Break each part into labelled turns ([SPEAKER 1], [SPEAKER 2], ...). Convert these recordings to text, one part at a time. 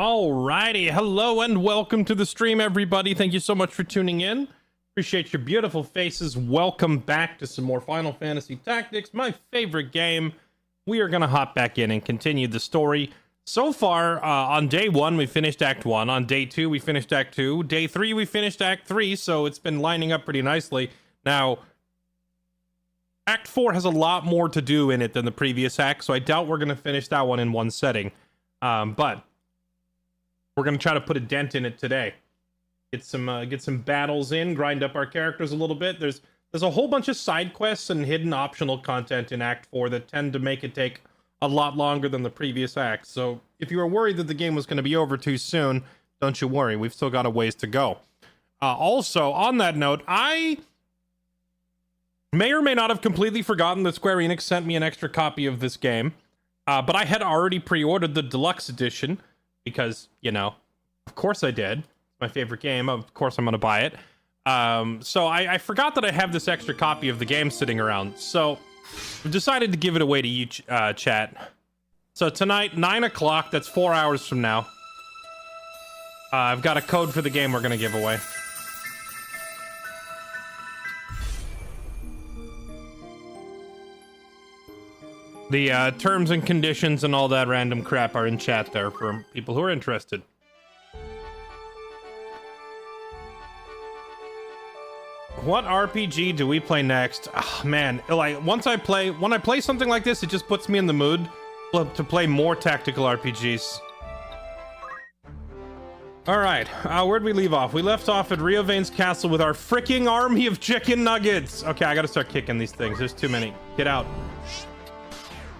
[SPEAKER 1] Alrighty, hello and welcome to the stream, everybody. Thank you so much for tuning in. Appreciate your beautiful faces. Welcome back to some more Final Fantasy Tactics, my favorite game. We are gonna hop back in and continue the story. So far, on day 1, we finished Act 1. On day 2, we finished Act 2. Day 3, we finished Act 3, so it's been lining up pretty nicely. Now, Act 4 has a lot more to do in it than the previous act, so I doubt we're gonna finish that one in one setting. But we're gonna try to put a dent in it today. Get some battles in, grind up our characters a little bit. There's a whole bunch of side quests and hidden optional content in Act 4 that tend to make it take a lot longer than the previous acts. So if you were worried that the game was going to be over too soon, don't you worry. We've still got a ways to go. Also, on that note, I may or may not have completely forgotten that Square Enix sent me an extra copy of this game, but I had already pre-ordered the deluxe edition because, you know, of course I did. It's my favorite game. Of course I'm going to buy it. So I forgot that I have this extra copy of the game sitting around. So I've decided to give it away to you, chat. So tonight, 9 o'clock, that's 4 hours from now. I've got a code for the game we're going to give away. The terms and conditions and all that random crap are in chat there for people who are interested. What RPG do we play next? Oh, man, like when I play something like this, it just puts me in the mood to play more tactical RPGs. All right, where'd we leave off? We left off at Rio Vane's castle with our freaking army of chicken nuggets. Okay, I gotta start kicking these things. There's too many. Get out.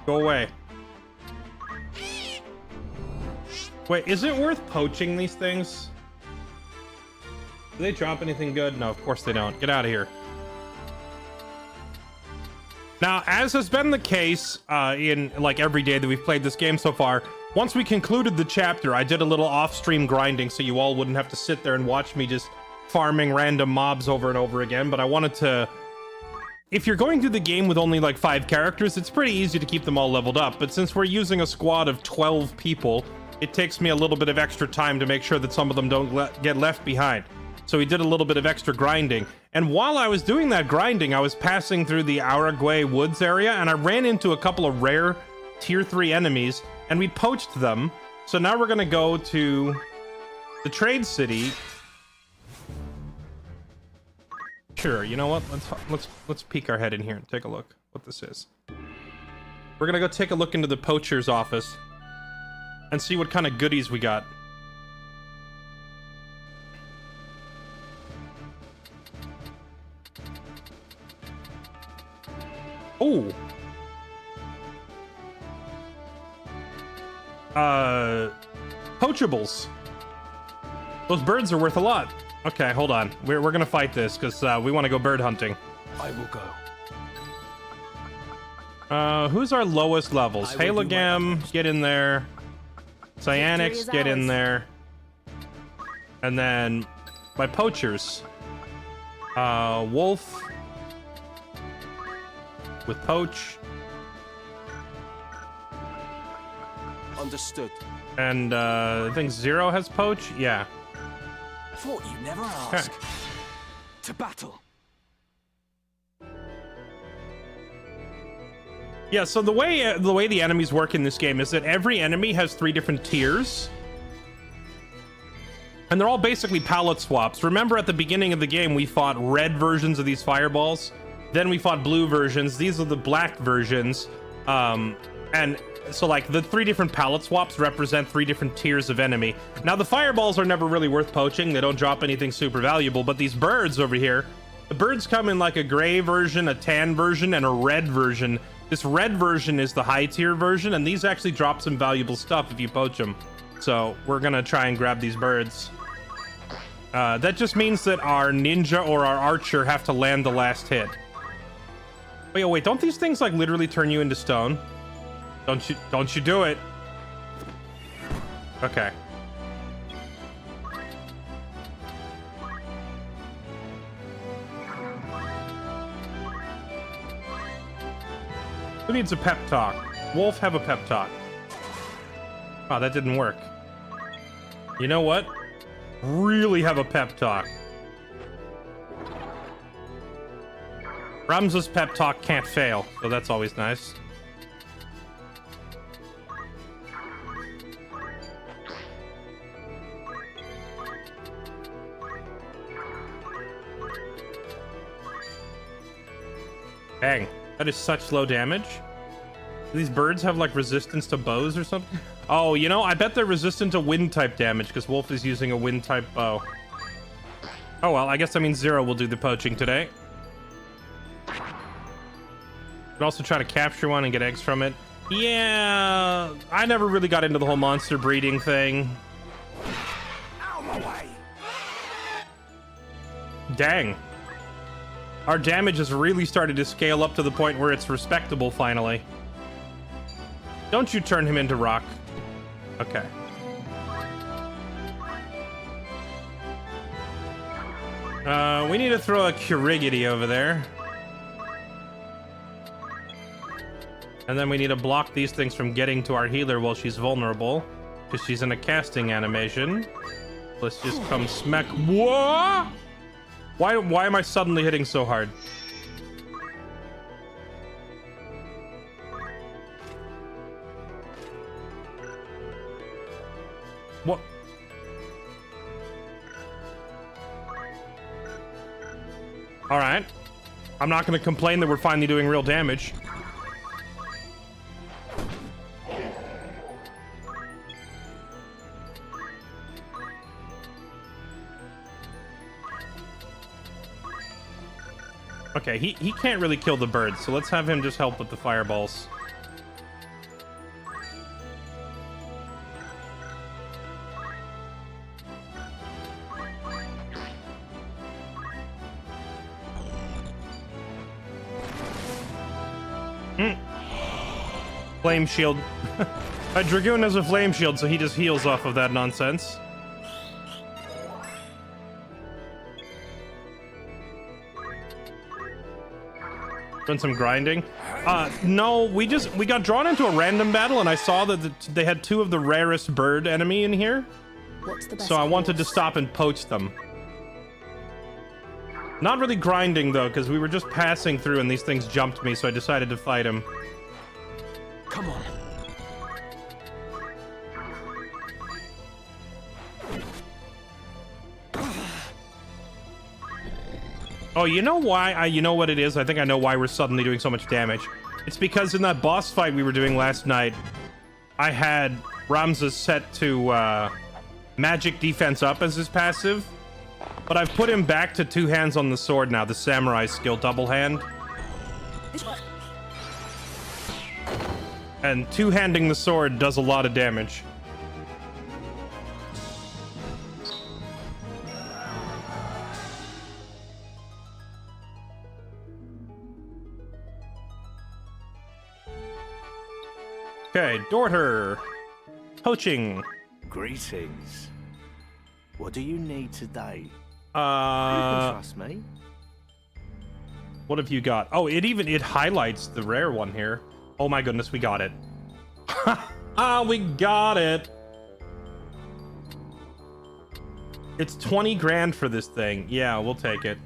[SPEAKER 1] Go away. Wait, is it worth poaching these things? Do they drop anything good? No, of course they don't. Get out of here. Now, as has been the case in like every day that we've played this game so far, once we concluded the chapter, I did a little off-stream grinding so you all wouldn't have to sit there and watch me just farming random mobs over and over again. But I wanted to... If you're going through the game with only like 5 characters, it's pretty easy to keep them all leveled up. But since we're using a squad of 12 people, it takes me a little bit of extra time to make sure that some of them don't get left behind. So we did a little bit of extra grinding. And while I was doing that grinding, I was passing through the Araguay Woods area, and I ran into a couple of rare tier 3 enemies, and we poached them. So now we're gonna go to the trade city. Sure, you know what? Let's peek our head in here and take a look what this is. We're gonna go take a look into the poacher's office and see what kind of goodies we got. Oh. Poachables. Those birds are worth a lot. Okay, hold on. We're gonna fight this because we want to go bird hunting.
[SPEAKER 2] I will
[SPEAKER 1] go. Who's our lowest levels? Halagam, get in there. Cyanix, get in there. And then my poachers. Wolf with poach.
[SPEAKER 2] Understood.
[SPEAKER 1] And I think Zero has poach. Yeah.
[SPEAKER 2] Thought you never asked.
[SPEAKER 1] Okay.
[SPEAKER 2] To battle.
[SPEAKER 1] Yeah, so the way the enemies work in this game is that every enemy has 3 different tiers. And they're all basically palette swaps. Remember at the beginning of the game we fought red versions of these fireballs. Then we fought blue versions. These are the black versions. And so like the 3 different palette swaps represent 3 different tiers of enemy. Now the fireballs are never really worth poaching. They don't drop anything super valuable, but these birds over here, the birds come in like a gray version, a tan version, and a red version. This red version is the high tier version, and these actually drop some valuable stuff if you poach them. So we're gonna try and grab these birds. That just means that our ninja or our archer have to land the last hit. Wait, don't these things like literally turn you into stone? Don't you do it. Okay. Who needs a pep talk? Wolf, have a pep talk. Oh, that didn't work. You know what? Really have a pep talk. Ramza's pep talk can't fail, so that's always nice. Dang, that is such low damage. Do these birds have like resistance to bows or something? Oh, you know, I bet they're resistant to wind type damage because Wolf is using a wind type bow. Oh well, I guess that means Zero will do the poaching today. Could also try to capture one and get eggs from it. Yeah, I never really got into the whole monster breeding thing.
[SPEAKER 2] Out of my way.
[SPEAKER 1] Dang. Our damage has really started to scale up to the point where it's respectable finally. Don't you turn him into rock. Okay. We need to throw a Curigity over there. And then we need to block these things from getting to our healer while she's vulnerable. Because she's in a casting animation. Let's just come smack. Whoa! Why am I suddenly hitting so hard? What? All right. I'm not going to complain that we're finally doing real damage. Okay, he can't really kill the birds, so let's have him just help with the fireballs. Flame shield. A Dragoon has a flame shield, so he just heals off of that nonsense. Doing some grinding. No, we got drawn into a random battle, and I saw that they had two of the rarest bird enemy in here.
[SPEAKER 3] What's the best
[SPEAKER 1] So I wanted to
[SPEAKER 3] course?
[SPEAKER 1] stop and poach them. Not really grinding though, because we were just passing through and these things jumped me, so I decided to fight him.
[SPEAKER 2] Come on.
[SPEAKER 1] Oh, you know why? You know what it is? I think I know why we're suddenly doing so much damage. It's because in that boss fight we were doing last night, I had Ramza set to magic defense up as his passive, but I've put him back to two hands on the sword now, the samurai skill double hand. And two-handing the sword does a lot of damage. Okay, daughter. Poaching.
[SPEAKER 4] Greetings. What do you need today? You can trust me.
[SPEAKER 1] What have you got? Oh, it highlights the rare one here. Oh my goodness, we got it. Ah, we got it. It's 20 grand for this thing. Yeah, we'll take it.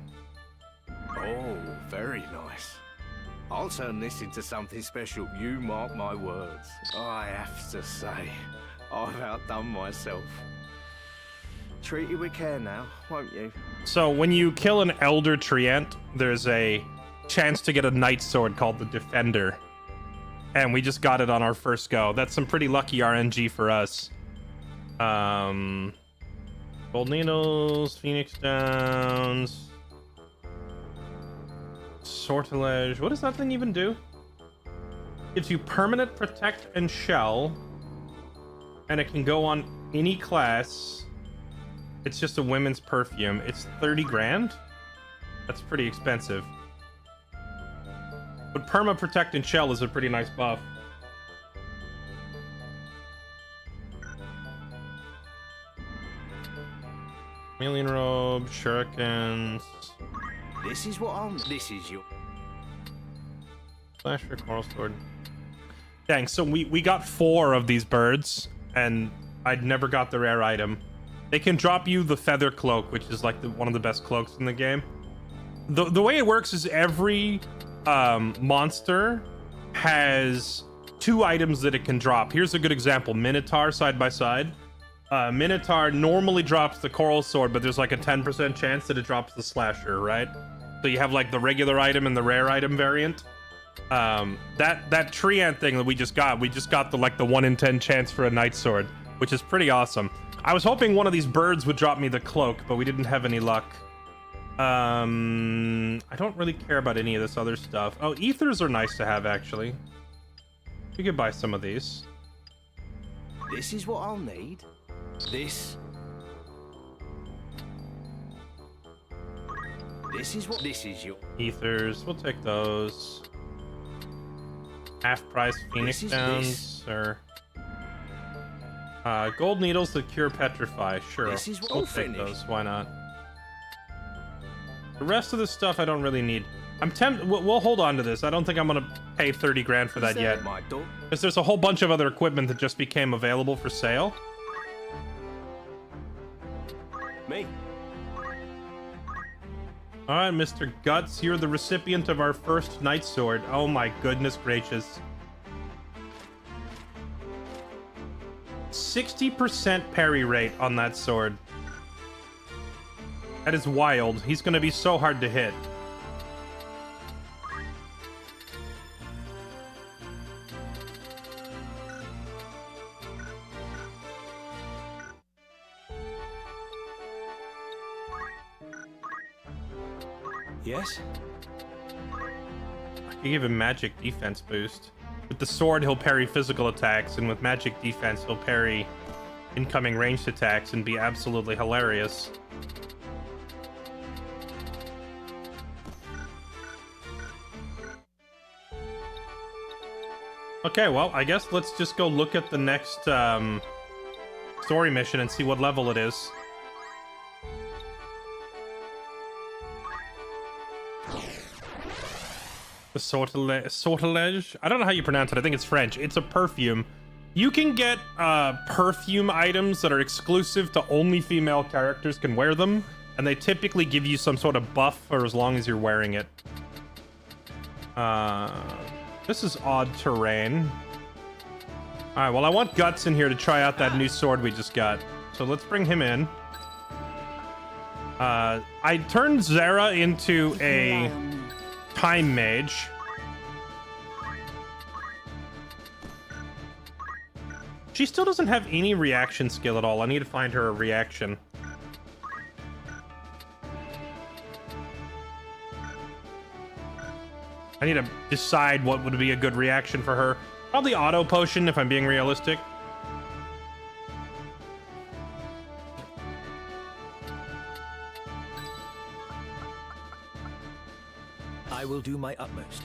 [SPEAKER 4] Oh, very nice. I'll turn this into something special. You mark my words. I have to say, I've outdone myself. Treat you with care now, won't you?
[SPEAKER 1] So when you kill an Elder Treant, there's a chance to get a Knight Sword called the Defender. And we just got it on our first go. That's some pretty lucky RNG for us. Gold Needles, Phoenix Downs, Sortilege. What does that thing even do? Gives you permanent protect and shell, and it can go on any class. It's just a women's perfume. It's 30 grand? That's pretty expensive. But perma protect and shell is a pretty nice buff. Chameleon robe, shurikens.
[SPEAKER 4] This is what I'm. This is your.
[SPEAKER 1] Slasher, coral sword. Dang, so we got 4 of these birds, and I'd never got the rare item. they can drop you the feather cloak, which is like one of the best cloaks in the game. The way it works is every monster has 2 items that it can drop. Here's a good example: Minotaur side by side. Minotaur normally drops the coral sword, but there's like a 10% chance that it drops the slasher, right? So you have like the regular item and the rare item variant. That tree ant thing that we just got the like the 1 in 10 chance for a knight sword, which is pretty awesome. I was hoping one of these birds would drop me the cloak, but we didn't have any luck. I don't really care about any of this other stuff. Oh, ethers are nice to have, actually. We could buy some of these.
[SPEAKER 4] This is what I'll need. This is your
[SPEAKER 1] Ethers, we'll take those. Half price Phoenix Downs, or gold needles that cure petrify. Sure, we'll take those. Why not? The rest of the stuff I don't really need. I'm tempted. We'll hold on to this. I don't think I'm gonna pay 30 grand for that yet, because there's a whole bunch of other equipment that just became available for sale.
[SPEAKER 4] Me.
[SPEAKER 1] All right, Mr. Guts, you're the recipient of our first knight sword. Oh my goodness gracious. 60% parry rate on that sword. That is wild. He's gonna be so hard to hit.
[SPEAKER 4] Yes?
[SPEAKER 1] I could give him magic defense boost. With the sword, he'll parry physical attacks, and with magic defense, he'll parry incoming ranged attacks and be absolutely hilarious. Okay, well, I guess let's just go look at the next story mission and see what level it is. The sortilege? I don't know how you pronounce it. I think it's French. It's a perfume. You can get perfume items that are exclusive to only female characters can wear them, and they typically give you some sort of buff for as long as you're wearing it. This is odd terrain. Alright, well, I want Guts in here to try out that new sword we just got. So let's bring him in. I turned Zara into a time mage. She still doesn't have any reaction skill at all. I need to find her a reaction. I need to decide what would be a good reaction for her. Probably auto potion if I'm being realistic.
[SPEAKER 2] I will do my utmost.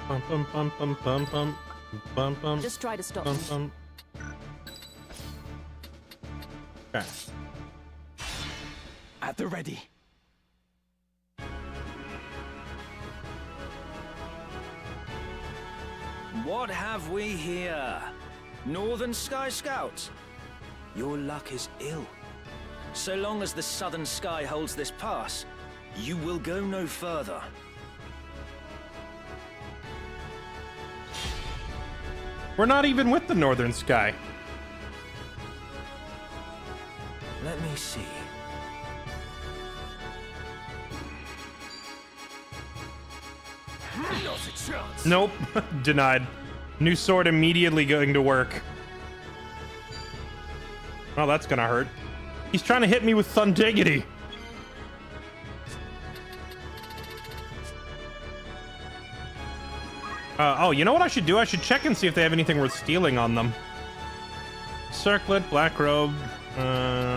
[SPEAKER 1] Bum, bum, bum, bum, bum, bum, bum, bum,
[SPEAKER 3] Just try to stop
[SPEAKER 1] bum,
[SPEAKER 3] me.
[SPEAKER 1] bum. Okay.
[SPEAKER 2] At the ready. What have we here? Northern Sky Scouts? Your luck is ill. So long as the Southern Sky holds this pass, you will go no further.
[SPEAKER 1] We're not even with the Northern Sky.
[SPEAKER 2] Let me see.
[SPEAKER 4] Not a chance.
[SPEAKER 1] Nope. Denied. New sword immediately going to work. Oh, that's gonna hurt. He's trying to hit me with Thundiggity. Oh, you know what I should do? I should check and see if they have anything worth stealing on them. Circlet, Black Robe.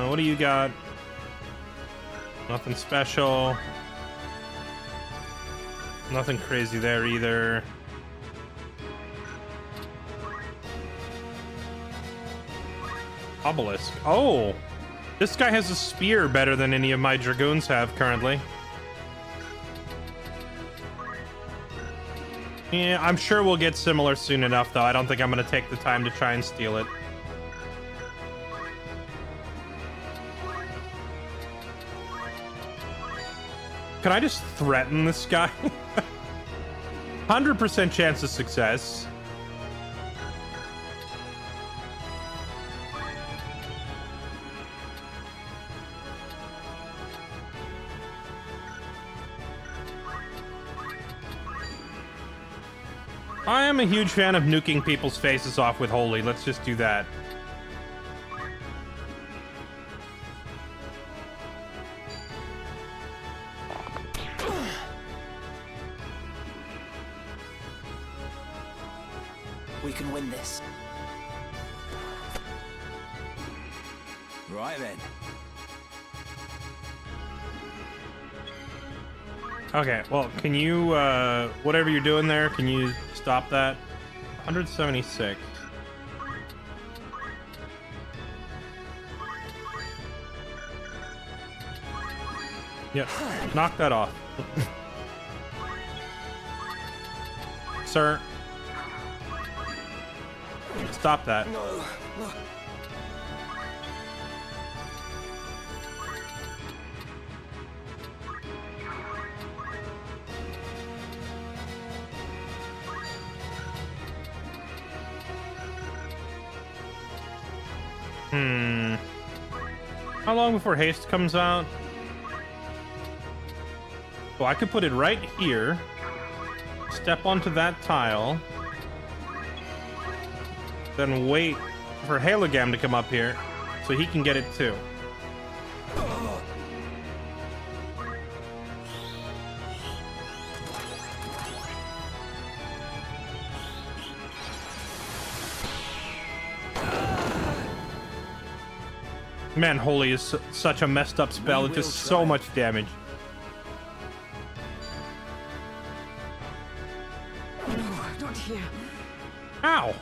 [SPEAKER 1] What do you got? Nothing special. Nothing crazy there either. Obelisk. Oh, this guy has a spear better than any of my dragoons have currently. Yeah, I'm sure we'll get similar soon enough, though. I don't think I'm going to take the time to try and steal it. Can I just threaten this guy? 100% chance of success. I am a huge fan of nuking people's faces off with Holy. Let's just do that.
[SPEAKER 2] We can win this. Right then.
[SPEAKER 1] Okay, well, can you, whatever you're doing there, can you stop that? 176. Yep, knock that off. Sir. Stop that.
[SPEAKER 2] No.
[SPEAKER 1] How long before haste comes out? Well, I could put it right here. Step onto that tile. Then wait for Halogam to come up here so he can get it too. Man, Holy is such a messed up spell. It does so much damage.
[SPEAKER 3] No, not here.
[SPEAKER 1] Ow!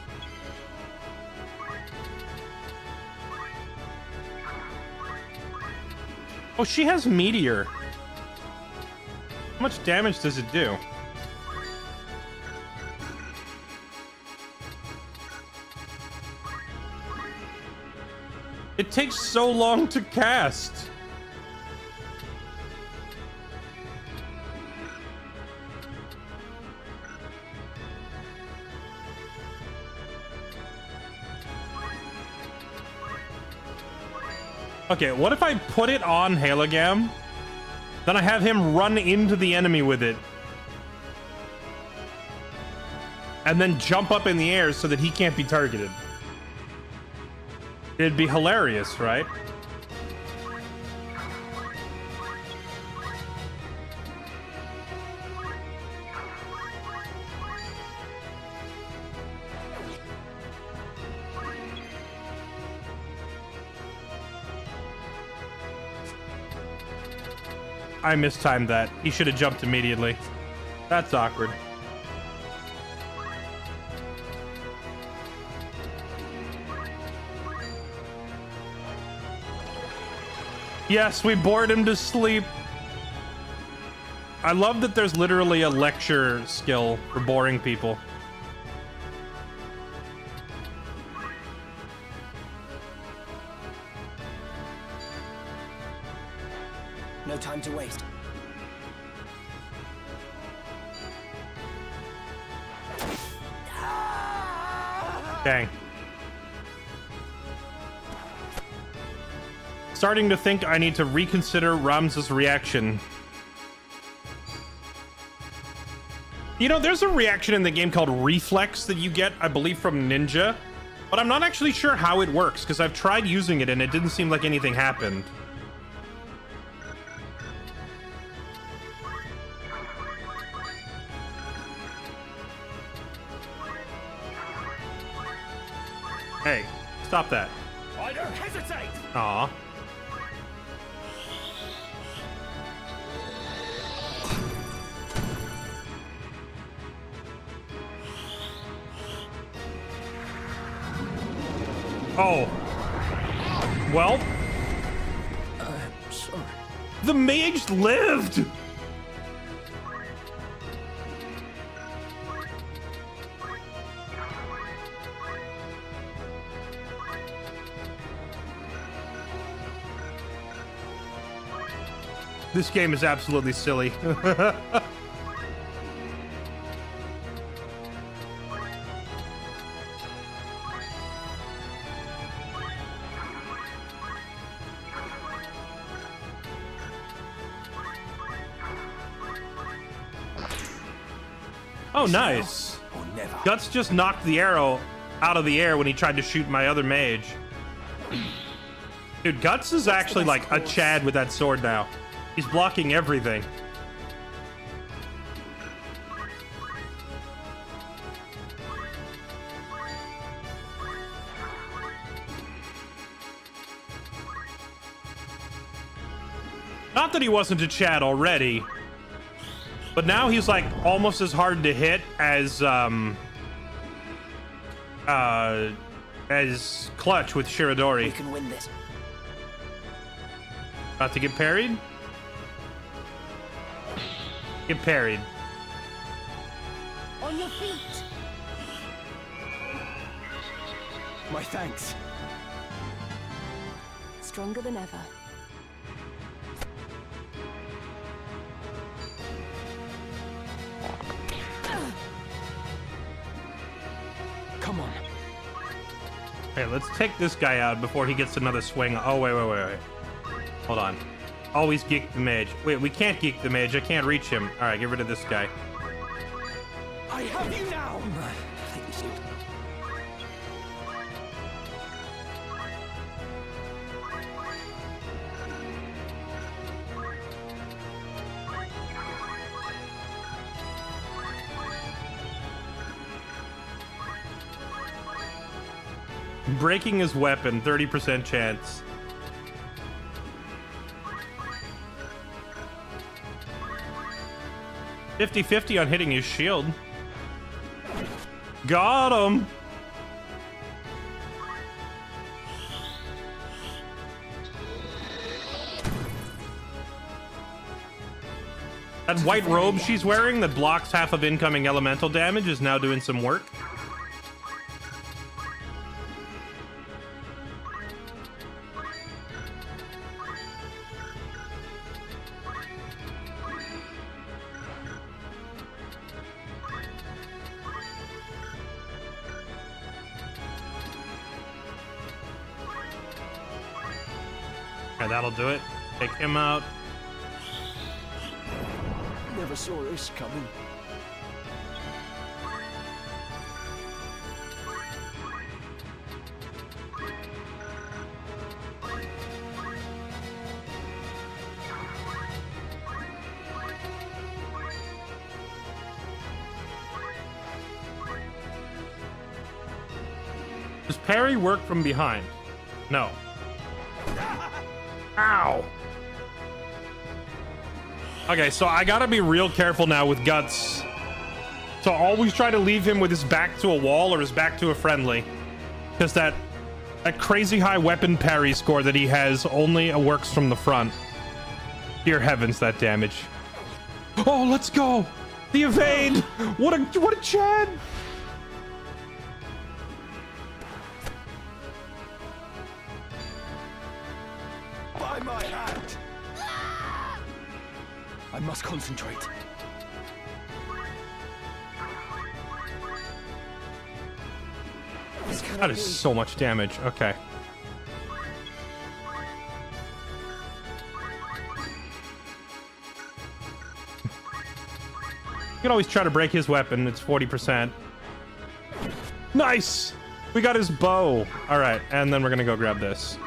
[SPEAKER 1] Oh, she has Meteor. How much damage does it do? It takes so long to cast. Okay, what if I put it on Halogam? Then I have him run into the enemy with it. And then jump up in the air so that he can't be targeted. It'd be hilarious, right? I mistimed that. He should have jumped immediately. That's awkward. Yes, we bored him to sleep. I love that there's literally a lecture skill for boring people.
[SPEAKER 2] No time to waste.
[SPEAKER 1] Dang. Starting to think I need to reconsider Ramza's reaction. You know, there's a reaction in the game called Reflex that you get, I believe, from Ninja. But I'm not actually sure how it works, because I've tried using it and it didn't seem like anything happened. Hey, stop that.
[SPEAKER 2] I don't hesitate!
[SPEAKER 1] Aw. Oh. Well,
[SPEAKER 2] I'm sorry.
[SPEAKER 1] the mage lived! This game is absolutely silly. Oh, nice.
[SPEAKER 2] Or never.
[SPEAKER 1] Guts just knocked the arrow out of the air when he tried to shoot my other mage. Dude, Guts is actually like a Chad with that sword now. He's blocking everything. Not that he wasn't a Chad already, but now he's like almost as hard to hit as Clutch with Shiradori.
[SPEAKER 2] We can win this.
[SPEAKER 1] About to get parried? Get parried.
[SPEAKER 3] On your feet.
[SPEAKER 2] My thanks.
[SPEAKER 3] Stronger than ever.
[SPEAKER 2] Come on.
[SPEAKER 1] Okay, let's take this guy out before he gets another swing. Oh, wait. Hold on. Always geek the mage. Wait, we can't geek the mage. I can't reach him. All right, get rid of this guy.
[SPEAKER 2] I have you now. Thank you, Shield.
[SPEAKER 1] Breaking his weapon, 30% chance. $50-50 on hitting his shield. Got him. That white robe she's wearing that blocks half of incoming elemental damage is now doing some work. Okay, that'll do it. Take him out.
[SPEAKER 2] Never saw this coming.
[SPEAKER 1] Does parry work from behind? No. Ow! Okay, so I gotta be real careful now with Guts. So always try to leave him with his back to a wall or his back to a friendly. Because that crazy high weapon parry score that he has only works from the front. Dear heavens, that damage. Oh, let's go! The evade! What a Chad!
[SPEAKER 2] By my hand! I must concentrate.
[SPEAKER 1] That is so much damage. Okay. You can always try to break his weapon. It's 40%. Nice! We got his bow. All right, and then we're gonna go grab this.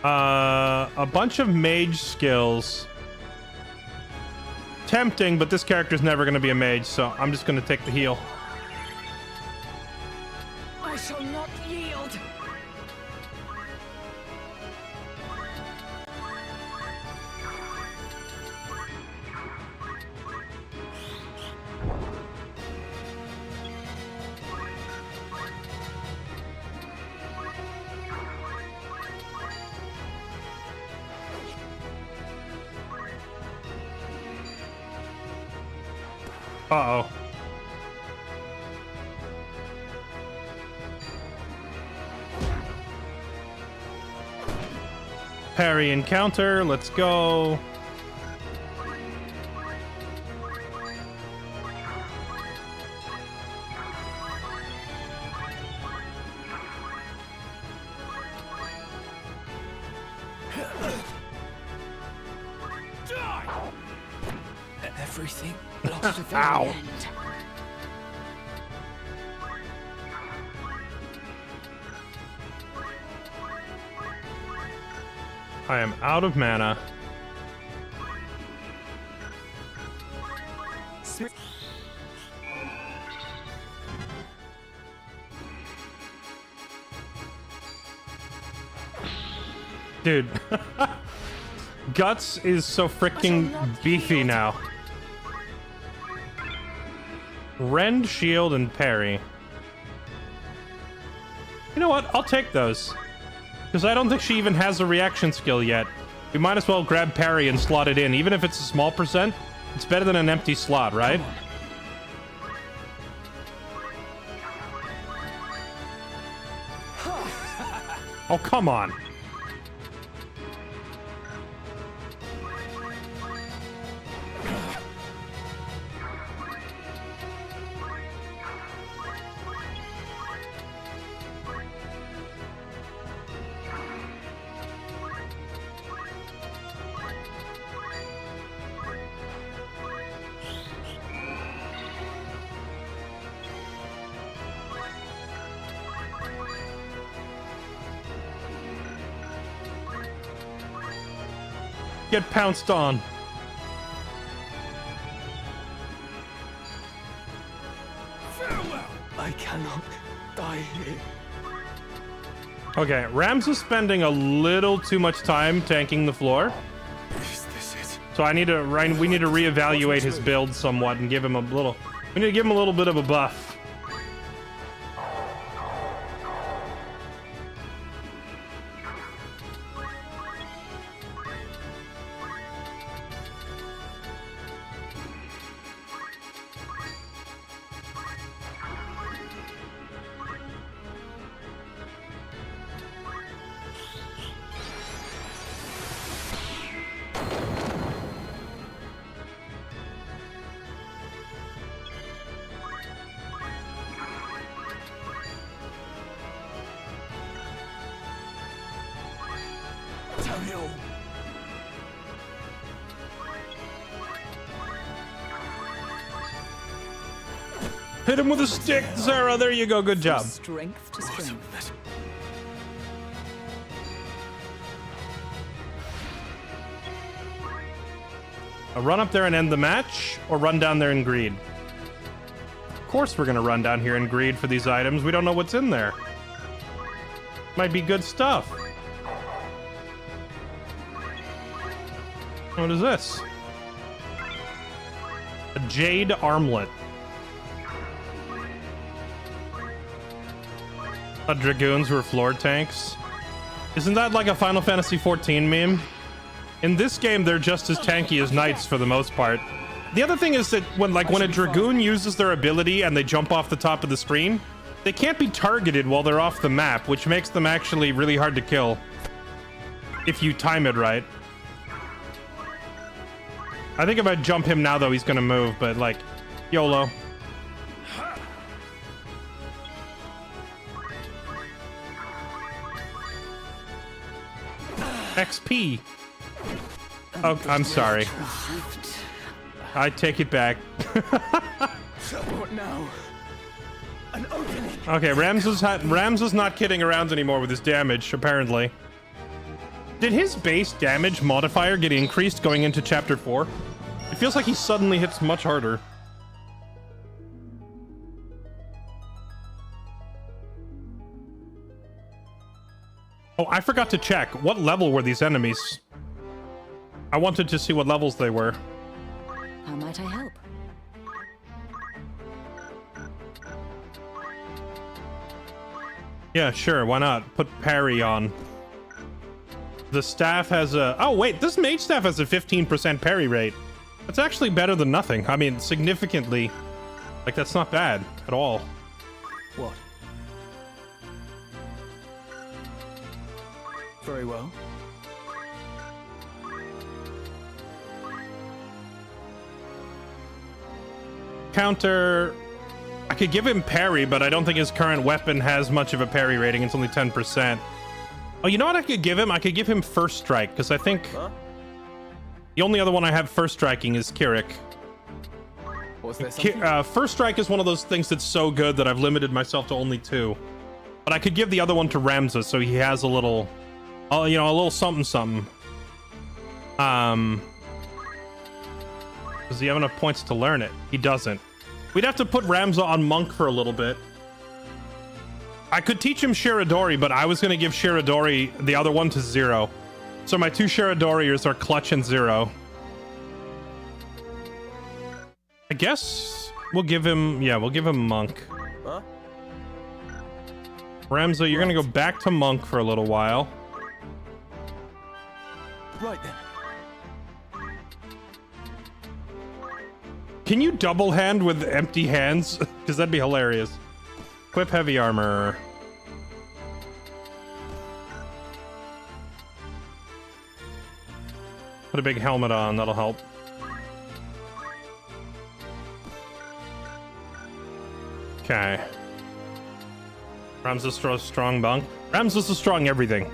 [SPEAKER 1] A bunch of mage skills. Tempting, but this character's never gonna be a mage, so I'm just gonna take the heal.
[SPEAKER 3] I shall not yield.
[SPEAKER 1] Uh-oh. Parry and counter. Let's go.
[SPEAKER 2] Everything blocks
[SPEAKER 3] To the very
[SPEAKER 1] Ow.
[SPEAKER 3] end.
[SPEAKER 1] I am out of mana. Dude. Guts is so freaking beefy now. Rend, shield, and parry. You know what? I'll take those. Because I don't think she even has a reaction skill yet. We might as well grab parry and slot it in. Even if it's a small percent, it's better than an empty slot, right? Oh, come on. Get pounced on.
[SPEAKER 2] I cannot die here.
[SPEAKER 1] Okay, Rams is spending a little too much time tanking the floor.
[SPEAKER 2] Is this it?
[SPEAKER 1] So we need to reevaluate his build somewhat and give him a little... We need to give him a little bit of a buff.
[SPEAKER 2] Tariel.
[SPEAKER 1] Hit him with a stick, Zara. There you go. Good job.
[SPEAKER 3] Strength to strength.
[SPEAKER 1] A run up there and end the match, or run down there and greed? Of course we're gonna run down here and greed for these items. We don't know what's in there. Might be good stuff. What is this? A jade armlet. Dragoons were floor tanks. Isn't that like a Final Fantasy XIV meme? In this game, they're just as tanky as knights for the most part. The other thing is that when a dragoon uses their ability and they jump off the top of the screen, they can't be targeted while they're off the map, which makes them actually really hard to kill if you time it right. I think if I jump him now, though, he's gonna move, but like, YOLO. XP. Oh, I'm sorry. I take it back.
[SPEAKER 2] What now? An opening.
[SPEAKER 1] Okay, Rams is not kidding around anymore with his damage, apparently. Did his base damage modifier get increased going into Chapter 4? It feels like he suddenly hits much harder. Oh, I forgot to check. What level were these enemies? I wanted to see what levels they were.
[SPEAKER 3] How might I help?
[SPEAKER 1] Yeah, sure, why not? Put parry on. The staff has a... Oh, wait, this mage staff has a 15% parry rate. That's actually better than nothing. I mean, significantly. Like, that's not bad at all.
[SPEAKER 2] What? Very well.
[SPEAKER 1] Counter... I could give him parry, but I don't think his current weapon has much of a parry rating. It's only 10%. Oh, you know what I could give him? I could give him First Strike, because I think... The only other one I have First Striking is Kirik.
[SPEAKER 2] Was there something?
[SPEAKER 1] First Strike is one of those things that's so good that I've limited myself to only 2. But I could give the other one to Ramza, so he has a little... you know, a little something something. Does he have enough points to learn it? He doesn't. We'd have to put Ramza on Monk for a little bit. I could teach him Shiradori, but I was going to give Shiradori the other one to 0. So my 2 Shiradoriers are Clutch and 0. I guess we'll give him... Yeah, we'll give him Monk.
[SPEAKER 2] Huh?
[SPEAKER 1] Ramza, you're going to go back to Monk for a little while.
[SPEAKER 2] Right then.
[SPEAKER 1] Can you double hand with empty hands? Because that'd be hilarious. Equip heavy armor. Put a big helmet on, that'll help. Okay. Ramza's a strong bunk. Ramza's a strong everything.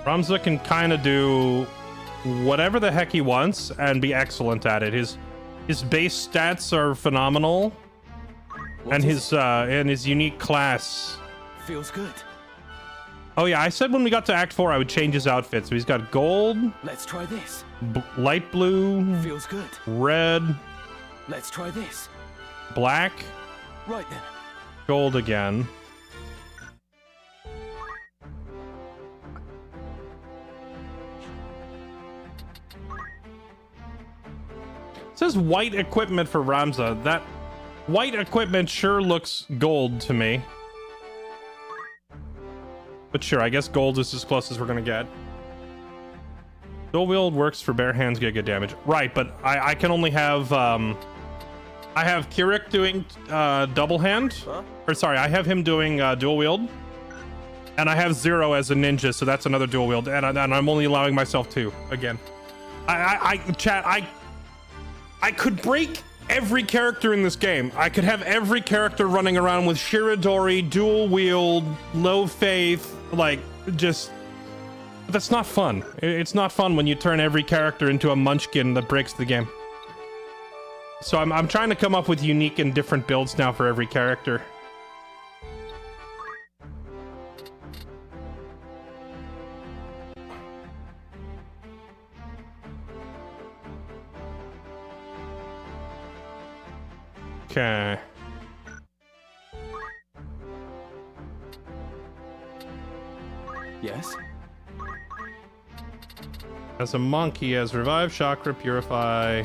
[SPEAKER 1] Ramza can kind of do whatever the heck he wants and be excellent at it. His base stats are phenomenal, and his unique class
[SPEAKER 2] Feels good.
[SPEAKER 1] Oh yeah, I said when we got to Act 4 I would change his outfit. So he's got gold,
[SPEAKER 2] Let's try this.
[SPEAKER 1] light blue,
[SPEAKER 2] Feels good.
[SPEAKER 1] red,
[SPEAKER 2] Let's try this.
[SPEAKER 1] black,
[SPEAKER 2] Right then.
[SPEAKER 1] gold again. It says white equipment for Ramza. That white equipment sure looks gold to me. But sure, I guess gold is as close as we're gonna get. Dual wield works for bare hands, get good damage. Right, but I can only have I have Kirik doing double hand.
[SPEAKER 2] Huh?
[SPEAKER 1] Or sorry, I have him doing dual wield. And I have Zero as a ninja, so that's another dual wield. And I'm only allowing myself 2 again. Chat, I could break every character in this game. I could have every character running around with Shiradori, dual wield, low faith, like, just... But that's not fun. It's not fun when you turn every character into a munchkin that breaks the game. So I'm trying to come up with unique and different builds now for every character. Okay.
[SPEAKER 2] Yes?
[SPEAKER 1] As a monk, he has Revive, Chakra, Purify,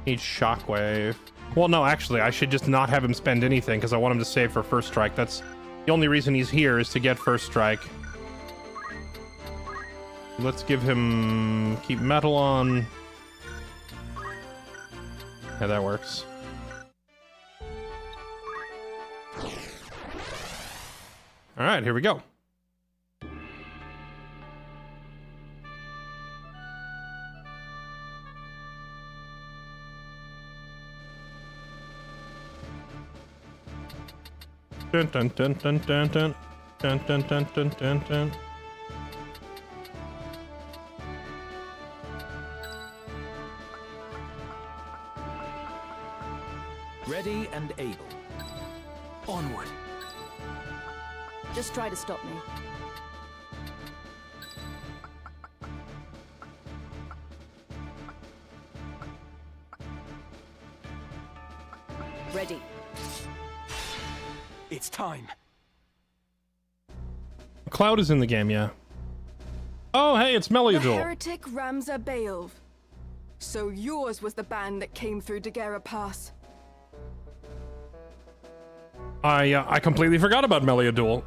[SPEAKER 1] needs Shockwave. Well, no, actually, I should just not have him spend anything because I want him to save for First Strike. That's the only reason he's here, is to get First Strike. Let's give him... keep Metal on. Yeah, that works. All right, here we go. Dun dun dun dun dun dun dun dun dun dun dun dun.
[SPEAKER 2] Ready and able. Onward.
[SPEAKER 3] Just try to stop me. Ready.
[SPEAKER 2] It's time.
[SPEAKER 1] Cloud is in the game, yeah. Oh, hey, it's
[SPEAKER 5] The
[SPEAKER 1] Meliadul.
[SPEAKER 5] heretic Ramza Baelv. So yours was the band that came through Daguerre Pass.
[SPEAKER 1] I completely forgot about Meliadul.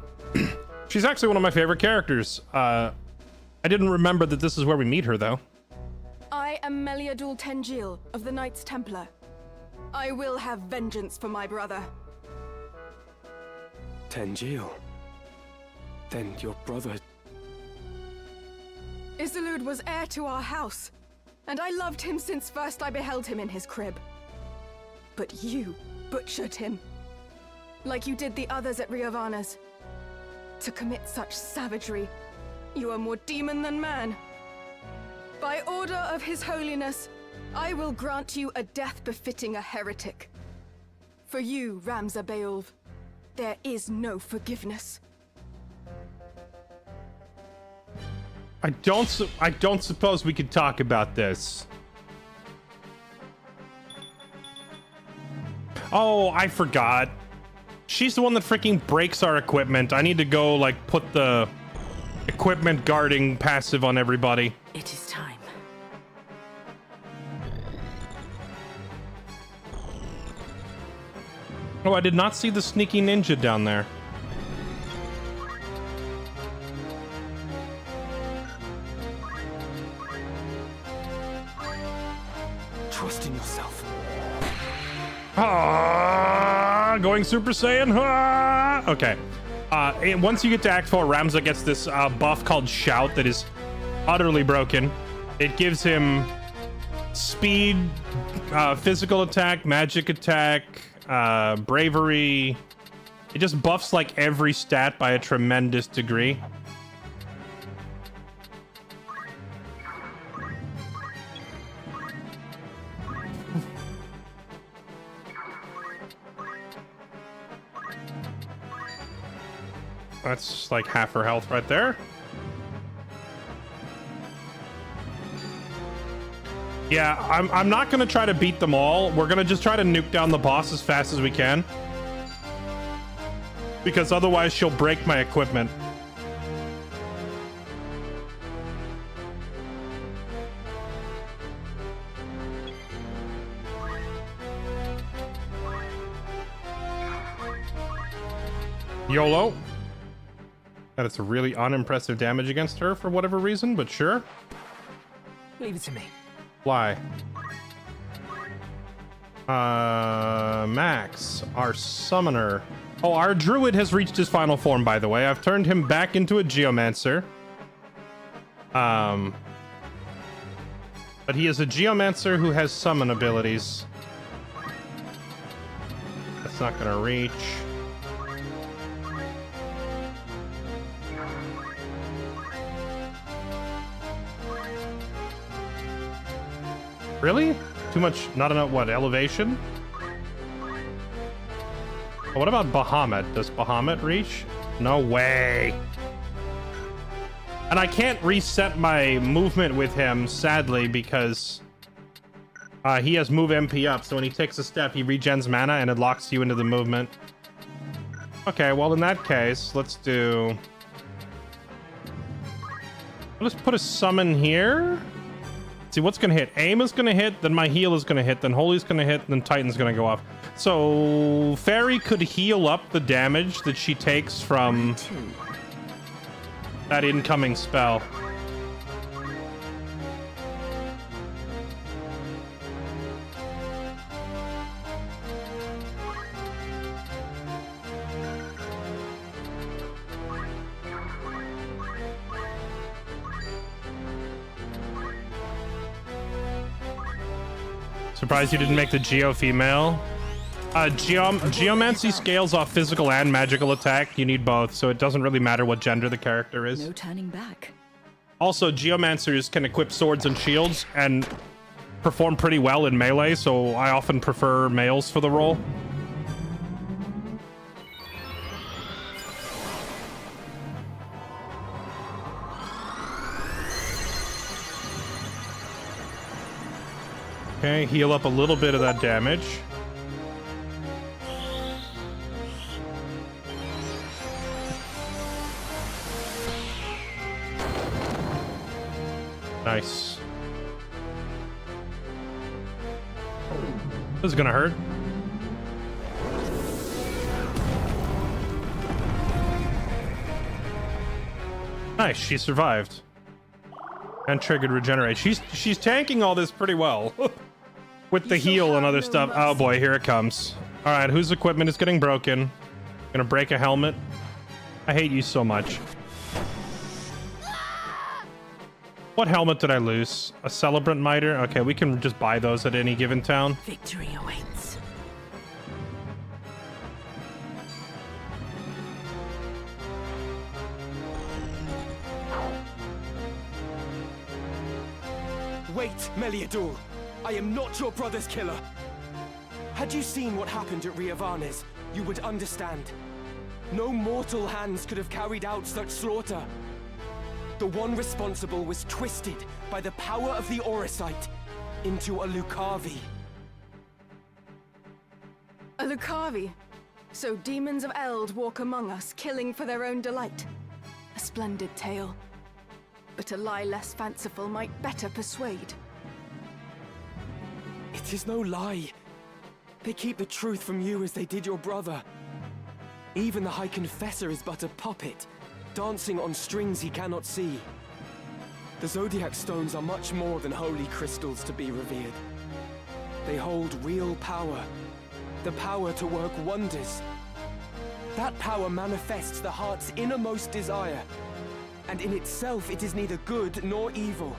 [SPEAKER 1] She's actually one of my favorite characters. I didn't remember that this is where we meet her, though.
[SPEAKER 5] am Meliadul Tengil of the Knights Templar. I will have vengeance for my brother.
[SPEAKER 6] Tengil. Then your brother...
[SPEAKER 5] Isilud was heir to our house, and I loved him since first I beheld him in his crib. But you butchered him, like you did the others at Riovanna's. To commit such savagery, you are more demon than man. By order of His Holiness, I will grant you a death befitting a heretic. For you, Ramza Beowulf, there is no forgiveness.
[SPEAKER 1] I don't suppose we could talk about this. Oh, I forgot. She's the one that freaking breaks our equipment. I need to go, like, put the equipment guarding passive on everybody.
[SPEAKER 3] It is time.
[SPEAKER 1] Oh, I did not see the sneaky ninja down there.
[SPEAKER 6] Trust in yourself.
[SPEAKER 1] Ah, going Super Saiyan. Ah! Okay. And once you get to Act 4, Ramza gets this buff called Shout that is utterly broken. It gives him speed, physical attack, magic attack, bravery. It just buffs like every stat by a tremendous degree. That's like half her health right there. Yeah, I'm not gonna try to beat them all. We're gonna just try to nuke down the boss as fast as we can, because otherwise she'll break my equipment. YOLO. That it's a really unimpressive damage against her for whatever reason, but sure.
[SPEAKER 6] Leave it to me.
[SPEAKER 1] Fly. Max, our summoner. Oh, our druid has reached his final form, by the way. I've turned him back into a geomancer. But he is a geomancer who has summon abilities. That's not gonna reach. Really? Too much, not enough, what, elevation? Oh, what about Bahamut? Does Bahamut reach? No way. And I can't reset my movement with him, sadly, because he has move MP up, so when he takes a step, he regens mana and it locks you into the movement. Okay, well, in that case, let's do... Let's put a summon here. See what's gonna hit. Aim is gonna hit, then my heal is gonna hit, then Holy's gonna hit, then Titan's gonna go off. So Fairy could heal up the damage that she takes from that incoming spell. Surprised you didn't make the Geo female. Geomancy scales off physical and magical attack. You need both, so it doesn't really matter what gender the character is.
[SPEAKER 3] No turning back.
[SPEAKER 1] Also, Geomancers can equip swords and shields and perform pretty well in melee, so I often prefer males for the role. Okay, heal up a little bit of that damage. Nice. This is gonna hurt. Nice, she survived. And triggered regenerate. She's tanking all this pretty well. With the heal and other stuff. Oh boy, here it comes. Alright, whose equipment is getting broken? Gonna break a helmet. I hate you so much. What helmet did I lose? A Celebrant Miter? Okay, we can just buy those at any given town.
[SPEAKER 3] Victory awaits.
[SPEAKER 6] Wait, Meliadul! I am not your brother's killer! Had you seen what happened at Riovanes, you would understand. No mortal hands could have carried out such slaughter. The one responsible was twisted by the power of the Auracite into a Lucavi.
[SPEAKER 5] A Lucavi? So demons of Eld walk among us, killing for their own delight. A splendid tale. But a lie less fanciful might better persuade.
[SPEAKER 6] It is no lie. They keep the truth from you as they did your brother. Even the High Confessor is but a puppet, dancing on strings he cannot see. The Zodiac Stones are much more than holy crystals to be revered. They hold real power, the power to work wonders. That power manifests the heart's innermost desire, and in itself it is neither good nor evil.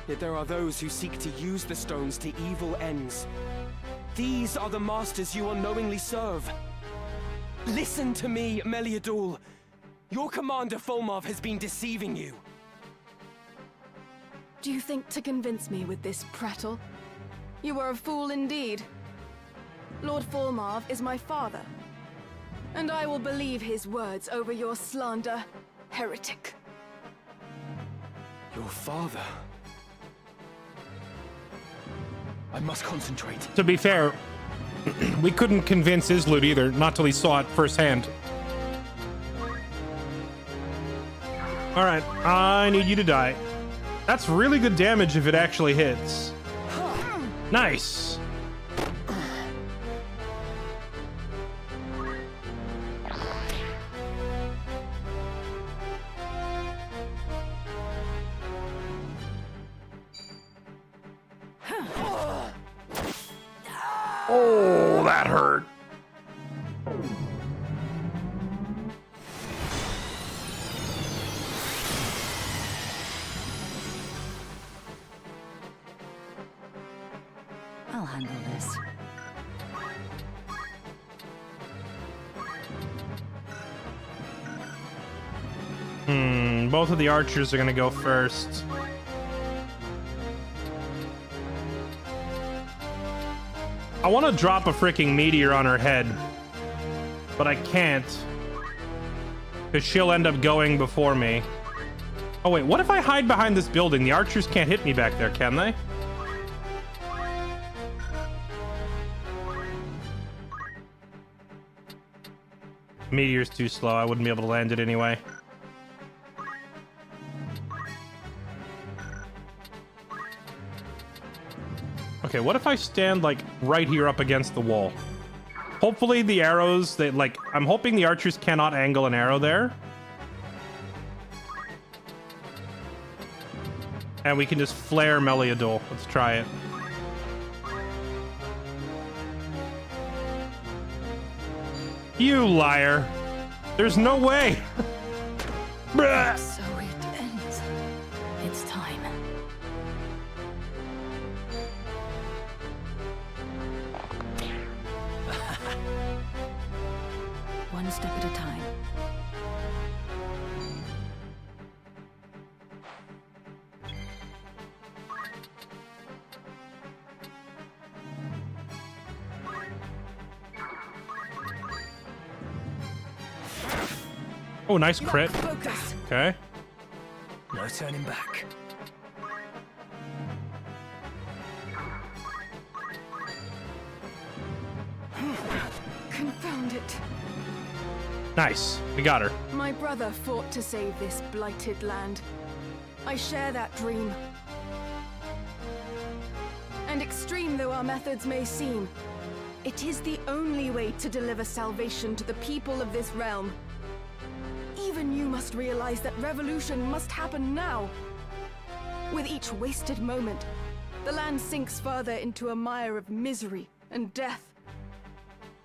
[SPEAKER 6] Yet there are those who seek to use the stones to evil ends. These are the masters you unknowingly serve. Listen to me, Meliadul. Your commander Fulmarv has been deceiving you.
[SPEAKER 5] Do you think to convince me with this prattle? You are a fool indeed. Lord Fulmarv is my father, and I will believe his words over your slander, heretic.
[SPEAKER 6] Your father? I must concentrate.
[SPEAKER 1] To be fair, we couldn't convince Islut either, not till he saw it firsthand. Alright, I need you to die. That's really good damage if it actually hits. Nice! Oh, that hurt.
[SPEAKER 3] I'll handle this.
[SPEAKER 1] Both of the archers are gonna go first. I want to drop a freaking meteor on her head, but I can't, because she'll end up going before me. Oh wait, what if I hide behind this building? The archers can't hit me back there, can they? Meteor's too slow. I wouldn't be able to land it anyway. Okay, what if I stand, like, right here up against the wall? Hopefully the arrows, I'm hoping the archers cannot angle an arrow there. And we can just flare Meliadul. Let's try it. You liar. There's no way. Bruh.
[SPEAKER 3] So it ends. It's time. One step at a time.
[SPEAKER 1] Oh, nice crit.
[SPEAKER 5] Focus.
[SPEAKER 1] Okay.
[SPEAKER 2] No turning back.
[SPEAKER 5] Confound it.
[SPEAKER 1] Nice. We got her.
[SPEAKER 5] My brother fought to save this blighted land. I share that dream. And extreme though our methods may seem, it is the only way to deliver salvation to the people of this realm. Even you must realize that revolution must happen now. With each wasted moment, the land sinks further into a mire of misery and death.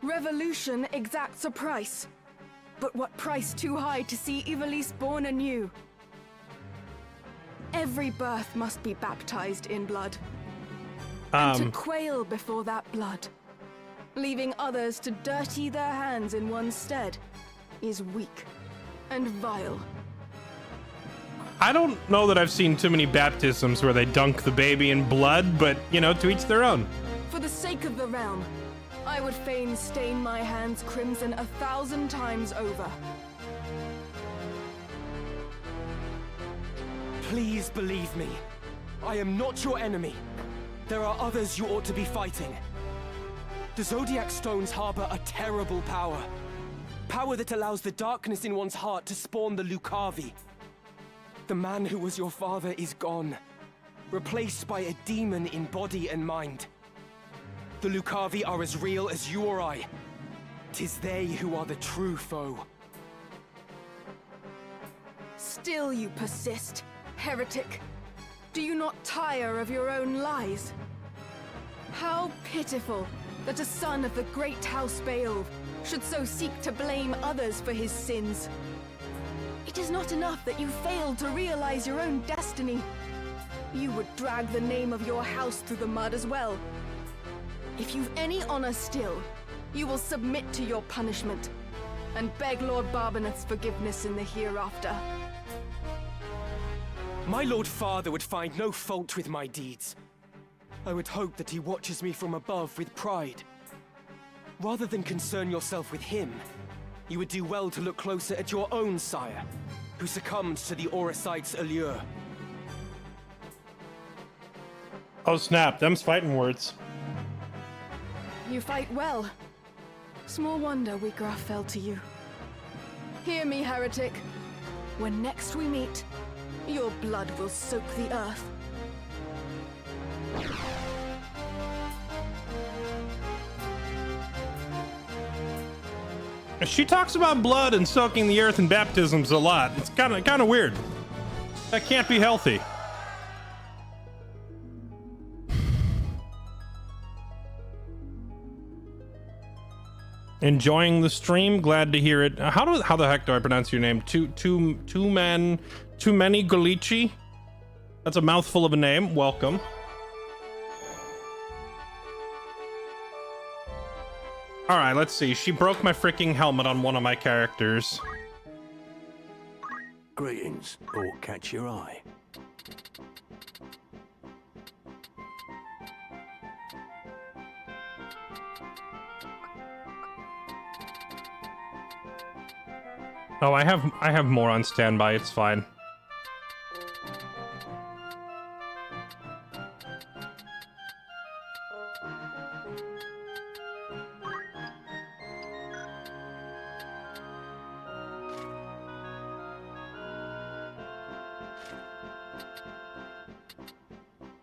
[SPEAKER 5] Revolution exacts a price. But what price too high to see Ivalice born anew? Every birth must be baptized in blood. And to quail before that blood, leaving others to dirty their hands in one's stead, is weak and vile.
[SPEAKER 1] I don't know that I've seen too many baptisms where they dunk the baby in blood, but, you know, to each their own.
[SPEAKER 5] For the sake of the realm, I would fain stain my hands crimson 1,000 times over.
[SPEAKER 6] Please believe me. I am not your enemy. There are others you ought to be fighting. The Zodiac Stones harbor a terrible power. Power that allows the darkness in one's heart to spawn the Lucavi. The man who was your father is gone, replaced by a demon in body and mind. The Lucavi are as real as you or I. 'Tis they who are the true foe.
[SPEAKER 5] Still you persist, heretic. Do you not tire of your own lies? How pitiful that a son of the great House Beowulf should so seek to blame others for his sins. It is not enough that you failed to realize your own destiny. You would drag the name of your house through the mud as well. If you've any honor still, you will submit to your punishment and beg Lord Barbaneth's forgiveness in the hereafter.
[SPEAKER 6] My Lord Father would find no fault with my deeds. I would hope that he watches me from above with pride. Rather than concern yourself with him, you would do well to look closer at your own sire, who succumbed to the Oracite's allure.
[SPEAKER 1] Oh snap, them's fighting words.
[SPEAKER 5] You fight well. Small wonder Wigraf fell to you. Hear me, heretic. When next we meet, your blood will soak the earth.
[SPEAKER 1] She talks about blood and soaking the earth in baptisms a lot. It's kind of weird. That can't be healthy. Enjoying the stream, glad to hear it. How the heck do I pronounce your name? Too many Golici? That's a mouthful of a name. Welcome. All right, let's see. She broke my freaking helmet on one of my characters.
[SPEAKER 7] Greetings. Ought catch your eye.
[SPEAKER 1] Oh, I have more on standby. It's fine.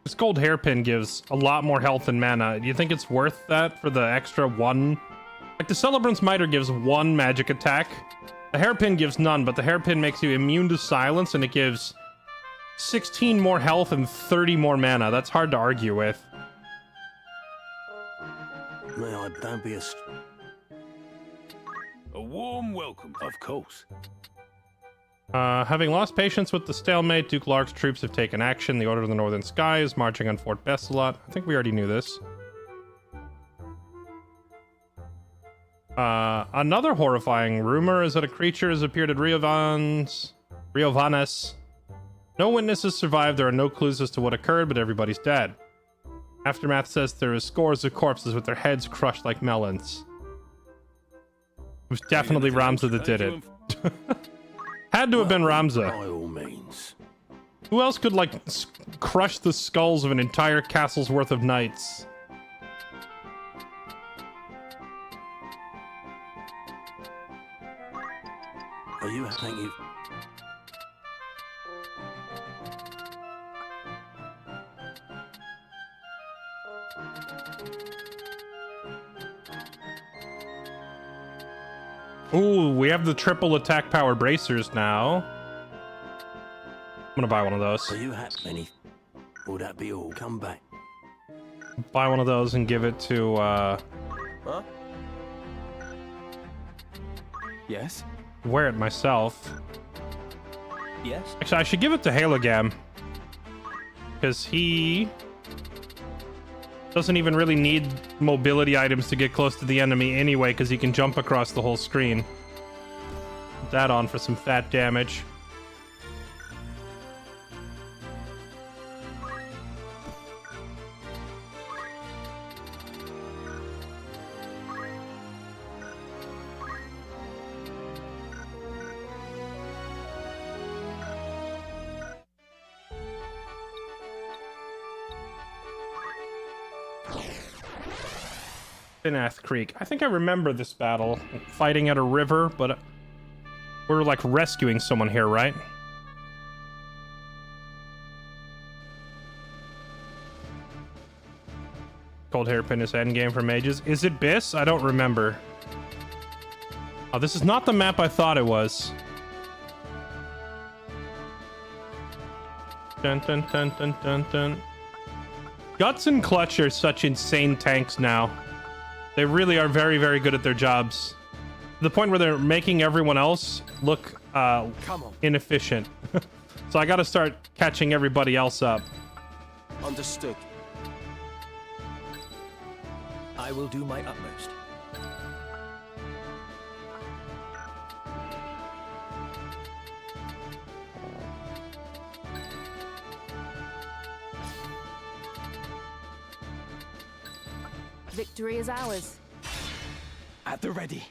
[SPEAKER 1] This gold hairpin gives a lot more health and mana. Do you think it's worth that for the extra one? Like the Celebrant's Mitre gives one magic attack. The hairpin gives none, but the hairpin makes you immune to silence, and it gives 16 more health and 30 more mana. That's hard to argue with.
[SPEAKER 7] May I don't be
[SPEAKER 4] A warm welcome.
[SPEAKER 7] Of course.
[SPEAKER 1] Having lost patience with the stalemate, Duke Lark's troops have taken action. The Order of the Northern Sky is marching on Fort Bessalot. I think we already knew this. Another horrifying rumor is that a creature has appeared at Riovanes. No witnesses survived. There are no clues as to what occurred, but everybody's dead. Aftermath says there is scores of corpses with their heads crushed like melons. It was definitely Ramza that did it. Had to have been Ramza.
[SPEAKER 7] By all means.
[SPEAKER 1] Who else could, like, crush the skulls of an entire castle's worth of knights?
[SPEAKER 7] Are you? Thank you.
[SPEAKER 1] Ooh, we have the triple attack power bracers now. I'm gonna buy one of those.
[SPEAKER 7] Are you happy? Any? Will that be all? Come back.
[SPEAKER 1] Buy one of those and give it to,
[SPEAKER 6] Huh? Yes?
[SPEAKER 1] wear it myself.
[SPEAKER 6] Yes?
[SPEAKER 1] Actually, I should give it to Halogam. Because he doesn't even really need mobility items to get close to the enemy anyway, because he can jump across the whole screen. Put that on for some fat damage. Finath Creek. I think I remember this battle. Fighting at a river, but we're like rescuing someone here, right? Cold Hairpin is endgame for mages. Is it Biss? I don't remember. Oh, this is not the map I thought it was. Dun dun dun dun dun dun. Guts and Clutch are such insane tanks now. They really are very, very good at their jobs. To the point where they're making everyone else look inefficient. So I gotta start catching everybody else up.
[SPEAKER 6] Understood.
[SPEAKER 2] I will do my utmost.
[SPEAKER 3] Victory is ours.
[SPEAKER 6] At the ready.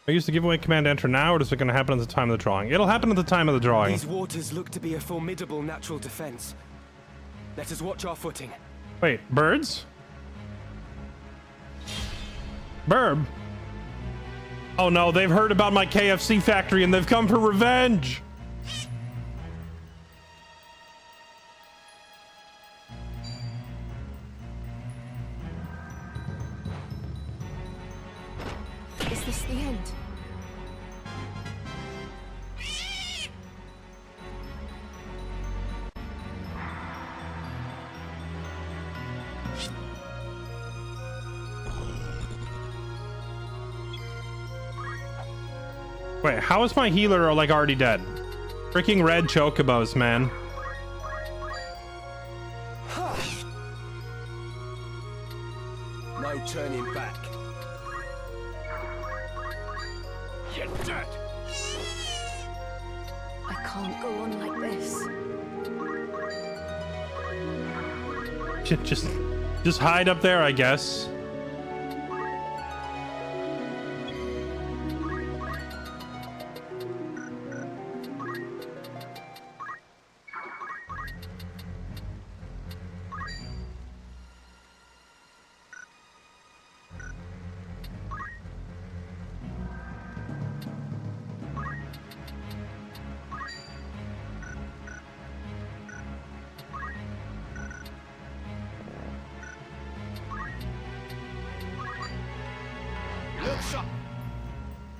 [SPEAKER 1] I used to give away command enter now, or is it going to happen at the time of the drawing? It'll happen at the time of the drawing.
[SPEAKER 6] These waters look to be a formidable natural defense. Let us watch our footing.
[SPEAKER 1] Wait, birds? Burb? Oh no, they've heard about my KFC factory and they've come for revenge!
[SPEAKER 3] Is this the end?
[SPEAKER 1] Wait, how is my healer like already dead? Freaking red chocobos, man.
[SPEAKER 6] No turning back.
[SPEAKER 4] You're dead.
[SPEAKER 3] I can't go on like this.
[SPEAKER 1] Just hide up there, I guess.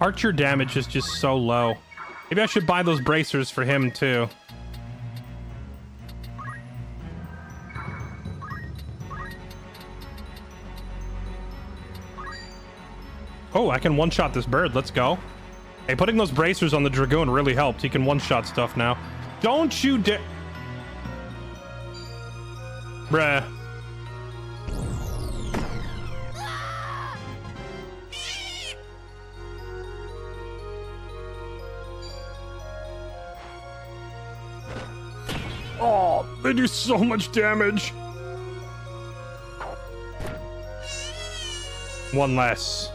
[SPEAKER 1] Archer damage is just so low. Maybe I should buy those bracers for him too. Oh, I can one-shot this bird. Let's go. Hey, putting those bracers on the Dragoon really helped. He can one-shot stuff now. Don't you dare... Bruh. Oh, they do so much damage. One less.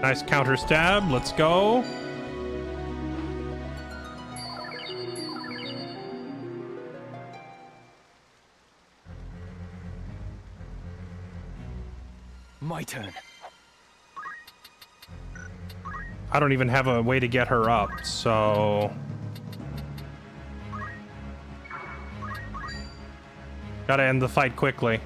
[SPEAKER 1] Nice counter stab. Let's go.
[SPEAKER 6] My turn.
[SPEAKER 1] I don't even have a way to get her up, so... Gotta end the fight quickly.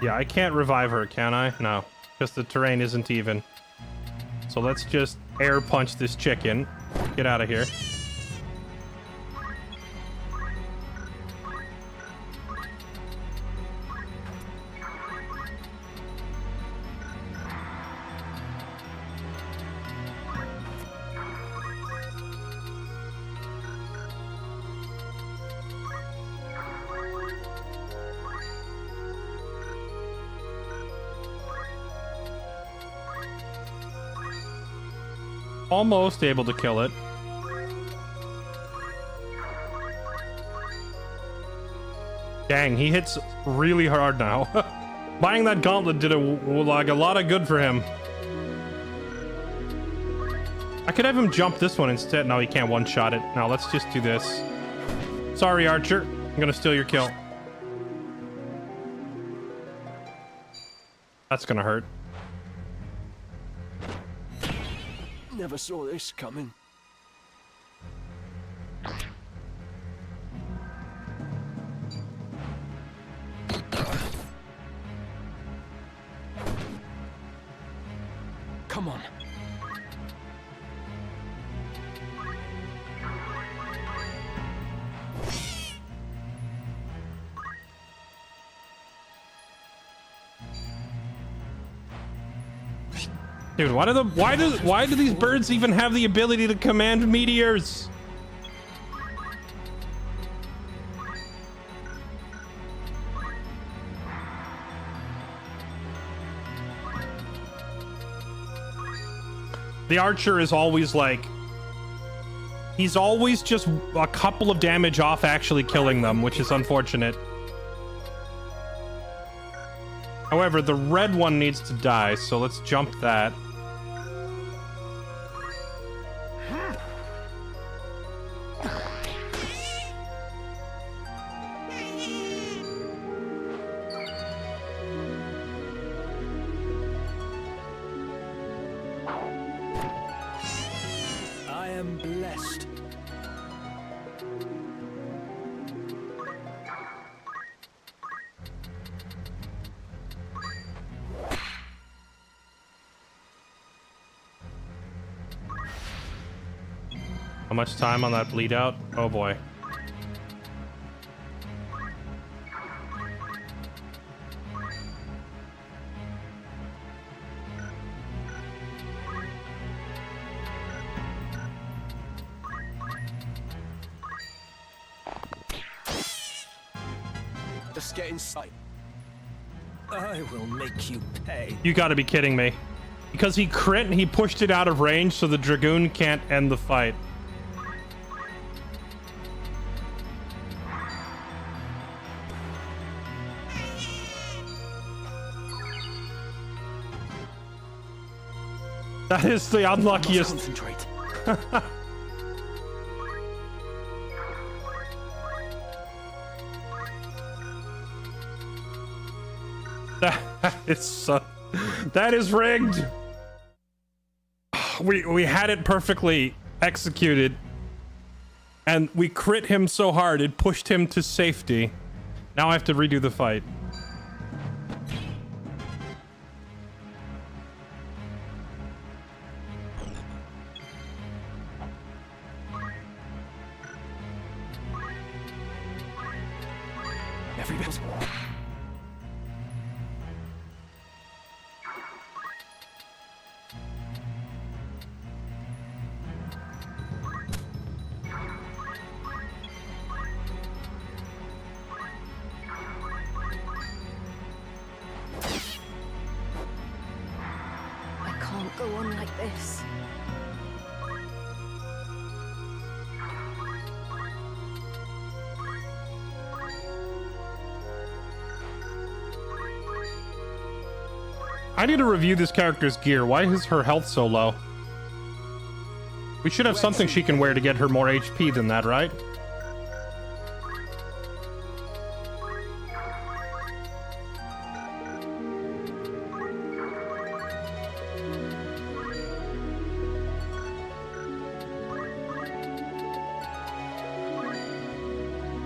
[SPEAKER 1] Yeah, I can't revive her, can I? No, because the terrain isn't even. So let's just air punch this chicken. Get out of here. Almost able to kill it. Dang, he hits really hard now. Buying that gauntlet did like a lot of good for him. I could have him jump this one instead. No, he can't one-shot it. Now let's just do this. Sorry, Archer. I'm gonna steal your kill. That's gonna hurt.
[SPEAKER 7] Never saw this coming.
[SPEAKER 6] Come on.
[SPEAKER 1] Dude, why do these birds even have the ability to command meteors? The archer is always like, he's always just a couple of damage off actually killing them, which is unfortunate. However, the red one needs to die, so let's jump that.
[SPEAKER 2] I am blessed.
[SPEAKER 1] How much time on that bleed out? Oh boy.
[SPEAKER 7] Just get inside.
[SPEAKER 2] I will make you pay.
[SPEAKER 1] You gotta be kidding me. Because he crit and he pushed it out of range so the Dragoon can't end the fight. That is the unluckiest.
[SPEAKER 6] Concentrate.
[SPEAKER 1] That is rigged. We had it perfectly executed, and we crit him so hard it pushed him to safety. Now I have to redo the fight.
[SPEAKER 6] Every bit.
[SPEAKER 3] I can't go on like this.
[SPEAKER 1] I need to review this character's gear. Why is her health so low? We should have something she can wear to get her more HP than that, right?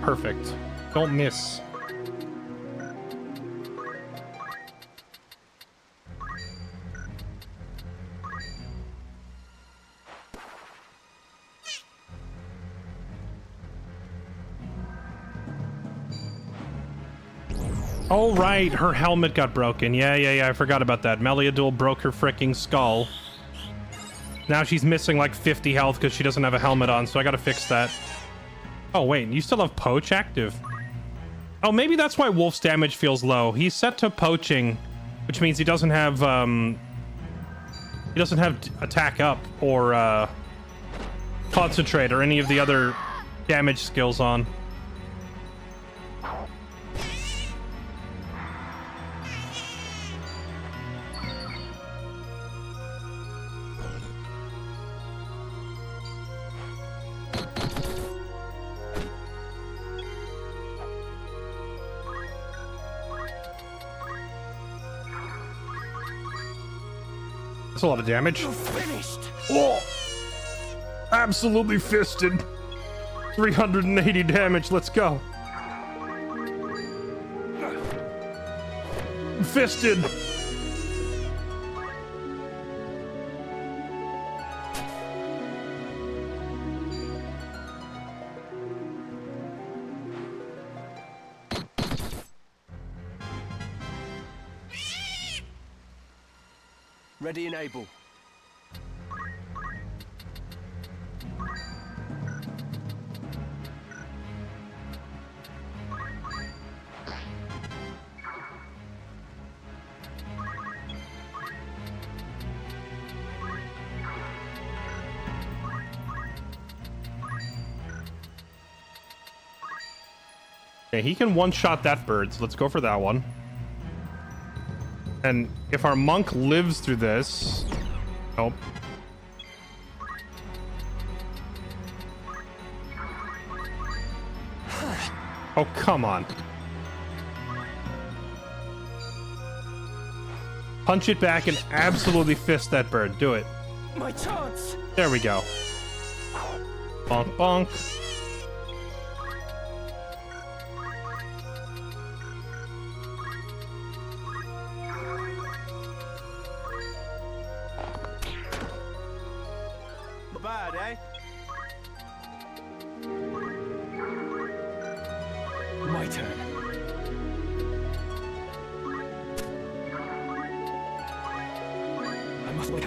[SPEAKER 1] perfect. Don't miss. Oh, right, her helmet got broken. Yeah, I forgot about that. Meliadul broke her freaking skull. Now she's missing like 50 health because she doesn't have a helmet on, so I gotta fix that. Oh, wait, you still have Poach active. Oh, maybe that's why Wolf's damage feels low. He's set to poaching, which means he doesn't have attack up or concentrate or any of the other damage skills on. That's a lot of damage.
[SPEAKER 7] You're finished.
[SPEAKER 1] Oh! Absolutely fisted. 380 damage, let's go. Fisted.
[SPEAKER 7] Ready and able.
[SPEAKER 1] Okay, he can one-shot that bird, so let's go for that one. And if our monk lives through this... Nope. Oh, come on. Punch it back and absolutely fist that bird. Do it.
[SPEAKER 6] My chance!
[SPEAKER 1] There we go. Bonk, bonk.
[SPEAKER 7] Bad, eh?
[SPEAKER 6] My turn. I must wait.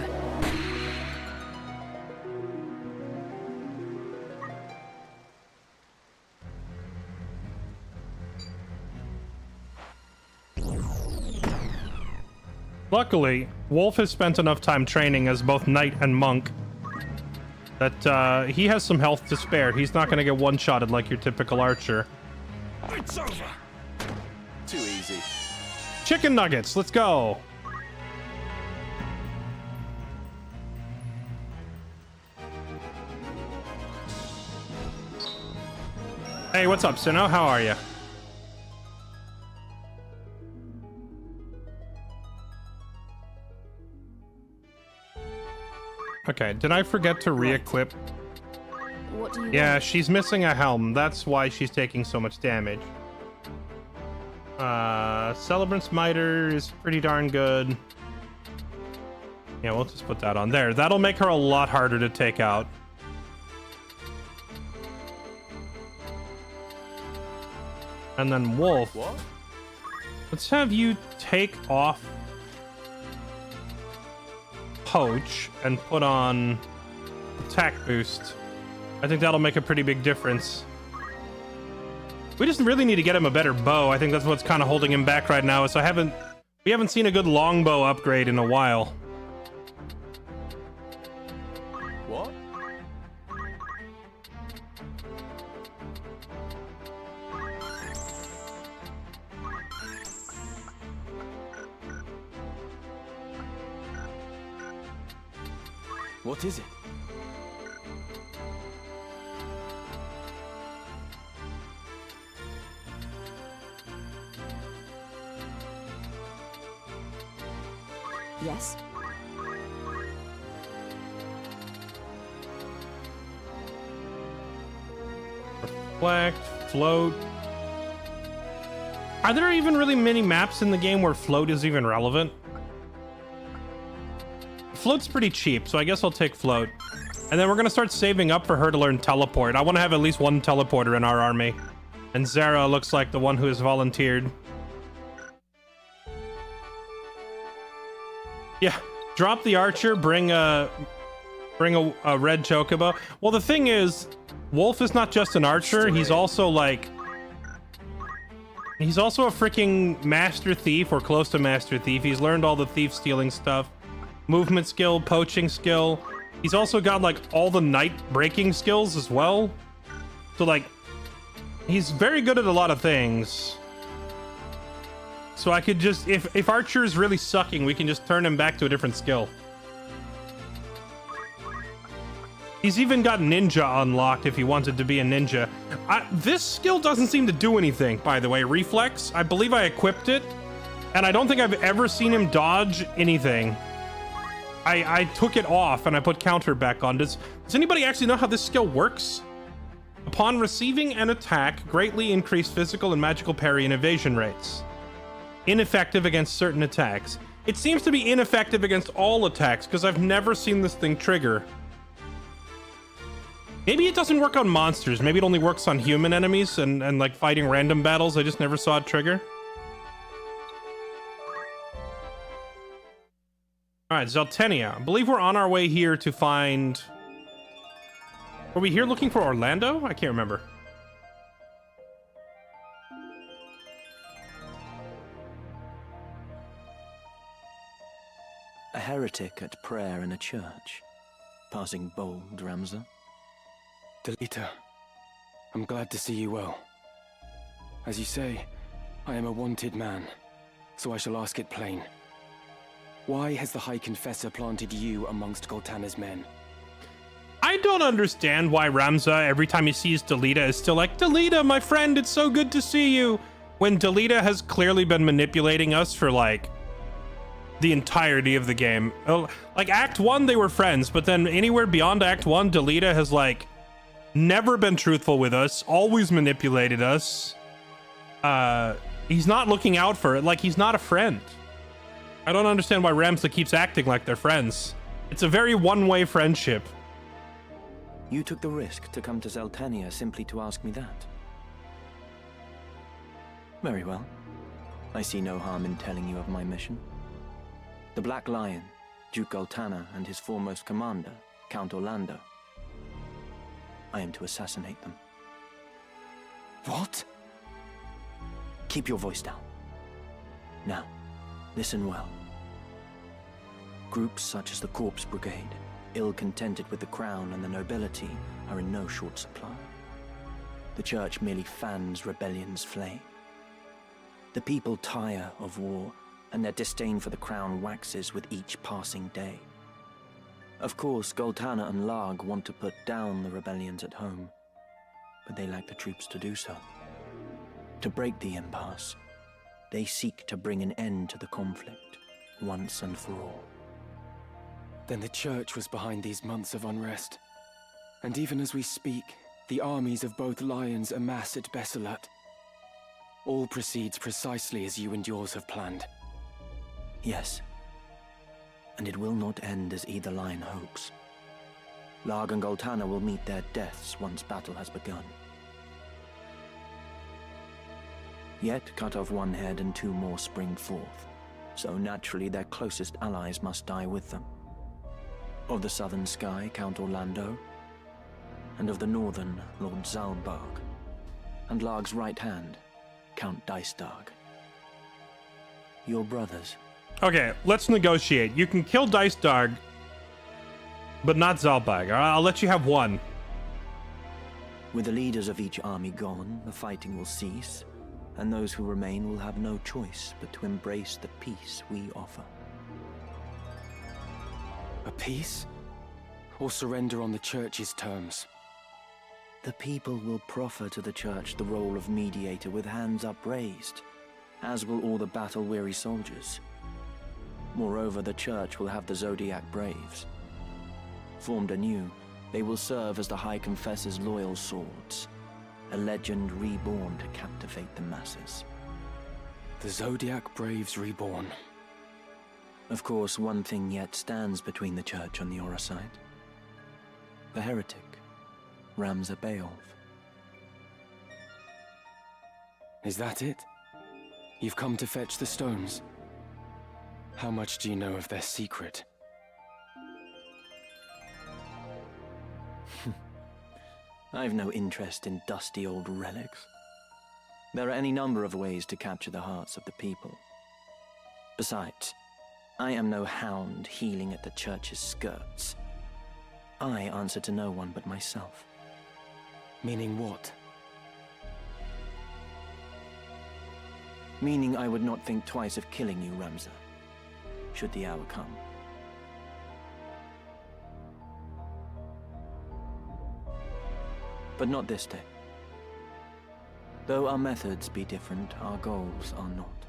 [SPEAKER 1] Luckily, Wolf has spent enough time training as both knight and monk that he has some health to spare. He's not going to get one-shotted like your typical archer.
[SPEAKER 7] It's over. Too easy.
[SPEAKER 1] Chicken nuggets, let's go. Hey, what's up, Sinnoh? How are you? Okay, did I forget to re-equip?
[SPEAKER 3] What do you
[SPEAKER 1] Yeah,
[SPEAKER 3] want?
[SPEAKER 1] she's missing a helm. That's why she's taking so much damage. Celebrant's Miter is pretty darn good. Yeah, we'll just put that on there. That'll make her a lot harder to take out. And then Wolf.
[SPEAKER 7] What?
[SPEAKER 1] Let's have you take off Poach and put on attack boost. I think that'll make a pretty big difference. We just really need to get him a better bow. I think that's what's kind of holding him back right now. Is we haven't seen a good longbow upgrade in a while.
[SPEAKER 7] What?
[SPEAKER 6] What is it?
[SPEAKER 3] Yes.
[SPEAKER 1] Reflect, float. Are there even really many maps in the game where float is even relevant? Float's pretty cheap, so I guess I'll take float. And then we're gonna start saving up for her to learn teleport. I want to have at least one teleporter in our army. And Zara looks like the one who has volunteered. Yeah, drop the archer, bring a red chocobo. Well, the thing is, Wolf is not just an archer, he's also like... He's also a freaking master thief, or close to master thief. He's learned all the thief stealing stuff. Movement skill, poaching skill. He's also got like all the night breaking skills as well. So like, he's very good at a lot of things. So I could just, if Archer is really sucking, we can just turn him back to a different skill. He's even got ninja unlocked if he wanted to be a ninja. This skill doesn't seem to do anything, by the way. Reflex, I believe I equipped it, and I don't think I've ever seen him dodge anything. I took it off and I put counter back on. Does anybody actually know how this skill works? Upon receiving an attack, greatly increase physical and magical parry and evasion rates. Ineffective against certain attacks. It seems to be ineffective against all attacks because I've never seen this thing trigger. Maybe it doesn't work on monsters. Maybe it only works on human enemies and like fighting random battles. I just never saw it trigger. All right, Zeltenia. I believe we're on our way here to find... Were we here looking for Orlando? I can't remember.
[SPEAKER 2] A heretic at prayer in a church. Passing bold, Ramza.
[SPEAKER 6] Delita, I'm glad to see you well. As you say, I am a wanted man, so I shall ask it plain. Why has the High Confessor planted you amongst Goltana's men?
[SPEAKER 1] I don't understand why Ramza, every time he sees Delita, is still like, Delita, my friend, it's so good to see you. When Delita has clearly been manipulating us for, like, the entirety of the game. Like, Act 1, they were friends, but then anywhere beyond Act 1, Delita has, like, never been truthful with us, always manipulated us. He's not looking out for it, like, he's not a friend. I don't understand why Ramza keeps acting like they're friends. It's a very one-way friendship.
[SPEAKER 2] You took the risk to come to Zeltenia simply to ask me that. Very well. I see no harm in telling you of my mission. The Black Lion, Duke Goltana, and his foremost commander, Count Orlando. I am to assassinate them.
[SPEAKER 6] What?
[SPEAKER 2] Keep your voice down. Now, listen well. Groups such as the Corpse Brigade, ill-contented with the crown and the nobility, are in no short supply. The Church merely fans rebellion's flame. The people tire of war, and their disdain for the crown waxes with each passing day. Of course, Goltana and Larg want to put down the rebellions at home, but they lack the troops to do so. To break the impasse, they seek to bring an end to the conflict, once and for all.
[SPEAKER 6] Then the Church was behind these months of unrest. And even as we speak, the armies of both lions amass at Besselat. All proceeds precisely as you and yours have planned.
[SPEAKER 2] Yes. And it will not end as either lion hopes. Larg and Goltana will meet their deaths once battle has begun. Yet cut off one head and two more spring forth, so naturally their closest allies must die with them. Of the southern sky, Count Orlando, and of the northern, Lord Zalbarg, and Larg's right hand, Count Dicedog. Your brothers.
[SPEAKER 1] Okay, let's negotiate. You can kill Dicedog, but not Zalbarg. I'll let you have one.
[SPEAKER 2] With the leaders of each army gone, the fighting will cease, and those who remain will have no choice but to embrace the peace we offer.
[SPEAKER 6] A peace? Or surrender on the Church's terms?
[SPEAKER 2] The people will proffer to the Church the role of mediator with hands upraised, as will all the battle-weary soldiers. Moreover, the Church will have the Zodiac Braves. Formed anew, they will serve as the High Confessor's loyal swords, a legend reborn to captivate the masses.
[SPEAKER 6] The Zodiac Braves reborn.
[SPEAKER 2] Of course, one thing yet stands between the church and the Orosite. The heretic, Ramza Beowulf.
[SPEAKER 6] Is that it? You've come to fetch the stones? How much do you know of their secret?
[SPEAKER 2] I've no interest in dusty old relics. There are any number of ways to capture the hearts of the people. Besides, I am no hound heeling at the church's skirts. I answer to no one but myself.
[SPEAKER 6] Meaning what?
[SPEAKER 2] Meaning I would not think twice of killing you, Ramza, should the hour come. But not this day. Though our methods be different, our goals are not.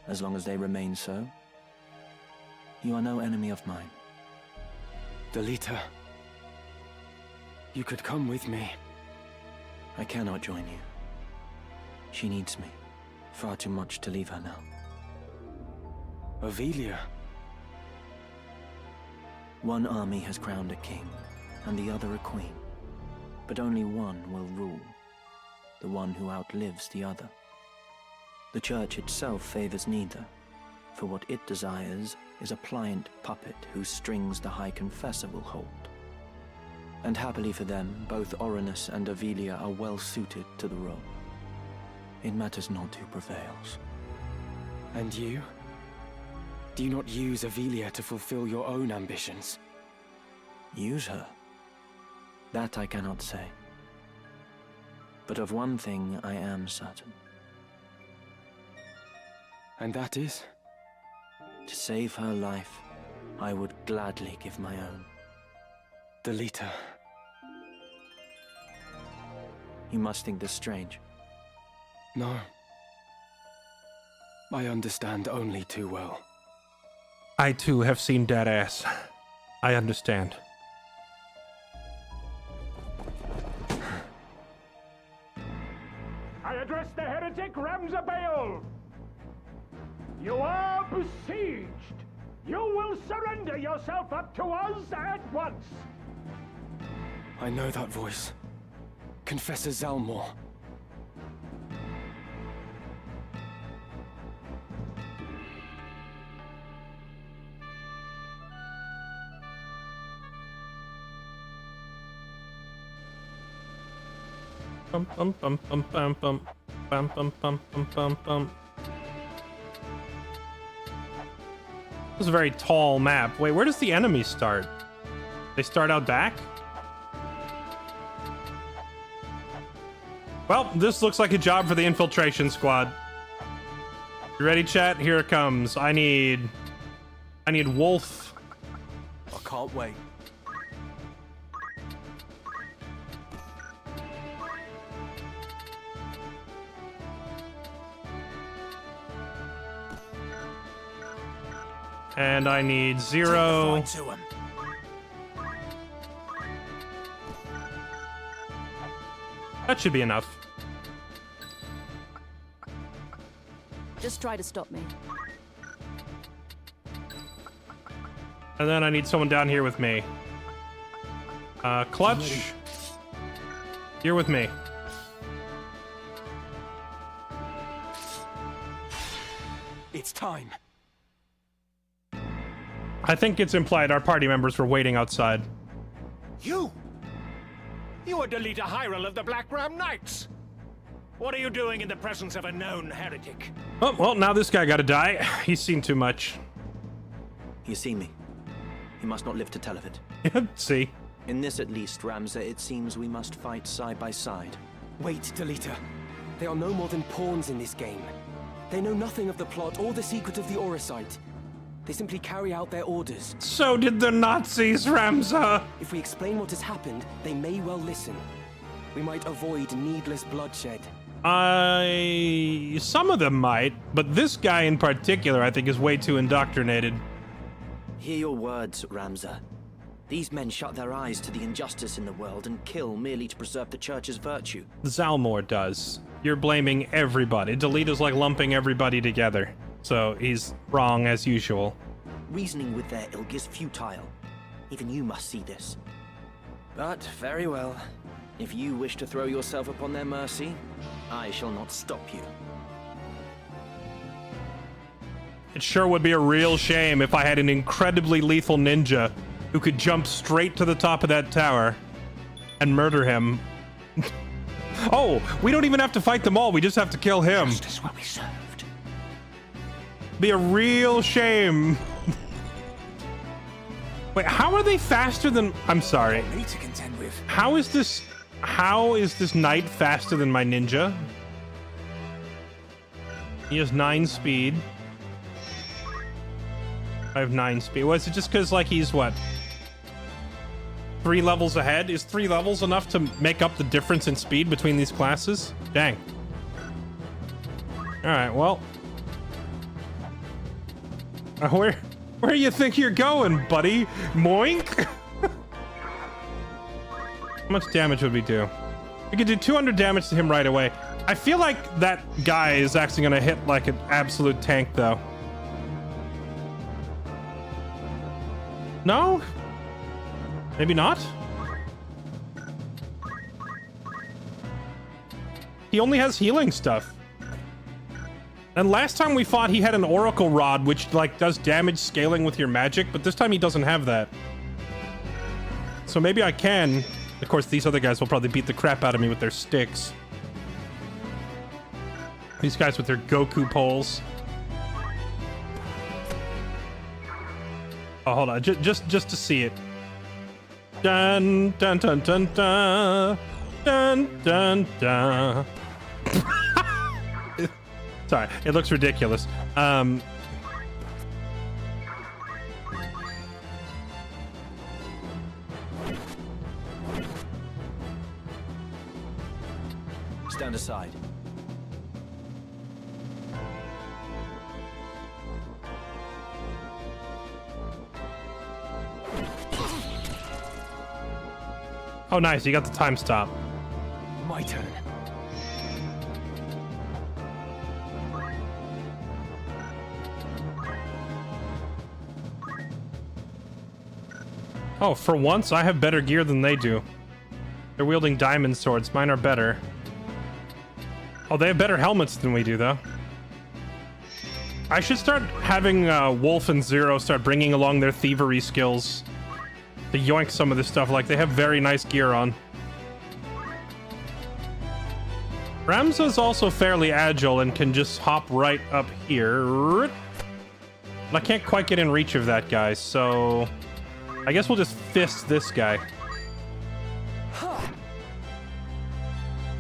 [SPEAKER 2] As long as they remain so, you are no enemy of mine.
[SPEAKER 6] Delita, you could come with me.
[SPEAKER 2] I cannot join you. She needs me. Far too much to leave her now.
[SPEAKER 6] Avelia.
[SPEAKER 2] One army has crowned a king, and the other a queen. But only one will rule. The one who outlives the other. The church itself favors neither, for what it desires is a pliant puppet whose strings the High Confessor will hold. And happily for them, both Orinus and Avelia are well suited to the role. It matters not who prevails.
[SPEAKER 6] And you? Do you not use Avelia to fulfill your own ambitions?
[SPEAKER 2] Use her? That I cannot say. But of one thing I am certain.
[SPEAKER 6] And that is?
[SPEAKER 2] To save her life, I would gladly give my own.
[SPEAKER 6] Delita.
[SPEAKER 2] You must think this strange.
[SPEAKER 6] No. I understand only too well.
[SPEAKER 1] I too have seen dead ass. I understand.
[SPEAKER 8] I address the heretic Ramza Beowulf. You are besieged. You will surrender yourself up to us at once.
[SPEAKER 6] I know that voice. Confessor Zalmor.
[SPEAKER 1] Bum bum bum bum bum bum bum bum bum bum bum bum. This is a very tall map. Wait, where does the enemy start? They start out back? Well, this looks like a job for the infiltration squad. You ready, chat? Here it comes. I need Wolf.
[SPEAKER 7] I can't wait.
[SPEAKER 1] And I need Zero.
[SPEAKER 7] Take the fight to 'em.
[SPEAKER 1] That should be enough.
[SPEAKER 3] Just try to stop me.
[SPEAKER 1] And then I need someone down here with me. Clutch. You're with me.
[SPEAKER 6] It's time.
[SPEAKER 1] I think it's implied our party members were waiting outside.
[SPEAKER 8] You! You are Delita Hyrule of the Black Ram Knights! What are you doing in the presence of a known heretic?
[SPEAKER 1] Oh, well, now this guy gotta die. He's seen too much.
[SPEAKER 2] You see me. You must not live to tell of it.
[SPEAKER 1] See?
[SPEAKER 2] In this at least, Ramza, it seems we must fight side by side.
[SPEAKER 6] Wait, Delita. They are no more than pawns in this game. They know nothing of the plot or the secret of the Orosite. They simply carry out their orders.
[SPEAKER 1] So did the Nazis, Ramza!
[SPEAKER 6] If we explain what has happened, they may well listen. We might avoid needless bloodshed.
[SPEAKER 1] Some of them might, but this guy in particular I think is way too indoctrinated.
[SPEAKER 2] Hear your words, Ramza. These men shut their eyes to the injustice in the world and kill merely to preserve the church's virtue.
[SPEAKER 1] Zalmor does. You're blaming everybody. Delita's like lumping everybody together. So he's wrong as usual.
[SPEAKER 2] Reasoning with their ilk is futile. Even you must see this. But very well. If you wish to throw yourself upon their mercy, I shall not stop you.
[SPEAKER 1] It sure would be a real shame if I had an incredibly lethal ninja who could jump straight to the top of that tower and murder him. Oh, we don't even have to fight them all. We just have to kill him.
[SPEAKER 2] Justice will be served.
[SPEAKER 1] Be a real shame. Wait, how are they faster than... I'm sorry.
[SPEAKER 2] Me to contend with.
[SPEAKER 1] How is this knight faster than my ninja? He has 9 speed. I have 9 speed. Was it just because, like, he's what? 3 levels ahead? Is 3 levels enough to make up the difference in speed between these classes? Dang. Alright, well. Where do you think you're going, buddy? Moink? How much damage would we do? We could do 200 damage to him right away. I feel like that guy is actually going to hit like an absolute tank, though. No? Maybe not? He only has healing stuff. And last time we fought, he had an Oracle Rod, which, like, does damage scaling with your magic, but this time he doesn't have that. So maybe I can. Of course, these other guys will probably beat the crap out of me with their sticks. These guys with their Goku poles. Oh, hold on. Just to see it. Dun, dun, dun, dun, dun. Dun, dun, dun. Sorry, it looks ridiculous.
[SPEAKER 2] Stand aside.
[SPEAKER 1] Oh, nice. You got the time stop.
[SPEAKER 2] My turn.
[SPEAKER 1] Oh, for once, I have better gear than they do. They're wielding diamond swords. Mine are better. Oh, they have better helmets than we do, though. I should start having Wolf and Zero start bringing along their thievery skills to yoink some of this stuff. Like, they have very nice gear on. Ramza's also fairly agile and can just hop right up here. But I can't quite get in reach of that guy, so... I guess we'll just fist this guy.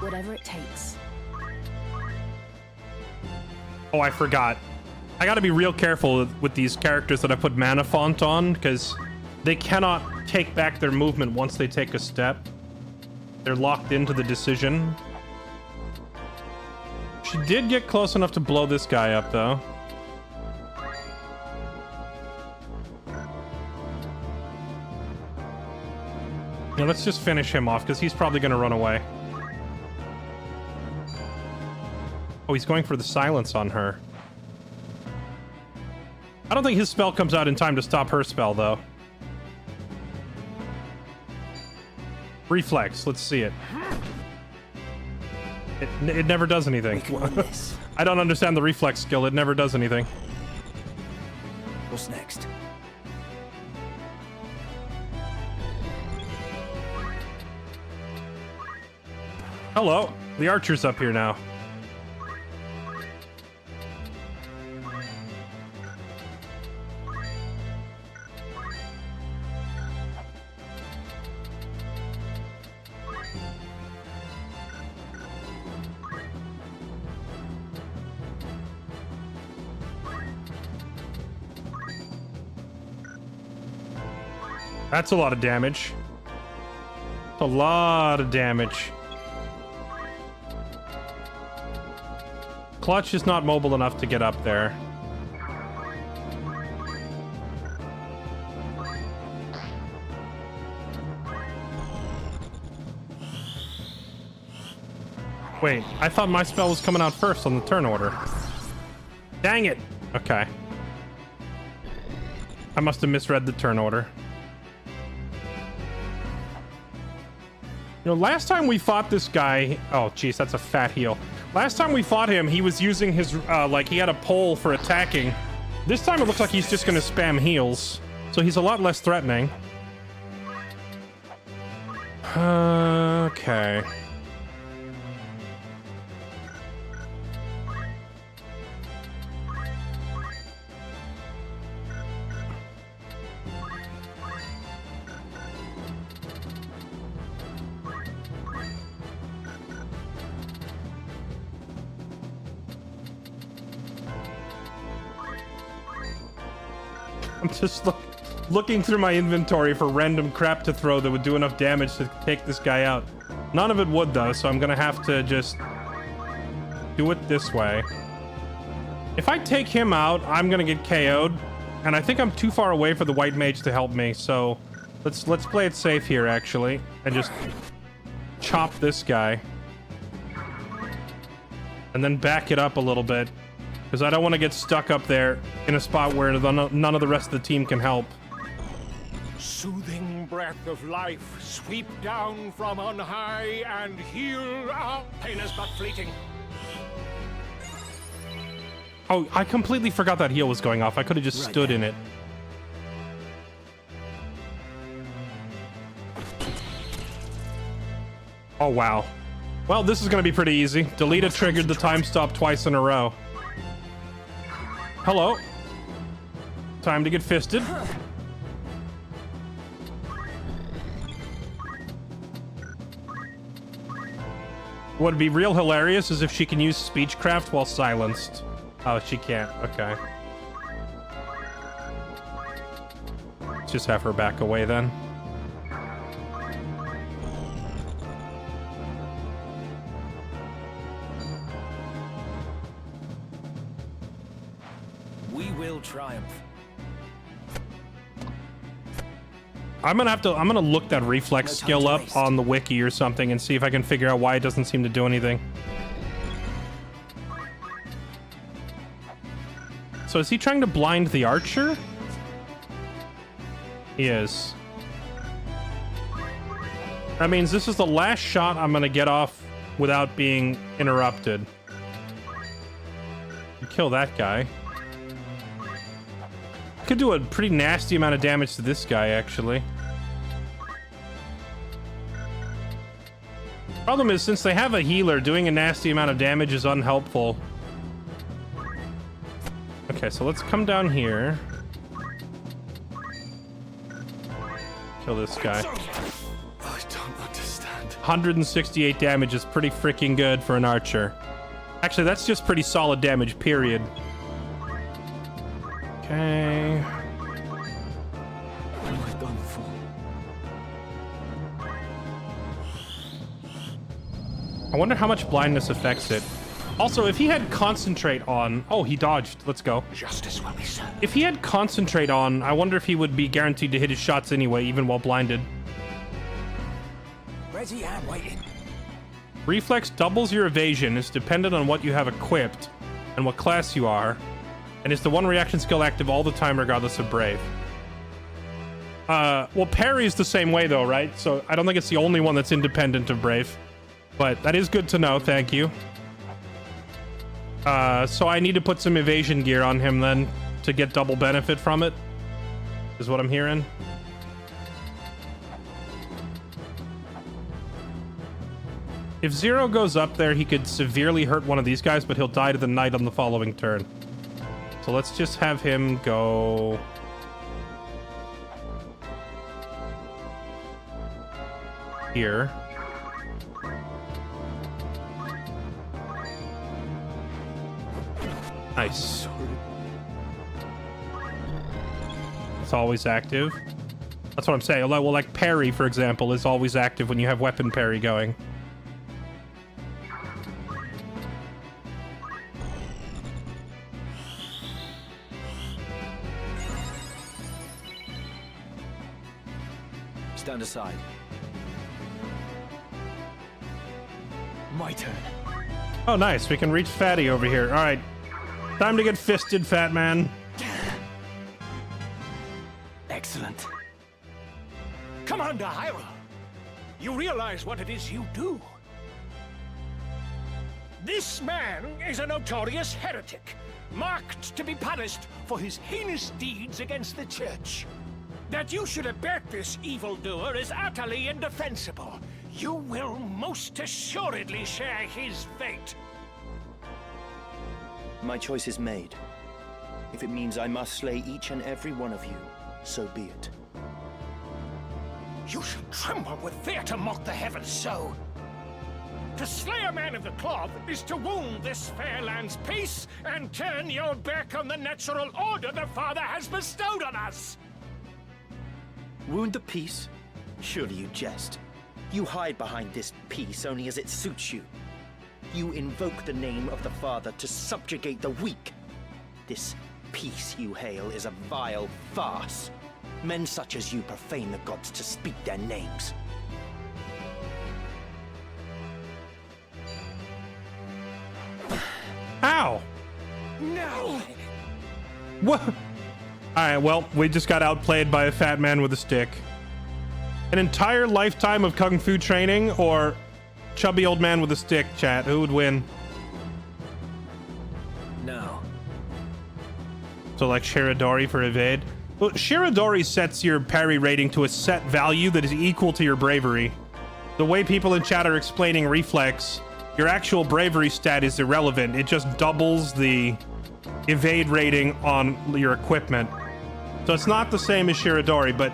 [SPEAKER 3] Whatever it takes.
[SPEAKER 1] Oh, I forgot. I gotta be real careful with these characters that I put mana font on, because they cannot take back their movement once they take a step. They're locked into the decision. She did get close enough to blow this guy up, though. Yeah, let's just finish him off, because he's probably going to run away. Oh, he's going for the silence on her. I don't think his spell comes out in time to stop her spell, though. Reflex, let's see it. It never does anything. I don't understand the reflex skill. It never does anything.
[SPEAKER 2] What's next?
[SPEAKER 1] Hello. The archer's up here now. That's a lot of damage. A lot of damage. Clutch is not mobile enough to get up there. Wait, I thought my spell was coming out first on the turn order. Dang it. Okay. I must have misread the turn order. You know, last time we fought this guy... Oh, jeez, that's a fat heal. Last time we fought him, he was using his... like, he had a pole for attacking. This time it looks like he's just going to spam heals. So he's a lot less threatening. Okay. I'm just looking through my inventory for random crap to throw that would do enough damage to take this guy out. None of it would, though, so I'm gonna have to just do it this way. If I take him out, I'm gonna get KO'd, and I think I'm too far away for the white mage to help me, so let's play it safe here, actually, and just chop this guy. And then back it up a little bit. Because I don't want to get stuck up there in a spot where none of the rest of the team can help.
[SPEAKER 8] Soothing breath of life, sweep down from on high and heal our pain is but fleeting.
[SPEAKER 1] Oh, I completely forgot that heal was going off. I could have just stood in it. Oh, wow. Well, this is going to be pretty easy. Deleta triggered the time stop twice in a row. Hello. Time to get fisted. What would be real hilarious is if she can use speechcraft while silenced. Oh, she can't. Okay. Let's just have her back away then.
[SPEAKER 2] We will triumph.
[SPEAKER 1] I'm gonna look that reflex skill up on the wiki or something and see if I can figure out why it doesn't seem to do anything. So is he trying to blind the archer? He is. That means this is the last shot I'm gonna get off without being interrupted. Kill that guy. Could do a pretty nasty amount of damage to this guy, actually. Problem is, since they have a healer, doing a nasty amount of damage is unhelpful. Okay, so let's come down here. Kill this guy.
[SPEAKER 6] I don't understand.
[SPEAKER 1] 168 damage is pretty freaking good for an archer. Actually, that's just pretty solid damage, period. Okay.
[SPEAKER 6] What have I done for?
[SPEAKER 1] I wonder how much blindness affects it. Also, if he had concentrate on... Oh, he dodged. Let's go.
[SPEAKER 8] Justice will be served.
[SPEAKER 1] If he had concentrate on, I wonder if he would be guaranteed to hit his shots anyway, even while blinded.
[SPEAKER 2] Ready and waiting.
[SPEAKER 1] Reflex doubles your evasion. Is dependent on what you have equipped and what class you are, and is the one reaction skill active all the time regardless of Brave. Well, parry is the same way though, right? So I don't think it's the only one that's independent of Brave. But that is good to know, thank you. So I need to put some evasion gear on him then to get double benefit from it, is what I'm hearing. If Zero goes up there, he could severely hurt one of these guys, but he'll die to the knight on the following turn. So let's just have him go... here. Nice. It's always active. That's what I'm saying. Well, like parry, for example, is always active when you have weapon parry going.
[SPEAKER 2] Stand aside.
[SPEAKER 6] My turn.
[SPEAKER 1] Oh, nice. We can reach Fatty over here. All right. Time to get fisted, fat man.
[SPEAKER 6] Excellent.
[SPEAKER 8] Commander Hyrule, you realize what it is you do? This man is a notorious heretic, marked to be punished for his heinous deeds against the Church. That you should abet this evildoer is utterly indefensible. You will most assuredly share his fate.
[SPEAKER 2] My choice is made. If it means I must slay each and every one of you, so be it.
[SPEAKER 8] You should tremble with fear to mock the heavens so. To slay a man of the cloth is to wound this fair land's peace and turn your back on the natural order the Father has bestowed on us.
[SPEAKER 2] Wound the peace? Surely you jest. You hide behind this peace only as it suits you. You invoke the name of the Father to subjugate the weak. This peace you hail is a vile farce. Men such as you profane the gods to speak their names.
[SPEAKER 1] Ow!
[SPEAKER 8] No!
[SPEAKER 1] What? Alright, well, we just got outplayed by a fat man with a stick. An entire lifetime of kung fu training or chubby old man with a stick, chat? Who would win?
[SPEAKER 2] No.
[SPEAKER 1] So like Shiradori for evade? Well, Shiradori sets your parry rating to a set value that is equal to your bravery. The way people in chat are explaining reflex, your actual bravery stat is irrelevant. It just doubles the evade rating on your equipment. So it's not the same as Shiradori, but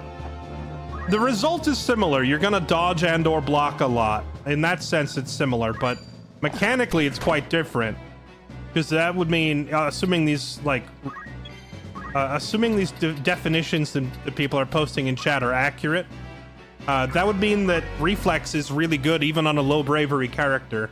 [SPEAKER 1] the result is similar. You're gonna dodge and or block a lot. In that sense, it's similar, but mechanically it's quite different. Because that would mean, assuming these definitions that people are posting in chat are accurate, that would mean that reflex is really good even on a low bravery character.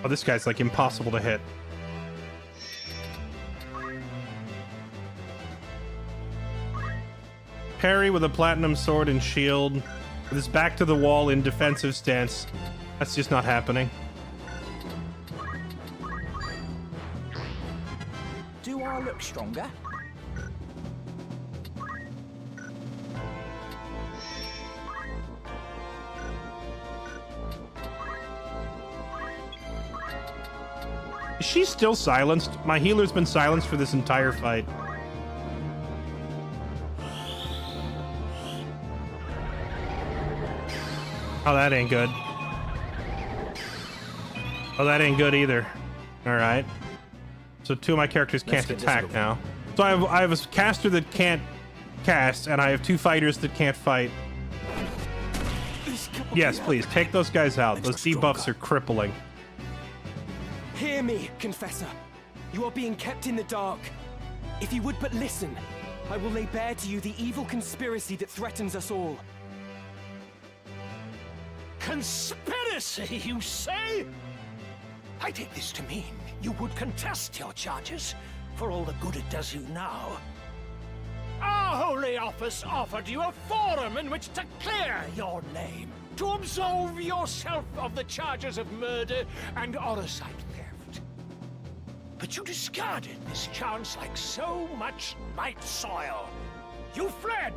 [SPEAKER 1] Oh, this guy's like impossible to hit. Parry with a platinum sword and shield with his back to the wall in defensive stance. That's just not happening.
[SPEAKER 9] Do I look stronger?
[SPEAKER 1] Is she still silenced? My healer's been silenced for this entire fight. Oh, that ain't good. Oh, that ain't good either. Alright. So two of my characters can't attack now. So I have a caster that can't cast, and I have two fighters that can't fight. Yes, please, take those guys out. Those debuffs are crippling.
[SPEAKER 6] Hear me, Confessor. You are being kept in the dark. If you would but listen, I will lay bare to you the evil conspiracy that threatens us all.
[SPEAKER 8] Conspiracy, you say? I take this to mean you would contest your charges for all the good it does you now. Our Holy Office offered you a forum in which to clear your name, to absolve yourself of the charges of murder and Orosite theft. But you discarded this chance like so much night soil. You fled,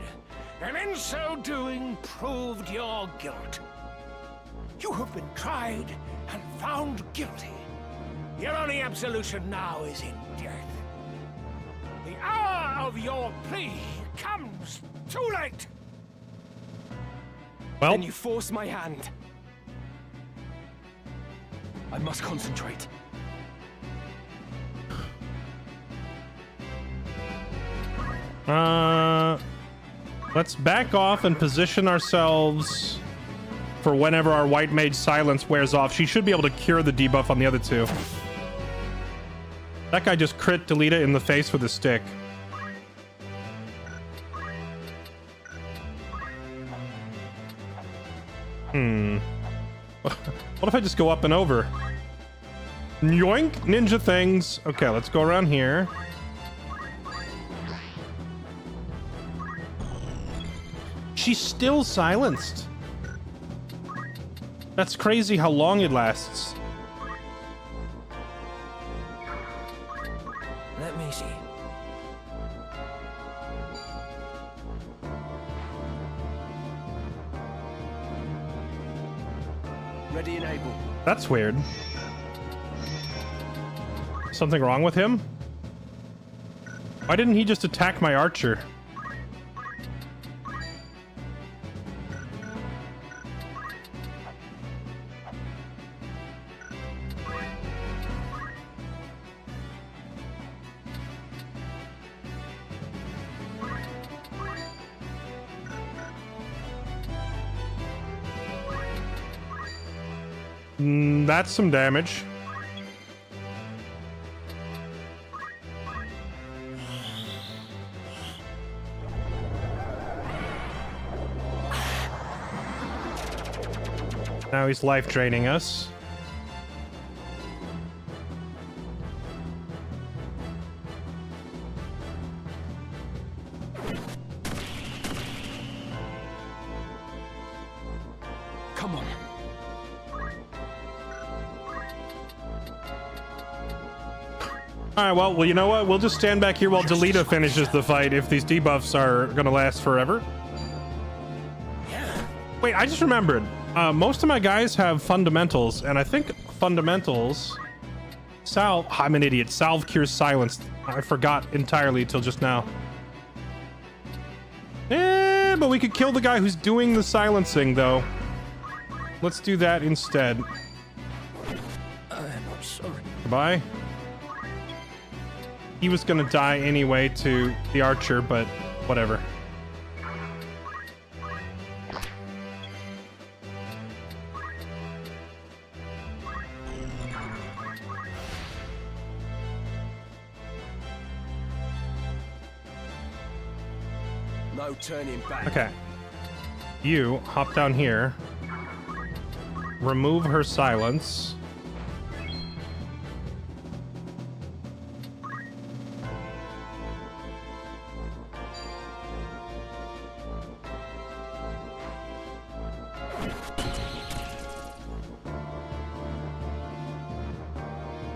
[SPEAKER 8] and in so doing proved your guilt. You have been tried and found guilty. Your only absolution now is in death. The hour of your plea comes too late.
[SPEAKER 1] Well,
[SPEAKER 6] Then you force my hand. I must concentrate.
[SPEAKER 1] Let's back off and position ourselves for whenever our White Mage Silence wears off. She should be able to cure the debuff on the other two. That guy just crit Delita in the face with a stick. What if I just go up and over? Yoink! Ninja things. Okay, let's go around here. she's still silenced. That's crazy how long it lasts.
[SPEAKER 2] Let me see.
[SPEAKER 6] Ready and able.
[SPEAKER 1] That's weird. Something wrong with him? Why didn't he just attack my archer? That's some damage. Now he's life draining us.
[SPEAKER 6] Come on.
[SPEAKER 1] Alright, well, you know what? We'll just stand back here while Delita finishes the fight if these debuffs are gonna last forever. Wait, I just remembered. Most of my guys have fundamentals, and I think fundamentals... I'm an idiot. Salve cures silence. I forgot entirely till just now. But we could kill the guy who's doing the silencing, though. Let's do that instead.
[SPEAKER 2] I'm sorry.
[SPEAKER 1] Goodbye. He was gonna die anyway to the archer, but whatever.
[SPEAKER 6] No turning back.
[SPEAKER 1] Okay. You hop down here. Remove her silence.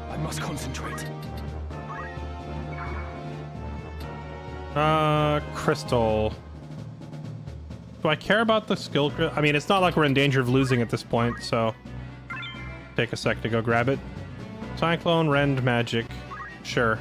[SPEAKER 6] I must concentrate.
[SPEAKER 1] Crystal. Do I care about the skill? I mean, it's not like we're in danger of losing at this point, so take a sec to go grab it. Cyclone, Rend, Magic. Sure.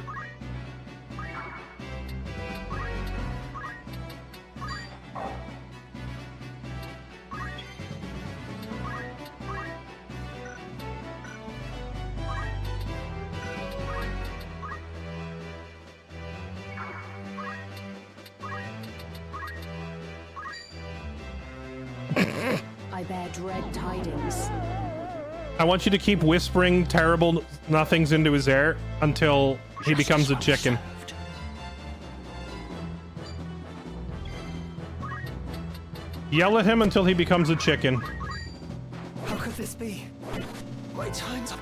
[SPEAKER 3] I bear dread tidings.
[SPEAKER 1] I want you to keep whispering terrible nothings into his ear until he becomes a chicken. Yell at him until he becomes a chicken.
[SPEAKER 6] How could this be? My time's up.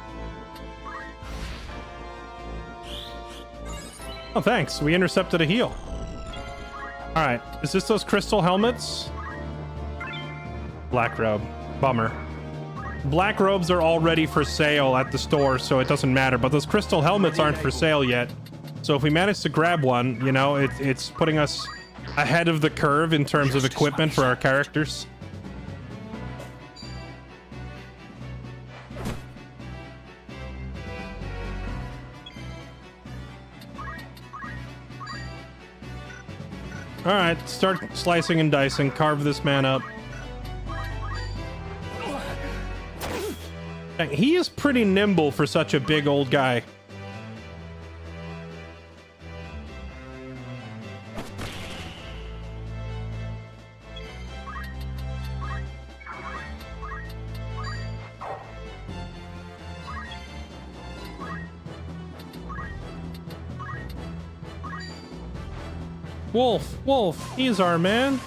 [SPEAKER 1] Oh, thanks. We intercepted a heal. All right. Is this those crystal helmets? Black robe. Bummer. Black robes are already for sale at the store, so it doesn't matter. But those crystal helmets aren't for sale yet. So if we manage to grab one, you know, it's putting us ahead of the curve in terms of equipment for our characters. All right, start slicing and dicing. Carve this man up. Dang, he is pretty nimble for such a big old guy. Wolf, he's our man.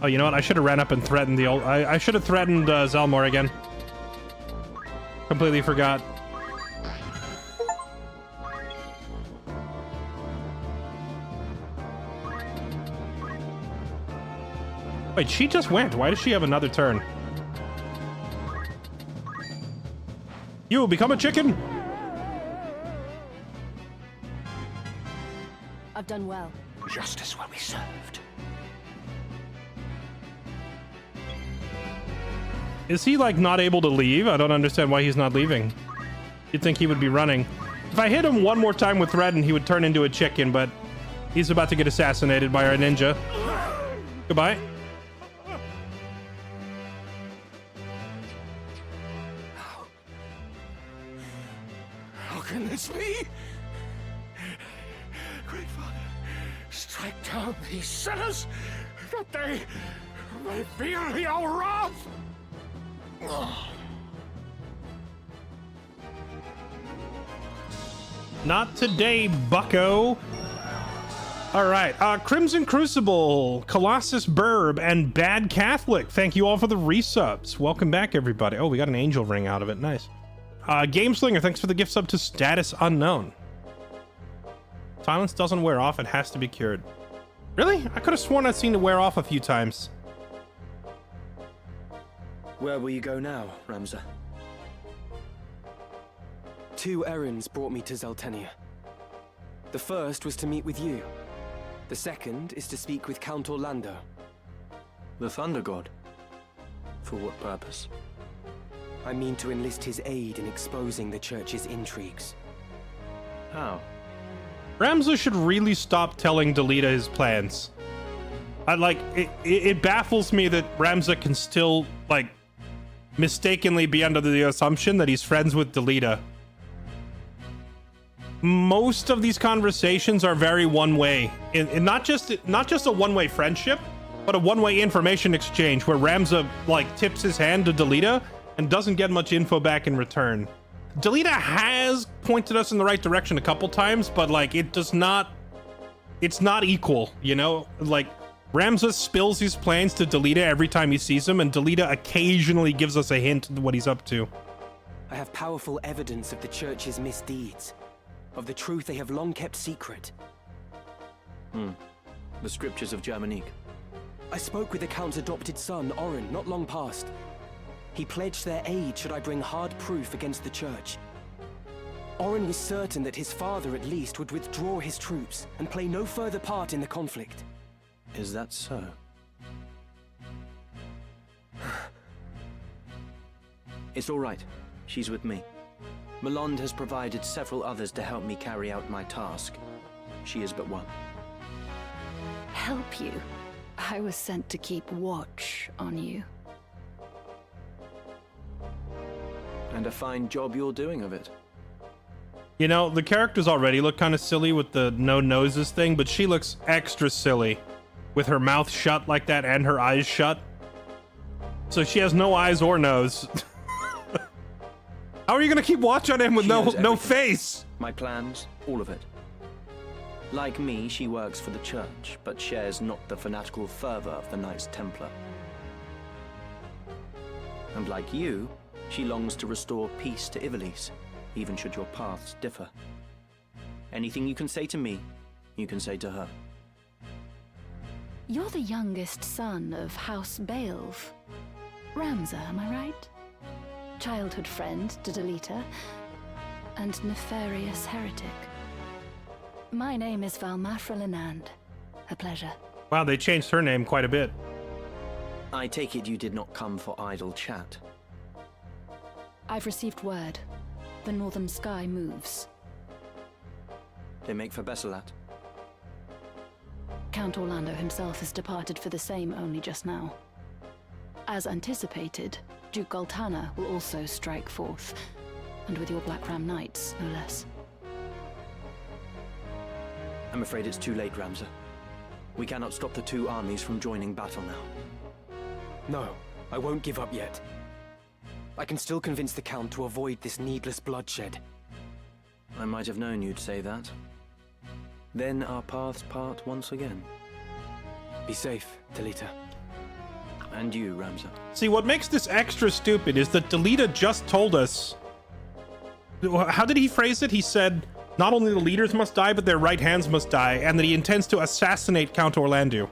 [SPEAKER 1] Oh, you know what? I should have ran up and threatened the old... I should have threatened Zelmor again. Completely forgot. Wait, she just went. Why does she have another turn? You become a chicken.
[SPEAKER 3] I've done well.
[SPEAKER 8] Justice will be served.
[SPEAKER 1] Is he like not able to leave? I don't understand why he's not leaving. You'd think he would be running. If I hit him one more time with Threaten, he would turn into a chicken, but he's about to get assassinated by our ninja. Goodbye.
[SPEAKER 8] How can this be? Great Father, strike down these sinners, that they may feel your wrath.
[SPEAKER 1] Not today, bucko. All right, Crimson Crucible, Colossus Burb, and Bad Catholic. Thank you all for the resubs. Welcome back, everybody. Oh, we got an angel ring out of it. Nice. Game Slinger, thanks for the gift sub to Status Unknown. Silence doesn't wear off. It has to be cured. Really? I could have sworn I'd seen it wear off a few times.
[SPEAKER 6] Where will you go now, Ramza? 2 errands brought me to Zeltenia. The first was to meet with you. The second is to speak with Count Orlando.
[SPEAKER 7] The Thunder God? For what purpose?
[SPEAKER 6] I mean to enlist his aid in exposing the Church's intrigues.
[SPEAKER 7] How?
[SPEAKER 1] Ramza should really stop telling Delita his plans. It baffles me that Ramza can still, like, mistakenly be under the assumption that he's friends with Delita. Most of these conversations are very one-way, and not just a one-way friendship, but a one-way information exchange where Ramza like tips his hand to Delita and doesn't get much info back in return. Delita has pointed us in the right direction a couple times, but like it's not equal, you know? Like Ramza spills his plans to Delita every time he sees him, and Delita occasionally gives us a hint of what he's up to.
[SPEAKER 6] I have powerful evidence of the Church's misdeeds, of the truth they have long kept secret.
[SPEAKER 7] The scriptures of Germanique.
[SPEAKER 6] I spoke with the Count's adopted son, Orin, not long past. He pledged their aid should I bring hard proof against the Church. Orin was certain that his father, at least, would withdraw his troops and play no further part in the conflict.
[SPEAKER 7] Is that so? It's all right. She's with me. Malond has provided several others to help me carry out my task. She is but one.
[SPEAKER 3] Help you? I was sent to keep watch on you.
[SPEAKER 7] And a fine job you're doing of it.
[SPEAKER 1] You know, the characters already look kind of silly with the no noses thing, but she looks extra silly with her mouth shut like that and her eyes shut. So she has no eyes or nose. How are you gonna keep watch on him with no face?
[SPEAKER 7] My plans, all of it. Like me, she works for the Church, but shares not the fanatical fervor of the Knights Templar. And like you, she longs to restore peace to Ivalice, even should your paths differ. Anything you can say to me, you can say to her.
[SPEAKER 3] You're the youngest son of House Baelv. Ramza, am I right? Childhood friend to Delita, and nefarious heretic. My name is Valmafra Lenand. A pleasure.
[SPEAKER 1] Wow, they changed her name quite a bit.
[SPEAKER 7] I take it you did not come for idle chat.
[SPEAKER 3] I've received word. The northern sky moves.
[SPEAKER 7] They make for Besselat.
[SPEAKER 3] Count Orlando himself has departed for the same only just now. As anticipated, Duke Goltana will also strike forth, and with your Black Ram Knights, no less.
[SPEAKER 7] I'm afraid it's too late, Ramza. We cannot stop the two armies from joining battle now.
[SPEAKER 6] No, I won't give up yet. I can still convince the Count to avoid this needless bloodshed.
[SPEAKER 7] I might have known you'd say that. Then our paths part once again.
[SPEAKER 6] Be safe, Delita.
[SPEAKER 7] And you, Ramza.
[SPEAKER 1] See, what makes this extra stupid is that Delita just told us... How did he phrase it? He said, not only the leaders must die, but their right hands must die, and that he intends to assassinate Count Orlando.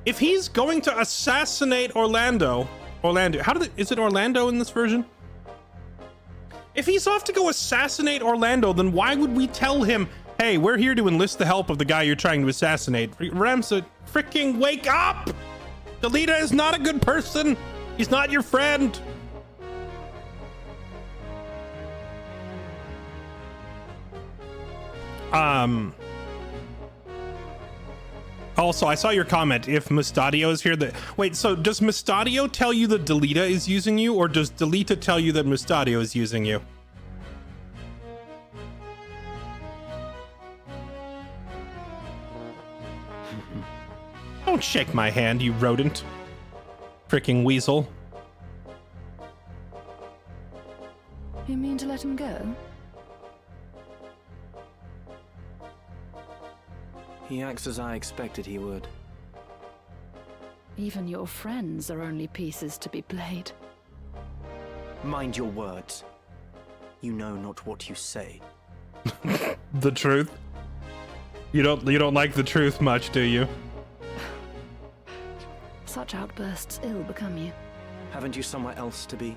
[SPEAKER 1] If he's going to assassinate Orlando, is it Orlando in this version? If he's off to go assassinate Orlando, then why would we tell him, hey, we're here to enlist the help of the guy you're trying to assassinate? Ramsa, freaking wake up! Delita is not a good person. He's not your friend. Also, I saw your comment. If Mustadio is here, wait. So does Mustadio tell you that Delita is using you, or does Delita tell you that Mustadio is using you? Don't shake my hand, you rodent. Freaking weasel.
[SPEAKER 3] You mean to let him go?
[SPEAKER 6] He acts as I expected he would.
[SPEAKER 3] Even your friends are only pieces to be played.
[SPEAKER 7] Mind your words. You know not what you say.
[SPEAKER 1] The truth? You don't like the truth much, do you?
[SPEAKER 3] Such outbursts ill become you.
[SPEAKER 7] Haven't you somewhere else to be?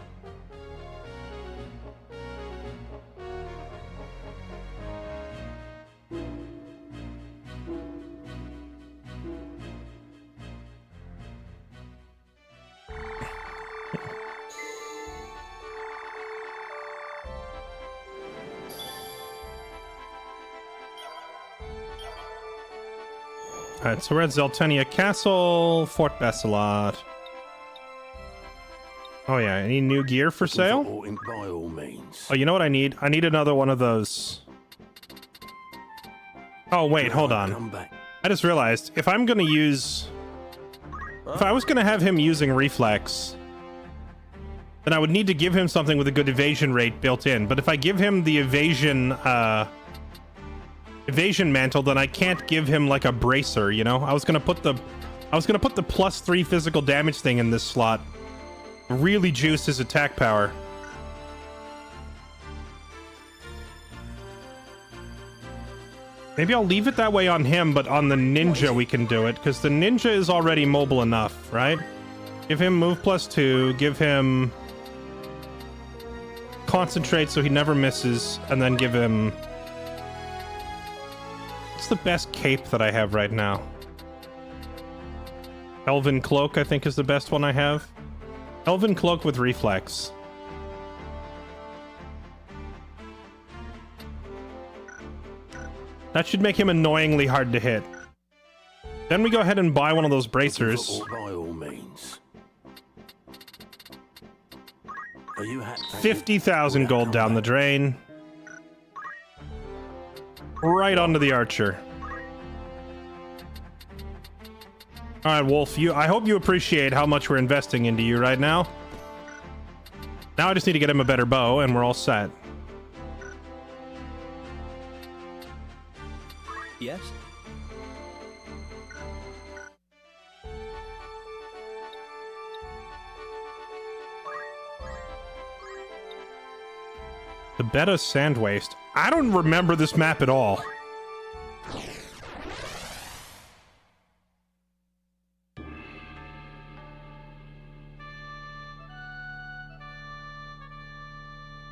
[SPEAKER 1] Alright, so we're at Zeltenia Castle, Fort Bessalot. Oh yeah, any new gear for sale?
[SPEAKER 8] By all means.
[SPEAKER 1] Oh, you know what I need? I need another one of those. Oh wait, hold on.
[SPEAKER 8] Come back.
[SPEAKER 1] I just realized, if I'm gonna use... If I was gonna have him using Reflex, then I would need to give him something with a good evasion rate built in. But if I give him the evasion mantle, then I can't give him like a bracer, you know? I was gonna put the +3 physical damage thing in this slot. Really juice his attack power. Maybe I'll leave it that way on him, but on the ninja we can do it, because the ninja is already mobile enough, right? Give him move +2, give him concentrate so he never misses, and then give him... What's the best cape that I have right now? Elven Cloak, I think, is the best one I have. Elven Cloak with Reflex. That should make him annoyingly hard to hit. Then we go ahead and buy one of those bracers.
[SPEAKER 8] By all means. Are you
[SPEAKER 1] 50,000 gold down the drain. Right onto the archer. Alright, Wolf, I hope you appreciate how much we're investing into you right now. Now I just need to get him a better bow, and we're all set.
[SPEAKER 7] Yes?
[SPEAKER 1] The Beta Sand Waste. I don't remember this map at all.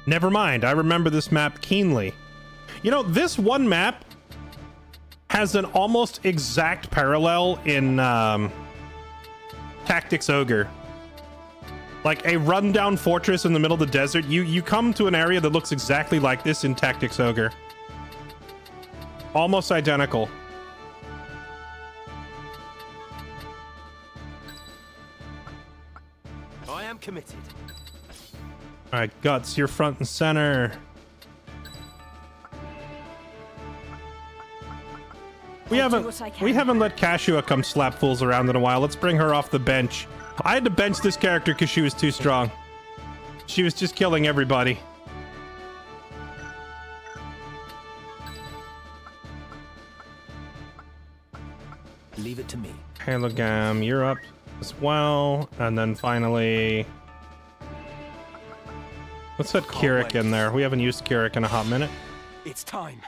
[SPEAKER 1] Never mind, I remember this map keenly. You know, this one map has an almost exact parallel in Tactics Ogre. Like a rundown fortress in the middle of the desert. You come to an area that looks exactly like this in Tactics Ogre. Almost identical.
[SPEAKER 6] I am committed.
[SPEAKER 1] Alright, Guts, you're front and center. We haven't let Kashua come slap fools around in a while. Let's bring her off the bench. I had to bench this character because she was too strong. She was just killing everybody.
[SPEAKER 2] Leave it to me.
[SPEAKER 1] Halogam, you're up as well. And then finally... Let's set Kirik in there. We haven't used Kirik in a hot minute.
[SPEAKER 6] It's time.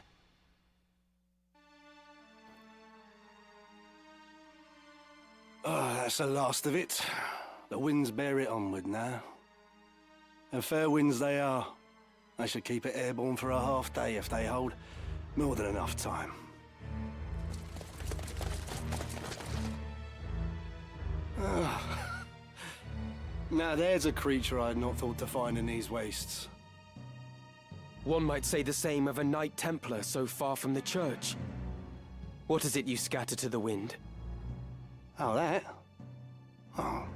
[SPEAKER 10] That's the last of it. The winds bear it onward now. And fair winds they are. I should keep it airborne for a half day if they hold more than enough time. Now there's a creature I had not thought to find in these wastes.
[SPEAKER 6] One might say the same of a Knight Templar so far from the church. What is it you scatter to the wind?
[SPEAKER 10] Oh, that? Oh,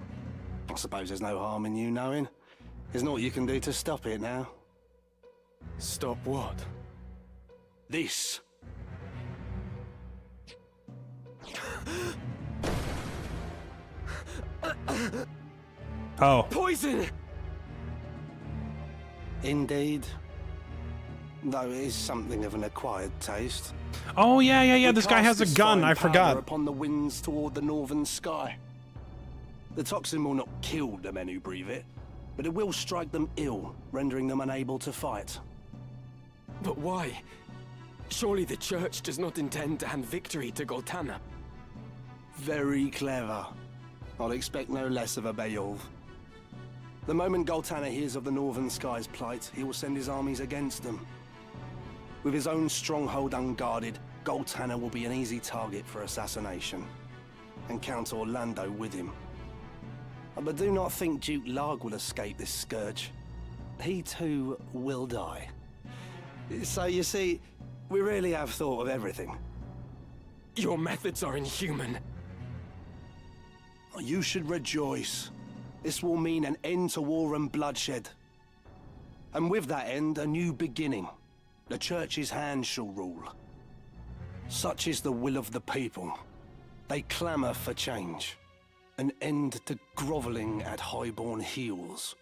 [SPEAKER 10] I suppose there's no harm in you knowing. There's naught you can do to stop it now.
[SPEAKER 6] Stop what?
[SPEAKER 10] This.
[SPEAKER 1] Oh.
[SPEAKER 6] Poison!
[SPEAKER 10] Indeed. Though it is something of an acquired taste.
[SPEAKER 1] Oh, yeah.
[SPEAKER 10] We
[SPEAKER 1] This guy has
[SPEAKER 10] cast
[SPEAKER 1] a
[SPEAKER 10] this
[SPEAKER 1] gun.
[SPEAKER 10] fine
[SPEAKER 1] I
[SPEAKER 10] powder
[SPEAKER 1] forgot.
[SPEAKER 10] Upon the winds toward the northern sky. The toxin will not kill the men who breathe it, but it will strike them ill, rendering them unable to fight.
[SPEAKER 6] But why? Surely the church does not intend to hand victory to Goltana.
[SPEAKER 10] Very clever. I'll expect no less of a Beowulf. The moment Goltana hears of the northern sky's plight, he will send his armies against them. With his own stronghold unguarded, Goltana will be an easy target for assassination. And Count Orlando with him. But do not think Duke Larg will escape this scourge. He too will die. So you see, we really have thought of everything.
[SPEAKER 6] Your methods are inhuman.
[SPEAKER 10] You should rejoice. This will mean an end to war and bloodshed. And with that end, a new beginning. The Church's hand shall rule. Such is the will of the people. They clamour for change. An end to grovelling at highborn heels.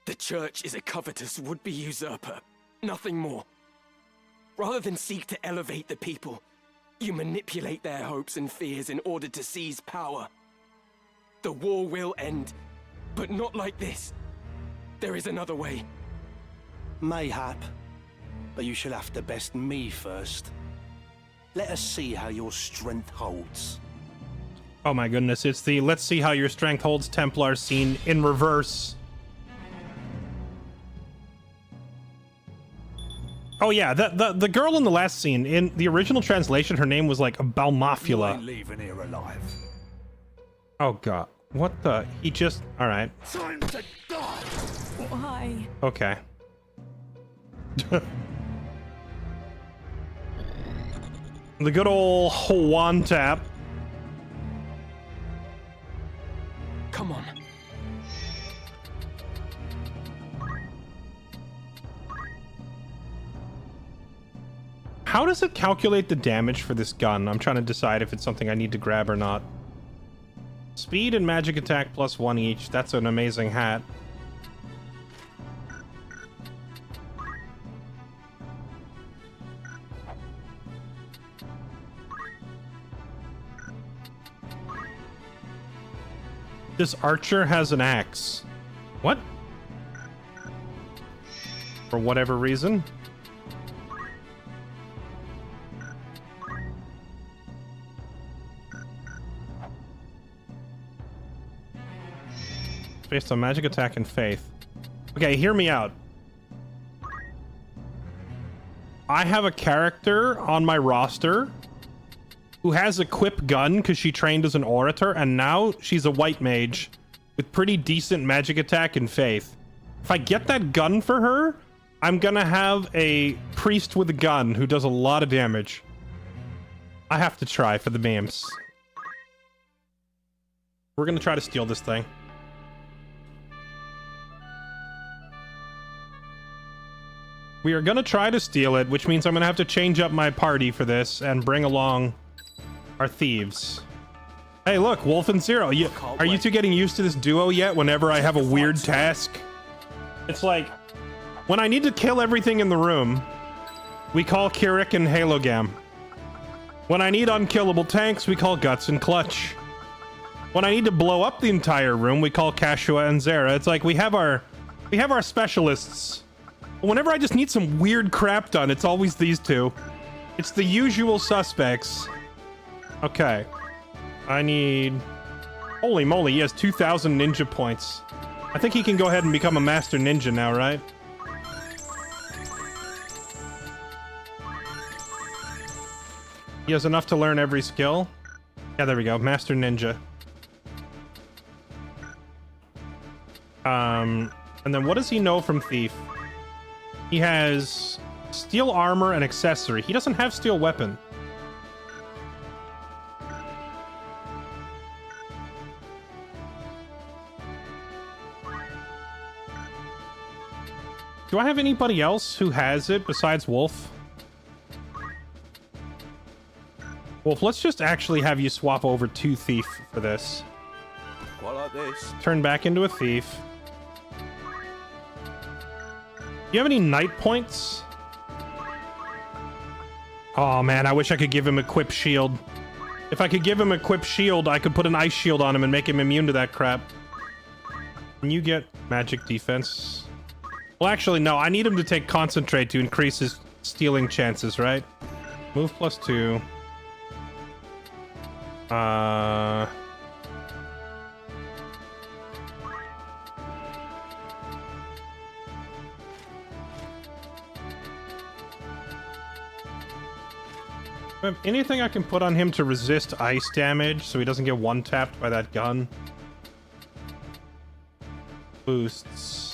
[SPEAKER 6] The church is a covetous would-be usurper. Nothing more. Rather than seek to elevate the people, you manipulate their hopes and fears in order to seize power. The war will end, but not like this. There is another way.
[SPEAKER 10] Mayhap. But you shall have to best me first. Let us see how your strength holds.
[SPEAKER 1] Oh my goodness, it's the let's see how your strength holds Templar scene in reverse. Oh yeah, the girl in the last scene, in the original translation, her name was like Balmafula.
[SPEAKER 8] You ain't leaving here alive.
[SPEAKER 1] Oh god. What the? He just... Alright.
[SPEAKER 8] Time to die!
[SPEAKER 5] Why?
[SPEAKER 1] Okay. The good old one tap.
[SPEAKER 6] Come on.
[SPEAKER 1] How does it calculate the damage for this gun? I'm trying to decide if it's something I need to grab or not. Speed and magic attack +1 each. That's an amazing hat. This archer has an axe. What? For whatever reason. Based on magic attack and faith. Okay, hear me out. I have a character on my roster who has a quip gun because she trained as an orator, and now she's a white mage with pretty decent magic attack and faith. If I get that gun for her, I'm gonna have a priest with a gun who does a lot of damage. I have to try for the memes. We're gonna try to steal this thing. We are gonna try to steal it, which means I'm gonna have to change up my party for this and bring along our thieves. Hey, look, Wolf and Zero. Are you two getting used to this duo yet? Whenever I have a weird task, it's like when I need to kill everything in the room, we call Kirik and Halogam. When I need unkillable tanks, we call Guts and Clutch. When I need to blow up the entire room, we call Kashua and Zera. It's like we have our specialists. Whenever I just need some weird crap done, it's always these two. It's the usual suspects. Okay. I need Holy moly, he has 2,000 ninja points. I think he can go ahead and become a master ninja now, right? He has enough to learn every skill. Yeah, there we go. Master ninja. And then what does he know from Thief? He has steel armor and accessory. He doesn't have steel weapon. Do I have anybody else who has it besides Wolf? Wolf, let's just actually have you swap over to Thief for this.
[SPEAKER 4] Quite like this.
[SPEAKER 1] Turn back into a Thief. Do you have any Knight points? Oh man, I wish I could give him Equip Shield. If I could give him Equip Shield, I could put an Ice Shield on him and make him immune to that crap. Can you get Magic Defense? Well, actually, no. I need him to take Concentrate to increase his stealing chances, right? Move +2. Do I have anything I can put on him to resist ice damage so he doesn't get one-tapped by that gun? Boosts.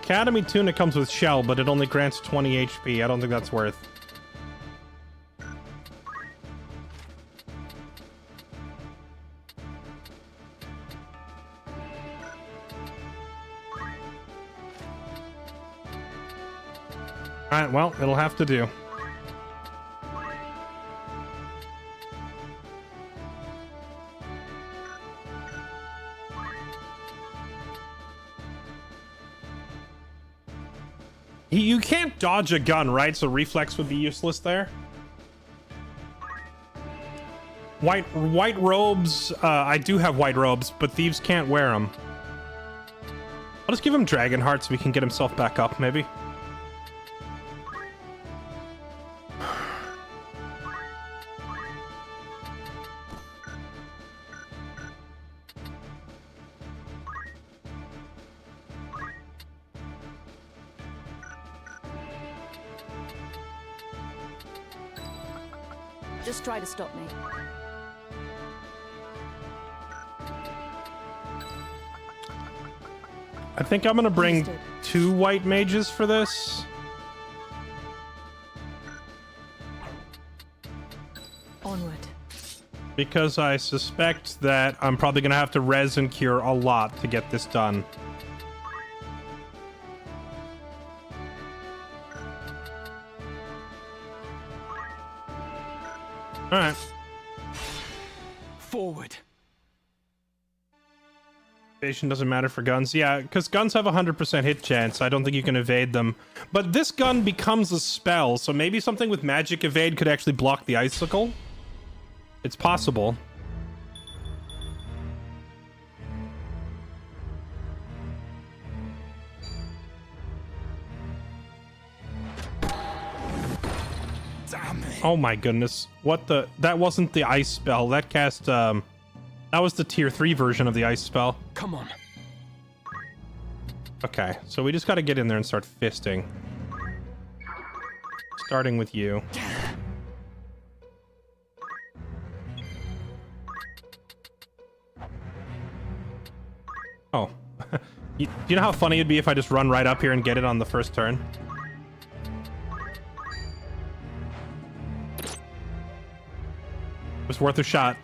[SPEAKER 1] Academy Tunic comes with Shell, but it only grants 20 HP. I don't think that's worth. Alright, well, it'll have to do. You can't dodge a gun, right? So reflex would be useless there. White robes. I do have white robes, but thieves can't wear them. I'll just give him Dragon Heart so we can get himself back up, maybe.
[SPEAKER 3] Just try to stop me.
[SPEAKER 1] I think I'm gonna bring
[SPEAKER 3] Understood.
[SPEAKER 1] 2 white mages for this.
[SPEAKER 3] Onward.
[SPEAKER 1] Because I suspect that I'm probably gonna have to res and cure a lot to get this done. Alright.
[SPEAKER 6] Forward.
[SPEAKER 1] Evasion doesn't matter for guns. Yeah, because guns have 100% hit chance. I don't think you can evade them. But this gun becomes a spell, so maybe something with magic evade could actually block the icicle. It's possible.
[SPEAKER 6] Damn it.
[SPEAKER 1] Oh my goodness. What the... That wasn't the ice spell. That cast, That was the tier 3 version of the ice spell.
[SPEAKER 6] Come on.
[SPEAKER 1] Okay, so we just gotta get in there and start fisting. Starting with you. Oh. Do you know how funny it'd be if I just run right up here and get it on the first turn? It was worth a shot.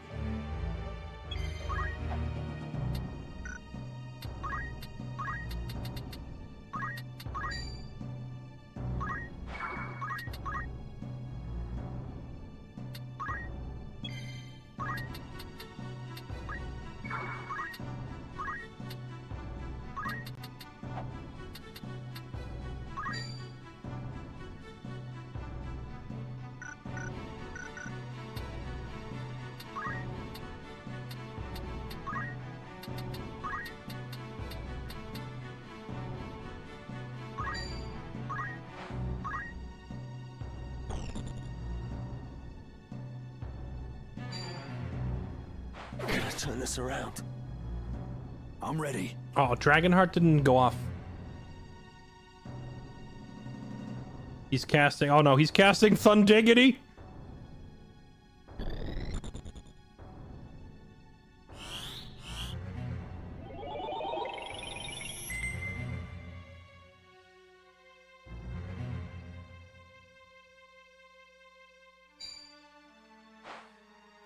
[SPEAKER 6] turn this around. I'm ready.
[SPEAKER 1] Oh, Dragonheart didn't go off. He's casting. Oh no, he's casting Thundiggity.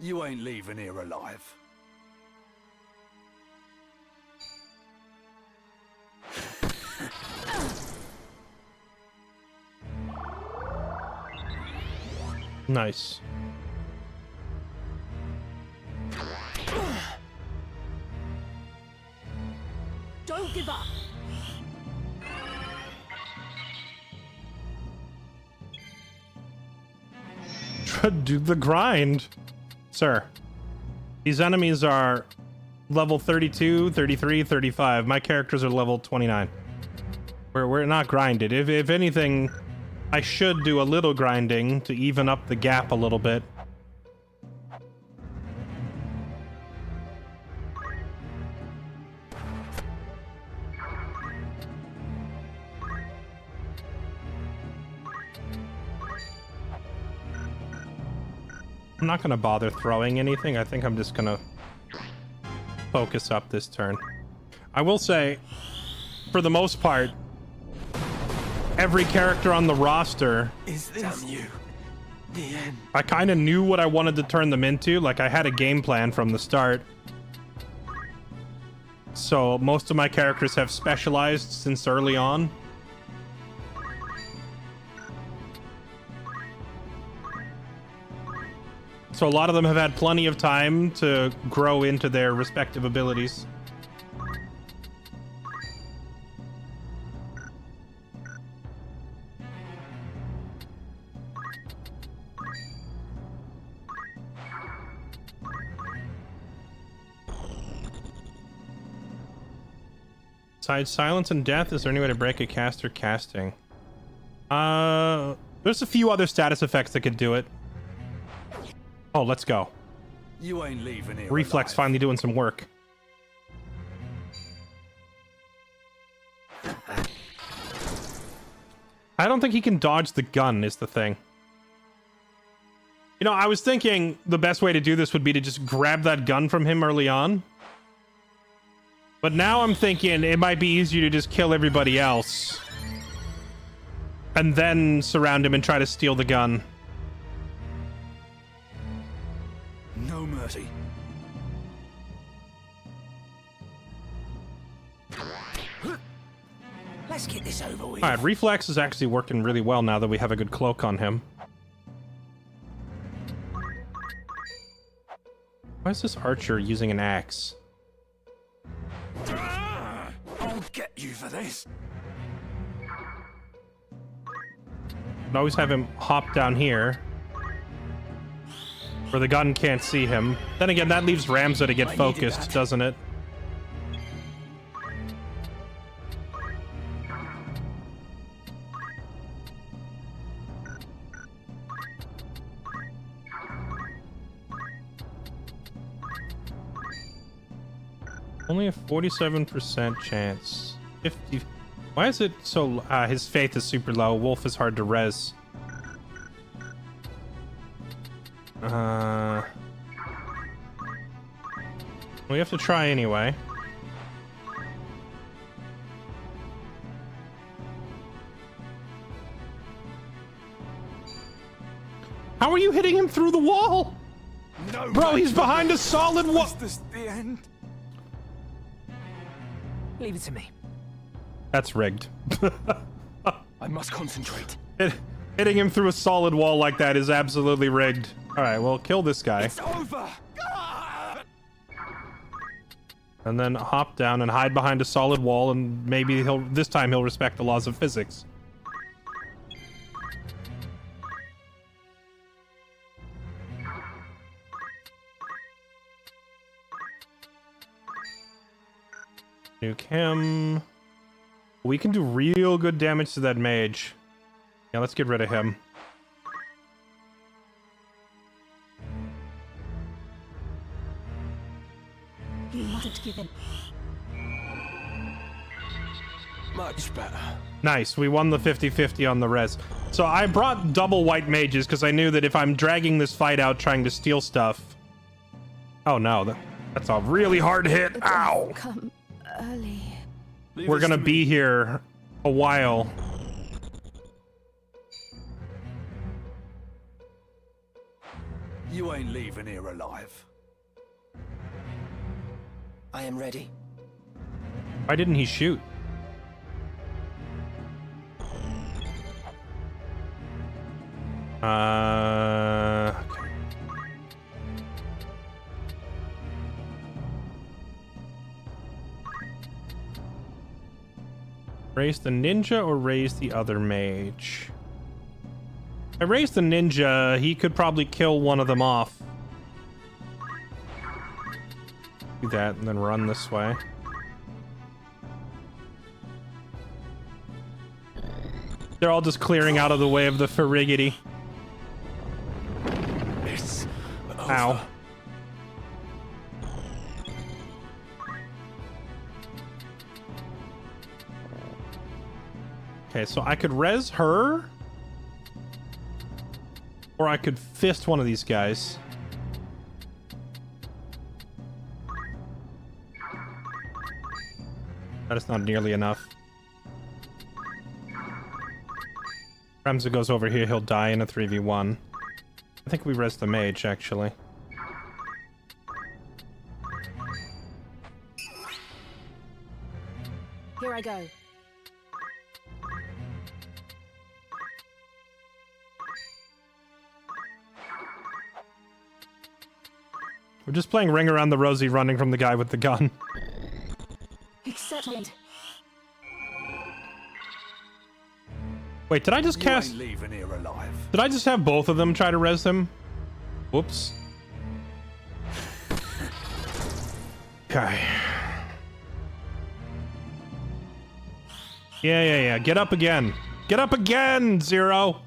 [SPEAKER 8] You ain't leaving here alive.
[SPEAKER 1] Nice.
[SPEAKER 11] Don't give up.
[SPEAKER 1] Do the grind, sir. These enemies are level 32, 33, 35. My characters are level 29. We're not grinded. If anything, I should do a little grinding to even up the gap a little bit. I'm not gonna bother throwing anything. I think I'm just gonna focus up this turn. I will say, for the most part, every character on the roster,
[SPEAKER 6] Is this damn you? The end.
[SPEAKER 1] I kind of knew what I wanted to turn them into. Like, I had a game plan from the start. So most of my characters have specialized since early on. So a lot of them have had plenty of time to grow into their respective abilities. Besides silence and death, is there any way to break a caster casting? There's a few other status effects that could do it. Oh, let's go.
[SPEAKER 8] You ain't leaving here
[SPEAKER 1] Reflex
[SPEAKER 8] alive.
[SPEAKER 1] finally doing some work. I don't think he can dodge the gun is the thing. You know, I was thinking the best way to do this would be to just grab that gun from him early on. But now I'm thinking it might be easier to just kill everybody else. And then surround him and try to steal the gun.
[SPEAKER 8] No mercy.
[SPEAKER 2] Let's get this over with.
[SPEAKER 1] Alright, Reflex is actually working really well now that we have a good cloak on him. Why is this archer using an axe?
[SPEAKER 8] I'll get you for this.
[SPEAKER 1] I'd always have him hop down here, where the gun can't see him. Then again, that leaves Ramza to get focused, doesn't it? Only a 47% chance. 50. Why is it so... his faith is super low. Wolf is hard to res. We have to try anyway. How are you hitting him through the wall?
[SPEAKER 8] No,
[SPEAKER 1] Bro, he's behind a solid wall.
[SPEAKER 8] Is this the end?
[SPEAKER 6] Leave it to me.
[SPEAKER 1] That's rigged.
[SPEAKER 6] I must concentrate.
[SPEAKER 1] Hitting him through a solid wall like that is absolutely rigged. Alright, well, kill this guy.
[SPEAKER 8] It's over.
[SPEAKER 1] And then hop down and hide behind a solid wall, and maybe this time he'll respect the laws of physics. Nuke him. We can do real good damage to that mage. Yeah, let's get rid of him.
[SPEAKER 11] mustn't give in.
[SPEAKER 6] Much better.
[SPEAKER 1] Nice, we won the 50-50 on the res. So I brought double white mages because I knew that if I'm dragging this fight out trying to steal stuff... Oh no, that's a really hard hit. Ow!
[SPEAKER 5] Come early.
[SPEAKER 1] We're gonna be here a while.
[SPEAKER 8] You ain't leaving here alive.
[SPEAKER 6] I am ready.
[SPEAKER 1] Why didn't he shoot? Okay. Raise the ninja or raise the other mage? If I raise the ninja, he could probably kill one of them off. Do that and then run this way. They're all just clearing out of the way of the Ferrigity.
[SPEAKER 8] It's
[SPEAKER 1] Ow. Okay, so I could res her. Or I could fist one of these guys. That is not nearly enough. Ramza goes over here, he'll die in a 3v1. I think we res the mage, actually.
[SPEAKER 11] Here I go.
[SPEAKER 1] We're just playing Ring Around the Rosie, running from the guy with the gun.
[SPEAKER 11] Accept it.
[SPEAKER 1] Wait, did I just cast...
[SPEAKER 8] ain't leaving here alive.
[SPEAKER 1] Did I just have both of them try to res him? Whoops. Okay. Yeah. Get up again. Get up again, Zero!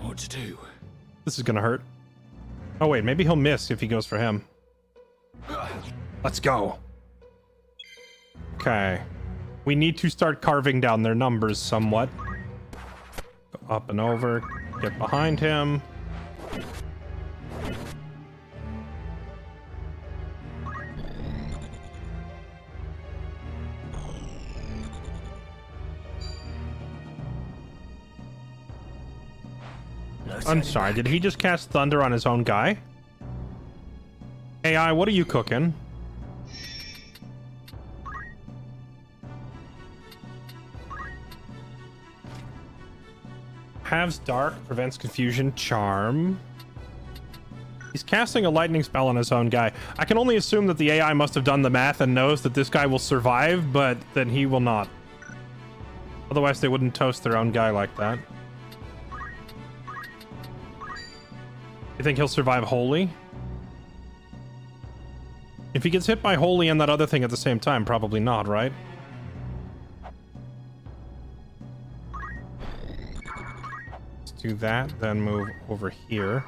[SPEAKER 8] What to do?
[SPEAKER 1] This is gonna hurt. Oh wait, maybe he'll miss if he goes for him. Let's go. Okay. We need to start carving down their numbers somewhat. Go up and over. Get behind him. I'm sorry, did he just cast Thunder on his own guy? AI, what are you cooking? Halves Dark, prevents confusion, charm. He's casting a lightning spell on his own guy. I can only assume that the AI must have done the math and knows that this guy will survive, but that he will not. Otherwise they wouldn't toast their own guy like that. You think he'll survive Holy? If he gets hit by Holy and that other thing at the same time, probably not, right? Let's do that, then move over here.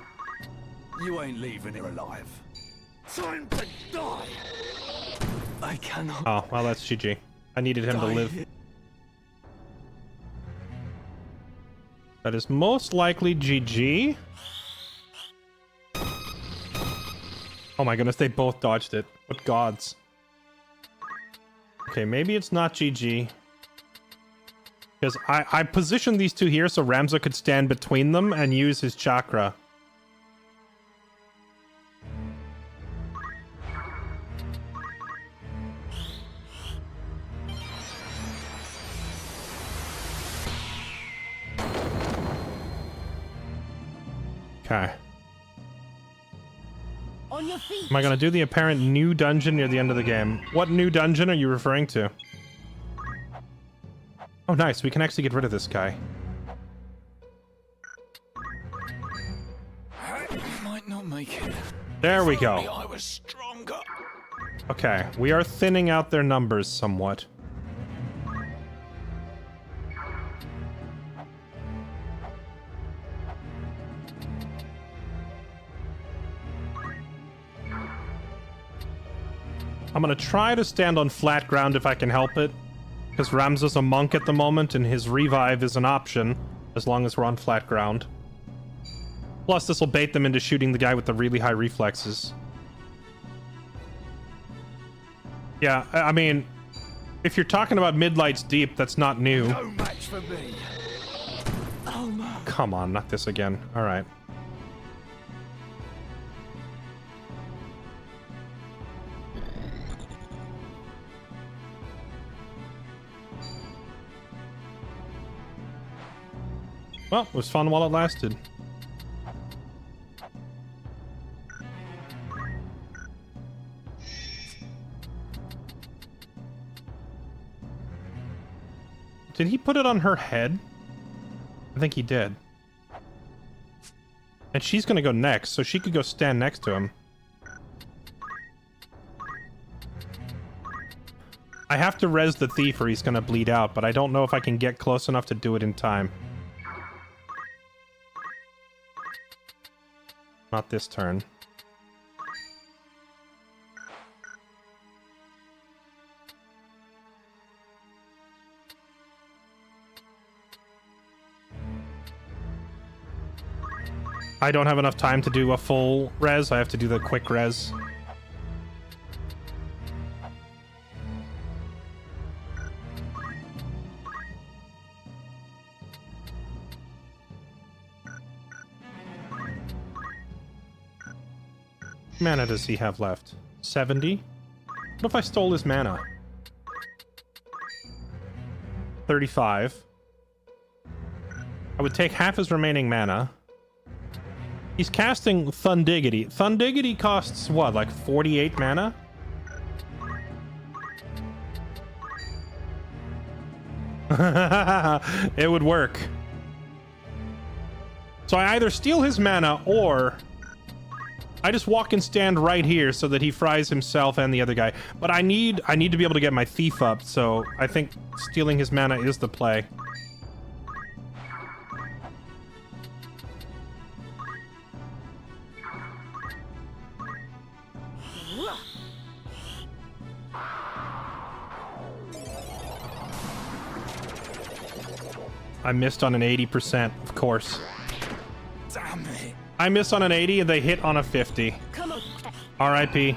[SPEAKER 8] You ain't leaving here alive. Time to die.
[SPEAKER 6] I cannot.
[SPEAKER 1] Oh, well, that's GG. I needed him to live. That is most likely GG. Oh my goodness, they both dodged it. What gods. Okay, maybe it's not GG. Because I positioned these two here so Ramza could stand between them and use his chakra. Okay.
[SPEAKER 11] On your feet.
[SPEAKER 1] Am I gonna do the apparent new dungeon near the end of the game? What new dungeon are you referring to? Oh, nice. We can actually get rid of this guy.
[SPEAKER 8] Might not make it.
[SPEAKER 1] There we
[SPEAKER 8] If only
[SPEAKER 1] go.
[SPEAKER 8] I was stronger.
[SPEAKER 1] Okay, we are thinning out their numbers somewhat. I'm gonna try to stand on flat ground if I can help it, because Ramza's a monk at the moment and his revive is an option as long as we're on flat ground. Plus, this will bait them into shooting the guy with the really high reflexes. Yeah, I mean, if you're talking about Midlight's Deep, that's not new.
[SPEAKER 8] No match for me.
[SPEAKER 6] Oh no.
[SPEAKER 1] Come on, not this again. All right. Well, it was fun while it lasted. Did he put it on her head? I think he did. And she's gonna go next, so she could go stand next to him. I have to res the thief or he's gonna bleed out, but I don't know if I can get close enough to do it in time. Not this turn. I don't have enough time to do a full res. I have to do the quick res. Mana does he have left? 70? What if I stole his mana? 35. I would take half his remaining mana. He's casting Thundiggity. Thundiggity costs what, like 48 mana? It would work. So I either steal his mana or I just walk and stand right here so that he fries himself and the other guy. But I need to be able to get my thief up, so I think stealing his mana is the play. I missed on an 80%, of course.
[SPEAKER 8] Damn it.
[SPEAKER 1] I miss on an 80 and they hit on a 50.
[SPEAKER 11] Come on.
[SPEAKER 1] RIP.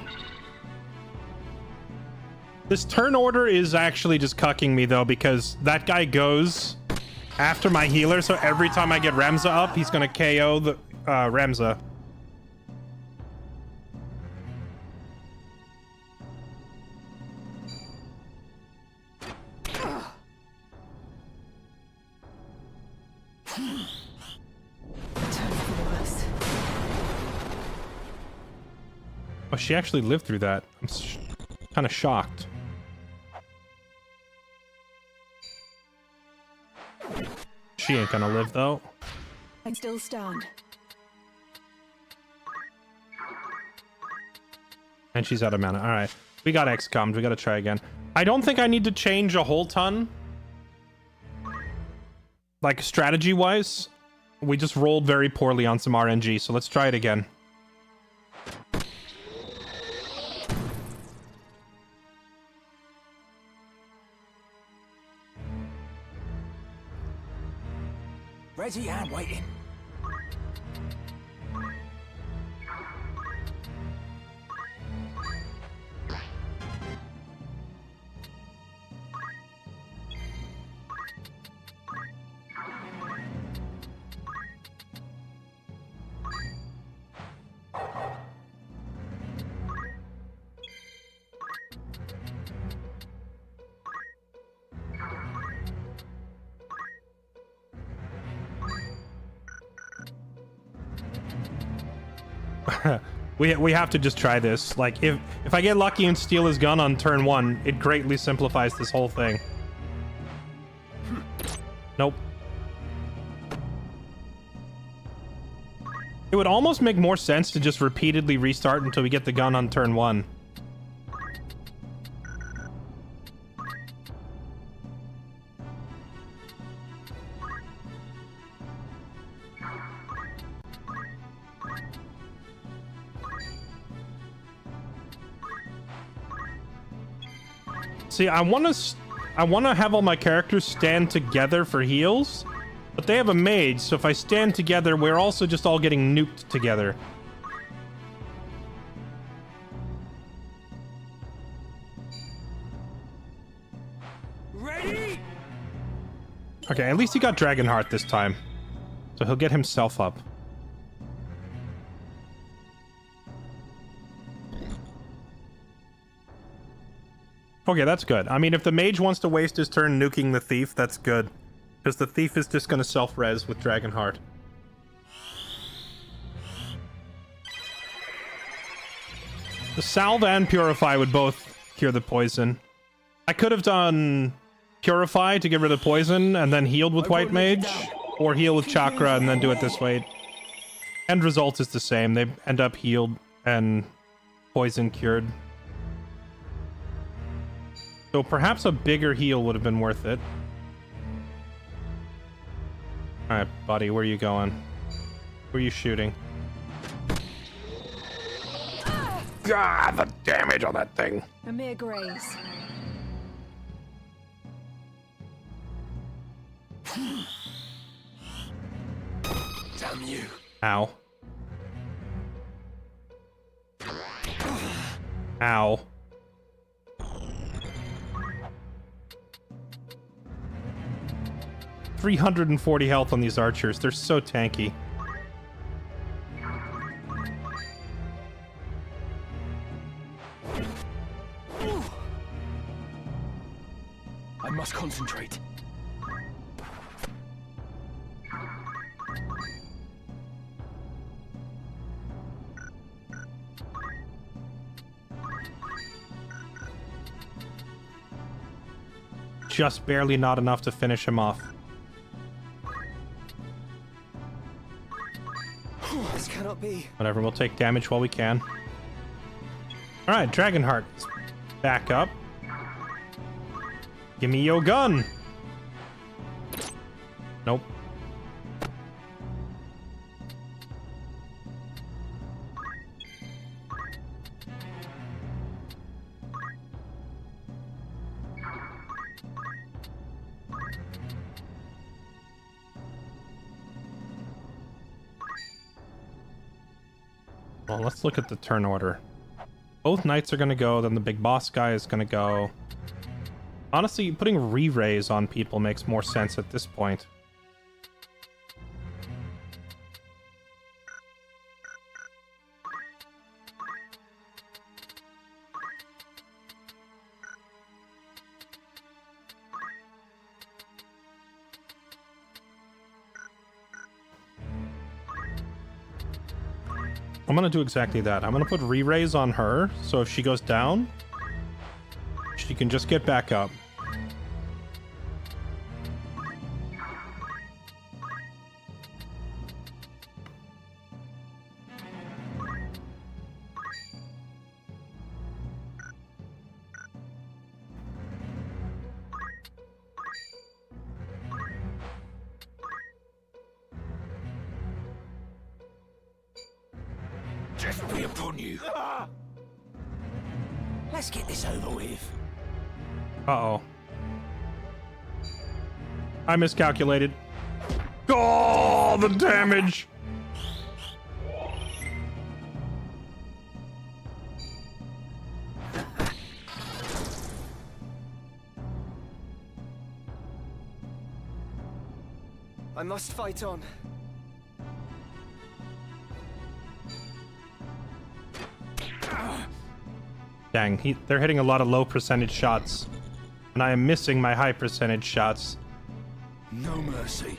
[SPEAKER 1] This turn order is actually just cucking me though, because that guy goes after my healer, so every time I get Ramza up, he's gonna KO the Ramza. Oh, she actually lived through that. I'm kind of shocked. She ain't gonna live, though.
[SPEAKER 11] I still stand.
[SPEAKER 1] And she's out of mana. Alright. We got XCOM'd. We gotta try again. I don't think I need to change a whole ton. Like, strategy-wise. We just rolled very poorly on some RNG, so let's try it again.
[SPEAKER 8] Ready and waiting.
[SPEAKER 1] We have to just try this. Like, if I get lucky and steal his gun on turn 1, it greatly simplifies this whole thing. Nope. It would almost make more sense to just repeatedly restart until we get the gun on turn 1. See, I want to have all my characters stand together for heals, but they have a mage, so if I stand together, we're also just all getting nuked together.
[SPEAKER 6] Ready?
[SPEAKER 1] Okay, at least he got Dragonheart this time, so he'll get himself up. Okay, that's good. I mean, if the mage wants to waste his turn nuking the thief, that's good. Because the thief is just going to self-res with Dragonheart. The Salve and Purify would both cure the poison. I could have done Purify to get rid of poison and then healed with White Mage. Or heal with Chakra and then do it this way. End result is the same. They end up healed and poison cured. So perhaps a bigger heal would have been worth it. Alright, buddy, where are you going? Who are you shooting? God, the damage on that thing.
[SPEAKER 11] A mere graze.
[SPEAKER 6] Damn you.
[SPEAKER 1] Ow. Ow. $340 health on these archers. They're so tanky.
[SPEAKER 6] I must concentrate.
[SPEAKER 1] Just barely not enough to finish him off.
[SPEAKER 6] This cannot be.
[SPEAKER 1] Whatever, we'll take damage while we can. Alright, Dragonheart. Back up. Give me your gun! Nope. Well, let's look at the turn order. Both knights are gonna go, then the big boss guy is gonna go. Honestly, putting re-raise on people makes more sense at this point. I'm gonna do exactly that. I'm gonna put re-raise on her, so if she goes down, she can just get back up.
[SPEAKER 8] Death be upon you. Let's get this over with.
[SPEAKER 1] Uh-oh. I miscalculated. Oh, the damage!
[SPEAKER 6] I must fight on.
[SPEAKER 1] Dang, they're hitting a lot of low percentage shots. And I am missing my high percentage shots.
[SPEAKER 8] No mercy.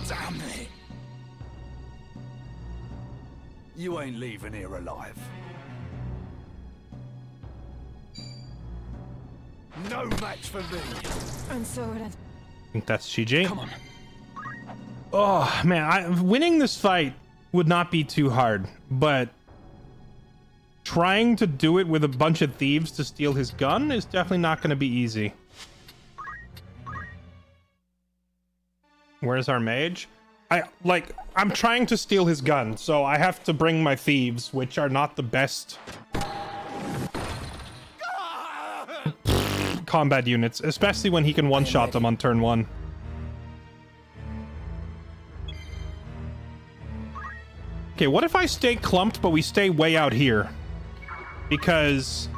[SPEAKER 8] Damn it. You ain't leaving here alive. No match for me.
[SPEAKER 11] And so it
[SPEAKER 1] I think that's GG.
[SPEAKER 6] Come on.
[SPEAKER 1] Oh, man, winning this fight would not be too hard, but trying to do it with a bunch of thieves to steal his gun is definitely not going to be easy. Where's our mage? I'm trying to steal his gun, so I have to bring my thieves, which are not the best combat units, especially when he can one-shot them on turn 1. Okay, what if I stay clumped, but we stay way out here? Because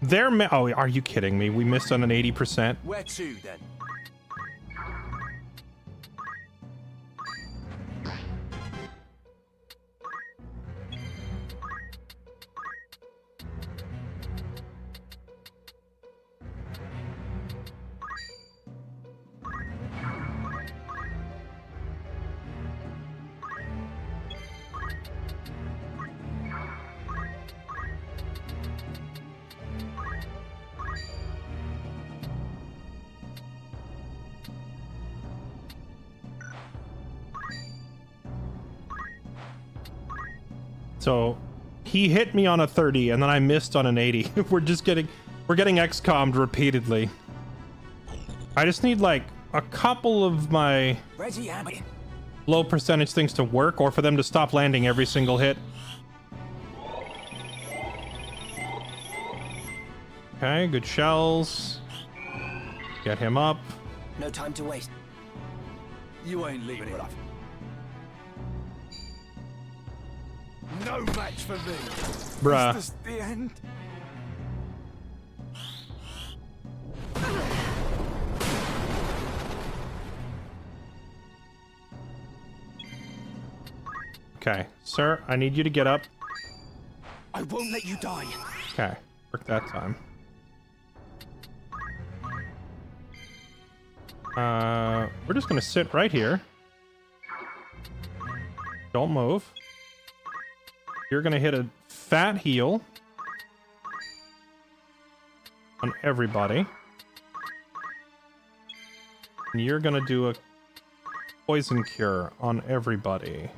[SPEAKER 1] they're oh, are you kidding me? We missed on an 80%.
[SPEAKER 6] Where to, then?
[SPEAKER 1] So he hit me on a 30 and then I missed on an 80. we're getting XCOM'd repeatedly. I just need like a couple of my low percentage things to work, or for them to stop landing every single hit. Okay, good shells. Get him up.
[SPEAKER 9] No time to waste.
[SPEAKER 4] You ain't leaving it. No match for me.
[SPEAKER 1] Bruh.
[SPEAKER 4] Is this the end?
[SPEAKER 1] Okay, sir, I need you to get up.
[SPEAKER 6] I won't let you die.
[SPEAKER 1] Okay, work that time. We're just gonna sit right here. Don't move. You're gonna hit a fat heal on everybody. And you're gonna do a poison cure on everybody.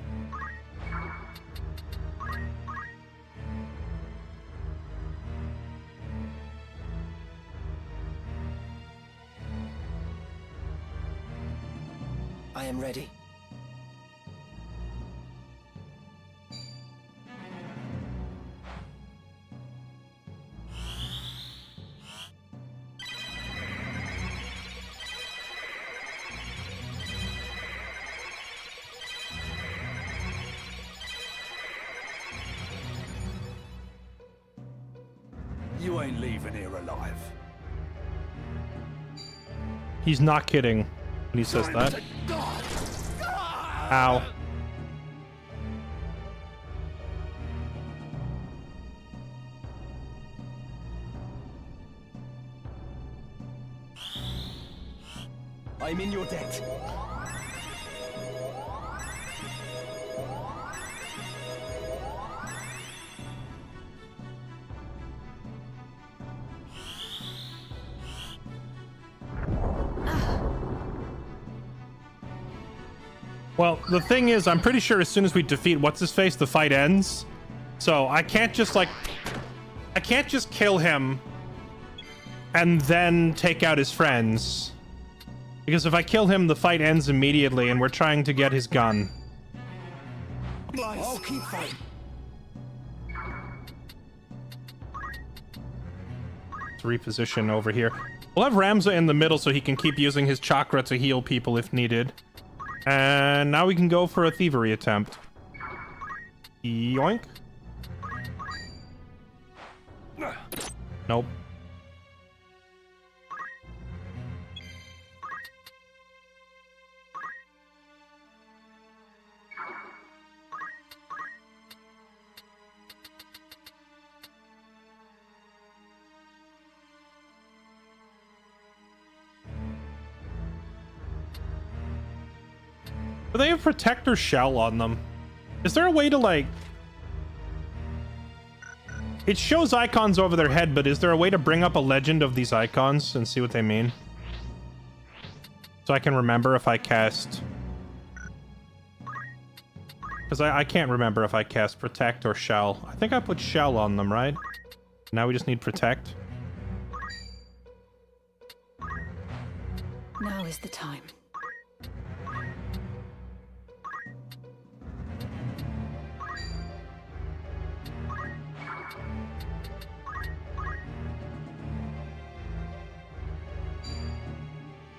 [SPEAKER 9] I am ready.
[SPEAKER 4] You ain't leaving here alive.
[SPEAKER 1] He's not kidding when he says that. Ow.
[SPEAKER 6] I'm in your debt.
[SPEAKER 1] Well, the thing is, I'm pretty sure as soon as we defeat What's-His-Face, the fight ends. So I can't just, like... I can't just kill him and then take out his friends. Because if I kill him, the fight ends immediately and we're trying to get his gun.
[SPEAKER 6] I'll keep fighting.
[SPEAKER 1] Let's reposition over here. We'll have Ramza in the middle so he can keep using his chakra to heal people if needed. And now we can go for a thievery attempt. Yoink. Nope. Do they have protector shell on them? Is there a way to, like... It shows icons over their head, but is there a way to bring up a legend of these icons and see what they mean? So I can remember if I cast... Because I can't remember if I cast protect or shell. I think I put shell on them, right? Now we just need protect.
[SPEAKER 11] Now is the time.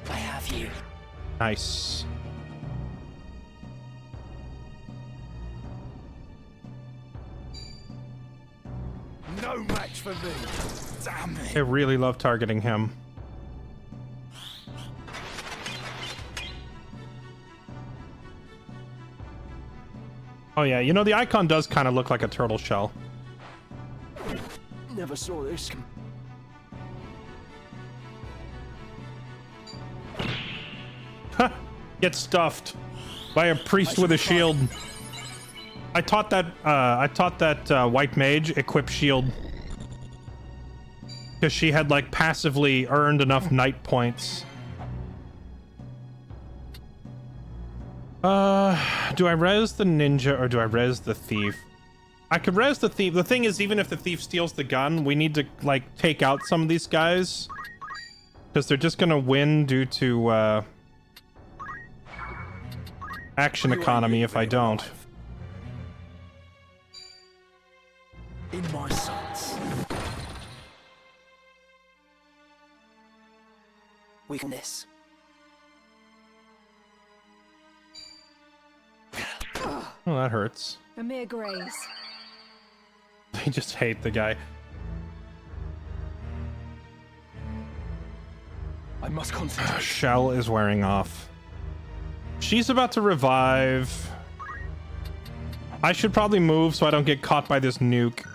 [SPEAKER 9] I have you.
[SPEAKER 1] Nice.
[SPEAKER 8] No match for me. Damn it.
[SPEAKER 1] I really love targeting him. Oh yeah, you know, the icon does kind of look like a turtle shell.
[SPEAKER 6] Never saw this.
[SPEAKER 1] Ha! Get stuffed by a priest with a shield. I taught that white mage equip shield because she had like passively earned enough knight points. Do I res the ninja or do I res the thief? I could res the thief. The thing is, even if the thief steals the gun, we need to like take out some of these guys because they're just gonna win due to action economy if I don't.
[SPEAKER 8] In my sights.
[SPEAKER 9] Weakness.
[SPEAKER 1] Oh, that hurts.
[SPEAKER 11] A mere graze.
[SPEAKER 1] They just hate the guy.
[SPEAKER 6] I must concentrate.
[SPEAKER 1] Shell is wearing off. She's about to revive. I should probably move so I don't get caught by this nuke.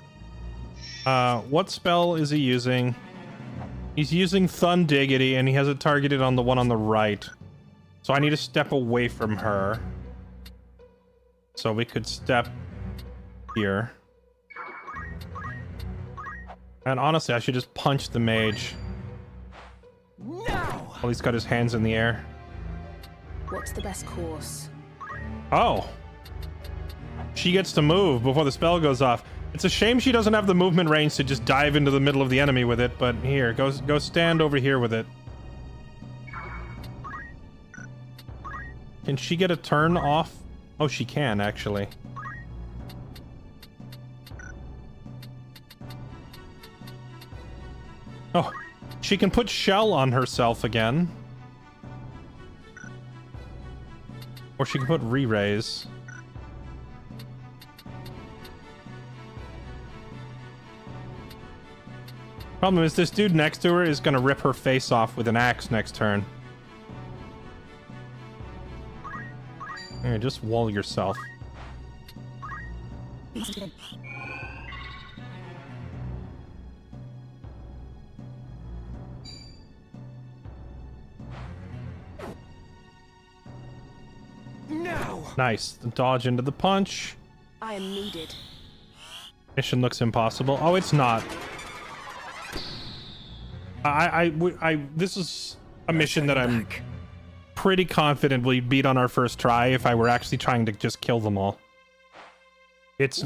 [SPEAKER 1] What spell is he using? He's using Thun Diggity, and he has it targeted on the one on the right. So I need to step away from her. So we could step here. And honestly, I should just punch the mage.
[SPEAKER 8] Now!
[SPEAKER 1] While he's got his hands in the air.
[SPEAKER 11] What's the best course?
[SPEAKER 1] Oh. She gets to move before the spell goes off. It's a shame she doesn't have the movement range to just dive into the middle of the enemy with it, but here, go stand over here with it. Can she get a turn off? Oh, she can, actually. Oh, she can put shell on herself again. Or she can put re-raise. Problem is, this dude next to her is gonna rip her face off with an axe next turn. Here, just wall yourself.
[SPEAKER 8] Now!
[SPEAKER 1] Nice. Dodge into the punch.
[SPEAKER 11] I am needed.
[SPEAKER 1] Mission looks impossible. Oh, it's not. This is a mission that I'm pretty confident we beat on our first try if I were actually trying to just kill them all. It's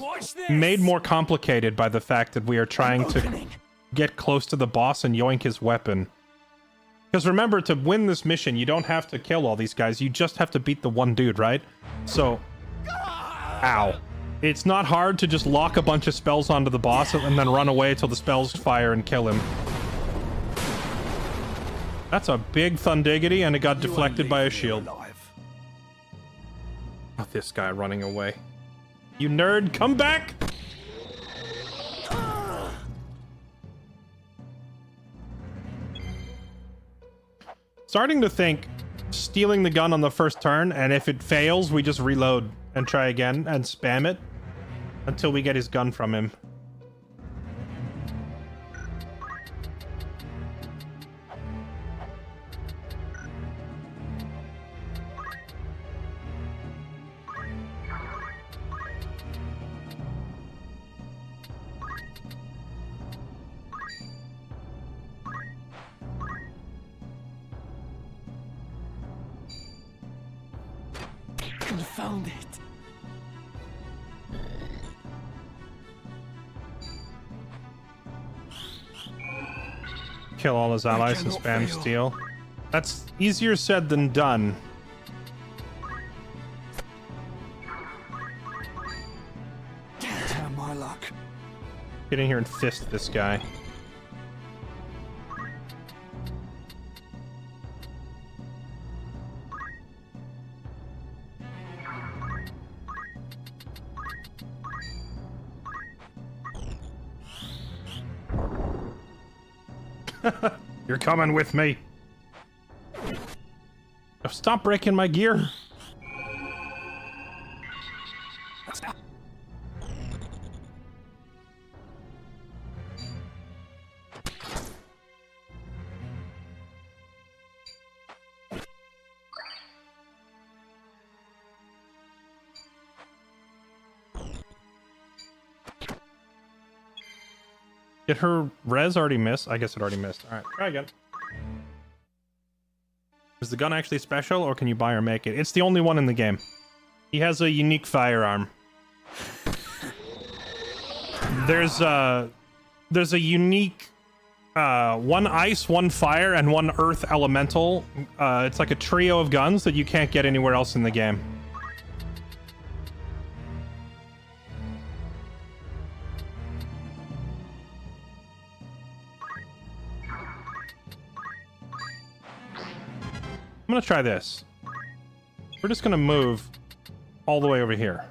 [SPEAKER 1] made more complicated by the fact that we are trying to get close to the boss and yoink his weapon. Because remember, to win this mission, you don't have to kill all these guys. You just have to beat the one dude, right? So, ow. It's not hard to just lock a bunch of spells onto the boss and then run away until the spells fire and kill him. That's a big Thundiggity, and it got deflected by a shield. Oh, this guy running away. You nerd, come back! Starting to think stealing the gun on the first turn, and if it fails, we just reload and try again and spam it until we get his gun from him.
[SPEAKER 6] Confound it.
[SPEAKER 1] Kill all his allies and spam steal. That's easier said than done.
[SPEAKER 10] Damn my luck.
[SPEAKER 1] Get in here and fist this guy. You're coming with me. Oh, stop breaking my gear. Did her res already miss? I guess it already missed. Alright, try again. Is the gun actually special, or can you buy or make it? It's the only one in the game. He has a unique firearm. There's a unique one ice, one fire, and one earth elemental. It's like a trio of guns that you can't get anywhere else in the game. I'm gonna try this. We're just gonna move all the way over here.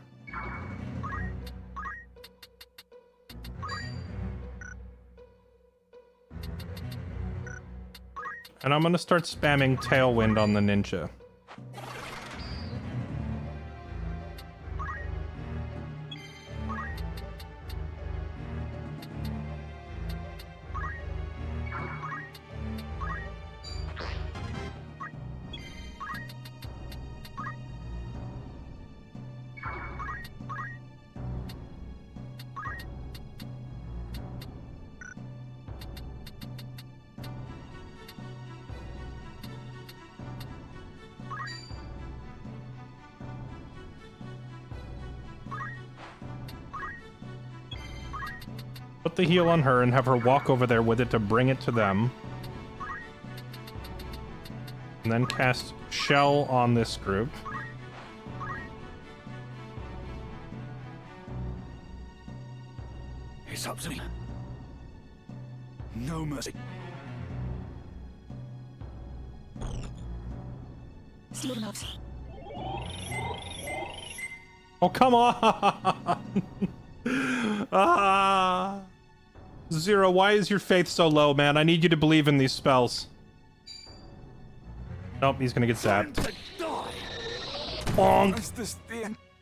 [SPEAKER 1] And I'm gonna start spamming Tailwind on the ninja. Put the heal on her and have her walk over there with it to bring it to them. And then cast Shell on this group.
[SPEAKER 10] It's up to me. No mercy.
[SPEAKER 1] Oh, come on! Ah! Zero, why is your faith so low, man? I need you to believe in these spells. Nope, he's gonna get zapped. Bonk!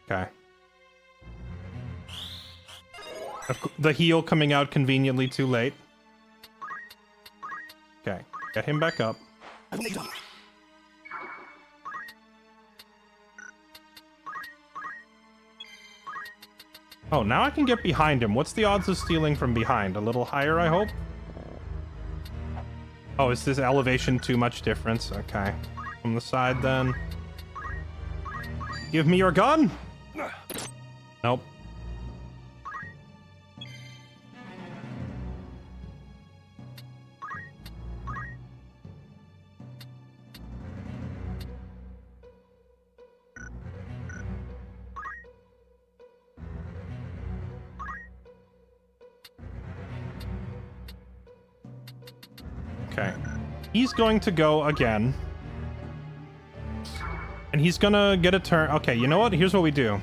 [SPEAKER 1] Okay. The heal coming out conveniently too late. Okay, get him back up. Oh, now I can get behind him. What's the odds of stealing from behind? A little higher, I hope? Oh, is this elevation too much difference? Okay. From the side, then. Give me your gun! Nope. Okay. He's going to go again. And he's gonna get a turn. Okay, you know what? Here's what we do.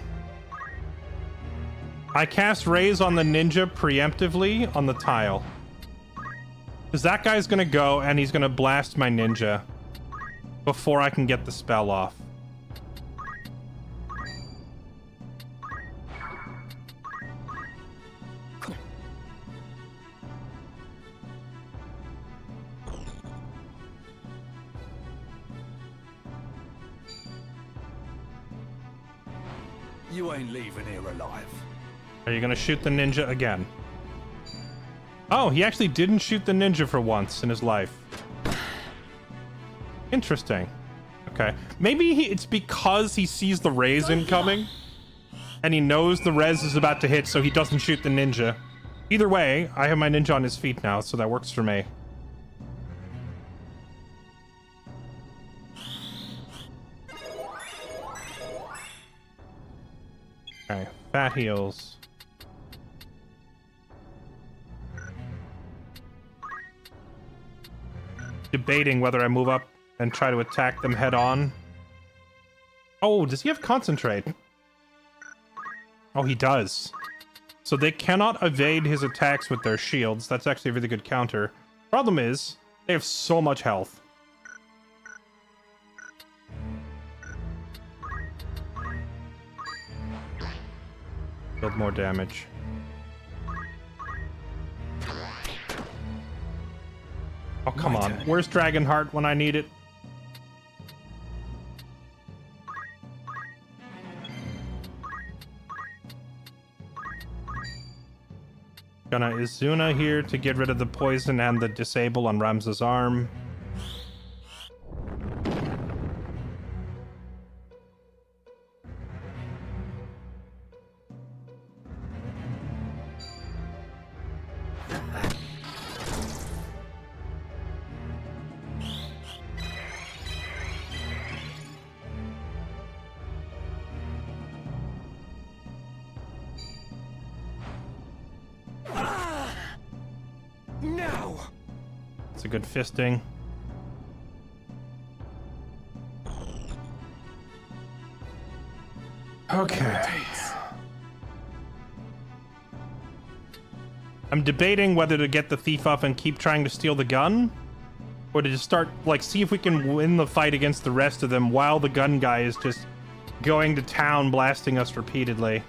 [SPEAKER 1] I cast Raise on the ninja preemptively on the tile. Because that guy's gonna go and he's gonna blast my ninja before I can get the spell off.
[SPEAKER 10] You ain't leaving here alive.
[SPEAKER 1] Are you gonna shoot the ninja again? Oh, he actually didn't shoot the ninja for once in his life. Interesting. Okay. Maybe it's because he sees the raise incoming. And he knows the res is about to hit, so he doesn't shoot the ninja. Either way, I have my ninja on his feet now, so that works for me. Fat heals. Debating whether I move up and try to attack them head on. Oh, does he have concentrate? Oh, he does. So they cannot evade his attacks with their shields. That's actually a really good counter. Problem is, they have so much health. Build more damage. Oh, come on. Where's Dragonheart when I need it? Gonna Izuna here to get rid of the poison and the disable on Ramza's arm.
[SPEAKER 6] No!
[SPEAKER 1] It's a good fisting. Okay. I'm debating whether to get the thief up and keep trying to steal the gun, or to just start, like, see if we can win the fight against the rest of them while the gun guy is just going to town blasting us repeatedly.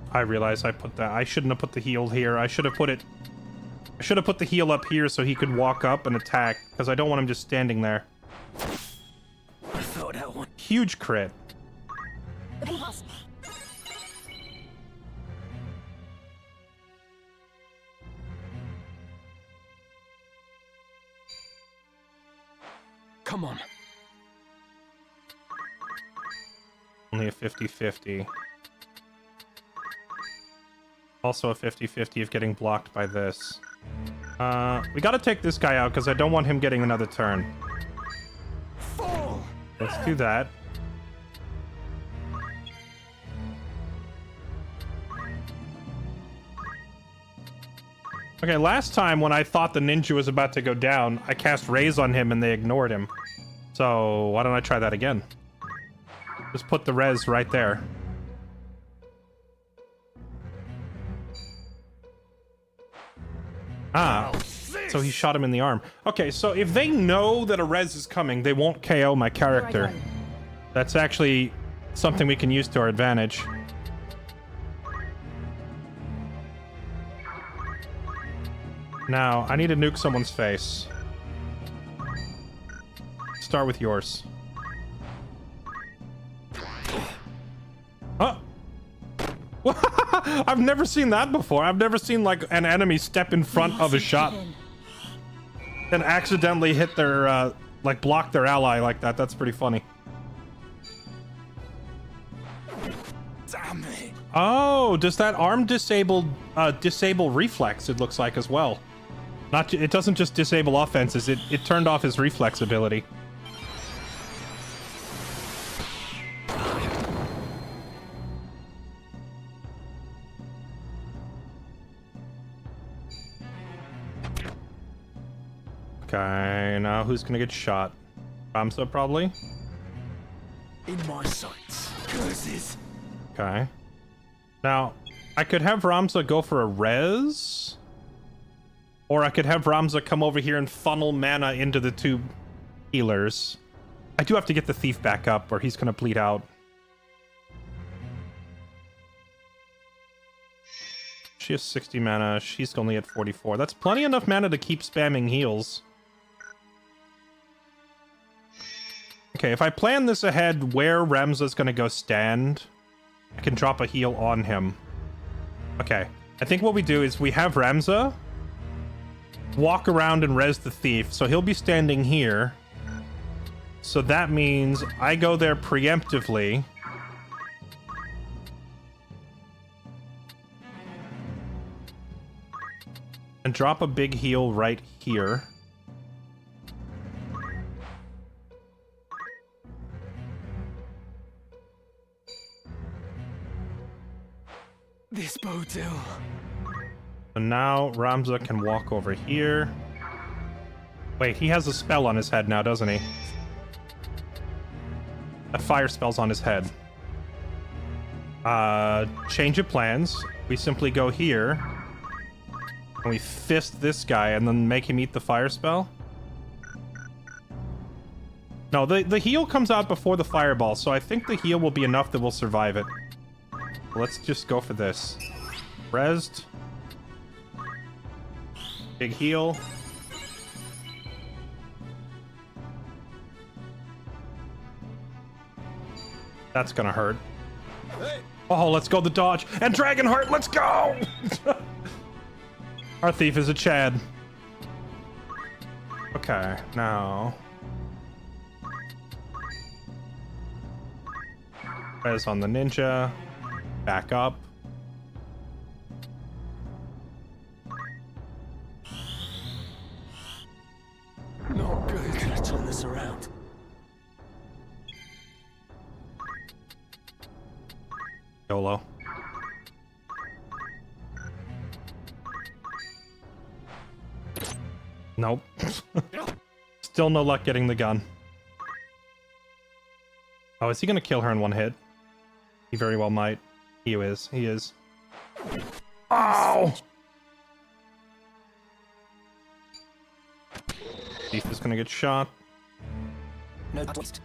[SPEAKER 1] I realize I put that. I shouldn't have put the heal here. I should have put the heal up here so he could walk up and attack, because I don't want him just standing there.
[SPEAKER 2] I thought that one.
[SPEAKER 1] Huge crit.
[SPEAKER 6] Come on.
[SPEAKER 1] Only a 50-50. Also a 50-50 of getting blocked by this. We gotta take this guy out because I don't want him getting another turn. Let's do that. Okay, last time when I thought the ninja was about to go down, I cast Raise on him and they ignored him. So why don't I try that again? Just put the res right there. Ah, so he shot him in the arm. Okay, so if they know that a res is coming, they won't KO my character. That's actually something we can use to our advantage. Now, I need to nuke someone's face. Start with yours. Oh! I've never seen that before. I've never seen, like, an enemy step in front of a shot and accidentally hit their, like, block their ally like that. That's pretty funny.
[SPEAKER 6] Damn it.
[SPEAKER 1] Oh, does that arm disable reflex, it looks like, as well? Not, it doesn't just disable offenses, it turned off his reflex ability. Okay, now who's gonna get shot? Ramza, probably?
[SPEAKER 6] In my sights. Curses.
[SPEAKER 1] Okay. Now, I could have Ramza go for a res, or I could have Ramza come over here and funnel mana into the two healers. I do have to get the thief back up, or he's gonna bleed out. She has 60 mana, she's only at 44. That's plenty enough mana to keep spamming heals. Okay, if I plan this ahead where Ramza's gonna go stand, I can drop a heal on him. Okay, I think what we do is we have Ramza walk around and res the thief, so he'll be standing here. So that means I go there preemptively. And drop a big heal right here.
[SPEAKER 6] This bodes ill.
[SPEAKER 1] So now Ramza can walk over here. Wait, he has a spell on his head now, doesn't he? A fire spell's on his head. Change of plans. We simply go here. And we fist this guy and then make him eat the fire spell. No, the heal comes out before the fireball, so I think the heal will be enough that we'll survive it. Let's just go for this. Rezzed. Big heal. That's gonna hurt. Oh, let's go the dodge. And Dragonheart, let's go! Our thief is a Chad. Okay, now... Rez on the ninja. Back up.
[SPEAKER 6] Not good.
[SPEAKER 9] Gonna turn this around.
[SPEAKER 1] YOLO. Nope. Still no luck getting the gun. Oh, is he gonna kill her in one hit? He very well might. He is. He is. Oh! Thief is gonna get shot.
[SPEAKER 9] No twist.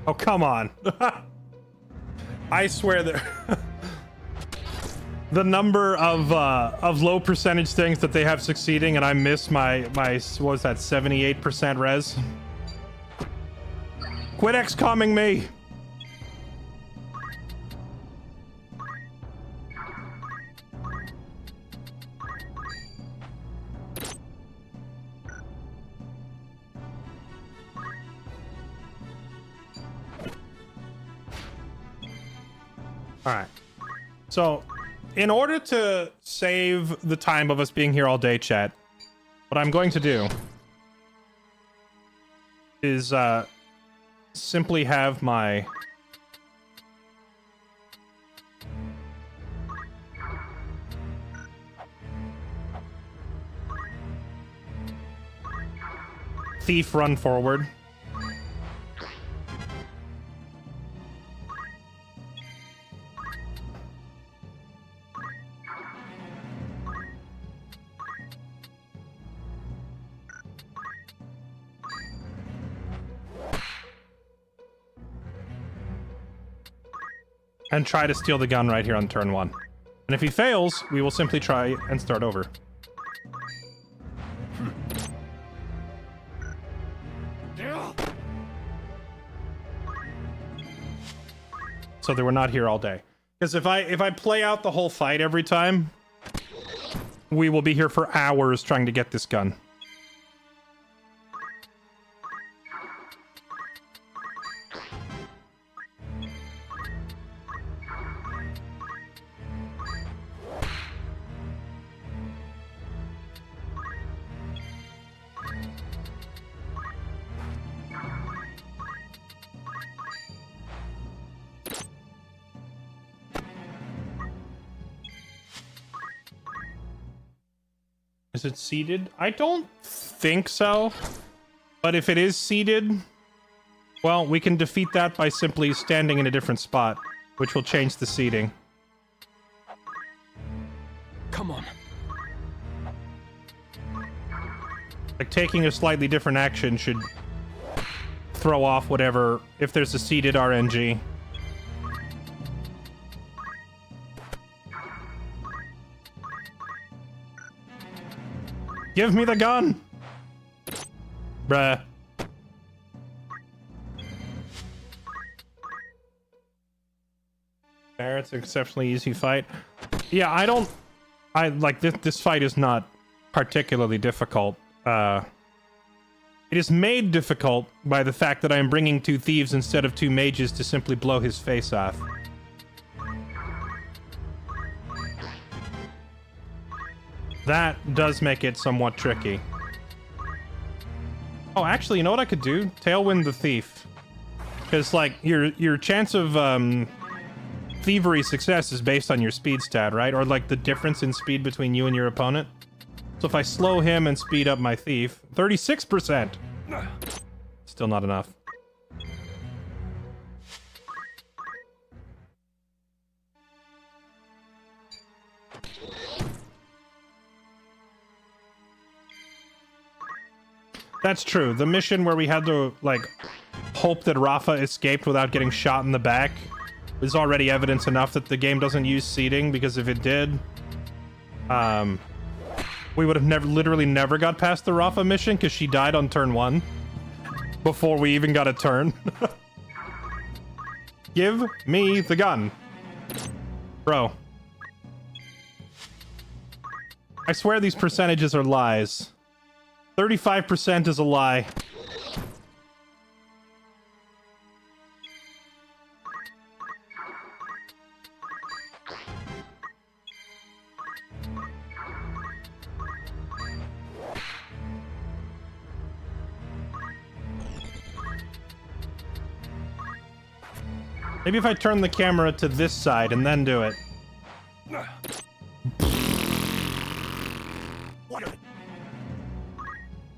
[SPEAKER 1] Oh, come on. I swear that the number of low percentage things that they have succeeding, and I miss my what was that, 78% res? Quit XCOMing me. Alright. So, in order to save the time of us being here all day, chat, what I'm going to do is simply have my thief run forward. And try to steal the gun right here on turn 1. And if he fails, we will simply try and start over. So that we're not here all day. Because if I play out the whole fight every time, we will be here for hours trying to get this gun. Is it seated? I don't think so. But if it is seated, well, we can defeat that by simply standing in a different spot, which will change the seating.
[SPEAKER 6] Come on.
[SPEAKER 1] Like, taking a slightly different action should throw off whatever, if there's a seated RNG. Give me the gun! Bruh. Fair, it's an exceptionally easy fight. Yeah, I like this fight is not particularly difficult. It is made difficult by the fact that I am bringing 2 thieves instead of 2 mages to simply blow his face off. That does make it somewhat tricky. Oh, actually, you know what I could do? Tailwind the thief. Because, like, your chance of thievery success is based on your speed stat, right? Or, like, the difference in speed between you and your opponent. So if I slow him and speed up my thief, 36%! Still not enough. That's true. The mission where we had to, like, hope that Rafa escaped without getting shot in the back is already evidence enough that the game doesn't use seeding, because if it did, we would have literally never got past the Rafa mission, because she died on turn 1 before we even got a turn. Give me the gun. Bro. I swear these percentages are lies. 35% is a lie. Maybe if I turn the camera to this side and then do it.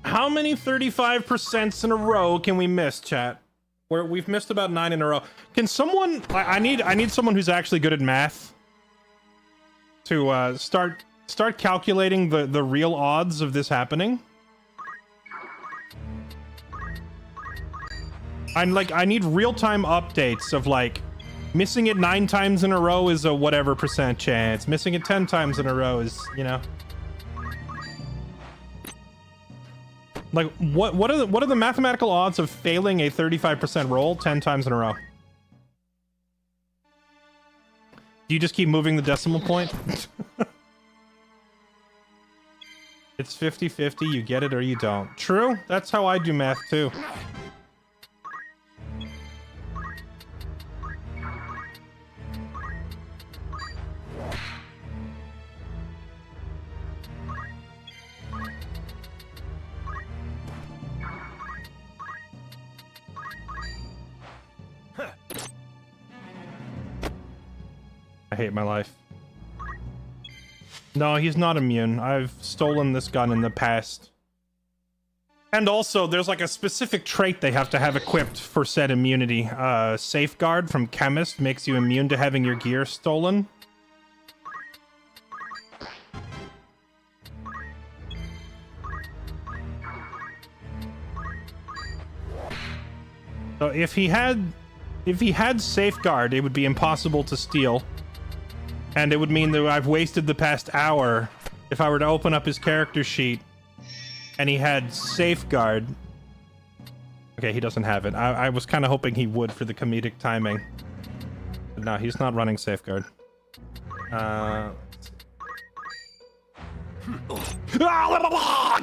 [SPEAKER 1] How many 35% in a row can we miss, chat? We've missed about 9 in a row. Can someone... I need someone who's actually good at math to start calculating the real odds of this happening. I need real-time updates of, like, missing it 9 times in a row is a whatever percent chance. Missing it 10 times in a row is, you know... Like, what are the mathematical odds of failing a 35% roll 10 times in a row? Do you just keep moving the decimal point? It's 50-50, you get it or you don't. True, that's how I do math too. I hate my life. No, he's not immune. I've stolen this gun in the past. And also, there's like a specific trait they have to have equipped for said immunity. Safeguard from Chemist makes you immune to having your gear stolen. So if he had Safeguard, it would be impossible to steal. And it would mean that I've wasted the past hour if I were to open up his character sheet and he had Safeguard. Okay, he doesn't have it. I was kind of hoping he would for the comedic timing. But no, he's not running Safeguard.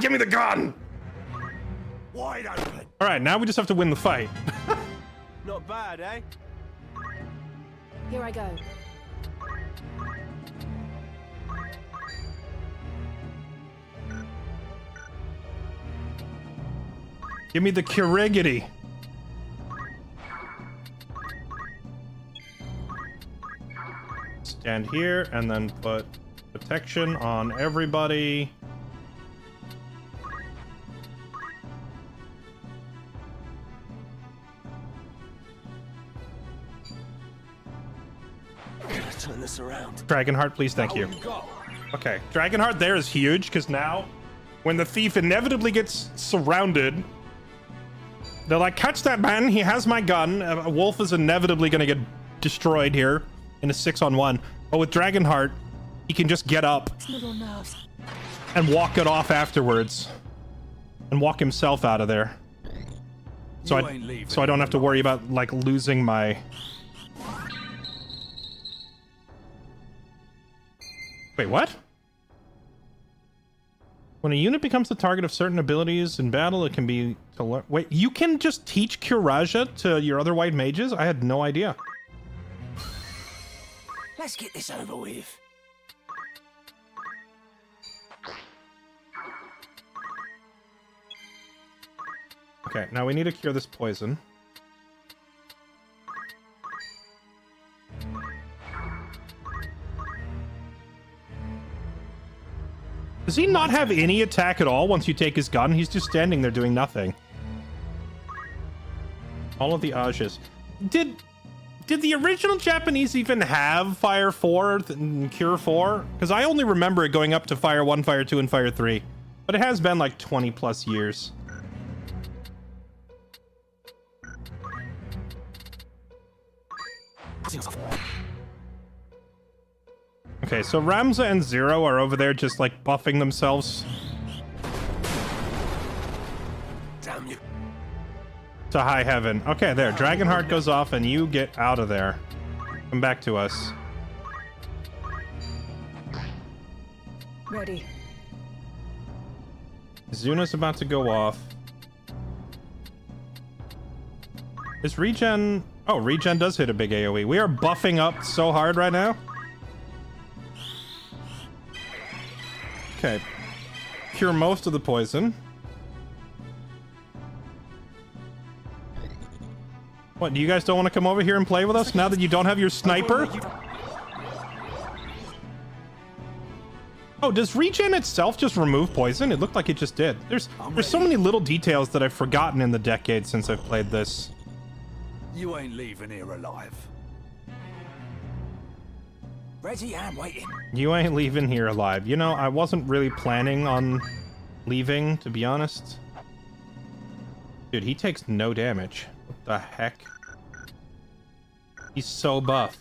[SPEAKER 1] Give me the gun!
[SPEAKER 8] Wide open.
[SPEAKER 1] Alright, now we just have to win the fight.
[SPEAKER 6] Not bad, eh?
[SPEAKER 11] Here I go.
[SPEAKER 1] Give me the Kurigity. Stand here and then put protection on everybody.
[SPEAKER 9] Gotta turn this around.
[SPEAKER 1] Dragonheart, please, thank you. Okay, Dragonheart there is huge, because now, when the thief inevitably gets surrounded, they're like, catch that man, he has my gun. Wolf is inevitably going to get destroyed here in a 6-on-1. But with Dragonheart, he can just get up.
[SPEAKER 11] Little nerves.
[SPEAKER 1] and walk it off afterwards. And walk himself out of there. So I don't have to worry about, like, losing my... Wait, what? When a unit becomes the target of certain abilities in battle, it can be to learn... Wait, you can just teach Curaja to your other white mages? I had no idea.
[SPEAKER 8] Let's get this over with.
[SPEAKER 1] Okay, now we need to cure this poison. Does he not have any attack at all once you take his gun? He's just standing there doing nothing. All of the Ages. Did the original Japanese even have Fire 4 and Cure 4? Because I only remember it going up to Fire 1, Fire 2, and Fire 3. But it has been like 20 plus years. Okay, so Ramza and Zero are over there just like buffing themselves.
[SPEAKER 8] Damn you.
[SPEAKER 1] To high heaven. Okay, there. Dragonheart goes off and you get out of there. Come back to us.
[SPEAKER 5] Ready.
[SPEAKER 1] Zuna's about to go off. Is regen... Oh, regen does hit a big AoE. We are buffing up so hard right now. Okay. Cure most of the poison. What, you guys don't want to come over here and play with us now that you don't have your sniper? Oh, does regen itself just remove poison? It looked like it just did. There's so many little details that I've forgotten in the decade since I've played this.
[SPEAKER 8] You ain't leaving here alive. Ready and waiting.
[SPEAKER 1] You ain't leaving here alive. You know, I wasn't really planning on leaving, to be honest. Dude, he takes no damage. What the heck? He's so buff.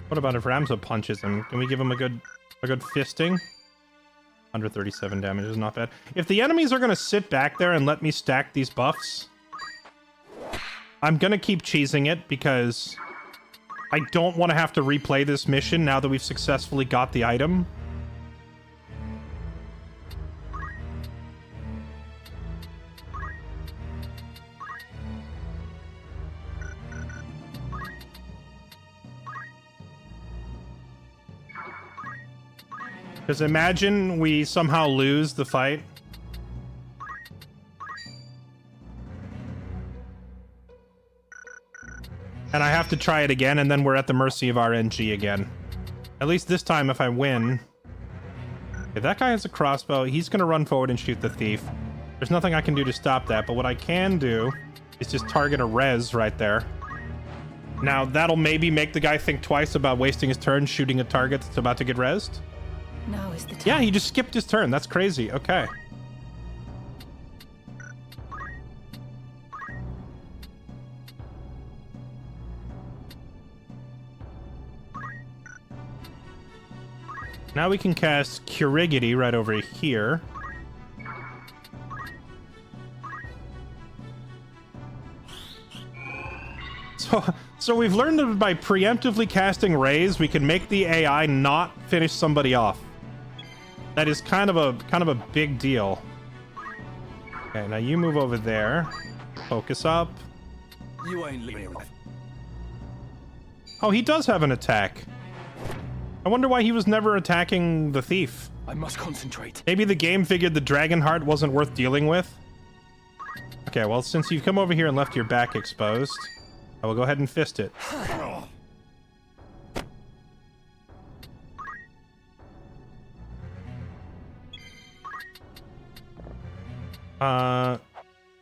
[SPEAKER 1] What about if Ramza punches him? Can we give him a good fisting? 137 damage is not bad. If the enemies are going to sit back there and let me stack these buffs, I'm going to keep cheesing it because I don't want to have to replay this mission now that we've successfully got the item. Because imagine we somehow lose the fight. And I have to try it again, and then we're at the mercy of RNG again. At least this time, if I win... If that guy has a crossbow, he's going to run forward and shoot the thief. There's nothing I can do to stop that, but what I can do is just target a res right there. Now, that'll maybe make the guy think twice about wasting his turn shooting a target that's about to get rezzed.
[SPEAKER 3] Now is the time.
[SPEAKER 1] Yeah, he just skipped his turn. That's crazy. Okay. Now we can cast Curigity right over here. So we've learned that by preemptively casting Rays, we can make the AI not finish somebody off. That is kind of a big deal. Okay, now you move over there. Focus up.
[SPEAKER 8] You ain't leaving here alive.
[SPEAKER 1] Oh, he does have an attack. I wonder why he was never attacking the thief.
[SPEAKER 6] I must concentrate.
[SPEAKER 1] Maybe the game figured the Dragonheart wasn't worth dealing with. Okay, well, since you've come over here and left your back exposed, I will go ahead and fist it.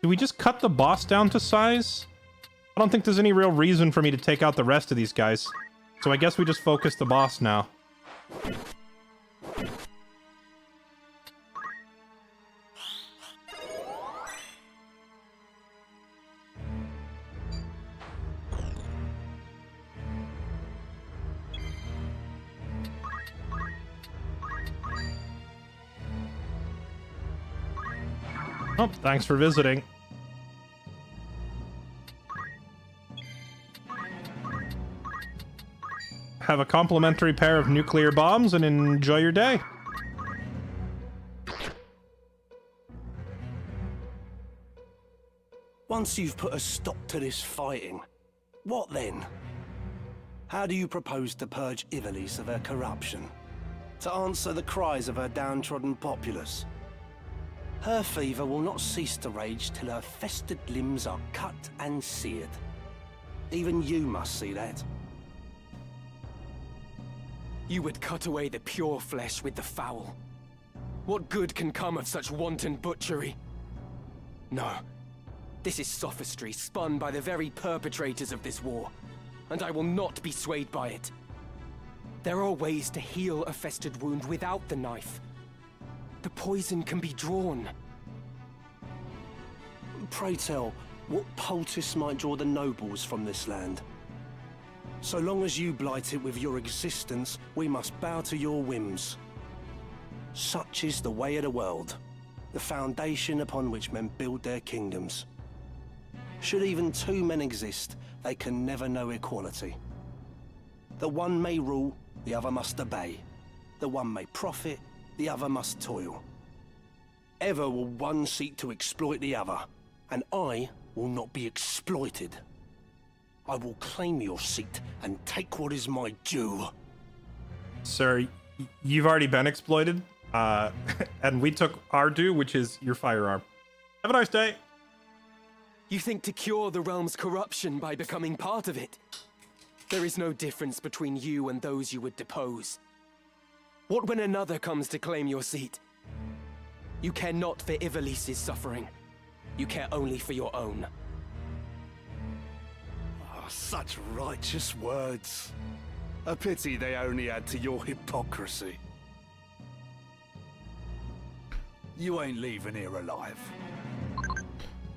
[SPEAKER 1] Do we just cut the boss down to size? I don't think there's any real reason for me to take out the rest of these guys. So I guess we just focus the boss now. Oh, thanks for visiting. Have a complimentary pair of nuclear bombs and enjoy your day.
[SPEAKER 10] Once you've put a stop to this fighting, what then? How do you propose to purge Ivalice of her corruption? To answer the cries of her downtrodden populace? Her fever will not cease to rage till her festered limbs are cut and seared. Even you must see that.
[SPEAKER 6] You would cut away the pure flesh with the foul. What good can come of such wanton butchery? No. This is sophistry spun by the very perpetrators of this war, and I will not be swayed by it. There are ways to heal a festered wound without the knife. The poison can be drawn.
[SPEAKER 10] Pray tell, what poultice might draw the nobles from this land? So long as you blight it with your existence, we must bow to your whims. Such is the way of the world, the foundation upon which men build their kingdoms. Should even two men exist, they can never know equality. The one may rule, the other must obey. The one may profit, the other must toil. Ever will one seek to exploit the other, and I will not be exploited. I will claim your seat and take what is my due.
[SPEAKER 1] Sir, you've already been exploited, and we took our due, which is your firearm. Have a nice day.
[SPEAKER 6] You think to cure the realm's corruption by becoming part of it? There is no difference between you and those you would depose. What when another comes to claim your seat? You care not for Ivalice's suffering. You care only for your own.
[SPEAKER 10] Oh, such righteous words. A pity they only add to your hypocrisy. You ain't leaving here alive.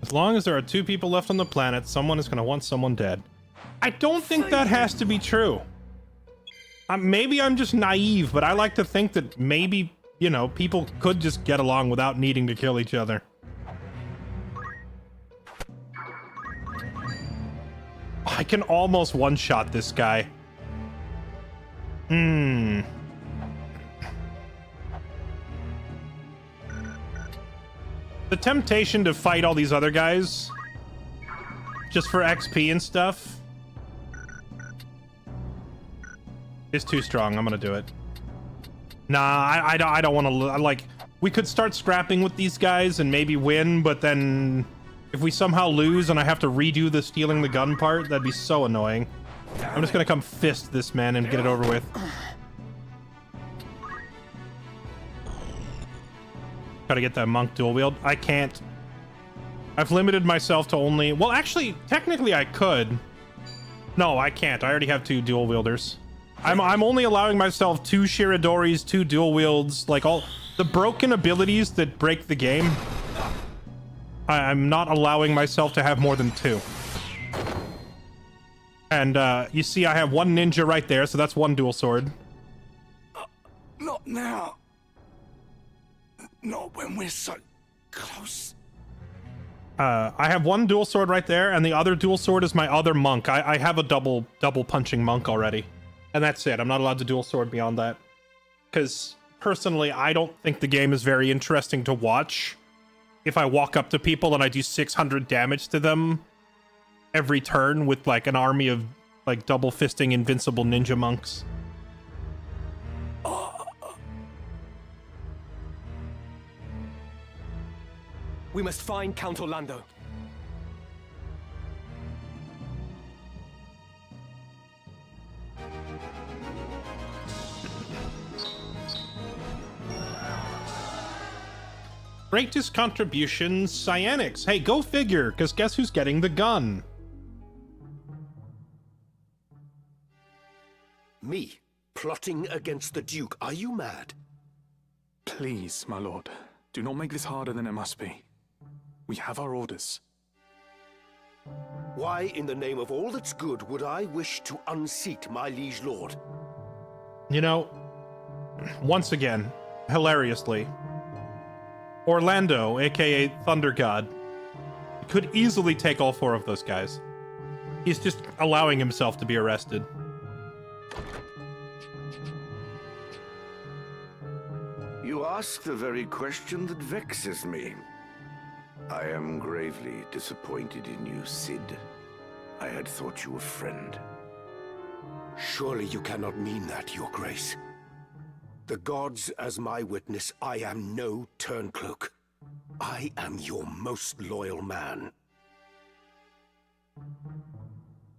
[SPEAKER 1] As long as there are two people left on the planet, someone is going to want someone dead. I don't think that has to be true. Maybe I'm just naive, but I like to think that maybe, you know, people could just get along without needing to kill each other. I can almost one-shot this guy. The temptation to fight all these other guys just for XP and stuff is too strong. I'm gonna do it. Nah, I don't want to. Like, we could start scrapping with these guys and maybe win, but then if we somehow lose and I have to redo the stealing the gun part, that'd be so annoying. I'm just gonna come fist this man and get it over with. Gotta get that monk dual wield. I can't. I've limited myself to only... Well, actually, technically I could. No, I can't. I already have two dual wielders. I'm only allowing myself 2 Shiradoris, 2 dual wields, like all the broken abilities that break the game. I'm not allowing myself to have more than 2. And you see I have 1 ninja right there, so that's 1 dual sword.
[SPEAKER 10] Not now. Not when we're so close.
[SPEAKER 1] I have 1 dual sword right there, and the other dual sword is my other monk. I have a double punching monk already. And that's it. I'm not allowed to dual sword beyond that. Because, personally, I don't think the game is very interesting to watch. If I walk up to people and I do 600 damage to them every turn with, like, an army of, like, double fisting invincible ninja monks.
[SPEAKER 6] We must find Count Orlando.
[SPEAKER 1] Greatest contributions, Cyanix. Hey, go figure, because guess who's getting the gun?
[SPEAKER 8] Me? Plotting against the Duke? Are you mad?
[SPEAKER 12] Please, my lord, do not make this harder than it must be. We have our orders.
[SPEAKER 8] Why, in the name of all that's good, would I wish to unseat my liege lord?
[SPEAKER 1] You know, once again, hilariously, Orlando, aka Thunder God, could easily take all 4 of those guys. He's just allowing himself to be arrested.
[SPEAKER 4] You ask the very question that vexes me. I am gravely disappointed in you, Cid. I had thought you a friend.
[SPEAKER 8] Surely you cannot mean that, Your Grace. The gods as my witness, I am no turncloak. I am your most loyal man.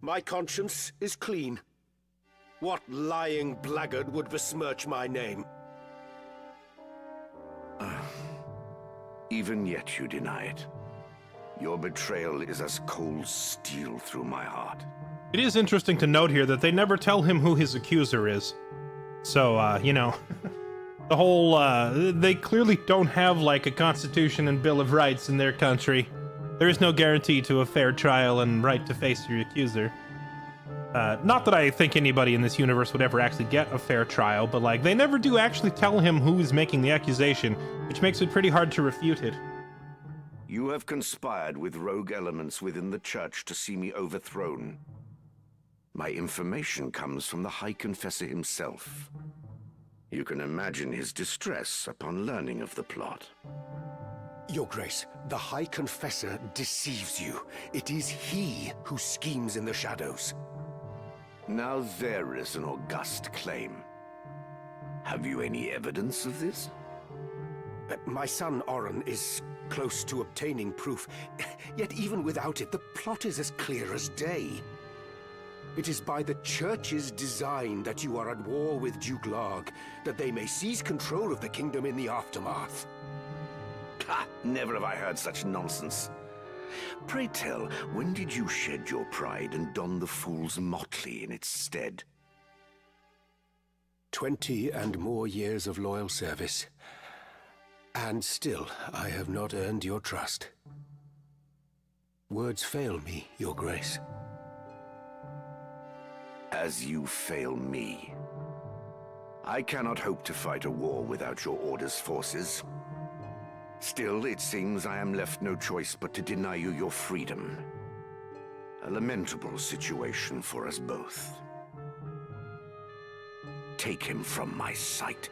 [SPEAKER 8] My conscience is clean. What lying blackguard would besmirch my name?
[SPEAKER 4] Even yet you deny it. Your betrayal is as cold steel through my heart.
[SPEAKER 1] It is interesting to note here that they never tell him who his accuser is. So, you know, the whole, they clearly don't have, like, a constitution and Bill of Rights in their country. There is no guarantee to a fair trial and right to face your accuser. Not that I think anybody in this universe would ever actually get a fair trial, but, like, they never do actually tell him who is making the accusation, which makes it pretty hard to refute it.
[SPEAKER 4] You have conspired with rogue elements within the church to see me overthrown. My information comes from the High Confessor himself. You can imagine his distress upon learning of the plot.
[SPEAKER 8] Your Grace, the High Confessor deceives you. It is he who schemes in the shadows.
[SPEAKER 4] Now there is an august claim. Have you any evidence of this?
[SPEAKER 8] My son Oren is close to obtaining proof, yet even without it, the plot is as clear as day. It is by the Church's design that you are at war with Duke Larg, that they may seize control of the kingdom in the aftermath.
[SPEAKER 4] Ha! Never have I heard such nonsense. Pray tell, when did you shed your pride and don the fool's motley in its stead?
[SPEAKER 8] 20 and more years of loyal service. And still, I have not earned your trust. Words fail me, Your Grace.
[SPEAKER 4] As you fail me. I cannot hope to fight a war without your Order's forces. Still, it seems I am left no choice but to deny you your freedom. A lamentable situation for us both. Take him from my sight.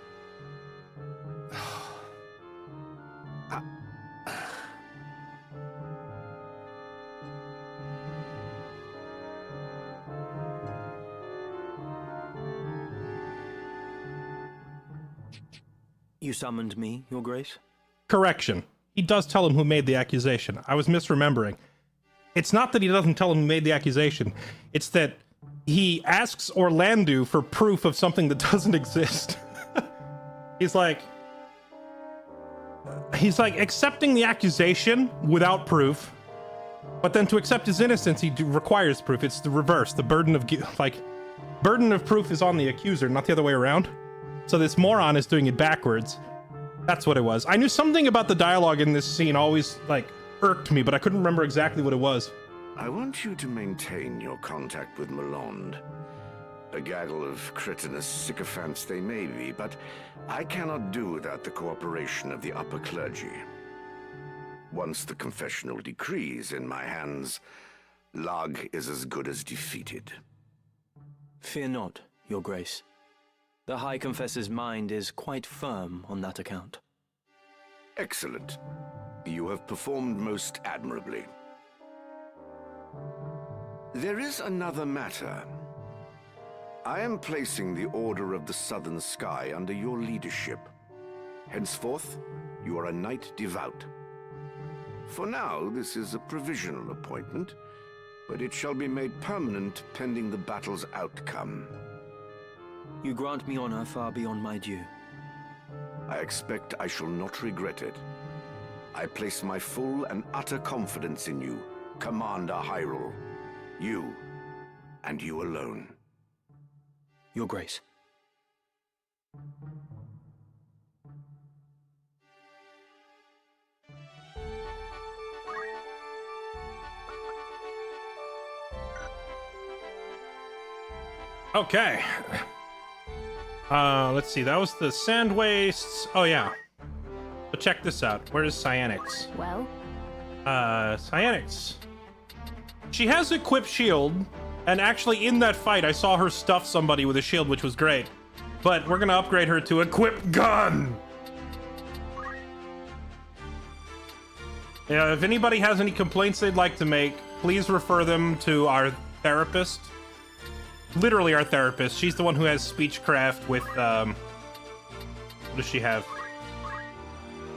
[SPEAKER 7] You summoned me, Your Grace?
[SPEAKER 1] Correction. He does tell him who made the accusation. I was misremembering. It's not that he doesn't tell him who made the accusation. It's that he asks Orlando for proof of something that doesn't exist. He's like accepting the accusation without proof, but then to accept his innocence, he requires proof. It's the reverse. The burden of proof is on the accuser, not the other way around. So this moron is doing it backwards. That's what it was. I knew something about the dialogue in this scene always, like, irked me, but I couldn't remember exactly what it was.
[SPEAKER 4] I want you to maintain your contact with Malond. A gaggle of cretinous sycophants they may be, but I cannot do without the cooperation of the upper clergy. Once the confessional decree is in my hands, Larg is as good as defeated.
[SPEAKER 7] Fear not, Your Grace. The High Confessor's mind is quite firm on that account.
[SPEAKER 4] Excellent. You have performed most admirably. There is another matter. I am placing the Order of the Southern Sky under your leadership. Henceforth, you are a knight devout. For now, this is a provisional appointment, but it shall be made permanent pending the battle's outcome.
[SPEAKER 7] You grant me honor far beyond my due.
[SPEAKER 4] I expect I shall not regret it. I place my full and utter confidence in you, Commander Hyrule. You, and you alone.
[SPEAKER 7] Your Grace.
[SPEAKER 1] Okay. Let's see. That was the Sand Wastes. Oh, yeah. But check this out. Where is Cyanix?
[SPEAKER 3] Well?
[SPEAKER 1] Cyanix. She has equipped shield, and actually in that fight, I saw her stuff somebody with a shield, which was great. But we're gonna upgrade her to equipped gun! Yeah, if anybody has any complaints they'd like to make, please refer them to our therapist. Literally our therapist. She's the one who has speechcraft with, what does she have?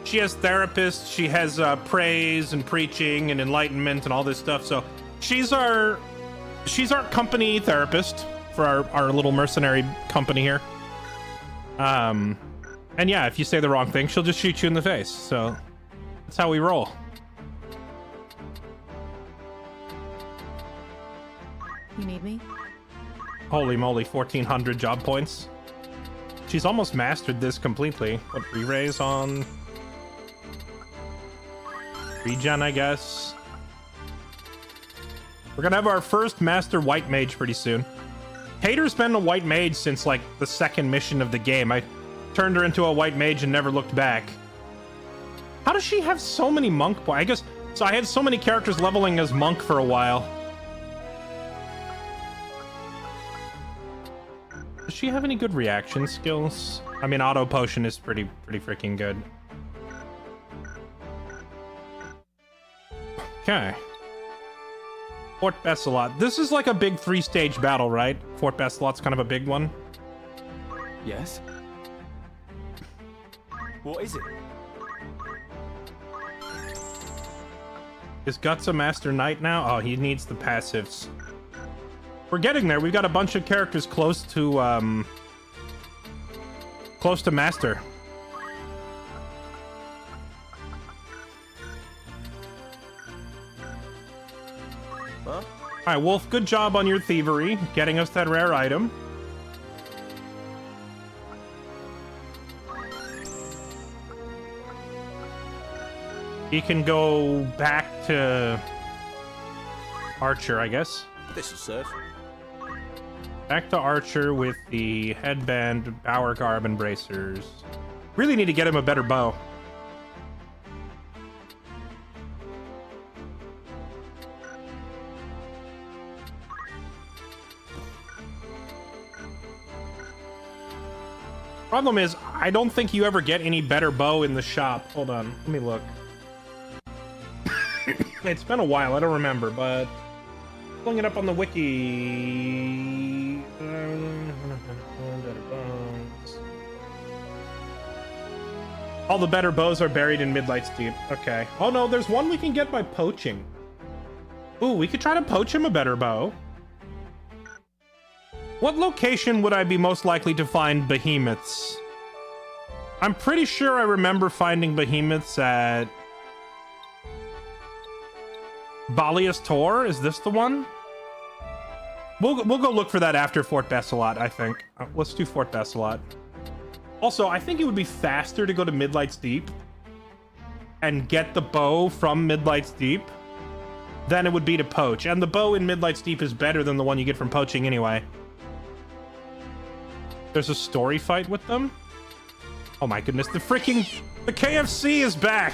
[SPEAKER 1] She has therapist, she has praise and preaching and enlightenment and all this stuff. So she's our company therapist for our little mercenary company here. And yeah, if you say the wrong thing, she'll just shoot you in the face. So that's how we roll.
[SPEAKER 11] You need me?
[SPEAKER 1] Holy moly, 1,400 job points. She's almost mastered this completely. What, re-raise on... regen, I guess. We're gonna have our first master white mage pretty soon. Hater's been a white mage since, like, the second mission of the game. I turned her into a white mage and never looked back. How does she have so many monk points? I guess... so I had so many characters leveling as monk for a while. Does she have any good reaction skills? I mean, auto potion is pretty freaking good. Okay. Fort Besselot. This is like a big 3-stage battle, right? Fort Besselot's kind of a big one.
[SPEAKER 6] Yes? What is it?
[SPEAKER 1] Is Guts a Master Knight now? Oh, he needs the passives. We're getting there. We've got a bunch of characters close to Master.
[SPEAKER 6] Huh?
[SPEAKER 1] Alright, Wolf, good job on your thievery, getting us that rare item. He can go back to Archer, I guess.
[SPEAKER 9] This'll serve.
[SPEAKER 1] Back to Archer with the headband, power garb, and bracers. Really need to get him a better bow. Problem is, I don't think you ever get any better bow in the shop. Hold on, let me look. It's been a while, I don't remember, but pulling it up on the wiki. All the better bows are buried in Midlight's Deep. Okay. Oh no, there's one we can get by poaching. Ooh, we could try to poach him a better bow. What location would I be most likely to find behemoths? I'm pretty sure I remember finding behemoths at Balius Tor. Is this the one? We'll go look for that after Fort Besselot, I think. Let's do Fort Besselot. Also, I think it would be faster to go to Midlight's Deep and get the bow from Midlight's Deep than it would be to poach. And the bow in Midlight's Deep is better than the one you get from poaching anyway. There's a story fight with them? Oh my goodness, the KFC is back!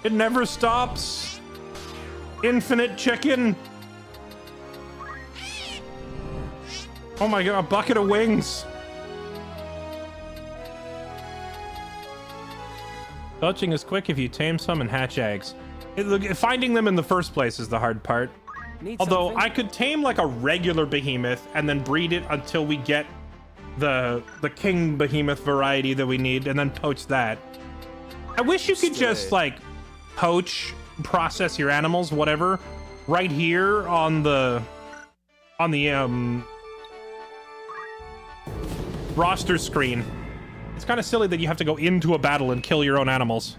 [SPEAKER 1] It never stops. Infinite chicken. Oh my god, a bucket of wings. Poaching is quick if you tame some and hatch eggs. Finding them in the first place is the hard part. Although I could tame like a regular behemoth and then breed it until we get the king behemoth variety that we need and then poach that. I wish you could just like poach, process your animals, whatever, right here on the roster screen. It's kind of silly that you have to go into a battle and kill your own animals.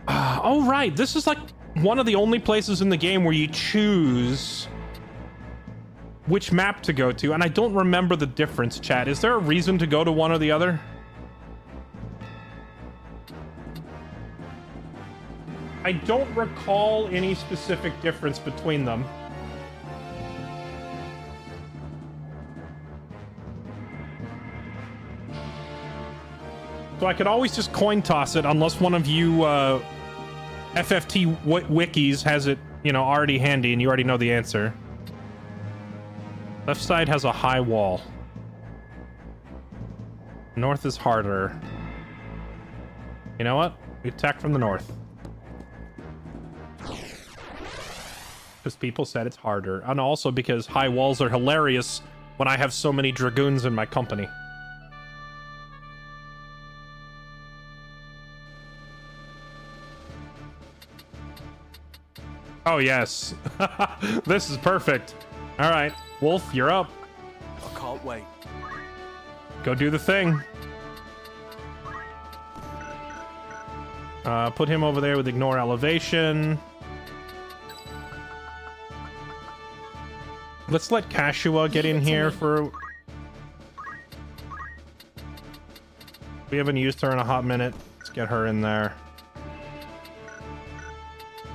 [SPEAKER 1] Oh right, this is like one of the only places in the game where you choose which map to go to, and I don't remember the difference, chat. Is there a reason to go to one or the other? I don't recall any specific difference between them. So I could always just coin toss it, unless one of you FFT wikis has it, you know, already handy and you already know the answer. Left side has a high wall. North is harder. You know what? We attack from the north. Because people said it's harder. And also because high walls are hilarious when I have so many dragoons in my company. Oh, yes. This is perfect. All right, Wolf, you're up.
[SPEAKER 10] I can't wait.
[SPEAKER 1] Go do the thing. Put him over there with ignore elevation. Let's let Kashua get in here for... We haven't used her in a hot minute. Let's get her in there.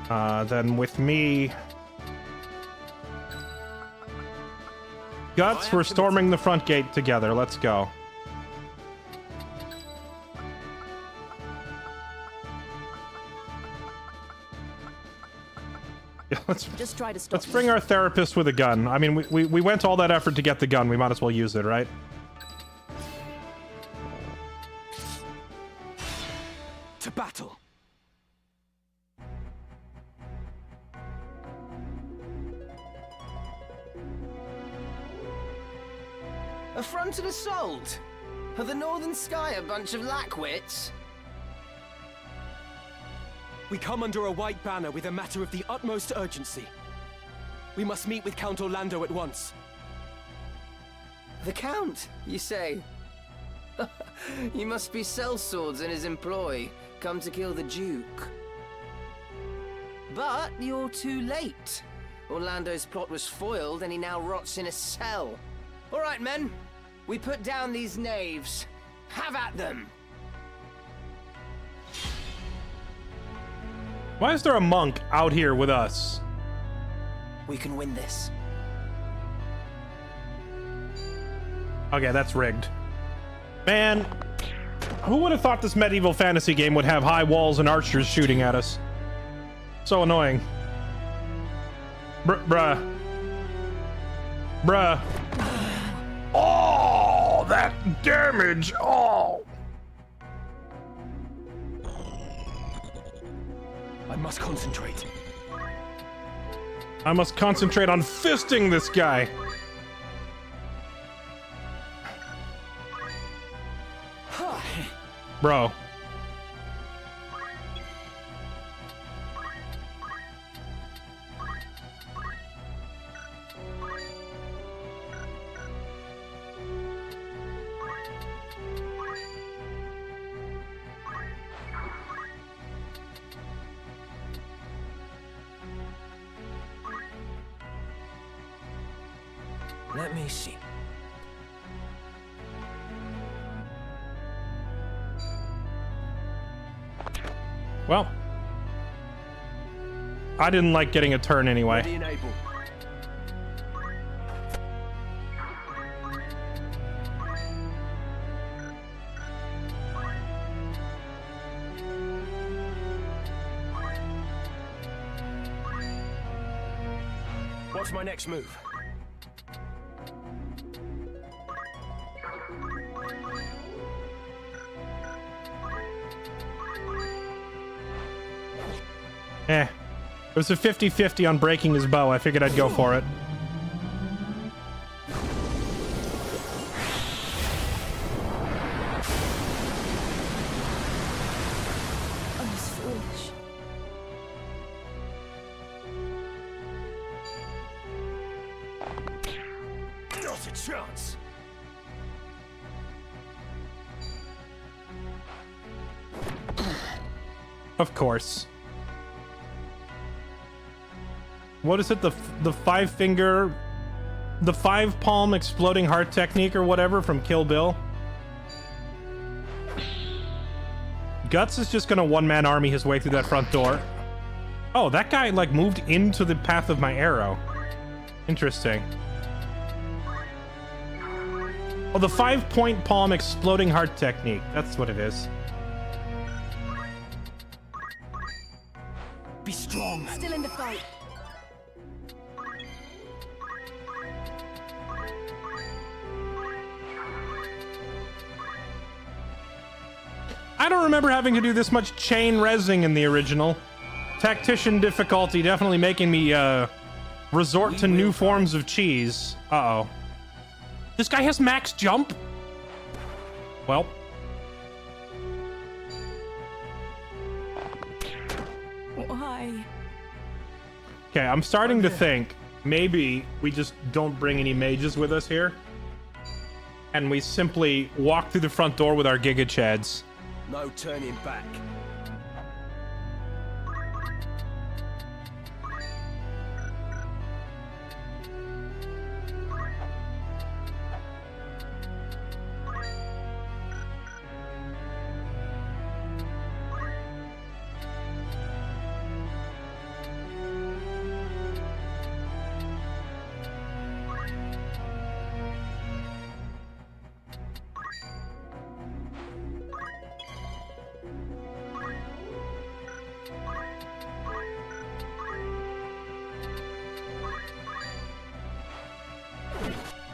[SPEAKER 1] Then with me... Guts, we're storming the front gate together. Let's go. Yeah,
[SPEAKER 11] Just try to stop.
[SPEAKER 1] let's bring our therapist with a gun. I mean, we went all that effort to get the gun. We might as well use it, right?
[SPEAKER 6] To battle.
[SPEAKER 13] A frontal assault? Are the Northern Sky a bunch of lackwits?
[SPEAKER 6] We come under a white banner with a matter of the utmost urgency. We must meet with Count Orlando at once.
[SPEAKER 13] The Count, you say? You must be sellswords in his employ, come to kill the Duke. But you're too late. Orlando's plot was foiled and he now rots in a cell. All right, men. We put down these knaves. Have at them!
[SPEAKER 1] Why is there a monk out here with us?
[SPEAKER 13] We can win this.
[SPEAKER 1] Okay, that's rigged. Man, who would have thought this medieval fantasy game would have high walls and archers shooting at us? So annoying. Bruh. Bruh. Oh, that damage. Oh.
[SPEAKER 6] I must concentrate.
[SPEAKER 1] I must concentrate on fisting this guy. Bro.
[SPEAKER 2] Let me see.
[SPEAKER 1] Well, I didn't like getting a turn anyway.
[SPEAKER 10] Ready and able.
[SPEAKER 6] What's my next move?
[SPEAKER 1] It was a 50-50 on breaking his bow. I figured I'd go for it.
[SPEAKER 3] I was foolish.
[SPEAKER 8] Not a chance.
[SPEAKER 1] Of course. What is it? The five finger, the 5-palm exploding heart technique or whatever from Kill Bill? Guts is just gonna one-man army his way through that front door. Oh, that guy, like, moved into the path of my arrow. Interesting. Oh, the 5-point palm exploding heart technique. That's what it is.
[SPEAKER 6] Be strong.
[SPEAKER 5] Still in the fight.
[SPEAKER 1] I don't remember having to do this much chain resing in the original. Tactician difficulty definitely making me resort to new forms of cheese. Uh-oh. This guy has max jump? Well.
[SPEAKER 5] Why?
[SPEAKER 1] Okay, I'm starting to think maybe we just don't bring any mages with us here. And we simply walk through the front door with our Giga Chads.
[SPEAKER 9] No turning back.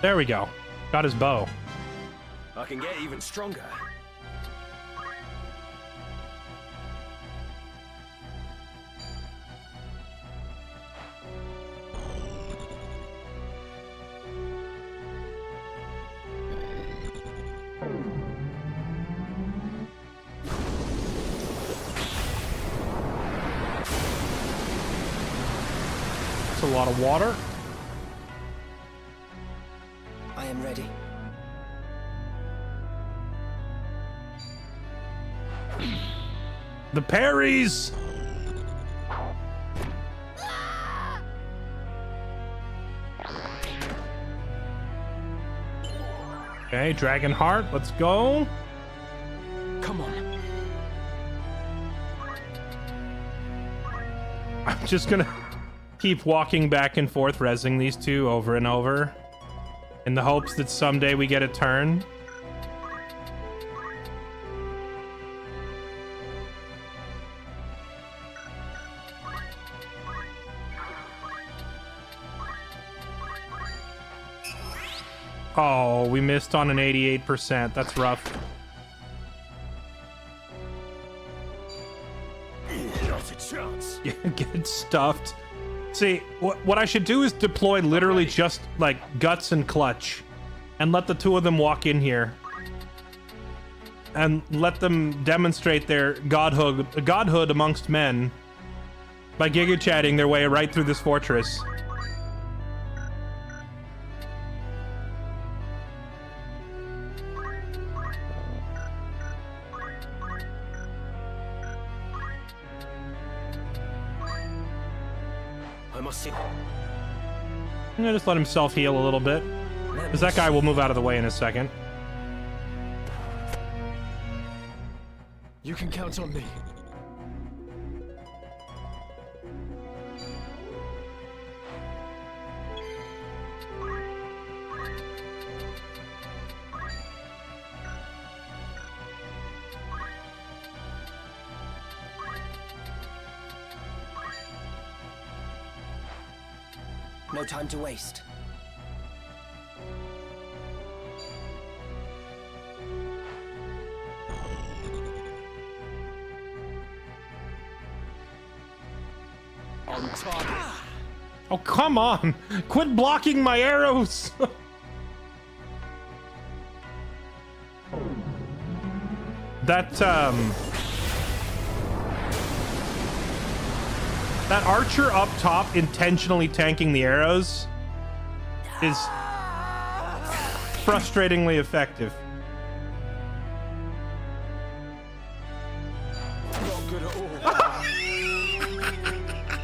[SPEAKER 1] There we go. Got his bow.
[SPEAKER 9] I can get even stronger.
[SPEAKER 1] That's a lot of water.
[SPEAKER 13] I am ready.
[SPEAKER 1] The parries! Okay, Dragon Heart, let's go.
[SPEAKER 6] Come on.
[SPEAKER 1] I'm just gonna keep walking back and forth, resing these two over and over, in the hopes that someday we get a turn. Oh, we missed on an 88%. That's rough.
[SPEAKER 9] Not a chance.
[SPEAKER 1] Get stuffed. See, what I should do is deploy literally just, like, Guts and Clutch. And let the two of them walk in here. And let them demonstrate their godhood amongst men. By giga-chatting their way right through this fortress.
[SPEAKER 9] I must see.
[SPEAKER 1] I'm gonna just let him self-heal a little bit. Because that guy will move out of the way in a second.
[SPEAKER 6] You can count on me.
[SPEAKER 13] No time to waste.
[SPEAKER 9] On target.
[SPEAKER 1] Oh, come on! Quit blocking my arrows! That archer up top intentionally tanking the arrows is frustratingly effective.
[SPEAKER 9] Not good at all.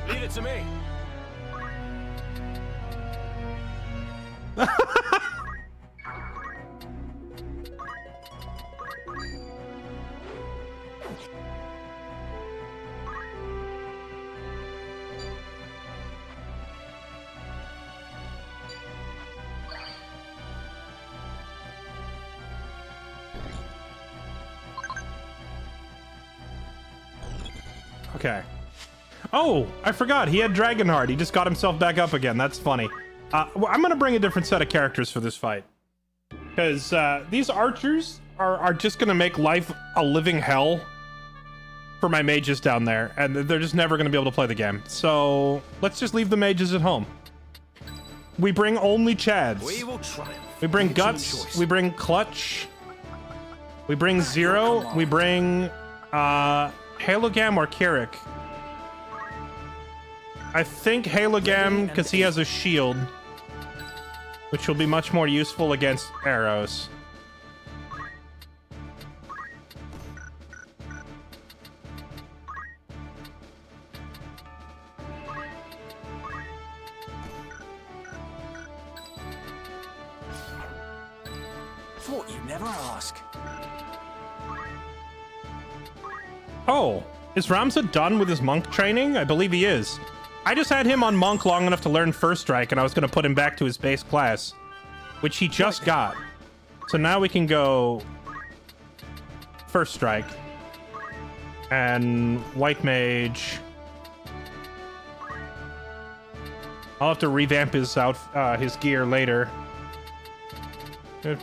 [SPEAKER 9] Leave it to me.
[SPEAKER 1] Okay. Oh, I forgot. He had Dragonheart. He just got himself back up again. That's funny. Well, I'm gonna bring a different set of characters for this fight. Because these archers are just gonna make life a living hell for my mages down there. And they're just never gonna be able to play the game. So let's just leave the mages at home. We bring only Chads.
[SPEAKER 8] We will triumph.
[SPEAKER 1] We bring Guts. We bring Clutch. We bring Zero. We bring Halogam or Kirik. I think Halogam, because he has a shield, which will be much more useful against arrows.
[SPEAKER 8] Thought you'd never ask.
[SPEAKER 1] Oh, is Ramza done with his monk training? I believe he is. I just had him on monk long enough to learn First Strike, and I was going to put him back to his base class, which he just got. So now we can go First Strike and White Mage. I'll have to revamp his his gear later.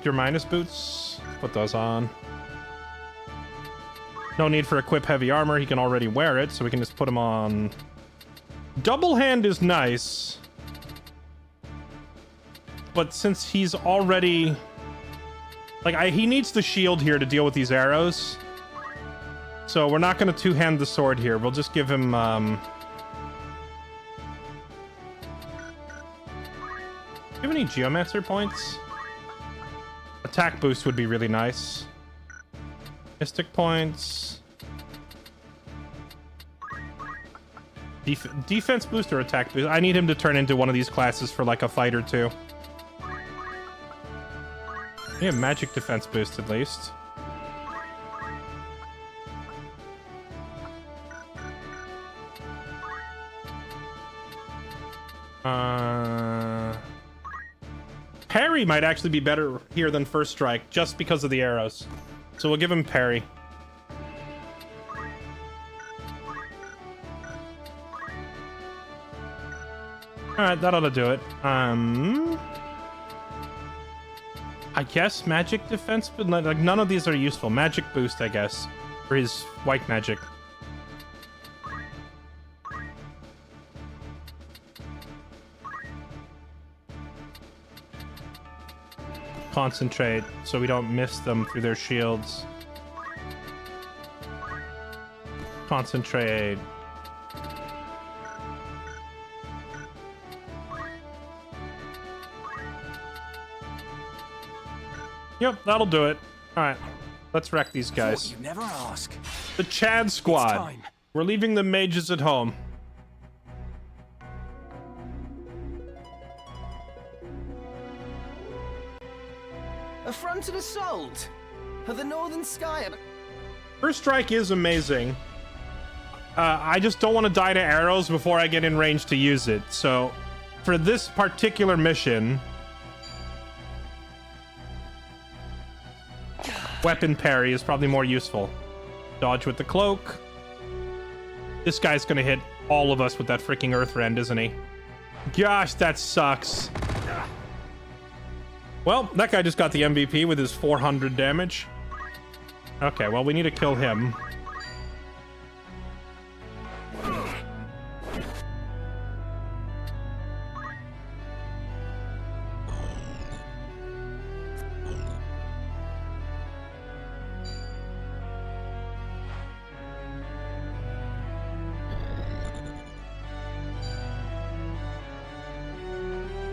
[SPEAKER 1] Your minus boots, put those on. No need for equip heavy armor. He can already wear it, so we can just put him on. Double hand is nice, but since he's already like he needs the shield here to deal with these arrows, so we're not going to two-hand the sword here. We'll just give him do you have any Geomancer points? Attack boost would be really nice. Mystic points. Defense boost or attack boost? I need him to turn into one of these classes for like a fight or two. Yeah, magic defense boost at least. Parry might actually be better here than First Strike just because of the arrows. So we'll give him parry. Alright, that ought to do it. I guess magic defense, but like none of these are useful. Magic boost, I guess, for his white magic. Concentrate so we don't miss them through their shields. Concentrate. Yep, that'll do it. Alright, let's wreck these guys.
[SPEAKER 8] You never ask.
[SPEAKER 1] The Chad squad. We're leaving the mages at home.
[SPEAKER 13] A fronted assault of the Northern Sky.
[SPEAKER 1] First Strike is amazing. I just don't want to die to arrows before I get in range to use it. So, for this particular mission, weapon parry is probably more useful. Dodge with the cloak. This guy's gonna hit all of us with that freaking Earth Rend, isn't he? Gosh, that sucks. Well, that guy just got the MVP with his 400 damage. Okay, well, we need to kill him.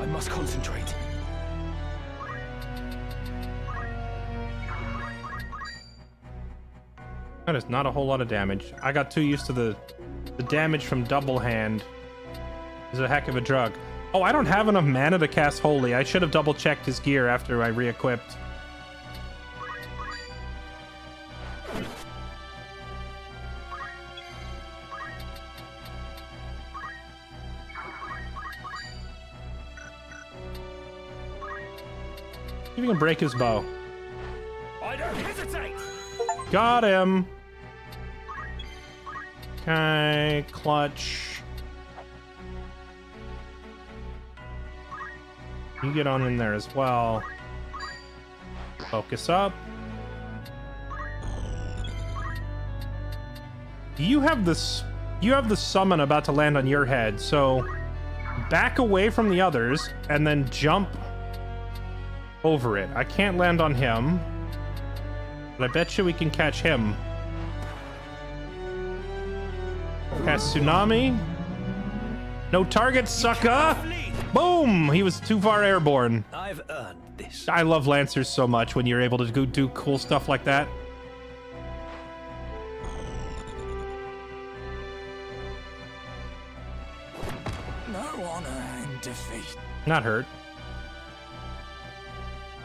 [SPEAKER 6] I must concentrate.
[SPEAKER 1] That is not a whole lot of damage. I got too used to the damage from double hand. Is a heck of a drug. Oh, I don't have enough mana to cast Holy. I should have double checked his gear after I re-equipped. See if we can break his bow.
[SPEAKER 8] I don't hesitate.
[SPEAKER 1] Got him. Okay, Clutch. You get on in there as well. Focus up. You have this. You have the summon about to land on your head, so back away from the others and then jump over it. I can't land on him, but I bet you we can catch him. Cast Tsunami. No target, sucker! Boom! He was too far airborne.
[SPEAKER 2] I've earned this.
[SPEAKER 1] I love Lancers so much when you're able to go do cool stuff like that.
[SPEAKER 8] No honor in defeat.
[SPEAKER 1] Not hurt.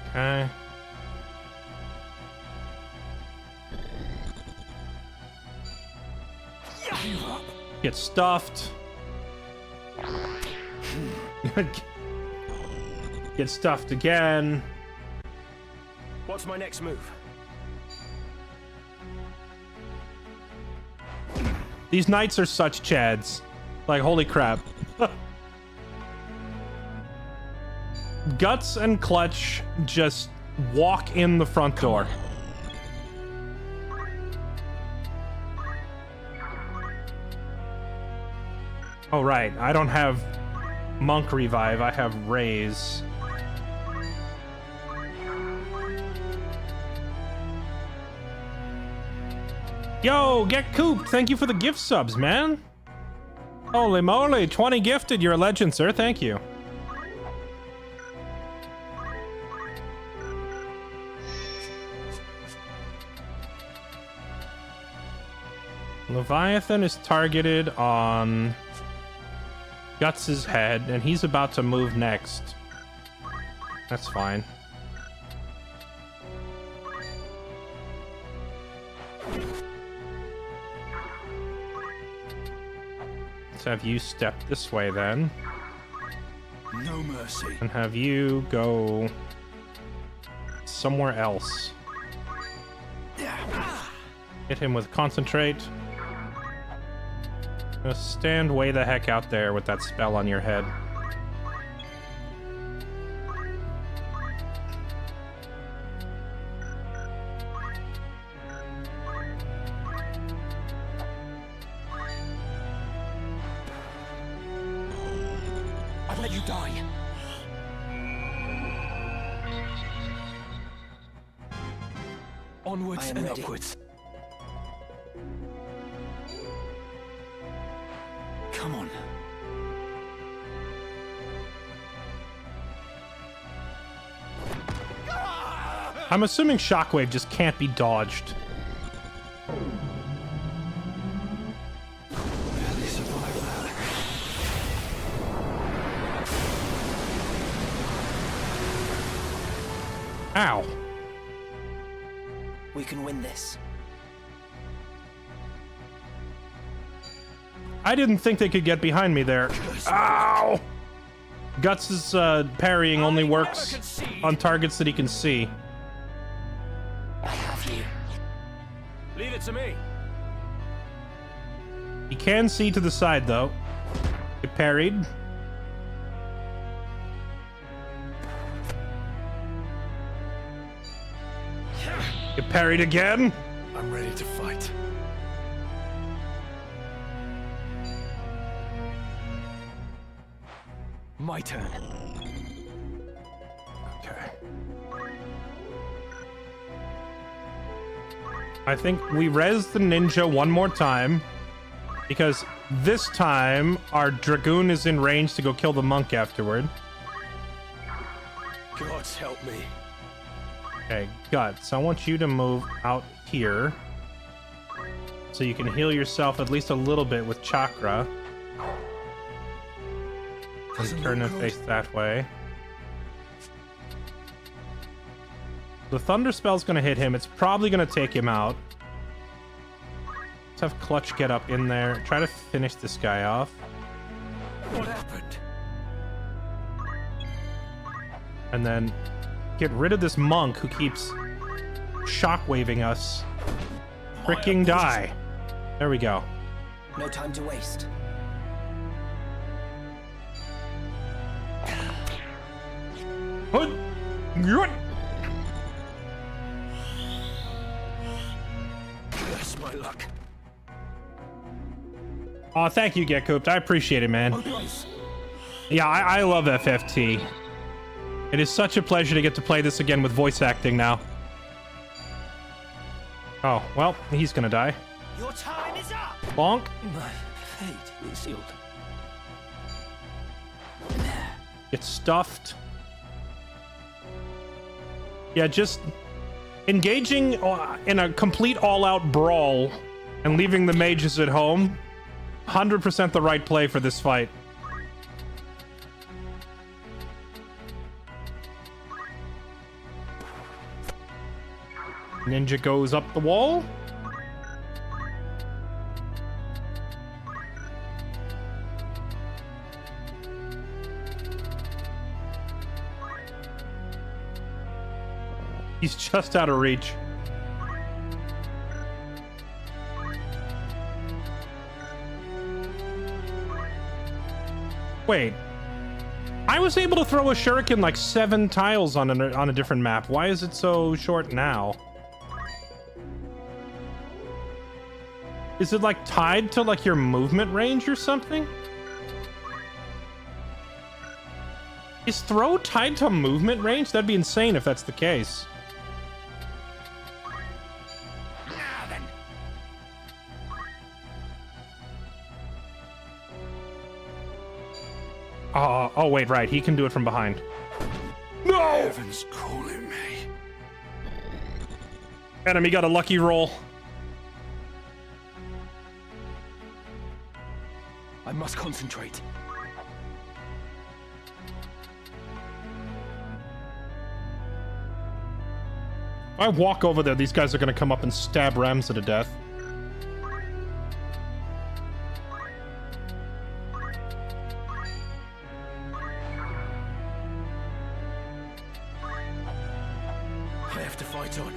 [SPEAKER 1] Okay. Get stuffed. Get stuffed again.
[SPEAKER 6] What's my next move?
[SPEAKER 1] These knights are such chads. Like, holy crap. Guts and Clutch just walk in the front door. Oh, right. I don't have Monk Revive. I have Raise. Yo, get cooped. Thank you for the gift subs, man. Holy moly. 20 gifted. You're a legend, sir. Thank you. Leviathan is targeted on Guts' head, and he's about to move next. That's fine. Let's have you step this way then.
[SPEAKER 8] No mercy.
[SPEAKER 1] And have you go somewhere else. Hit him with Concentrate. Just stand way the heck out there with that spell on your head.
[SPEAKER 8] I'd let you die. Onwards and
[SPEAKER 13] ready.
[SPEAKER 8] upwards. Come on.
[SPEAKER 1] I'm assuming Shockwave just can't be dodged. Ow.
[SPEAKER 13] We can win this.
[SPEAKER 1] I didn't think they could get behind me there. Ow! Guts' parrying only works on targets that he can see.
[SPEAKER 13] I have you.
[SPEAKER 6] Leave it to me.
[SPEAKER 1] He can see to the side, though. Get parried. Get parried again.
[SPEAKER 8] I'm ready to fight. My turn.
[SPEAKER 1] Okay. I think we res the ninja one more time, because this time our dragoon is in range to go kill the monk afterward.
[SPEAKER 6] Gods help me.
[SPEAKER 1] Okay, Guts, I want you to move out here so you can heal yourself at least a little bit with chakra. And turn and face that way. The thunder spell's gonna hit him. It's probably gonna take him out. Let's have Clutch get up in there. Try to finish this guy off.
[SPEAKER 8] What happened?
[SPEAKER 1] And then get rid of this monk who keeps shockwaving us. Freaking die. There we go.
[SPEAKER 13] No time to waste.
[SPEAKER 8] Bless my luck.
[SPEAKER 1] Oh, thank you, Get Cooped. I appreciate it, man. Yeah, I love FFT. It is such a pleasure to get to play this again with voice acting now. Oh, well, he's gonna die.
[SPEAKER 8] Your time is up.
[SPEAKER 1] Bonk.
[SPEAKER 2] My fate is sealed.
[SPEAKER 1] Get stuffed. Yeah, just engaging in a complete all-out brawl and leaving the mages at home. 100% the right play for this fight. Ninja goes up the wall. He's just out of reach. Wait. I was able to throw a shuriken like 7 tiles on a different map. Why is it so short now? Is it like tied to like your movement range or something? Is throw tied to movement range? That'd be insane if that's the case.
[SPEAKER 8] Now then.
[SPEAKER 1] Oh, wait, right. He can do it from behind. No!
[SPEAKER 8] Heaven's calling me.
[SPEAKER 1] Enemy got a lucky roll.
[SPEAKER 6] I must concentrate.
[SPEAKER 1] If I walk over there, these guys are gonna come up and stab Ramza to death.
[SPEAKER 8] I have to fight on.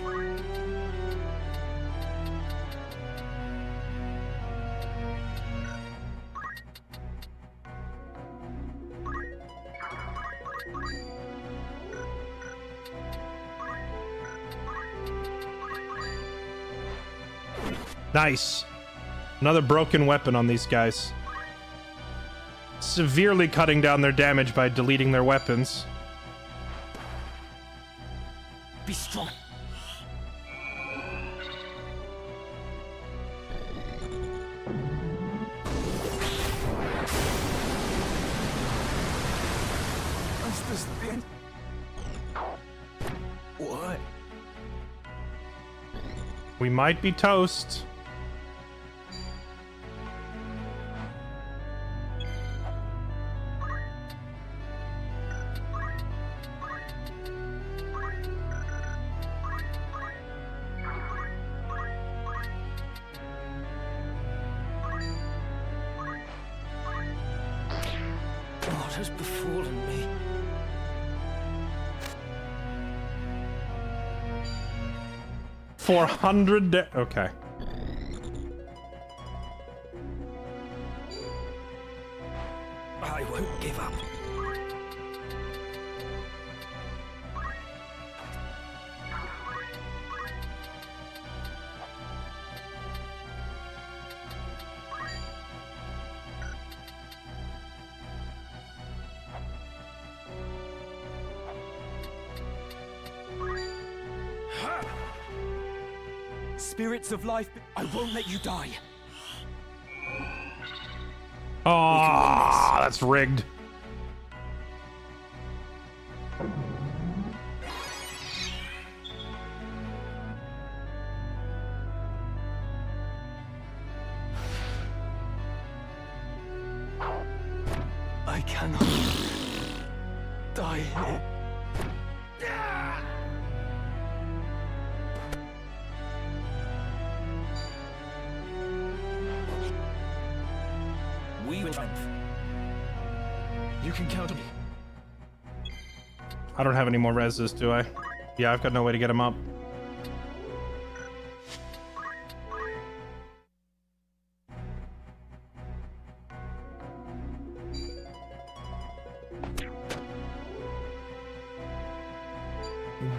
[SPEAKER 1] Nice. Another broken weapon on these guys. Severely cutting down their damage by deleting their weapons.
[SPEAKER 8] Be strong. Is this the end? What?
[SPEAKER 1] We might be toast.
[SPEAKER 2] What has befallen me?
[SPEAKER 1] Okay.
[SPEAKER 2] I won't give up.
[SPEAKER 6] Spirits of life, I won't let you die.
[SPEAKER 1] Oh, that's rigged.
[SPEAKER 6] I cannot die here.
[SPEAKER 2] We will triumph.
[SPEAKER 6] You can count on me.
[SPEAKER 1] I don't have any more reses, do I? Yeah, I've got no way to get him up.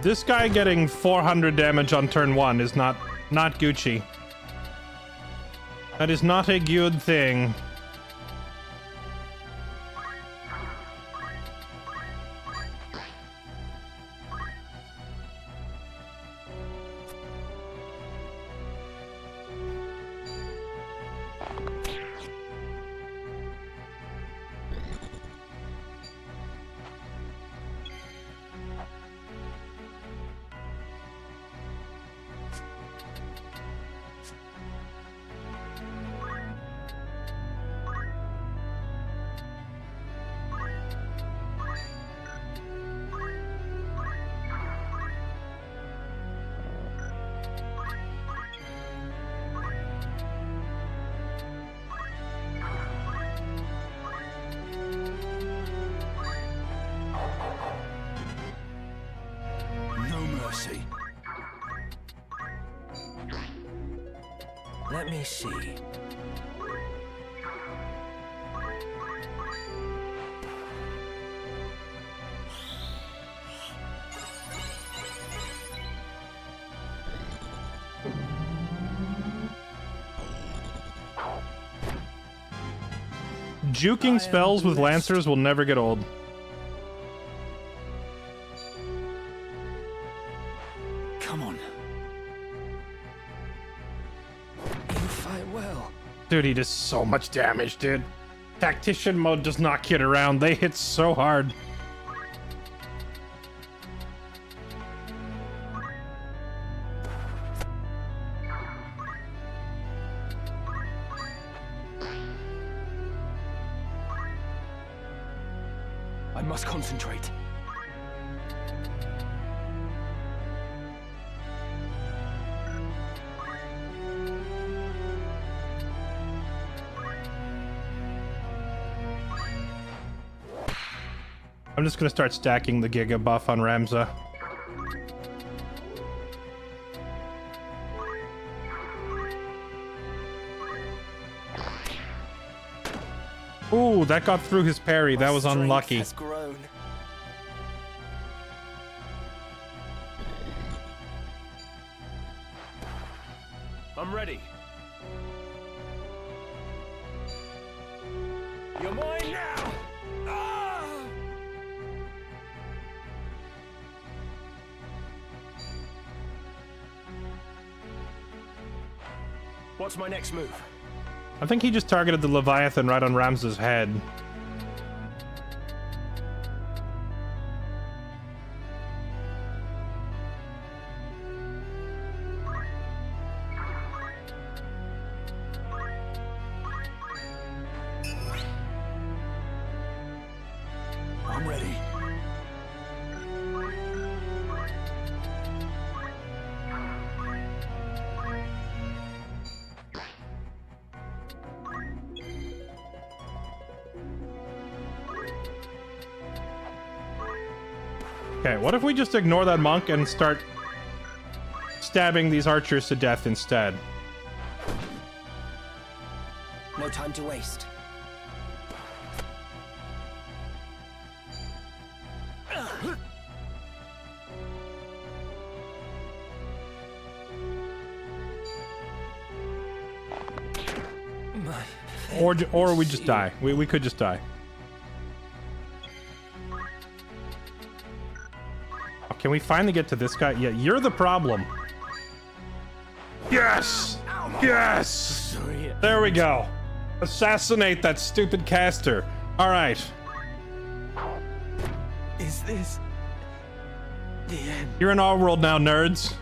[SPEAKER 1] This guy getting 400 damage on turn 1 is not Gucci. That is not a good thing.
[SPEAKER 2] Let me see.
[SPEAKER 1] Juking spells with Lancers will never get old.
[SPEAKER 2] Come on. You fight well.
[SPEAKER 1] Dude, he does so much damage, dude. Tactician mode does not kid around. They hit so hard.
[SPEAKER 6] I must concentrate.
[SPEAKER 1] I'm just gonna start stacking the Giga buff on Ramza. Ooh, that got through his parry. That was unlucky.
[SPEAKER 6] Has grown.
[SPEAKER 8] I'm ready. You're mine now! Ah! What's my next move?
[SPEAKER 1] I think he just targeted the Leviathan right on Ramza's head.
[SPEAKER 8] I'm ready.
[SPEAKER 1] Okay, what if we just ignore that monk and start stabbing these archers to death instead?
[SPEAKER 13] No time to waste.
[SPEAKER 1] Or we just die. We could just die. Oh, can we finally get to this guy? Yeah, you're the problem. Yes! Yes! There we go. Assassinate that stupid caster. All right.
[SPEAKER 6] Is this the end?
[SPEAKER 1] You're in our world now, nerds.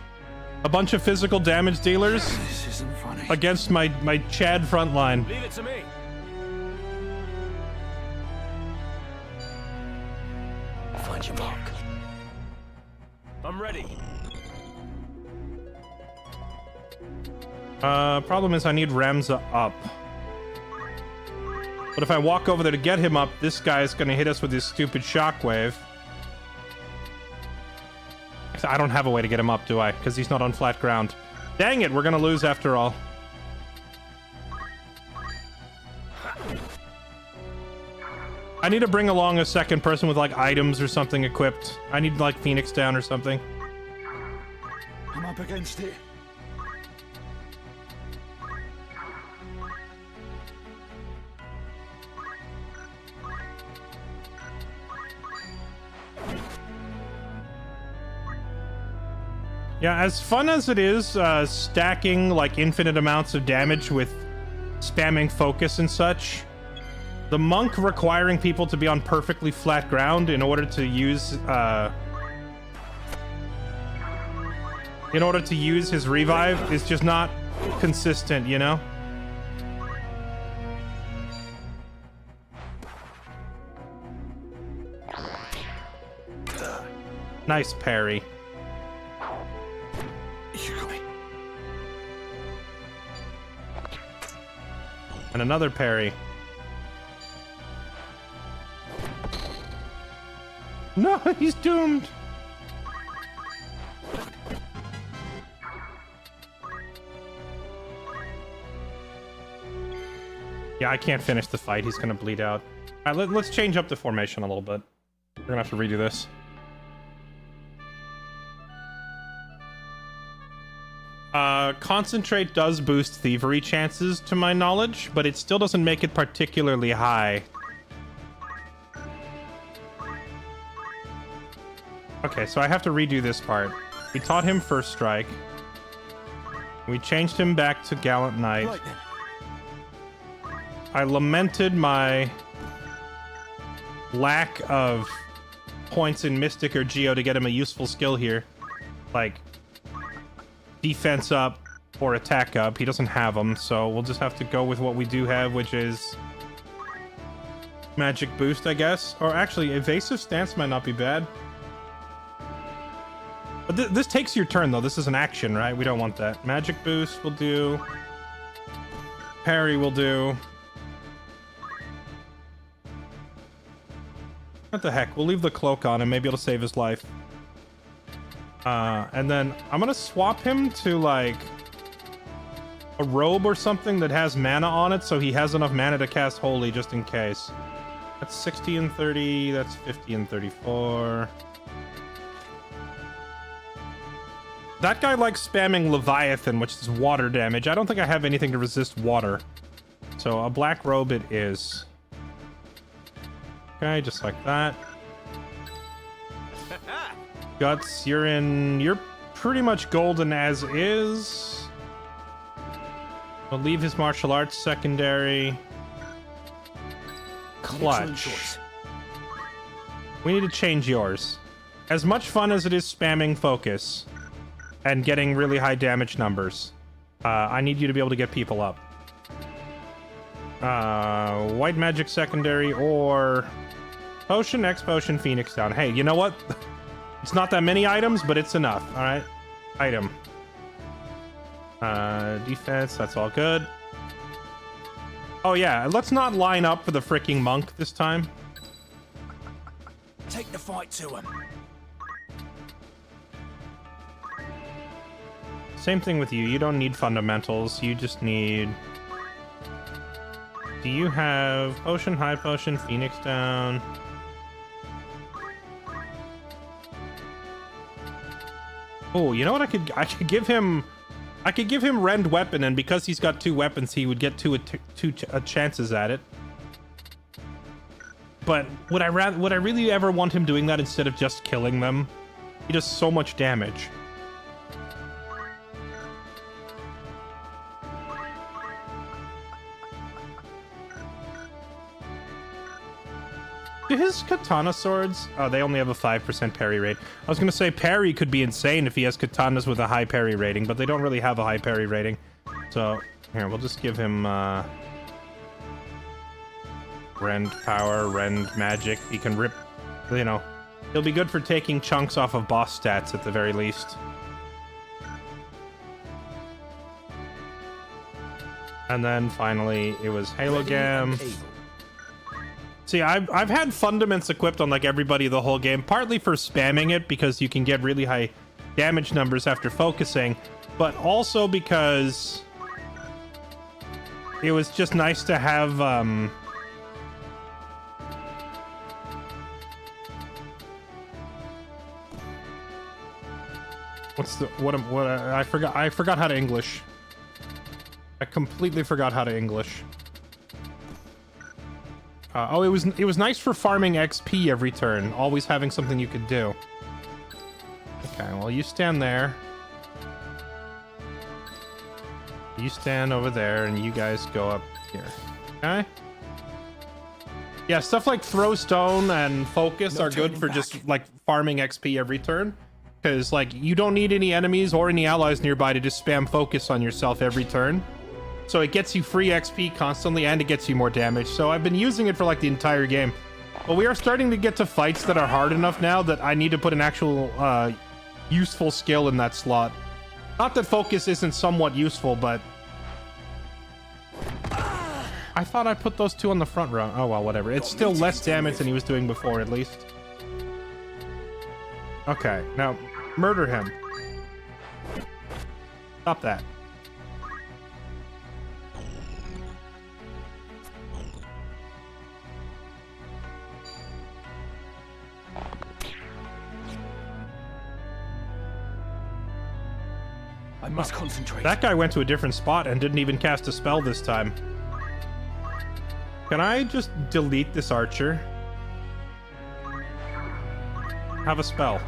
[SPEAKER 1] A bunch of physical damage dealers
[SPEAKER 6] This isn't funny.
[SPEAKER 1] against my Chad frontline.
[SPEAKER 8] Leave it to me.
[SPEAKER 2] Find your mark.
[SPEAKER 8] I'm ready.
[SPEAKER 1] Problem is I need Ramza up. But if I walk over there to get him up, this guy's gonna hit us with his stupid shockwave. I don't have a way to get him up, do I? Because he's not on flat ground. Dang it, we're gonna lose after all. I need to bring along a second person with like items or something equipped. I need like Phoenix down or something.
[SPEAKER 9] up against it.
[SPEAKER 1] Yeah, as fun as it is stacking like infinite amounts of damage with spamming focus and such, the monk requiring people to be on perfectly flat ground in order to use his revive is just not consistent, you know? Nice parry. And another parry. No, he's doomed. Yeah, I can't finish the fight. He's gonna bleed out. All right, let's change up the formation a little bit. We're gonna have to redo this. Concentrate does boost thievery chances, to my knowledge, but it still doesn't make it particularly high. Okay, so I have to redo this part. We taught him First Strike. We changed him back to Gallant Knight. I lamented my lack of points in Mystic or Geo to get him a useful skill here. Like defense up or attack up. He doesn't have them, so we'll just have to go with what we do have, which is magic boost, I guess. Or actually, evasive stance might not be bad. But this takes your turn, though. This is an action, right? We don't want that. Magic boost will do. Parry will do. What the heck? We'll leave the cloak on him. Maybe it'll save his life. And then I'm gonna swap him to, like, a robe or something that has mana on it, so he has enough mana to cast Holy, just in case. That's 60 and 30. That's 50 and 34. That guy likes spamming Leviathan, which is water damage. I don't think I have anything to resist water. So a black robe it is. Okay, just like that. Guts, you're pretty much golden as is. We'll leave his martial arts secondary. Clutch. We need to change yours. As much fun as it is spamming focus and getting really high damage numbers, I need you to be able to get people up. White magic secondary or potion, X potion, Phoenix down. Hey, you know what? It's not that many items, but it's enough. All right. Item. Defense. That's all good. Oh, yeah. Let's not line up for the freaking monk this time.
[SPEAKER 8] Take the fight to him.
[SPEAKER 1] Same thing with you. You don't need fundamentals. You just need... Do you have potion, high potion, Phoenix down? Oh, you know what? I could give him rend weapon, and because he's got 2 weapons, he would get two chances at it. But would I really ever want him doing that instead of just killing them? He does so much damage. Do his katana swords? Oh, they only have a 5% parry rate. I was going to say parry could be insane if he has katanas with a high parry rating, but they don't really have a high parry rating. So, here, we'll just give him rend power, rend magic. He can rip, you know, he'll be good for taking chunks off of boss stats at the very least. And then finally, it was Halogam. See, I've had fundaments equipped on like everybody the whole game, partly for spamming it because you can get really high damage numbers after focusing, but also because it was just nice to have I forgot how to English. I completely forgot how to English. Oh, it was nice for farming XP every turn, always having something you could do. Okay, well, you stand there. You stand over there, and you guys go up here. Okay? Yeah, stuff like throw stone and focus are good for just like farming XP every turn. Because like you don't need any enemies or any allies nearby to just spam focus on yourself every turn. So it gets you free XP constantly and it gets you more damage. So I've been using it for like the entire game. But we are starting to get to fights that are hard enough now that I need to put an actual useful skill in that slot. Not that focus isn't somewhat useful, but I thought I put those two on the front row. Oh well, whatever. It's still less damage than he was doing before, at least. Okay, now murder him. Stop that.
[SPEAKER 6] I must concentrate.
[SPEAKER 1] That guy went to a different spot and didn't even cast a spell this time. Can I just delete this archer? Have a spell.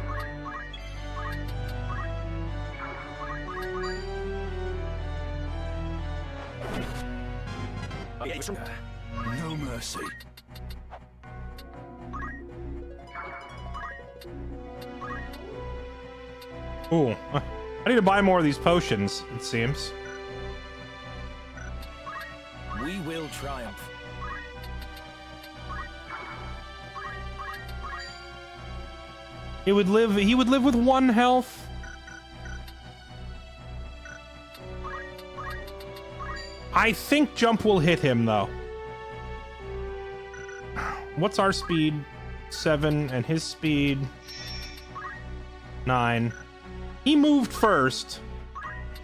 [SPEAKER 8] No mercy.
[SPEAKER 1] Ooh, I need to buy more of these potions, it seems.
[SPEAKER 2] We will triumph.
[SPEAKER 1] He would live with 1 health. I think jump will hit him though. What's our speed? 7 and his speed 9. He moved first.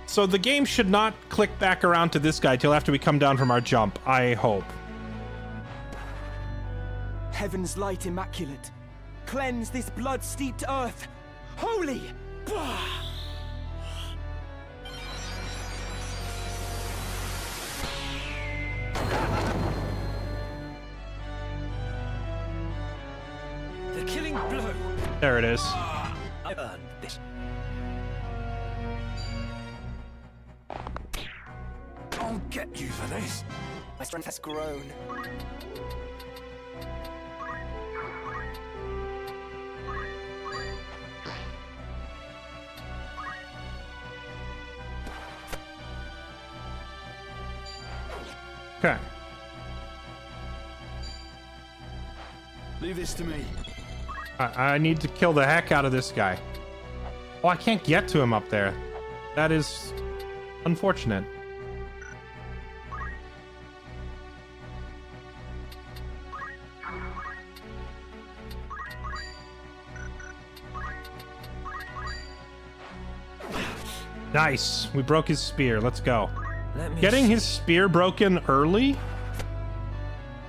[SPEAKER 1] So the game should not click back around to this guy till after we come down from our jump, I hope.
[SPEAKER 6] Heaven's light immaculate. Cleanse this blood-steeped earth. Holy!
[SPEAKER 2] The killing blow.
[SPEAKER 1] There it is.
[SPEAKER 2] I earned this.
[SPEAKER 8] I'll get you for this.
[SPEAKER 13] My strength has grown.
[SPEAKER 1] Okay.
[SPEAKER 8] Leave this to me.
[SPEAKER 1] I need to kill the heck out of this guy. Oh, I can't get to him up there. That is unfortunate. Nice. We broke his spear. Let's go. Getting his spear broken early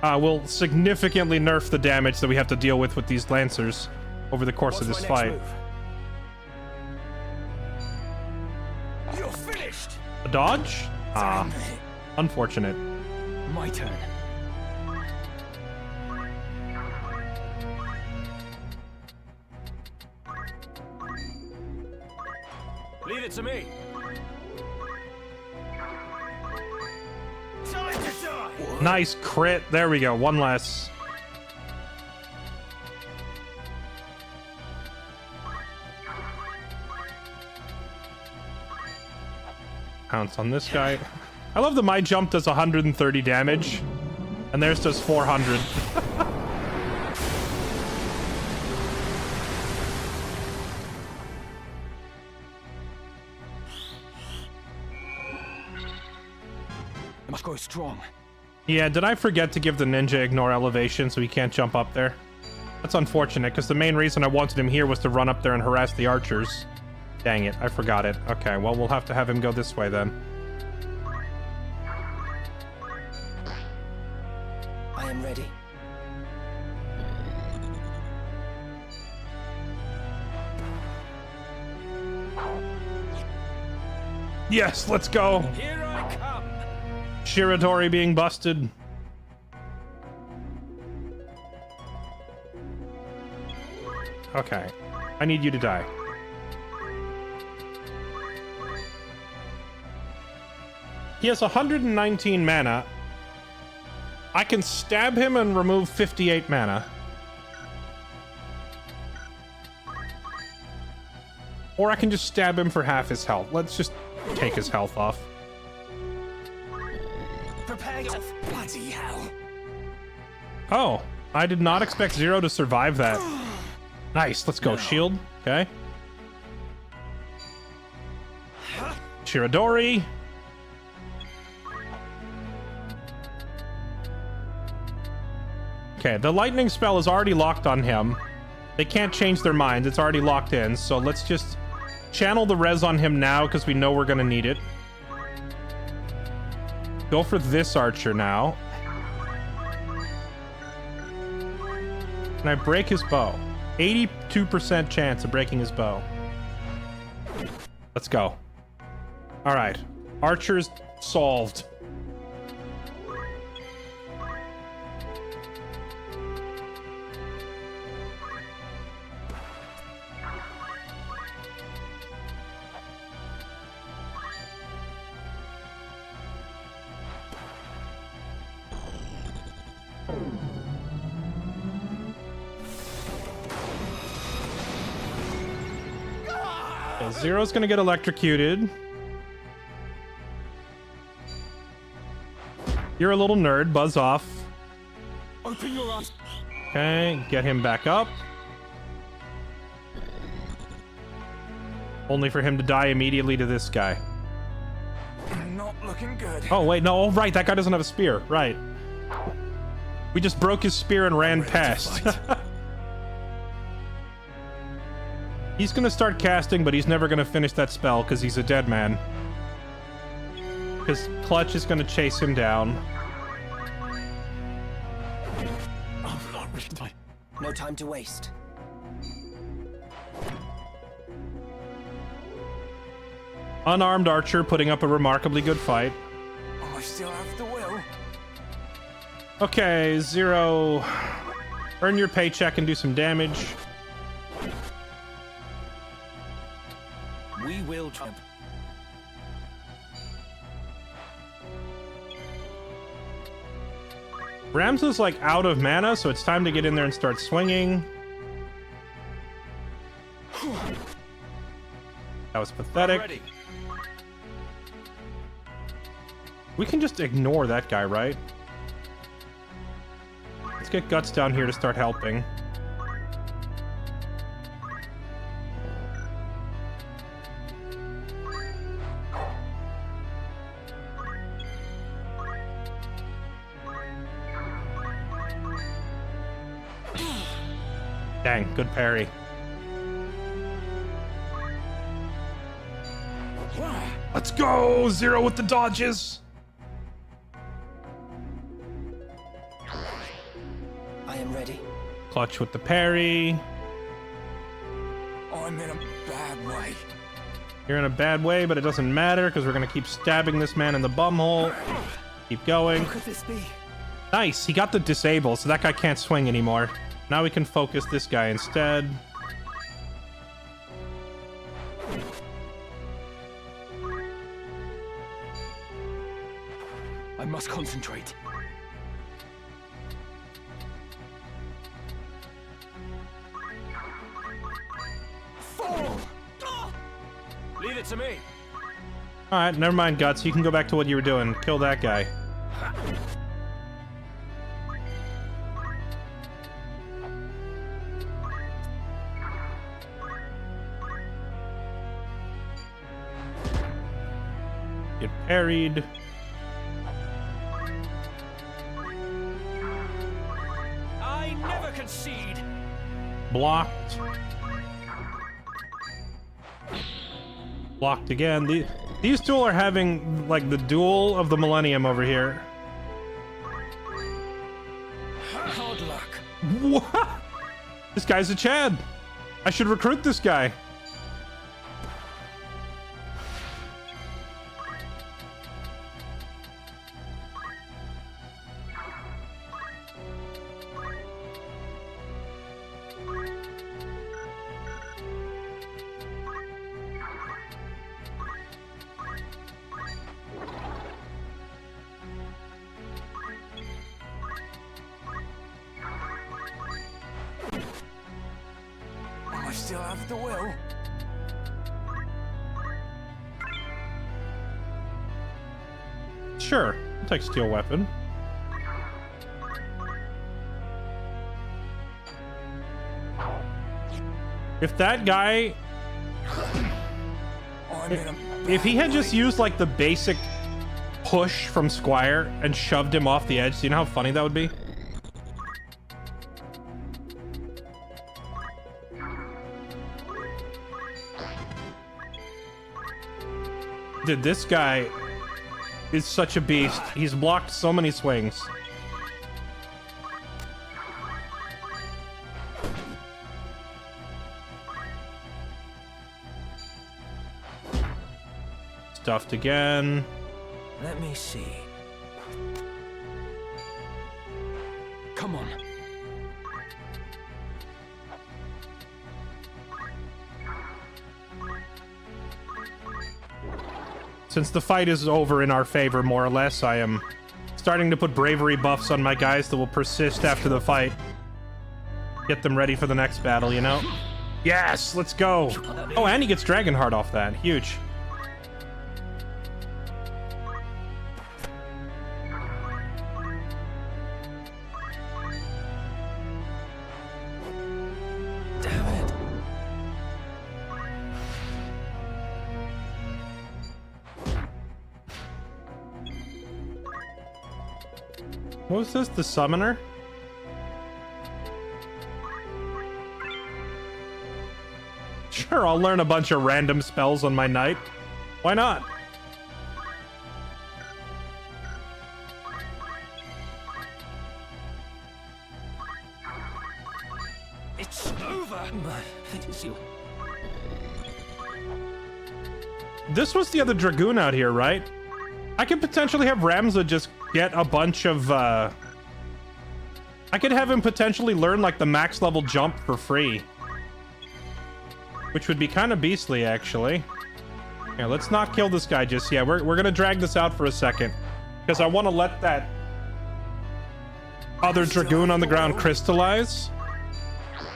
[SPEAKER 1] will significantly nerf the damage that we have to deal with these lancers over the course of this fight.
[SPEAKER 8] You're finished.
[SPEAKER 1] A dodge? Ah, unfortunate.
[SPEAKER 6] My turn.
[SPEAKER 8] Leave it to me. Time to die.
[SPEAKER 1] Nice crit. There we go. One less. Pounce on this guy. I love that my jump does 130 damage, and theirs does 400.
[SPEAKER 6] I must grow strong.
[SPEAKER 1] Yeah, did I forget to give the ninja ignore elevation so he can't jump up there? That's unfortunate, because the main reason I wanted him here was to run up there and harass the archers. Dang it, I forgot it. Okay, well, we'll have to have him go this way then.
[SPEAKER 13] I am ready.
[SPEAKER 1] Yes, let's go.
[SPEAKER 8] Here I come.
[SPEAKER 1] Shiradori being busted. Okay. I need you to die. He has 119 mana. I can stab him and remove 58 mana. Or I can just stab him for half his health. Let's just take his health off.
[SPEAKER 8] Prepare yourself. Bloody hell.
[SPEAKER 1] Oh, I did not expect Zero to survive that. Nice, let's go. Shield. Okay. Shiradori. Okay, the lightning spell is already locked on him. They can't change their minds. It's already locked in. So let's just channel the res on him now because we know we're going to need it. Go for this archer now. Can I break his bow? 82% chance of breaking his bow. Let's go. All right. Archer's solved. Zero's gonna get electrocuted. You're a little nerd. Buzz off.
[SPEAKER 8] Open your eyes.
[SPEAKER 1] Okay, get him back up. Only for him to die immediately to this guy.
[SPEAKER 8] Not looking good.
[SPEAKER 1] Oh, wait, no. Oh, right, that guy doesn't have a spear. Right. We just broke his spear and ran past. He's gonna start casting, but he's never gonna finish that spell because he's a dead man. Because Clutch is gonna chase him down.
[SPEAKER 13] No time to waste.
[SPEAKER 1] Unarmed archer putting up a remarkably good fight.
[SPEAKER 8] I still have the will.
[SPEAKER 1] Okay, Zero. Earn your paycheck and do some damage.
[SPEAKER 2] We will try.
[SPEAKER 1] Ramsa's like out of mana, so it's time to get in there and start swinging. That was pathetic. We can just ignore that guy, right? Let's get Guts down here to start helping. Dang, good parry. Let's go! Zero with the dodges!
[SPEAKER 13] I am ready.
[SPEAKER 1] Clutch with the parry.
[SPEAKER 8] I'm in a bad way.
[SPEAKER 1] You're in a bad way, but it doesn't matter because we're gonna keep stabbing this man in the bumhole. Keep going.
[SPEAKER 13] What could this be?
[SPEAKER 1] Nice, he got the disable, so that guy can't swing anymore. Now we can focus this guy instead.
[SPEAKER 6] I must concentrate.
[SPEAKER 8] Fall! Leave it to me.
[SPEAKER 1] Alright, never mind, Guts. You can go back to what you were doing. Kill that guy. Get parried.
[SPEAKER 8] I never concede.
[SPEAKER 1] Blocked. Blocked again. These two are having, like, the duel of the millennium over here.
[SPEAKER 8] Hard luck.
[SPEAKER 1] What? This guy's a Chad. I should recruit this guy.
[SPEAKER 9] have the will.
[SPEAKER 1] Sure, I'll take steel weapon. If that guy... If he had just used, like, the basic push from Squire and shoved him off the edge, do you know how funny that would be? Dude, this guy is such a beast. He's blocked so many swings. Stuffed again.
[SPEAKER 2] Let me see.
[SPEAKER 6] Come on.
[SPEAKER 1] Since the fight is over in our favor, more or less, I am starting to put bravery buffs on my guys that will persist after the fight. Get them ready for the next battle, you know? Yes, let's go. Oh, and he gets Dragonheart off that. Huge. What was this? The summoner? Sure, I'll learn a bunch of random spells on my knight. Why not?
[SPEAKER 8] It's over.
[SPEAKER 1] This was the other Dragoon out here, right? I could potentially have Ramza just get a bunch of, I could have him potentially learn, like, the max level jump for free. Which would be kind of beastly, actually. Yeah, let's not kill this guy just yet. We're gonna drag this out for a second. Because I want to let that other Dragoon on the ground crystallize.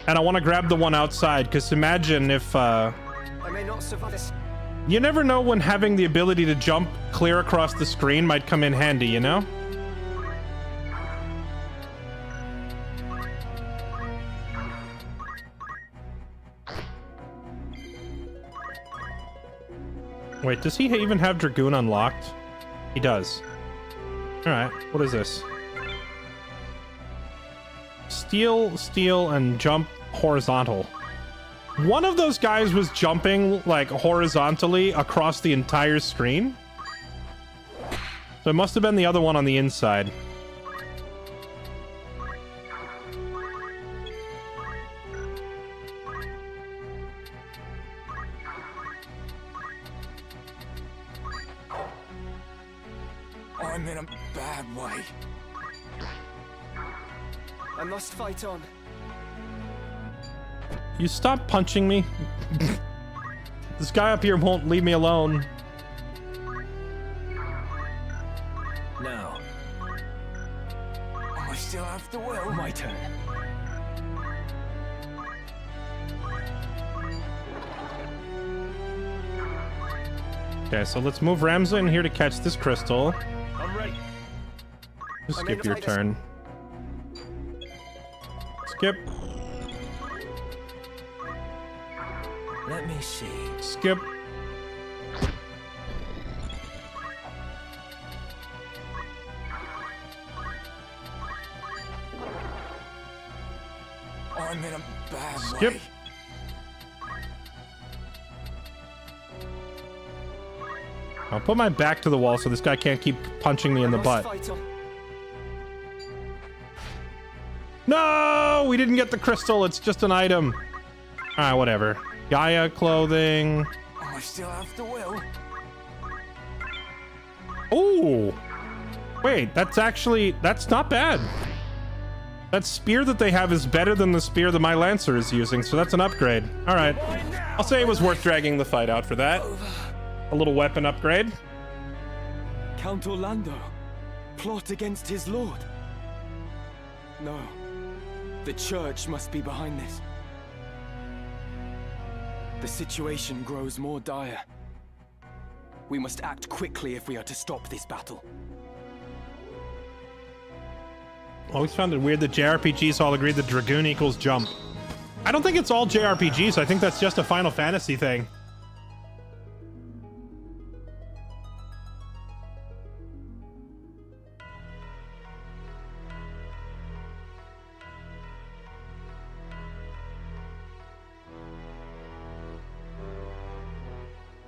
[SPEAKER 1] And I want to grab the one outside, because imagine if,
[SPEAKER 13] I may not survive this.
[SPEAKER 1] you never know when having the ability to jump clear across the screen might come in handy, you know? Wait, does he even have Dragoon unlocked? He does. Alright, what is this? Steal, steal, and jump horizontal. One of those guys was jumping, like, horizontally across the entire screen. So it must have been the other one on the inside.
[SPEAKER 9] I'm in a bad way.
[SPEAKER 13] I must fight on.
[SPEAKER 1] You stop punching me? This guy up here won't leave me alone.
[SPEAKER 2] Now.
[SPEAKER 9] I still have the will.
[SPEAKER 2] My turn.
[SPEAKER 1] Okay, so let's move Ramza in here to catch this crystal.
[SPEAKER 2] I'm ready.
[SPEAKER 1] Just skip your turn. Skip.
[SPEAKER 2] Let me see.
[SPEAKER 1] Skip.
[SPEAKER 9] I'm in a bad
[SPEAKER 1] Skip.
[SPEAKER 9] way.
[SPEAKER 1] I'll put my back to the wall so this guy can't keep punching me in the butt. No! We didn't get the crystal. It's just an item. Alright, whatever. Gaia clothing.
[SPEAKER 9] I still have the will.
[SPEAKER 1] Oh! Wait, that's not bad. That spear that they have is better than the spear that my Lancer is using, so that's an upgrade. Alright. I'll say it was worth dragging the fight out for that. A little weapon upgrade.
[SPEAKER 6] Count Orlando. Plot against his lord. No. The church must be behind this. The situation grows more dire. We must act quickly if we are to stop this battle.
[SPEAKER 1] Always found it weird that JRPGs all agree that Dragoon equals jump. I don't think it's all JRPGs. I think that's just a Final Fantasy thing.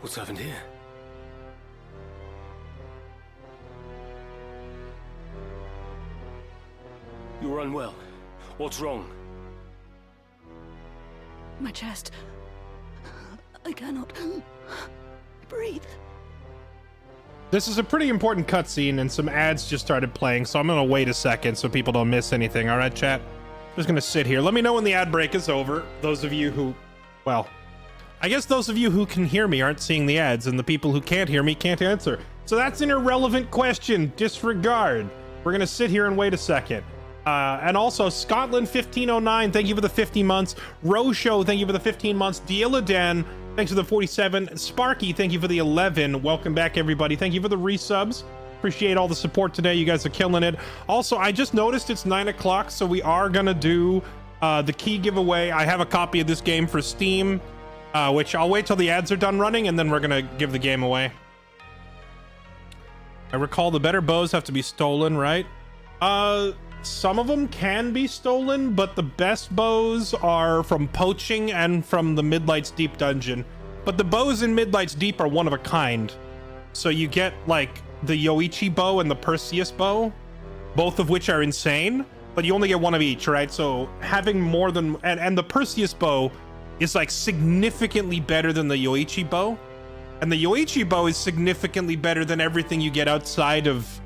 [SPEAKER 6] What's happened here? You're unwell. What's wrong?
[SPEAKER 3] My chest. I cannot breathe.
[SPEAKER 1] This is a pretty important cutscene, and some ads just started playing, so I'm gonna wait a second so people don't miss anything. All right, chat? I'm just gonna sit here. Let me know when the ad break is over. Those of you who, well, I guess those of you who can hear me aren't seeing the ads, and the people who can't hear me can't answer. So that's an irrelevant question. Disregard. We're gonna sit here and wait a second. And also, Scotland 1509, thank you for the 50 months. Rosho, thank you for the 15 months. Dieladan, thanks for the 47. Sparky, thank you for the 11. Welcome back, everybody. Thank you for the resubs. Appreciate all the support today. You guys are killing it. Also, I just noticed it's 9 o'clock, so we are gonna do the key giveaway. I have a copy of this game for Steam, which I'll wait till the ads are done running, and then we're gonna give the game away. I recall the better bows have to be stolen, right? Some of them can be stolen, but the best bows are from poaching and from the Midlight's Deep dungeon. But the bows in Midlight's Deep are one of a kind. So you get, like, the Yoichi bow and the Perseus bow, both of which are insane, but you only get one of each, right? So having more than... And the Perseus bow is, like, significantly better than the Yoichi bow. And the Yoichi bow is significantly better than everything you get outside of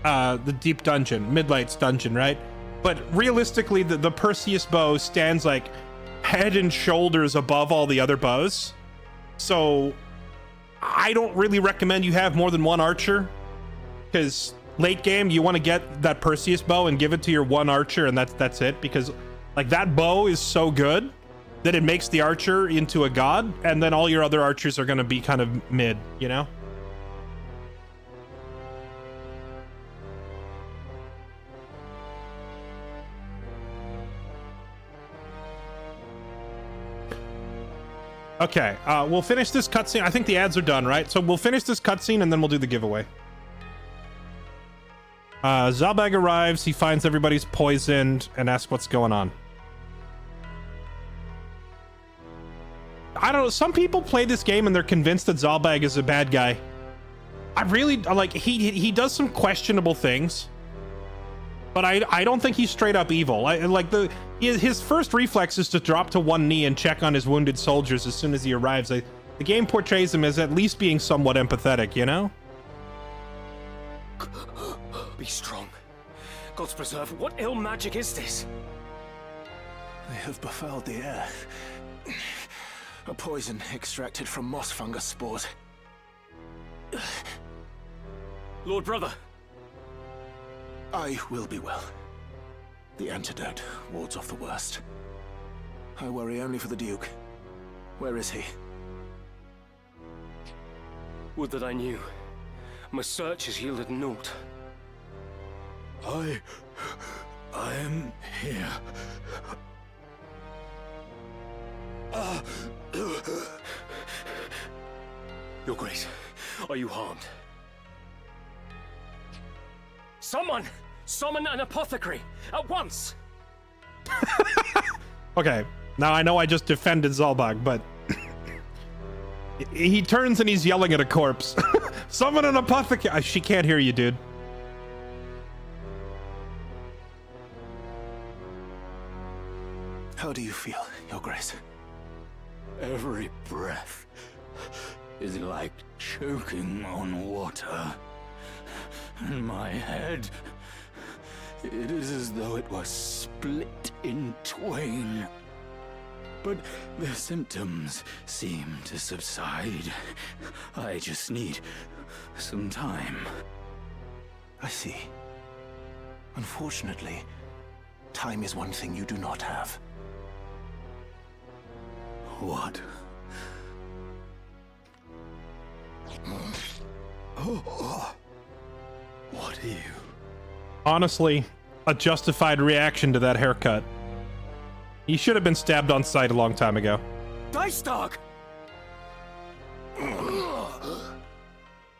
[SPEAKER 1] the deep dungeon, Midlight's dungeon, right? But realistically, the Perseus bow stands like head and shoulders above all the other bows. So I don't really recommend you have more than one archer, because late game you want to get that Perseus bow and give it to your one archer, and that's it, because like that bow is so good that it makes the archer into a god, and then all your other archers are going to be kind of mid, you know? Okay, we'll finish this cutscene. I think the ads are done, right? So we'll finish this cutscene and then we'll do the giveaway. Zalbag arrives, he finds everybody's poisoned and asks what's going on. I don't know, some people play this game and they're convinced that Zalbag is a bad guy. I really, like, he does some questionable things, but I don't think he's straight up evil. His first reflex is to drop to one knee and check on his wounded soldiers as soon as he arrives. The game portrays him as at least being somewhat empathetic, you know?
[SPEAKER 6] Be strong. Gods preserve, what ill magic is this?
[SPEAKER 9] They have befouled the air. A poison extracted from moss fungus spores.
[SPEAKER 6] Lord Brother.
[SPEAKER 9] I will be well. The antidote wards off the worst. I worry only for the Duke. Where is he?
[SPEAKER 6] Would that I knew. My search has yielded naught.
[SPEAKER 9] I am here.
[SPEAKER 6] Your Grace, are you harmed? Someone! Summon an apothecary! At once!
[SPEAKER 1] Okay, now I know I just defended Zalbag, but... he turns and he's yelling at a corpse. Summon an apothecary! She can't hear you, dude.
[SPEAKER 9] How do you feel, Your Grace?
[SPEAKER 14] Every breath is like choking on water. And my head, it is as though it was split in twain. But the symptoms seem to subside. I just need some time.
[SPEAKER 9] I see. Unfortunately, time is one thing you do not have.
[SPEAKER 14] What What are you?
[SPEAKER 1] Honestly, a justified reaction to that haircut. He should have been stabbed on sight a long time ago.
[SPEAKER 6] Dice Dog!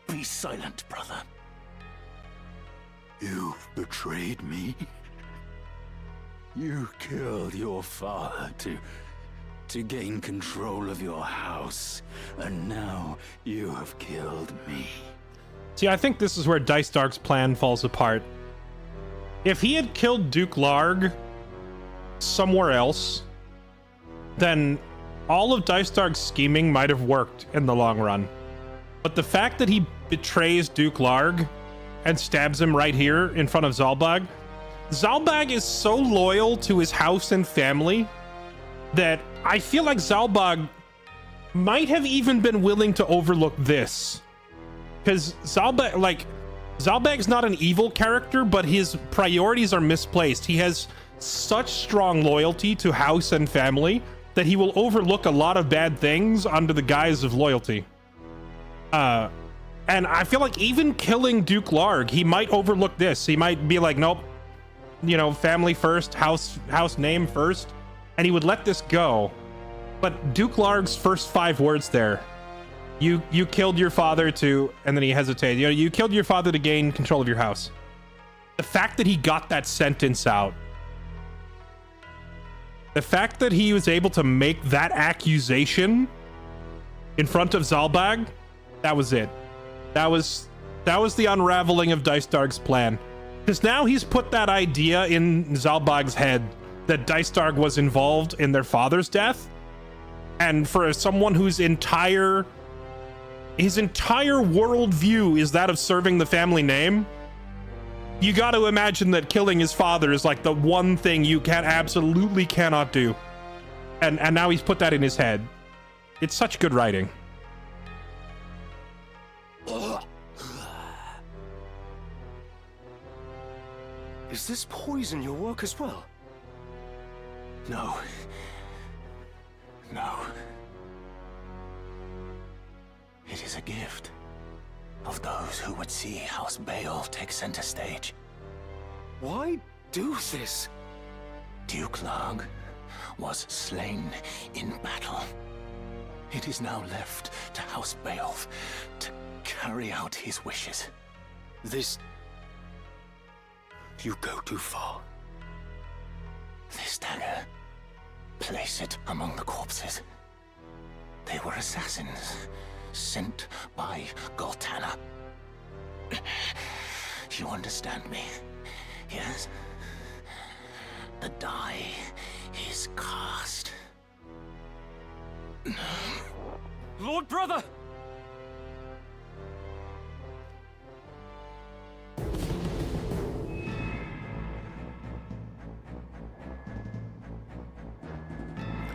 [SPEAKER 14] Be silent, brother. You've betrayed me. You killed your father to gain control of your house, and now you have killed me.
[SPEAKER 1] See, I think this is where Dice Dark's plan falls apart. If he had killed Duke Larg somewhere else, then all of Dice Dark's scheming might have worked in the long run. But the fact that he betrays Duke Larg and stabs him right here in front of Zalbag, Zalbag is so loyal to his house and family that I feel like Zalbag might have even been willing to overlook this. Because Zalbag's not an evil character, but his priorities are misplaced. He has such strong loyalty to house and family that he will overlook a lot of bad things under the guise of loyalty. And I feel like even killing Duke Larg, he might overlook this. He might be like, nope, you know, family first, house name first, and he would let this go. But Duke Larg's first 5 words there, you killed your father to, and then he hesitated, you know, you killed your father to gain control of your house. The fact that he got that sentence out, the fact that he was able to make that accusation in front of Zalbag, that was it. That was the unraveling of Dice Dark's plan. Because now he's put that idea in Zalbag's head that Dice Dark was involved in their father's death. And for someone whose entire worldview is that of serving the family name, you got to imagine that killing his father is like the one thing you absolutely cannot do. And now he's put that in his head. It's such good writing.
[SPEAKER 10] Is this poison your work as well?
[SPEAKER 14] No. No. It is a gift of those who would see House Beowulf take center stage.
[SPEAKER 10] Why do this?
[SPEAKER 14] Duke Larg was slain in battle. It is now left to House Beowulf to carry out his wishes.
[SPEAKER 10] This... You go too far.
[SPEAKER 14] This dagger, place it among the corpses. They were assassins sent by Goltana. You understand me? Yes? The die is cast.
[SPEAKER 6] Lord Brother!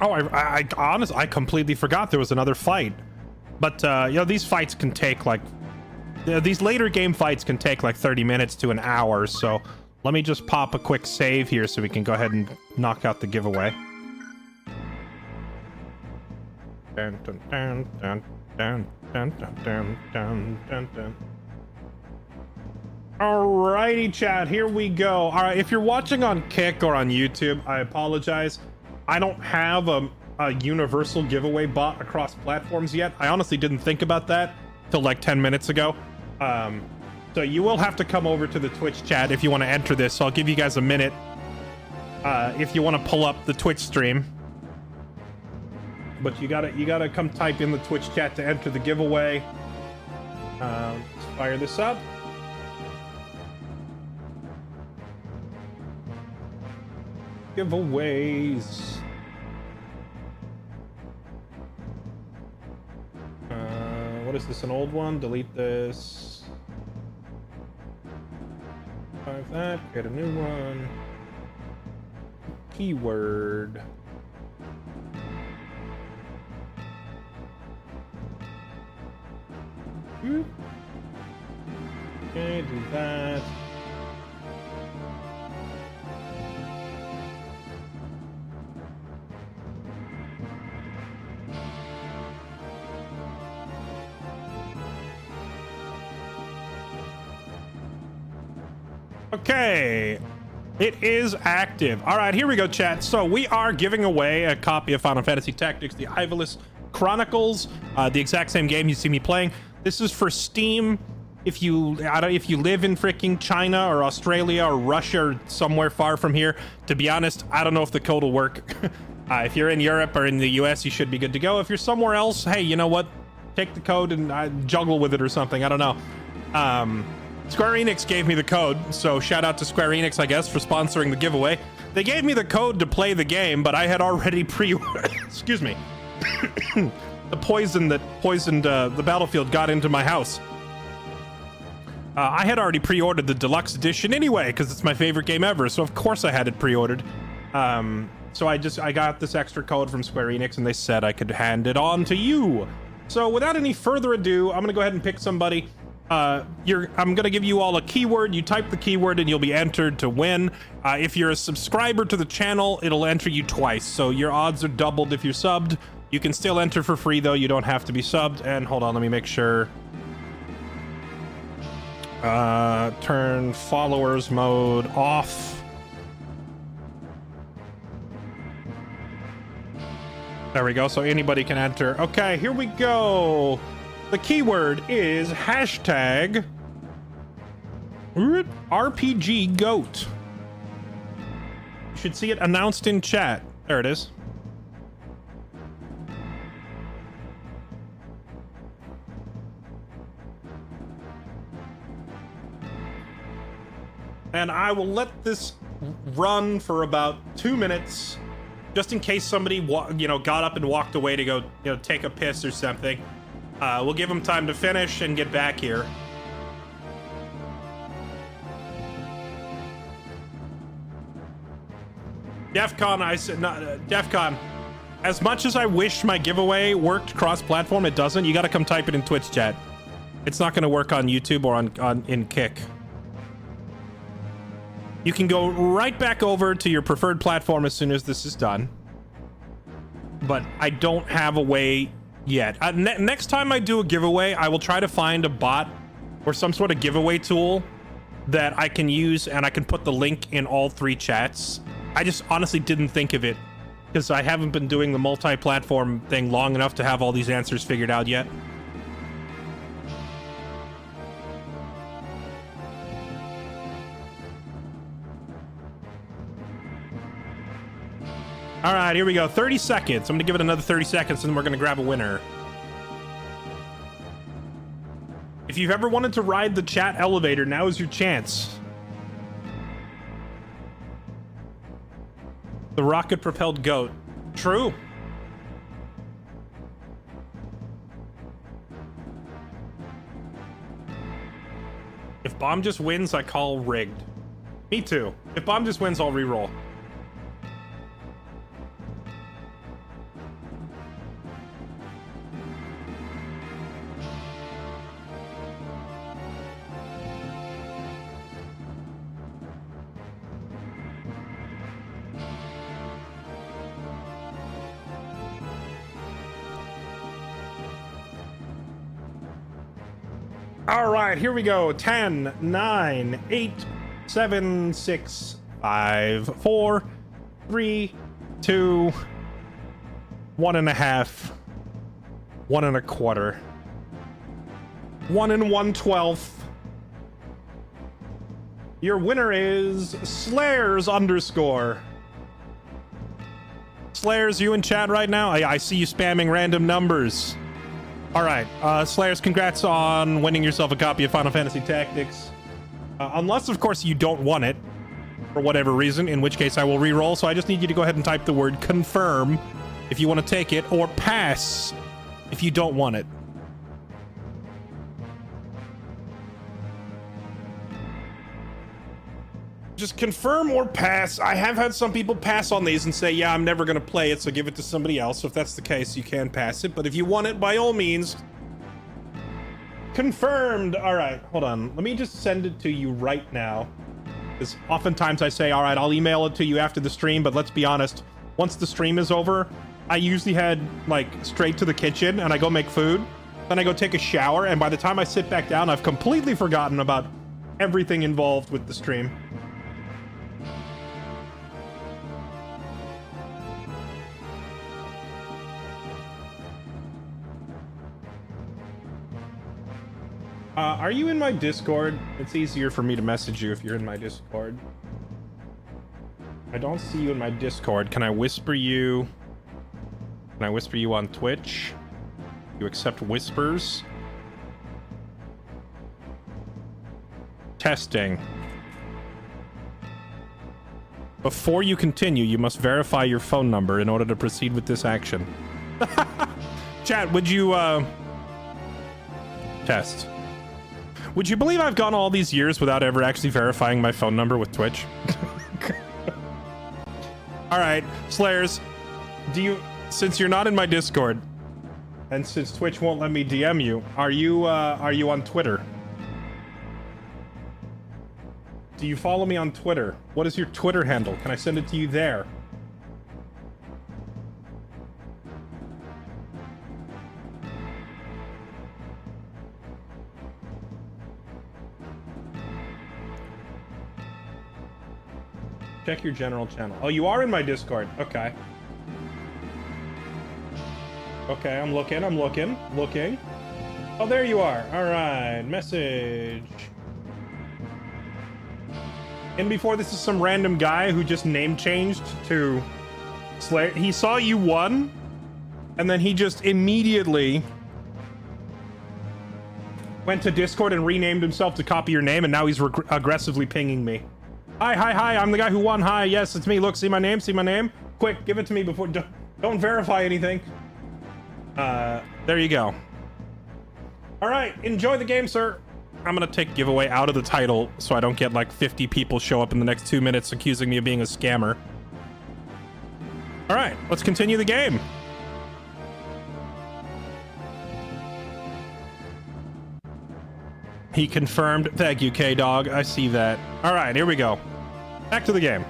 [SPEAKER 1] Oh, I honestly, I completely forgot there was another fight. But, you know, these fights can take, like... these later game fights can take, like, 30 minutes to an hour, so... Let me just pop a quick save here so we can go ahead and knock out the giveaway. Dun, dun, dun, dun, dun, dun, dun, dun, dun, dun. Alrighty, chat, here we go. Alright, if you're watching on Kick or on YouTube, I apologize. I don't have a universal giveaway bot across platforms yet. I honestly didn't think about that till like 10 minutes ago. So you will have to come over to the Twitch chat if you want to enter this. So I'll give you guys a minute if you want to pull up the Twitch stream. But you gotta come type in the Twitch chat to enter the giveaway. Let's fire this up. Giveaways. What is this, an old one? Delete this. Five that, get a new one. Keyword. Okay, do that. Okay. It is active. All right, here we go, chat. So we are giving away a copy of Final Fantasy Tactics, the Ivalice Chronicles, the exact same game you see me playing. This is for Steam. If you live in freaking China or Australia or Russia or somewhere far from here, to be honest, I don't know if the code will work. If you're in Europe or in the US, you should be good to go. If you're somewhere else, hey, you know what? Take the code and juggle with it or something. I don't know. Square Enix gave me the code, so shout out to Square Enix, I guess, for sponsoring the giveaway. They gave me the code to play the game, but I had already excuse me. The poison that poisoned the battlefield got into my house. I had already pre-ordered the deluxe edition anyway, because it's my favorite game ever, so of course I had it pre-ordered. So I got this extra code from Square Enix, and they said I could hand it on to you. So without any further ado, I'm gonna go ahead and pick somebody. I'm gonna give you all a keyword. You type the keyword and you'll be entered to win. If you're a subscriber to the channel, it'll enter you twice, so your odds are doubled if you're subbed. You can still enter for free though, you don't have to be subbed. And hold on, let me make sure. Turn followers mode off. There we go, so anybody can enter. Okay, here we go. The keyword is hashtag RPG GOAT. You should see it announced in chat. There it is. And I will let this run for about 2 minutes, just in case somebody got up and walked away to go take a piss or something. We'll give them time to finish and get back here. DEFCON, I said, DEFCON. As much as I wish my giveaway worked cross-platform, it doesn't. You got to come type it in Twitch chat. It's not going to work on YouTube or in Kick. You can go right back over to your preferred platform as soon as this is done. But I don't have a way yet. Next time I do a giveaway, I will try to find a bot or some sort of giveaway tool that I can use, and I can put the link in all 3 chats. I just honestly didn't think of it because I haven't been doing the multi-platform thing long enough to have all these answers figured out yet. All right, here we go. 30 seconds. I'm gonna give it another 30 seconds and then we're gonna grab a winner. If you've ever wanted to ride the chat elevator, now is your chance. The rocket-propelled goat. True. If Bomb just wins, I call rigged. Me too. If Bomb just wins, I'll re-roll. All right, here we go. 10, 9, 8, 7, 6, 5, 4, 3, 2, 1.5, 1 1/4, 1 1/12. Your winner is Slayers _ Slayers, you in chat right now? I see you spamming random numbers. All right, Slayers, congrats on winning yourself a copy of Final Fantasy Tactics. Unless, of course, you don't want it for whatever reason, in which case I will re-roll. So I just need you to go ahead and type the word confirm if you want to take it, or pass if you don't want it. Just confirm or pass. I have had some people pass on these and say, yeah, I'm never going to play it, so give it to somebody else. So if that's the case, you can pass it. But if you want it, by all means, confirmed. All right, hold on. Let me just send it to you right now. Because oftentimes I say, all right, I'll email it to you after the stream. But let's be honest, once the stream is over, I usually head like straight to the kitchen and I go make food. Then I go take a shower. And by the time I sit back down, I've completely forgotten about everything involved with the stream. Are you in my Discord? It's easier for me to message you if you're in my Discord. I don't see you in my Discord. Can I whisper you? Can I whisper you on Twitch? You accept whispers? Testing. Before you continue, you must verify your phone number in order to proceed with this action. Chat, would you, test. Would you believe I've gone all these years without ever actually verifying my phone number with Twitch? Alright, Slayers, since you're not in my Discord, and since Twitch won't let me DM you, are you on Twitter? Do you follow me on Twitter? What is your Twitter handle? Can I send it to you there? Check your general channel. Oh, you are in my Discord. Okay. Okay, I'm looking. Oh, there you are. All right, message. And before this is some random guy who just name changed to Slayer. He saw you won, and then he just immediately went to Discord and renamed himself to copy your name, and now he's aggressively pinging me. Hi, I'm the guy who won. Hi, yes, it's me. Look, see my name? Quick, give it to me before... Don't verify anything. There you go. All right, enjoy the game, sir. I'm gonna take giveaway out of the title so I don't get like 50 people show up in the next 2 minutes accusing me of being a scammer. All right, let's continue the game. He confirmed. Thank you, K-Dog. I see that. All right, here we go. Back to the game.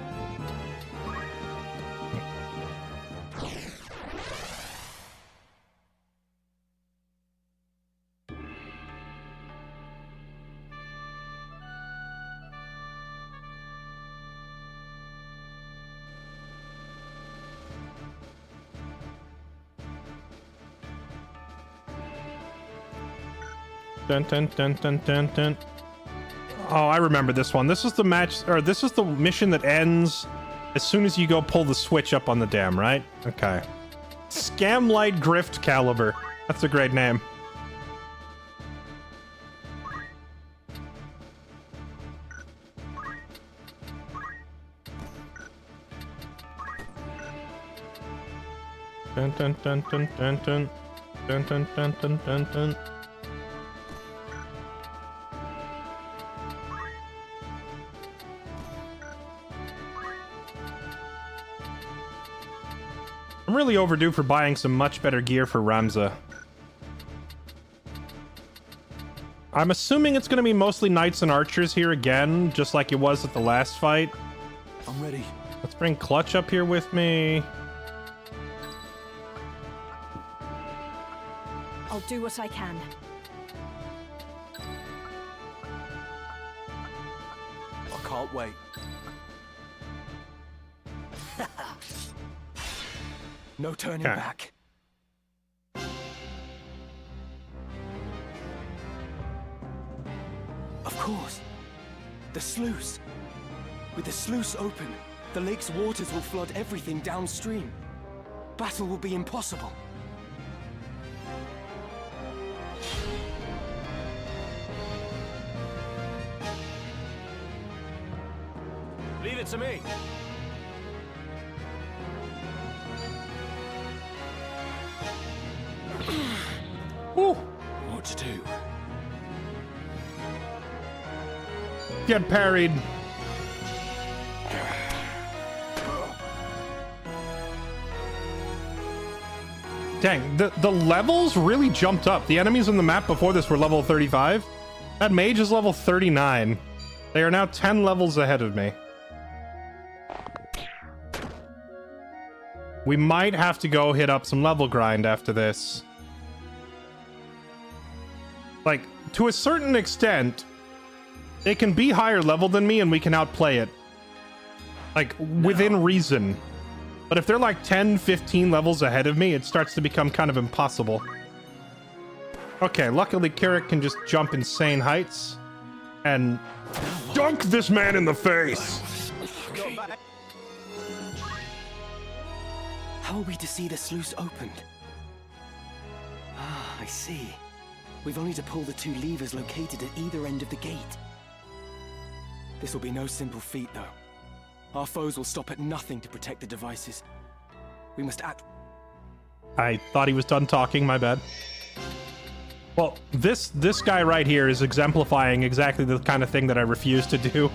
[SPEAKER 1] Dun, dun, dun, dun, dun, dun. Oh, I remember this one. This is the match, or this is the mission that ends as soon as you go pull the switch up on the dam, right? Okay. Scamlight Grift Caliber. That's a great name. Dun dun dun dun dun dun dun dun dun dun dun dun. I'm really overdue for buying some much better gear for Ramza. I'm assuming it's going to be mostly knights and archers here again, just like it was at the last fight.
[SPEAKER 6] I'm ready.
[SPEAKER 1] Let's bring Clutch up here with me.
[SPEAKER 11] I'll do what I can.
[SPEAKER 6] I can't wait. No turning back. Of course. The sluice. With the sluice open, the lake's waters will flood everything downstream. Battle will be impossible.
[SPEAKER 2] Leave it to me.
[SPEAKER 1] Ooh.
[SPEAKER 2] What to do?
[SPEAKER 1] Get parried. Dang, the levels really jumped up. The enemies on the map before this were level 35. That mage is level 39. They are now 10 levels ahead of me. We might have to go hit up some level grind after this. Like, to a certain extent, They can be higher level than me and we can outplay it. Like, within reason. But if they're like 10, 15 levels ahead of me, it starts to become kind of impossible. Okay, luckily Carrick can just jump insane heights and dunk this man in the face.
[SPEAKER 6] Okay. How are we to see the sluice opened? Ah, I see. We've only to pull the 2 levers located at either end of the gate. This will be no simple feat, though. Our foes will stop at nothing to protect the devices. We must act.
[SPEAKER 1] I thought he was done talking, my bad. Well, this guy right here is exemplifying exactly the kind of thing that I refuse to do.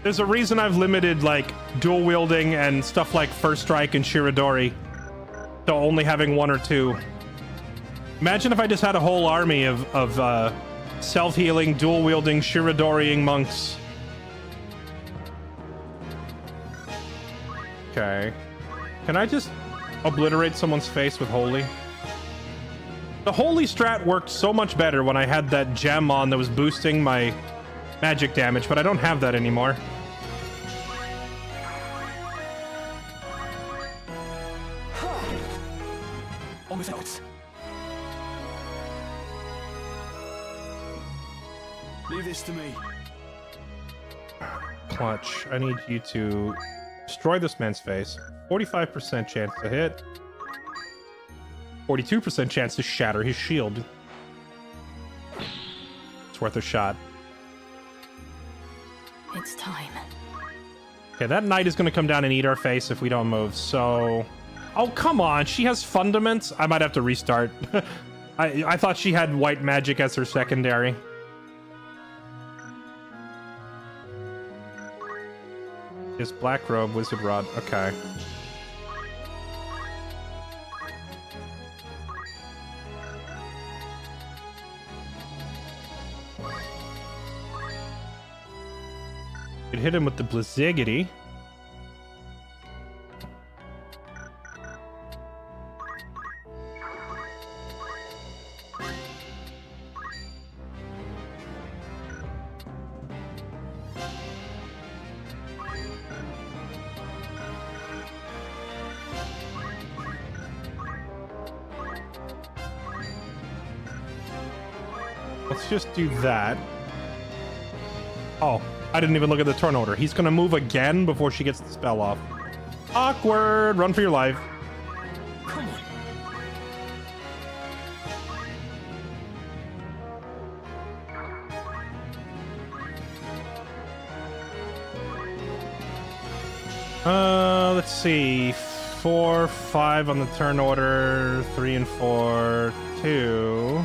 [SPEAKER 1] There's a reason I've limited, like, dual wielding and stuff like First Strike and Shirodori to only having 1 or 2. Imagine if I just had a whole army of self-healing, dual wielding, Shirodoriing monks. Okay. Can I just obliterate someone's face with Holy? The Holy strat worked so much better when I had that gem on that was boosting my magic damage, but I don't have that anymore.
[SPEAKER 6] Almost out.
[SPEAKER 10] Leave this to me.
[SPEAKER 1] Clutch. I need you to destroy this man's face. 45% chance to hit. 42% chance to shatter his shield. It's worth a shot.
[SPEAKER 11] It's time.
[SPEAKER 1] Okay, that knight is going to come down and eat our face if we don't move, so... Oh, come on. She has fundaments. I might have to restart. I thought she had white magic as her secondary. His black robe, wizard rod. Okay. Could hit him with the Blizzigity. Let's just do that. Oh, I didn't even look at the turn order. He's gonna move again before she gets the spell off. Awkward. Run for your life.
[SPEAKER 6] Come
[SPEAKER 1] on. Let's see. 4, 5 on the turn order. 3 and 4, 2.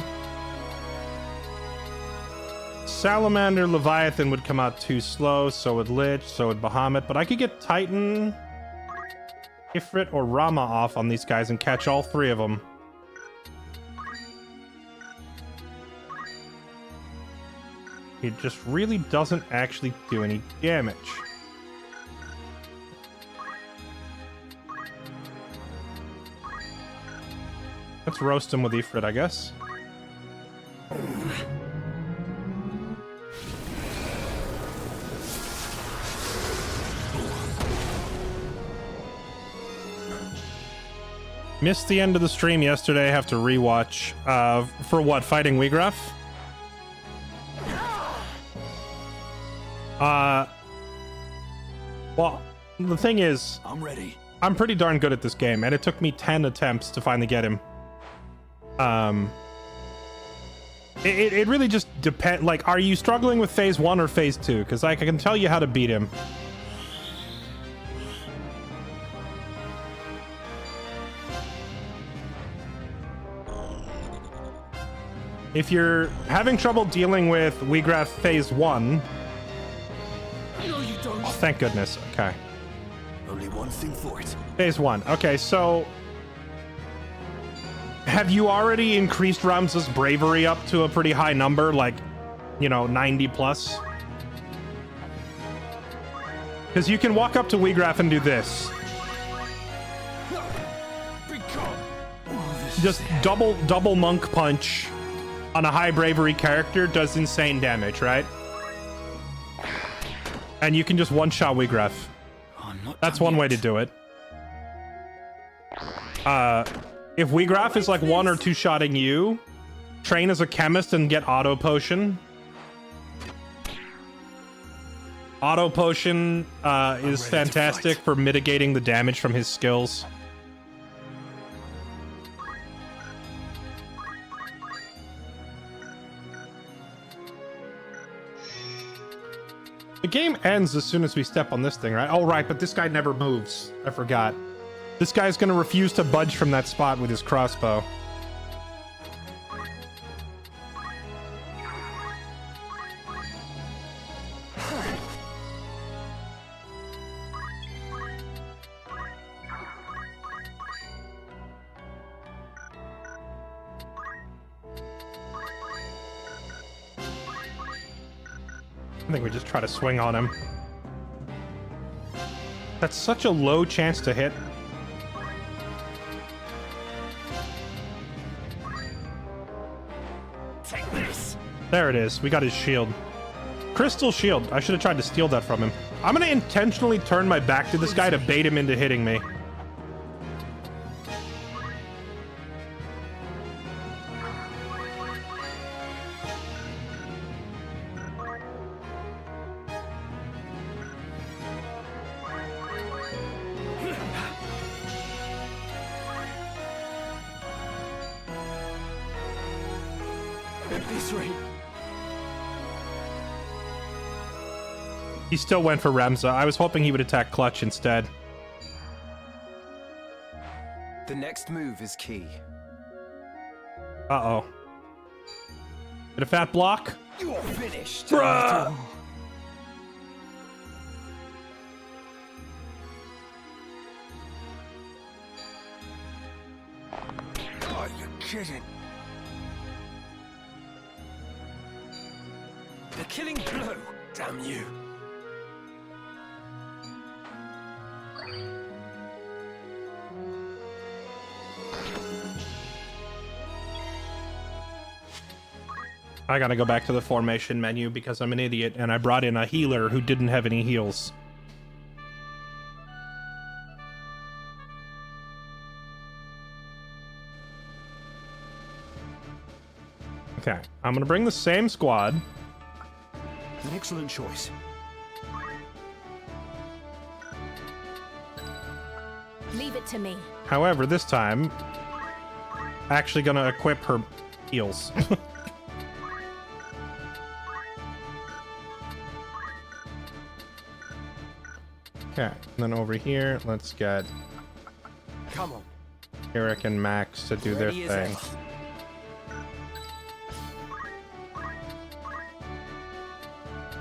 [SPEAKER 1] Salamander Leviathan would come out too slow, so would Lich, so would Bahamut, but I could get Titan, Ifrit, or Rama off on these guys and catch all 3 of them. It just really doesn't actually do any damage. Let's roast him with Ifrit, I guess. Missed the end of the stream yesterday. Have to rewatch. For what? Fighting Wiegraf? Well, the thing is,
[SPEAKER 10] I'm ready.
[SPEAKER 1] I'm pretty darn good at this game, and it took me 10 attempts to finally get him. It really just depends. Like, are you struggling with phase 1 or phase 2? Because I can tell you how to beat him. If you're having trouble dealing with Wiegraf phase 1...
[SPEAKER 10] No, you don't.
[SPEAKER 1] Oh, thank goodness. Okay.
[SPEAKER 10] Only one thing for it.
[SPEAKER 1] Phase 1. Okay, so... Have you already increased Ramza's bravery up to a pretty high number? Like, you know, 90 plus? Because you can walk up to Wiegraf and do this. Just double monk punch on a high bravery character does insane damage, right? And you can just one-shot Wigraf. That's one way to do it. If Wigraf is like one or two-shotting you, train as a chemist and get auto potion. Auto potion is fantastic for mitigating the damage from his skills. The game ends as soon as we step on this thing, right? Oh, right, but this guy never moves. I forgot. This guy's gonna refuse to budge from that spot with his crossbow. I think we just try to swing on him. That's such a low chance to hit.
[SPEAKER 8] Take this.
[SPEAKER 1] There it is. We got his shield. Crystal shield. I should have tried to steal that from him. I'm gonna intentionally turn my back to this guy to bait him into hitting me. He still went for Ramza. I was hoping he would attack Clutch instead.
[SPEAKER 6] The next move is key.
[SPEAKER 1] Uh-oh. Did a fat block?
[SPEAKER 8] You're finished.
[SPEAKER 1] Bruh!
[SPEAKER 8] Oh, you're kidding. The killing blow. Damn you.
[SPEAKER 1] I gotta go back to the formation menu because I'm an idiot and I brought in a healer who didn't have any heals. Okay, I'm gonna bring the same squad.
[SPEAKER 8] An excellent choice.
[SPEAKER 11] Leave it to me.
[SPEAKER 1] However, this time, actually gonna equip her heals. Okay, and then over here, let's get
[SPEAKER 6] Come on.
[SPEAKER 1] Eric and Max to do their
[SPEAKER 6] Ready as
[SPEAKER 1] thing.
[SPEAKER 6] ever.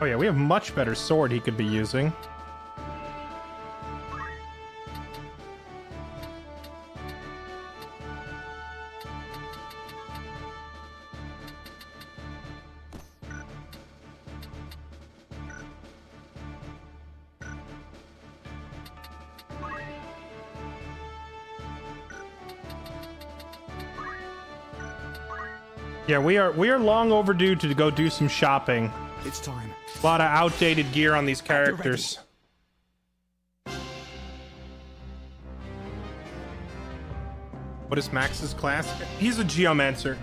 [SPEAKER 1] Oh yeah, we have much better sword he could be using. Yeah, we are long overdue to go do some shopping.
[SPEAKER 8] It's time.
[SPEAKER 1] A lot of outdated gear on these characters. What is Max's class? He's a Geomancer.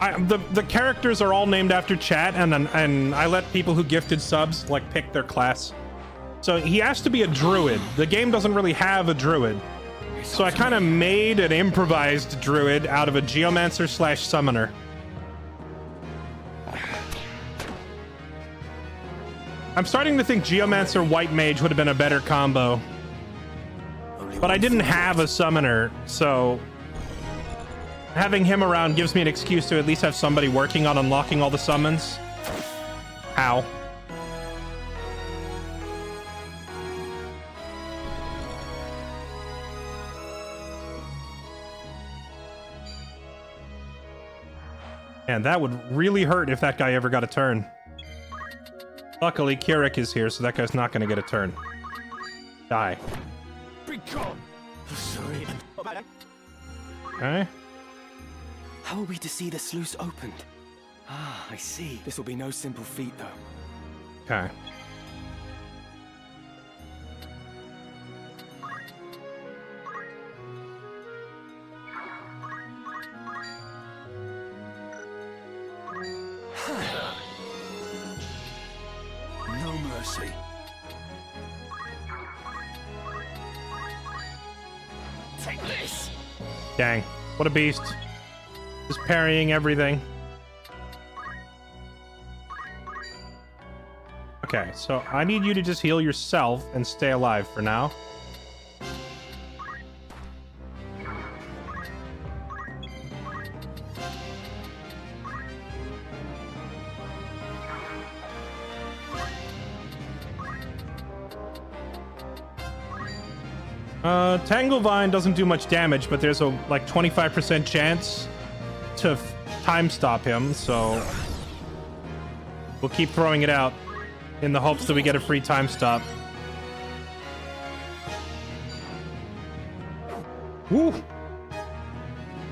[SPEAKER 1] The characters are all named after chat, and I let people who gifted subs like pick their class. So he has to be a druid. The game doesn't really have a druid. So I kind of made an improvised druid out of a Geomancer / summoner. I'm starting to think Geomancer White Mage would have been a better combo. But I didn't have a summoner, so having him around gives me an excuse to at least have somebody working on unlocking all the summons. Ow. And that would really hurt if that guy ever got a turn. Luckily, Kirik is here, so that guy's not going to get a turn. Die.
[SPEAKER 8] Be gone. Sorry.
[SPEAKER 1] Okay.
[SPEAKER 6] How are we to see the sluice opened? Ah, I see. This will be no simple feat, though.
[SPEAKER 1] Okay.
[SPEAKER 10] mercy.
[SPEAKER 8] Take this.
[SPEAKER 1] Dang. What a beast. Just parrying everything. Okay, so I need you to just heal yourself and stay alive for now. Tanglevine doesn't do much damage, but there's a like 25% chance to time stop him, so we'll keep throwing it out in the hopes that we get a free time stop. Woo!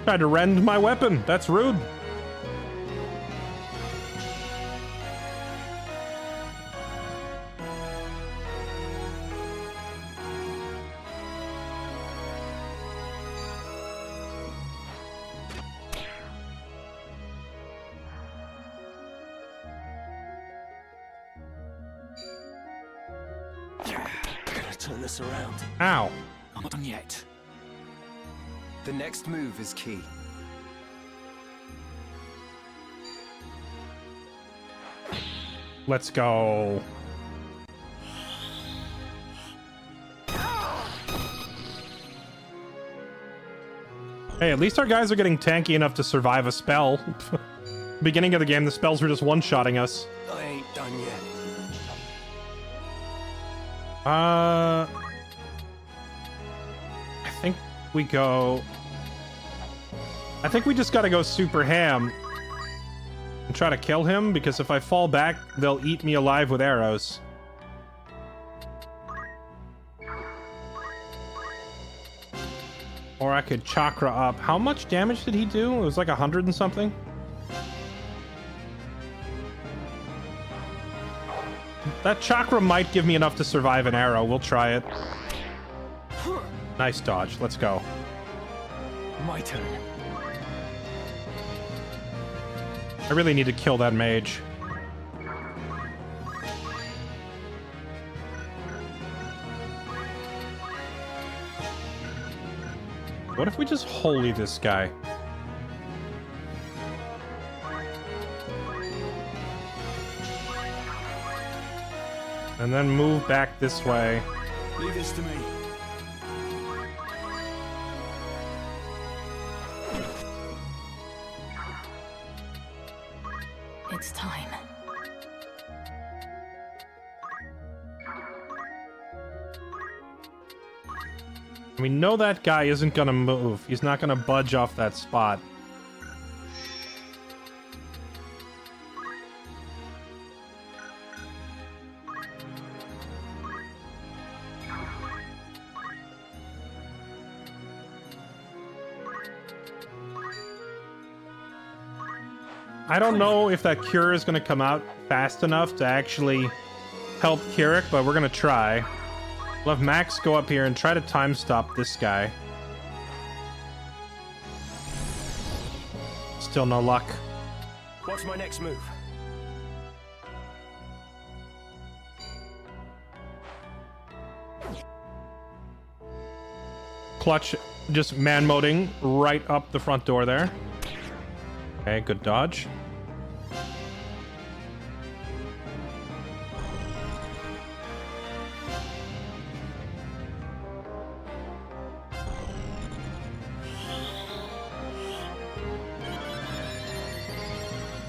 [SPEAKER 1] Tried to rend my weapon. That's rude.
[SPEAKER 6] Turn this around.
[SPEAKER 1] Ow.
[SPEAKER 6] I'm not done yet. The next move is key.
[SPEAKER 1] Let's go. Hey, at least our guys are getting tanky enough to survive a spell. Beginning of the game, the spells were just one-shotting us.
[SPEAKER 6] I ain't done yet.
[SPEAKER 1] I think we go... I think we just gotta go super ham and try to kill him, because if I fall back, they'll eat me alive with arrows. Or I could chakra up. How much damage did he do? It was like 100 and something. That chakra might give me enough to survive an arrow. We'll try it. Nice dodge. Let's go.
[SPEAKER 6] My turn.
[SPEAKER 1] I really need to kill that mage. What if we just holy this guy? And then move back this way.
[SPEAKER 10] Leave this to me.
[SPEAKER 3] It's time.
[SPEAKER 1] We know that guy isn't gonna move. He's not gonna budge off that spot. I don't know if that cure is gonna come out fast enough to actually help Kirik, but we're gonna try. We'll have Max go up here and try to time stop this guy. Still no luck.
[SPEAKER 6] What's my next move?
[SPEAKER 1] Clutch just man-moding right up the front door there. Okay, good dodge.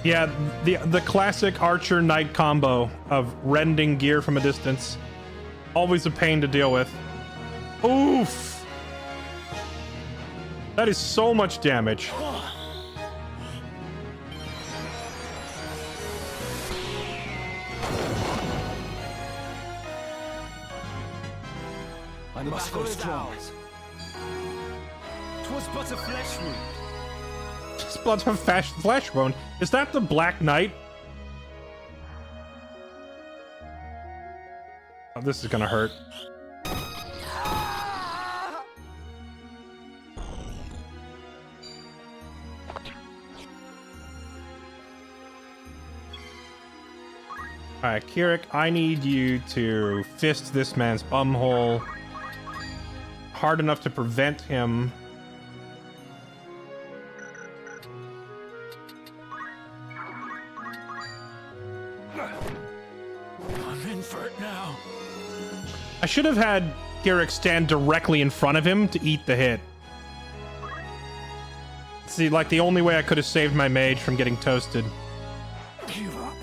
[SPEAKER 1] Yeah, the classic archer knight combo of rending gear from a distance. Always a pain to deal with. Oof! That is so much damage.
[SPEAKER 6] I must go strong. 'Twas but a flesh wound.
[SPEAKER 1] Just blood of flesh wound. Is that the Black Knight? Oh, this is gonna hurt. Alright, Kirik, I need you to fist this man's bumhole hard enough to prevent him.
[SPEAKER 8] I'm in for it now.
[SPEAKER 1] I should have had Kirik stand directly in front of him to eat the hit. See, like the only way I could have saved my mage from getting toasted.
[SPEAKER 8] Give up.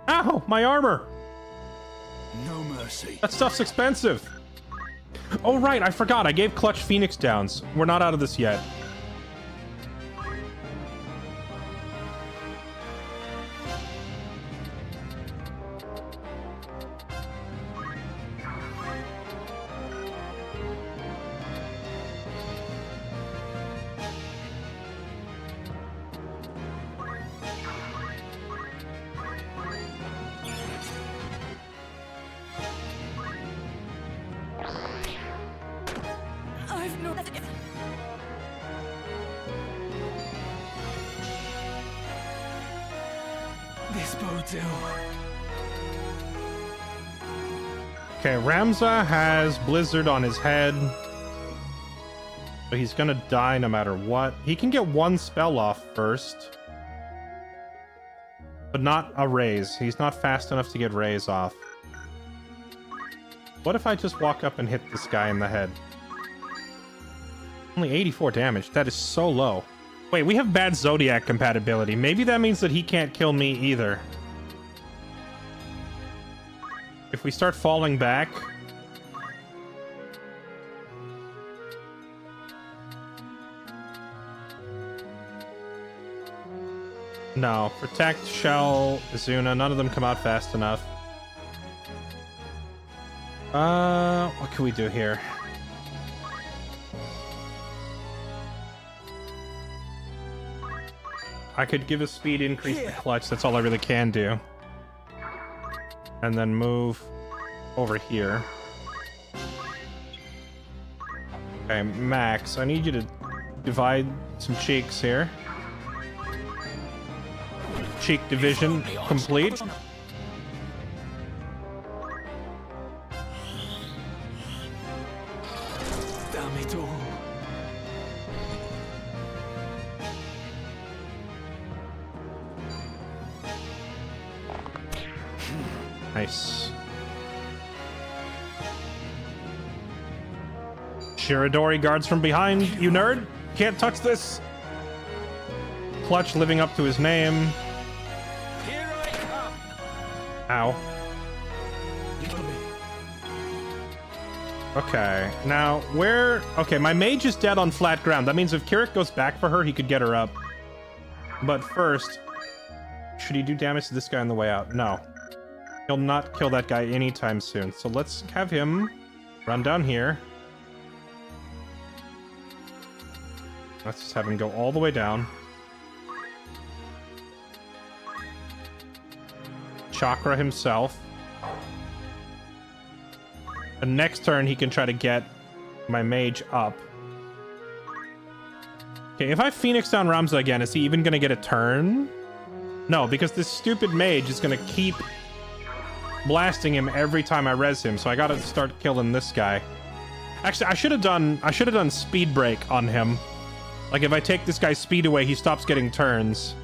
[SPEAKER 1] Ow, my armor!
[SPEAKER 8] No mercy.
[SPEAKER 1] That stuff's expensive. Oh, right, I forgot. I gave Clutch Phoenix Downs. We're not out of this yet.
[SPEAKER 5] I've no...
[SPEAKER 6] This bodes ill.
[SPEAKER 1] Okay, Ramza has Blizzard on his head. But he's gonna die no matter what. He can get one spell off first. But not a raise. He's not fast enough to get raise off. What if I just walk up and hit this guy in the head? Only 84 damage. That is so low. Wait, we have bad Zodiac compatibility. Maybe that means that he can't kill me either. If we start falling back... No. Protect, Shell, Izuna, none of them come out fast enough. What can we do here? I could give a speed increase to Clutch. That's all I really can do. And then move over here. Okay, Max, I need you to divide some cheeks here. Cheek division complete.
[SPEAKER 6] Damn it all.
[SPEAKER 1] Nice. Shiradori guards from behind, you nerd! Can't touch this! Clutch living up to his name.
[SPEAKER 8] Here I come.
[SPEAKER 1] Ow. Okay, now where... Okay, my mage is dead on flat ground. That means if Kirik goes back for her, he could get her up. But first, should he do damage to this guy on the way out? No. He'll not kill that guy anytime soon. So let's have him run down here. Let's just have him go all the way down. Chakra himself. And next turn, he can try to get my mage up. Okay, if I Phoenix down Ramza again, is he even going to get a turn? No, because this stupid mage is going to keep blasting him every time I res him, so I gotta start killing this guy. Actually, I should have done speed break on him. Like, if I take this guy's speed away, he stops getting turns.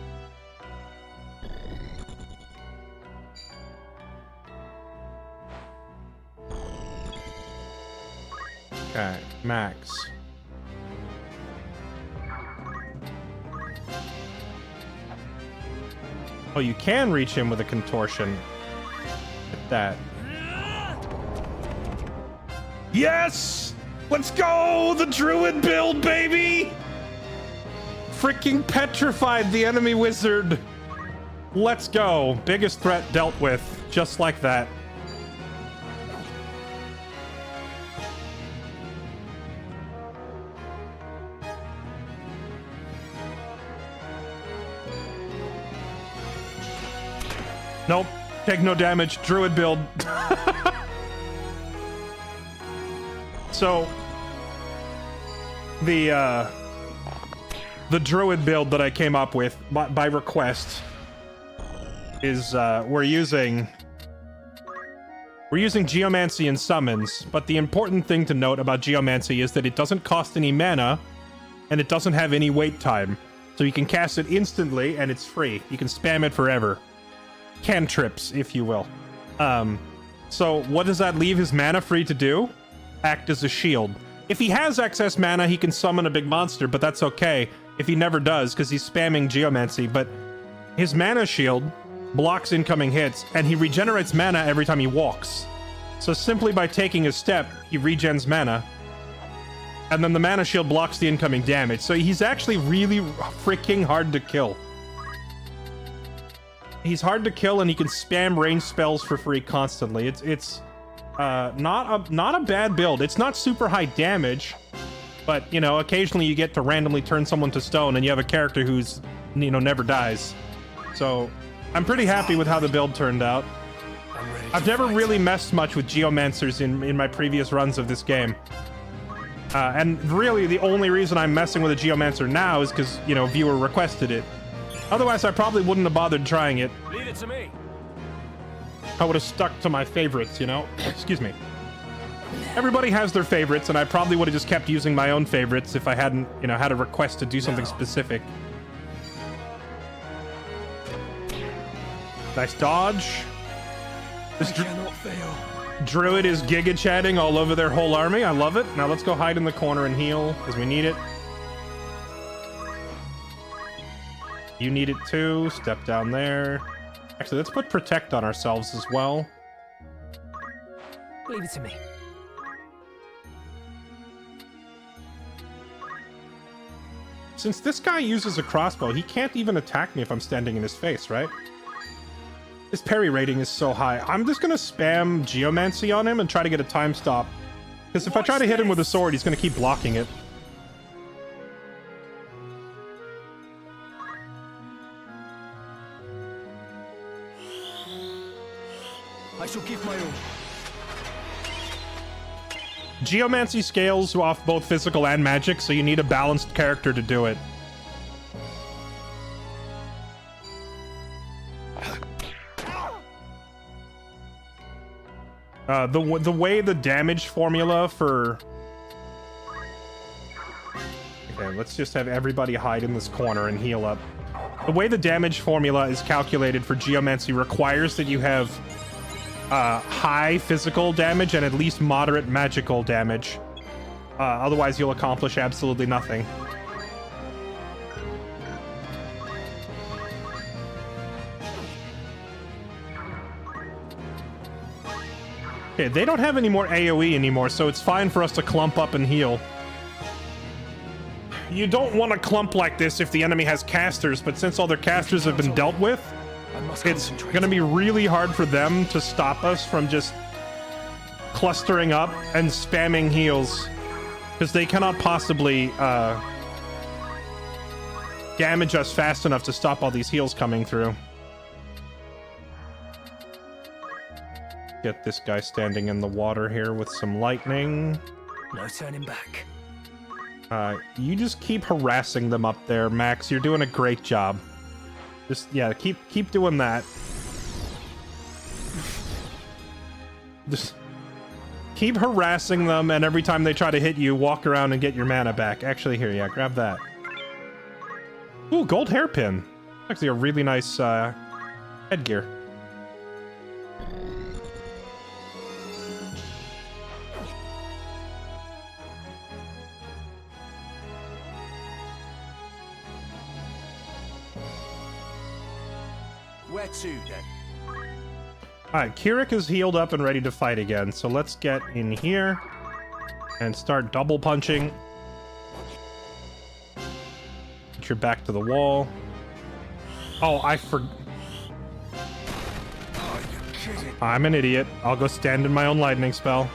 [SPEAKER 1] Okay, Max. Oh, you can reach him with a contortion. At that. Yes! Let's go! The druid build, baby! Freaking petrified the enemy wizard. Let's go. Biggest threat dealt with. Just like that. Nope. Take no damage. Druid build. So, the the druid build that I came up with by request is we're using Geomancy and summons, but the important thing to note about Geomancy is that it doesn't cost any mana and it doesn't have any wait time. So you can cast it instantly and it's free. You can spam it forever. Cantrips, if you will. So what does that leave his mana free to do? Act as a shield. If he has excess mana, he can summon a big monster, but that's okay if he never does because he's spamming Geomancy. But his mana shield blocks incoming hits, and he regenerates mana every time he walks. So simply by taking a step, he regens mana, and then the mana shield blocks the incoming damage. So he's actually really freaking hard to kill. He's hard to kill, and he can spam range spells for free constantly. It's not a bad build. It's not super high damage, but you know, occasionally you get to randomly turn someone to stone, and you have a character who's, you know, never dies. So I'm pretty happy with how the build turned out. I've never really messed much with Geomancers in my previous runs of this game. And really, the only reason I'm messing with a Geomancer now is because, you know, viewer requested it. Otherwise, I probably wouldn't have bothered trying it.
[SPEAKER 8] Leave it to me.
[SPEAKER 1] I would have stuck to my favorites, you know? Excuse me. Everybody has their favorites, and I probably would have just kept using my own favorites if I hadn't, you know, had a request to do something specific. Nice dodge. This druid is giga chatting all over their whole army. I love it. Now let's go hide in the corner and heal because we need it. You need it too. Step down there. Actually, let's put protect on ourselves as well.
[SPEAKER 8] Leave it to me.
[SPEAKER 1] Since this guy uses a crossbow, he can't even attack me if I'm standing in his face, right? His parry rating is so high. I'm just gonna spam Geomancy on him and try to get a time stop. Because if I try to hit him with a sword, he's gonna keep blocking it.
[SPEAKER 8] I shall give my all.
[SPEAKER 1] Geomancy scales off both physical and magic, so you need a balanced character to do it. The way the damage formula for... Okay, let's just have everybody hide in this corner and heal up. The way the damage formula is calculated for Geomancy requires that you have high physical damage and at least moderate magical damage. Otherwise, you'll accomplish absolutely nothing. Okay, they don't have any more AoE anymore, so it's fine for us to clump up and heal. You don't want to clump like this if the enemy has casters, but since all their casters have been dealt with, it's going to be really hard for them to stop us from just clustering up and spamming heals, because they cannot possibly damage us fast enough to stop all these heals coming through. Get this guy standing in the water here with some lightning.
[SPEAKER 8] No turning back.
[SPEAKER 1] You just keep harassing them up there, Max. You're doing a great job. Just, yeah, keep doing that. Just keep harassing them, and every time they try to hit you, walk around and get your mana back. Actually, here, yeah, grab that. Ooh, gold hairpin. Actually, a really nice headgear.
[SPEAKER 8] Where to, then?
[SPEAKER 1] Alright, Kirik is healed up and ready to fight again, so let's get in here and start double punching. Get your back to the wall. Oh, I'm an idiot. I'll go stand in my own lightning spell.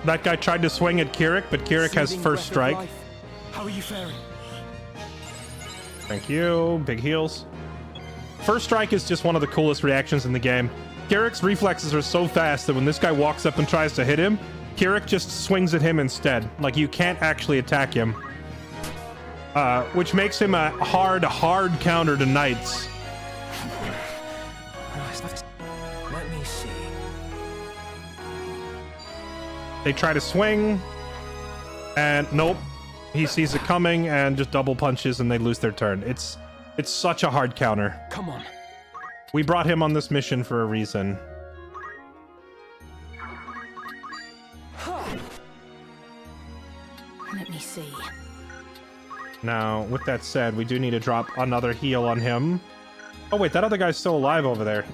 [SPEAKER 1] That guy tried to swing at Kirik, but Kirik has first strike.
[SPEAKER 8] How are you faring?
[SPEAKER 1] Thank you. Big heals. First strike is just one of the coolest reactions in the game. Kirik's reflexes are so fast that when this guy walks up and tries to hit him, Kirik just swings at him instead. Like, you can't actually attack him. Which makes him a hard counter to knights.
[SPEAKER 2] Let me see.
[SPEAKER 1] They try to swing, and nope. He sees it coming and just double punches, and they lose their turn. It's such a hard counter.
[SPEAKER 6] Come on.
[SPEAKER 1] We brought him on this mission for a reason.
[SPEAKER 11] Let me see.
[SPEAKER 1] Now, with that said, we do need to drop another heal on him. Oh wait, that other guy's still alive over there.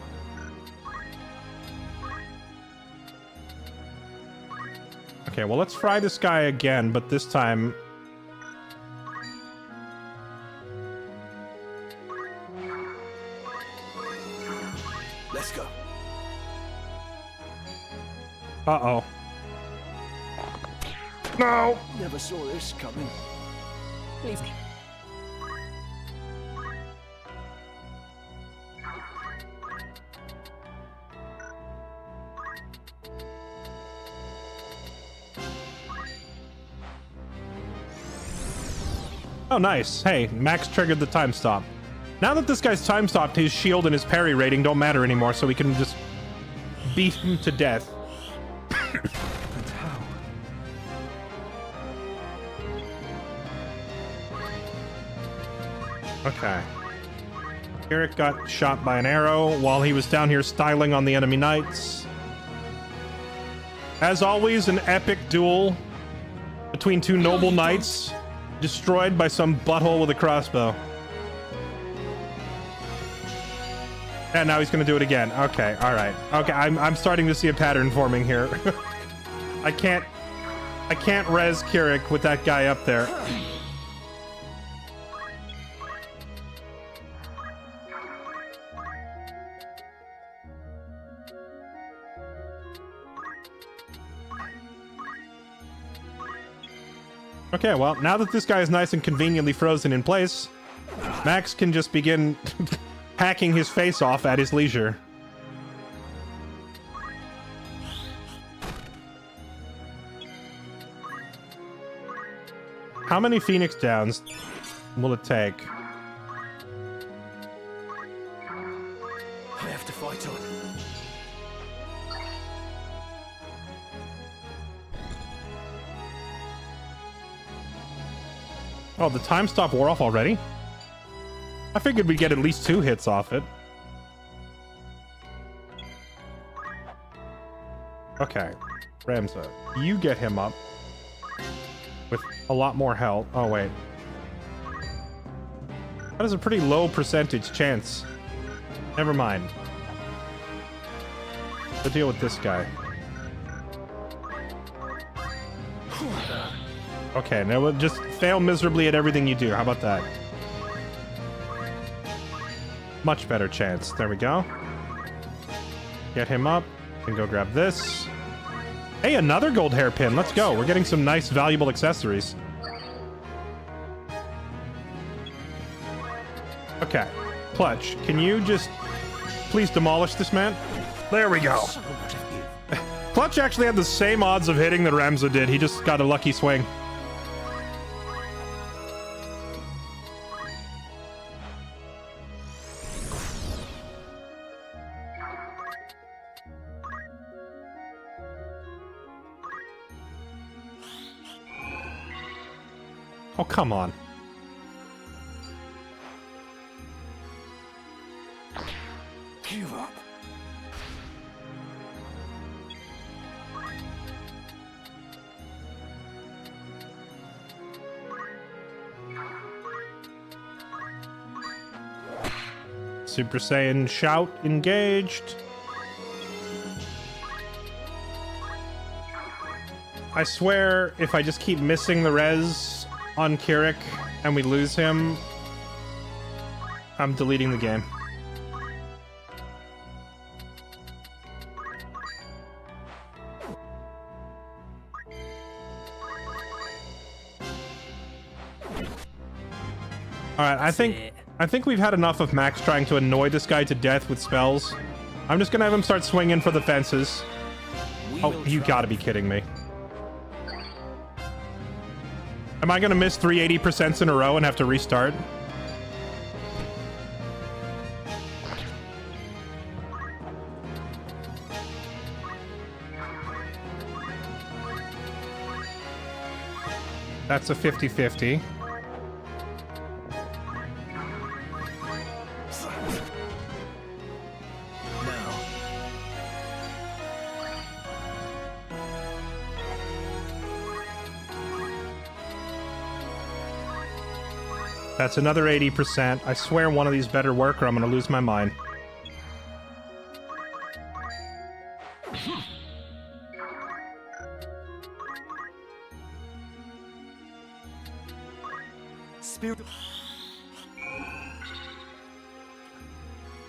[SPEAKER 1] Okay, well, let's fry this guy again, but this time...
[SPEAKER 10] Let's go.
[SPEAKER 1] Uh-oh. No!
[SPEAKER 10] Never saw this coming.
[SPEAKER 11] Leave me.
[SPEAKER 1] Oh, nice. Hey, Max triggered the time stop. Now that this guy's time stopped, his shield and his parry rating don't matter anymore, so we can just beat him to death.
[SPEAKER 6] But how?
[SPEAKER 1] Okay. Kirik got shot by an arrow while he was down here styling on the enemy knights. As always, an epic duel between two noble knights, destroyed by some butthole with a crossbow. And now he's gonna do it again. Okay, all right. Okay, I'm starting to see a pattern forming here. I can't res Kirik with that guy up there. Okay, well, now that this guy is nice and conveniently frozen in place, Max can just begin hacking his face off at his leisure. How many Phoenix Downs will it take?
[SPEAKER 10] I have to fight on.
[SPEAKER 1] Oh, the time stop wore off already? I figured we'd get at least 2 hits off it. Okay, Ramza, you get him up with a lot more health. Oh, wait. That is a pretty low percentage chance. Never mind. We'll deal with this guy. Okay, now we'll just fail miserably at everything you do. How about that? Much better chance. There we go. Get him up and go grab this. Hey, another gold hairpin. Let's go. We're getting some nice, valuable accessories. Okay. Clutch, can you just please demolish this man? There we go. Clutch actually had the same odds of hitting that Ramza did. He just got a lucky swing. Oh, come on.
[SPEAKER 10] Give up.
[SPEAKER 1] Super Saiyan shout engaged. I swear, if I just keep missing the res on Kirik and we lose him, I'm deleting the game. Alright, I think we've had enough of Max trying to annoy this guy to death with spells. I'm just gonna have him start swinging for the fences. Oh, you gotta be kidding me. Am I gonna miss 3 80% in a row and have to restart? That's a 50-50. That's another 80%. I swear one of these better work or I'm gonna lose my mind.
[SPEAKER 6] Spirit.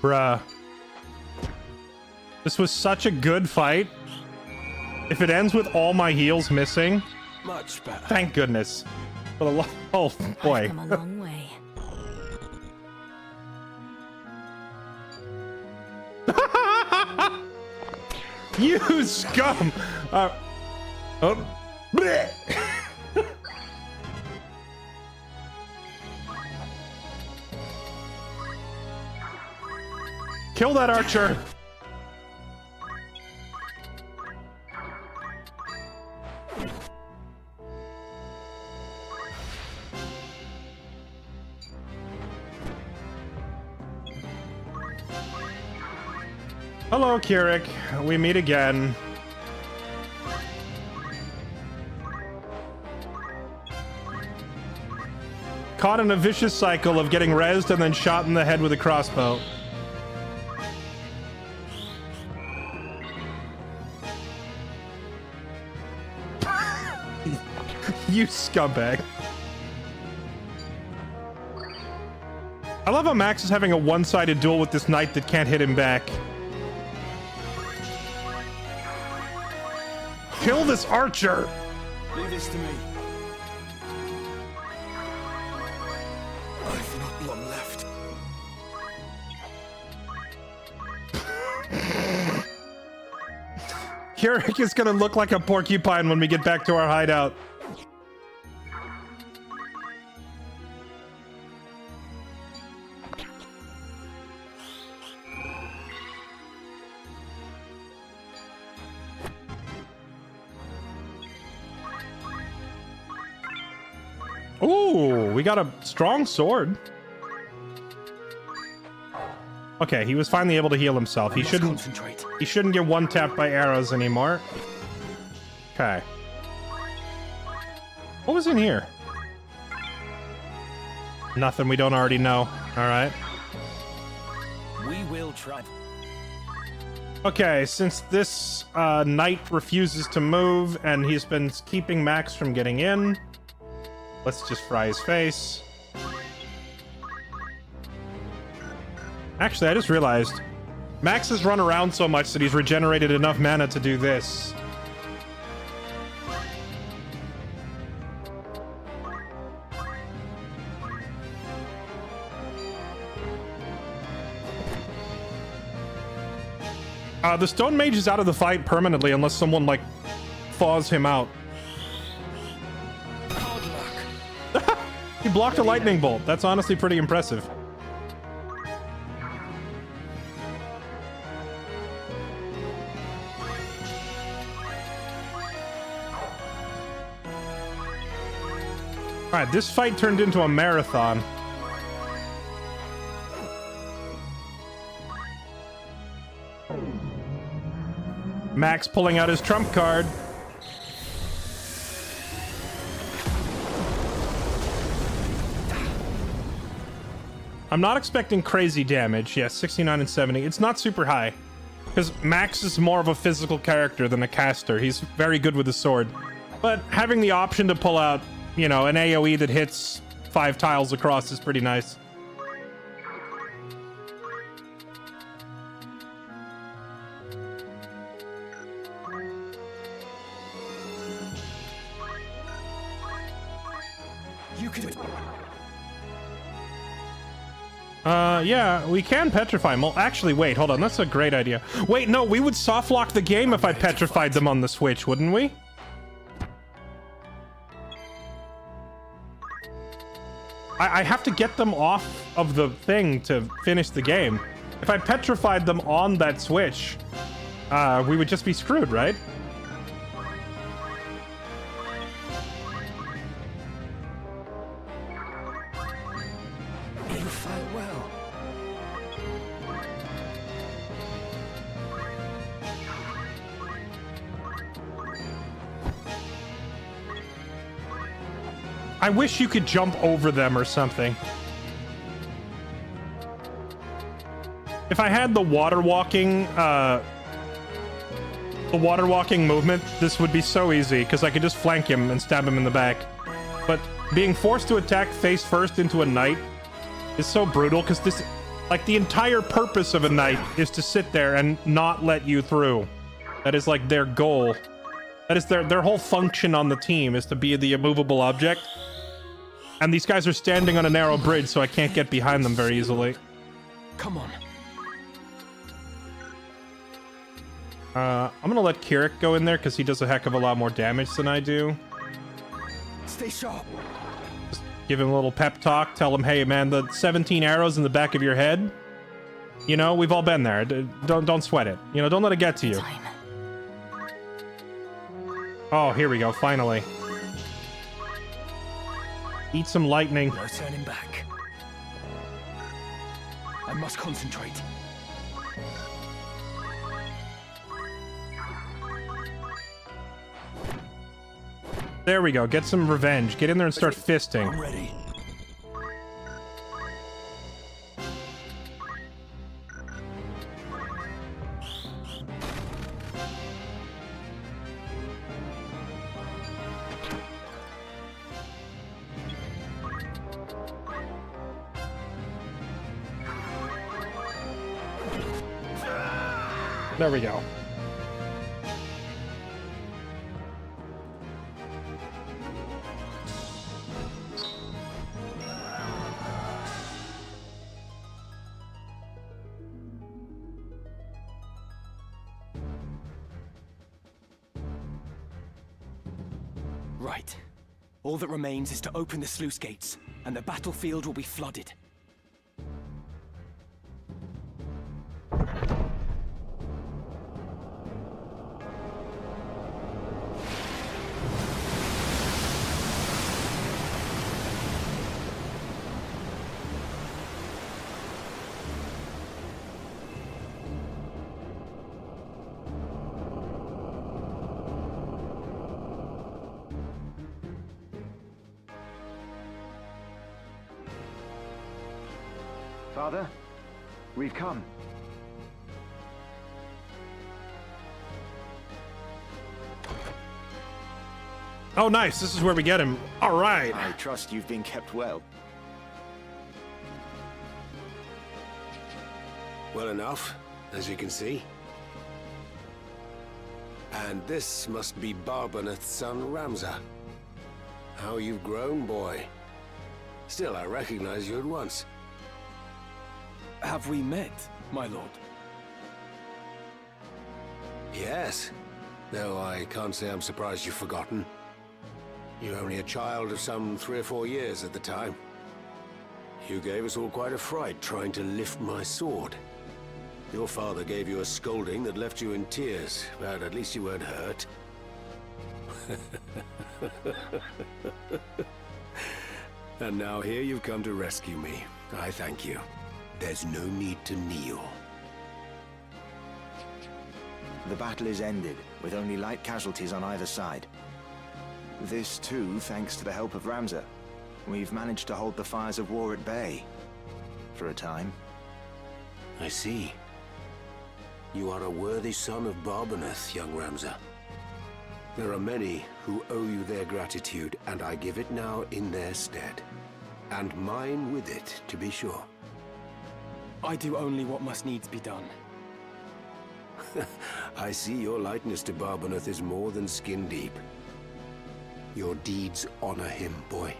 [SPEAKER 1] Bruh. This was such a good fight. If it ends with all my heals missing,
[SPEAKER 6] Much better.
[SPEAKER 1] thank goodness. For the oh boy.
[SPEAKER 3] I've come a long way.
[SPEAKER 1] You scum! Oh. Bleh. Kill that archer! Hello, Kirik. We meet again. Caught in a vicious cycle of getting rezzed and then shot in the head with a crossbow. You scumbag. I love how Max is having a one-sided duel with this knight that can't hit him back. Kill this archer!
[SPEAKER 6] Leave this to me. I've not long left.
[SPEAKER 1] Kirik is gonna look like a porcupine when we get back to our hideout. Ooh, we got a strong sword. Okay, he was finally able to heal himself. He shouldn't get one tapped by arrows anymore. Okay. What was in here? Nothing we don't already know. All right.
[SPEAKER 2] We will try.
[SPEAKER 1] Okay, since this knight refuses to move and he's been keeping Max from getting in, let's just fry his face. Actually, I just realized Max has run around so much that he's regenerated enough mana to do this. The Stone Mage is out of the fight permanently unless someone, like, thaws him out. He blocked a lightning bolt. That's honestly pretty impressive. Alright, this fight turned into a marathon. Max pulling out his trump card. I'm not expecting crazy damage. Yes, 69 and 70. It's not super high. Because Max is more of a physical character than a caster. He's very good with the sword. But having the option to pull out, you know, an AoE that hits 5 tiles across is pretty nice.
[SPEAKER 6] You could.
[SPEAKER 1] Yeah, we can petrify them. Well, actually, wait, hold on. That's a great idea. Wait, no, we would soft lock the game if I petrified them on the Switch, wouldn't we? I have to get them off of the thing to finish the game. If I petrified them on that switch, we would just be screwed, right?
[SPEAKER 2] You fight well.
[SPEAKER 1] I wish you could jump over them or something. If I had the water walking movement, this would be so easy, because I could just flank him and stab him in the back. But being forced to attack face first into a knight is so brutal, because this, like, the entire purpose of a knight is to sit there and not let you through. That is, like, their goal. That is their whole function on the team, is to be the immovable object. And these guys are standing on a narrow bridge, so I can't get behind them very easily.
[SPEAKER 6] Come on.
[SPEAKER 1] I'm gonna let Kirik go in there, because he does a heck of a lot more damage than I do.
[SPEAKER 6] Stay sharp.
[SPEAKER 1] Just give him a little pep talk, tell him, hey man, the 17 arrows in the back of your head, you know, we've all been there. Don't sweat it. You know, don't let it get to you. Oh, here we go, finally. Eat some lightning.
[SPEAKER 6] No turning back. I must concentrate.
[SPEAKER 1] There we go. Get some revenge. Get in there and start fisting.
[SPEAKER 6] I'm ready.
[SPEAKER 1] There we go.
[SPEAKER 6] Right. All that remains is to open the sluice gates, and the battlefield will be flooded.
[SPEAKER 15] Father, we've come.
[SPEAKER 1] Oh, nice. This is where we get him. All right.
[SPEAKER 15] I trust you've been kept well.
[SPEAKER 10] Well enough, as you can see. And this must be Barbaneth's son, Ramza. How you've grown, boy. Still, I recognize you at once.
[SPEAKER 6] Have we met, my lord?
[SPEAKER 10] Yes. Though I can't say I'm surprised you've forgotten. You were only a child of some 3 or 4 years at the time. You gave us all quite a fright trying to lift my sword. Your father gave you a scolding that left you in tears, but at least you weren't hurt. And now here you've come to rescue me. I thank you. There's no need to kneel.
[SPEAKER 15] The battle is ended, with only light casualties on either side. This too, thanks to the help of Ramza. We've managed to hold the fires of war at bay. For a time.
[SPEAKER 10] I see. You are a worthy son of Barbaneth, young Ramza. There are many who owe you their gratitude, and I give it now in their stead. And mine with it, to be sure.
[SPEAKER 6] I do only what must needs be done.
[SPEAKER 10] I see your likeness to Barbaneth is more than skin deep. Your deeds honor him, boy.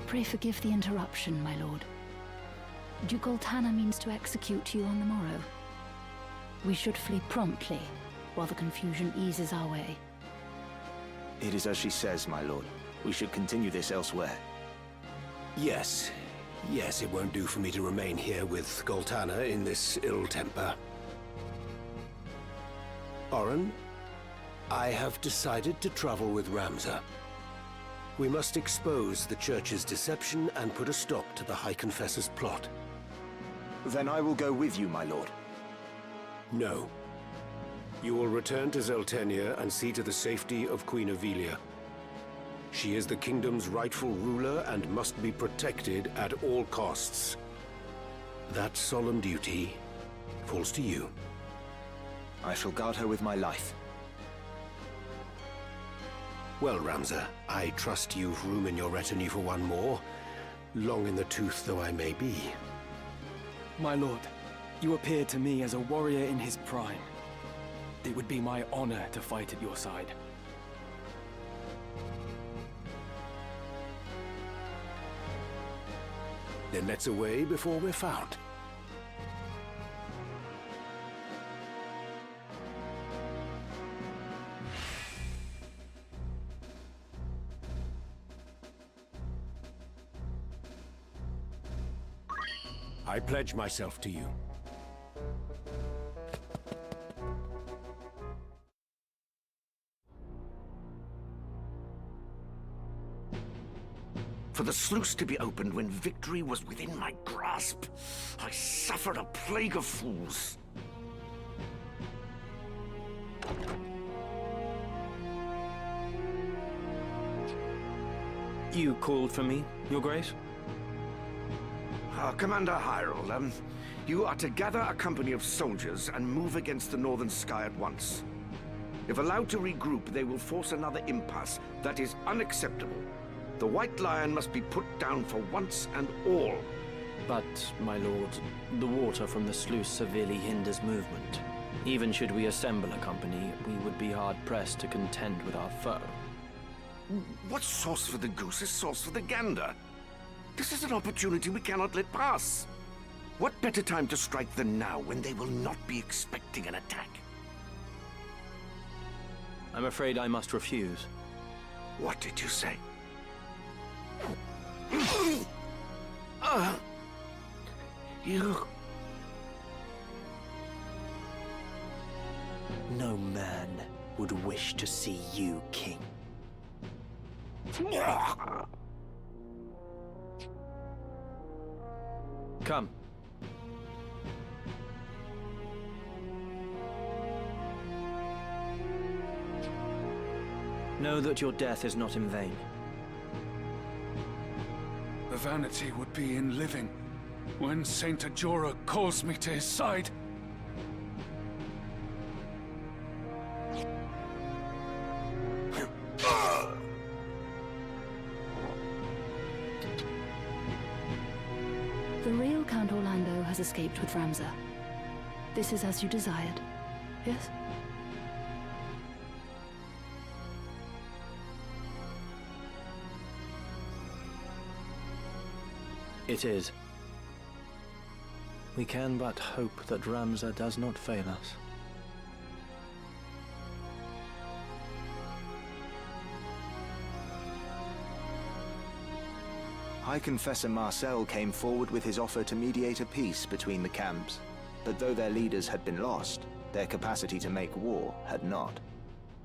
[SPEAKER 3] Pray forgive the interruption, my lord. Duke Oltana means to execute you on the morrow. We should flee promptly, while the confusion eases our way.
[SPEAKER 15] It is as she says, my lord. We should continue this elsewhere.
[SPEAKER 8] Yes. Yes, it won't do for me to remain here with Goltana in this ill temper. Oren, I have decided to travel with Ramza. We must expose the Church's deception and put a stop to the High Confessor's plot.
[SPEAKER 15] Then I will go with you, my lord.
[SPEAKER 8] No. You will return to Zeltenia and see to the safety of Queen Avelia. She is the kingdom's rightful ruler and must be protected at all costs. That solemn duty falls to you.
[SPEAKER 15] I shall guard her with my life.
[SPEAKER 8] Well, Ramza, I trust you've room in your retinue for one more, long in the tooth though I may be.
[SPEAKER 6] My lord, you appear to me as a warrior in his prime. It would be my honor to fight at your side.
[SPEAKER 8] Then let's away before we're found. I pledge myself to you.
[SPEAKER 14] For the sluice to be opened when victory was within my grasp, I suffered a plague of fools.
[SPEAKER 7] You called for me, Your Grace?
[SPEAKER 14] Commander Hyrule, you are to gather a company of soldiers and move against the Northern Sky at once. If allowed to regroup, they will force another impasse. That is unacceptable. The White Lion must be put down for once and all.
[SPEAKER 7] But, my lord, the water from the sluice severely hinders movement. Even should we assemble a company, we would be hard-pressed to contend with our foe.
[SPEAKER 14] What's sauce for the goose is sauce for the gander. This is an opportunity we cannot let pass. What better time to strike than now, when they will not be expecting an attack?
[SPEAKER 7] I'm afraid I must refuse.
[SPEAKER 14] What did you say? You...
[SPEAKER 7] No man would wish to see you king. Come. Know that your death is not in vain.
[SPEAKER 12] The vanity would be in living when Saint Ajora calls me to his side.
[SPEAKER 3] The real Count Orlando has escaped with Ramza. This is as you desired, yes?
[SPEAKER 7] It is. We can but hope that Ramza does not fail us.
[SPEAKER 15] High Confessor Marcel came forward with his offer to mediate a peace between the camps. But though their leaders had been lost, their capacity to make war had not.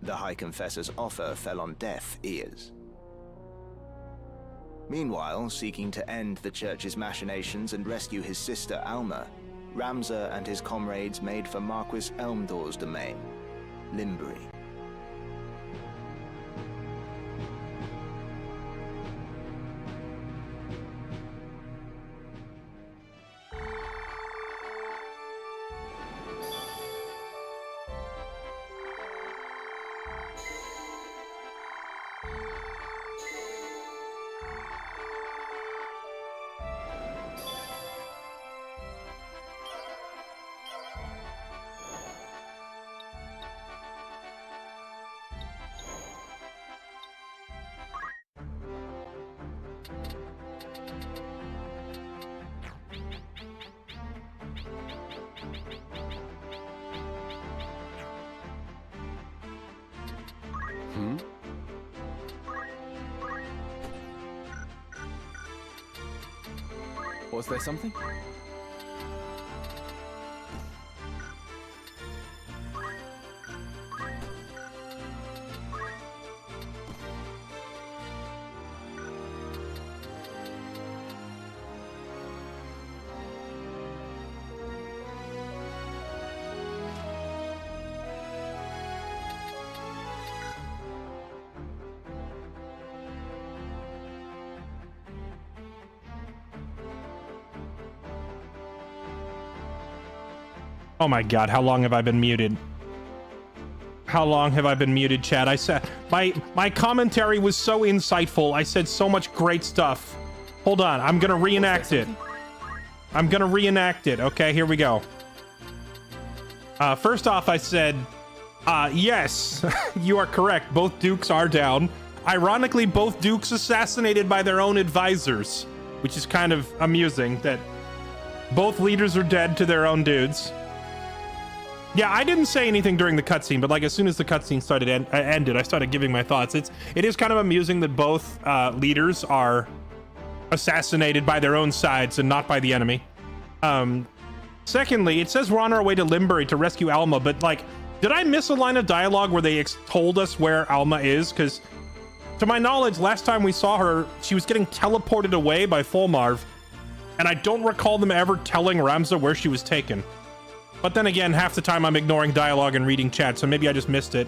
[SPEAKER 15] The High Confessor's offer fell on deaf ears. Meanwhile, seeking to end the Church's machinations and rescue his sister Alma, Ramza and his comrades made for Marquis Elmdor's domain, Limbury.
[SPEAKER 6] Was there something?
[SPEAKER 1] Oh my god, how long have I been muted? How long have I been muted, chat? I said my commentary was so insightful. I said so much great stuff. Hold on, I'm gonna reenact it. I'm gonna reenact it. Okay, here we go. First off, I said, yes, you are correct. Both dukes are down. Ironically, both dukes assassinated by their own advisors, which is kind of amusing that both leaders are dead to their own dudes. Yeah, I didn't say anything during the cutscene, but like as soon as the cutscene ended, I started giving my thoughts. It is kind of amusing that both leaders are assassinated by their own sides and not by the enemy. Secondly, it says we're on our way to Limbury to rescue Alma, but like, did I miss a line of dialogue where they told us where Alma is? Because to my knowledge, last time we saw her, she was getting teleported away by Fulmarv, and I don't recall them ever telling Ramza where she was taken. But then again, half the time I'm ignoring dialogue and reading chat, so maybe I just missed it.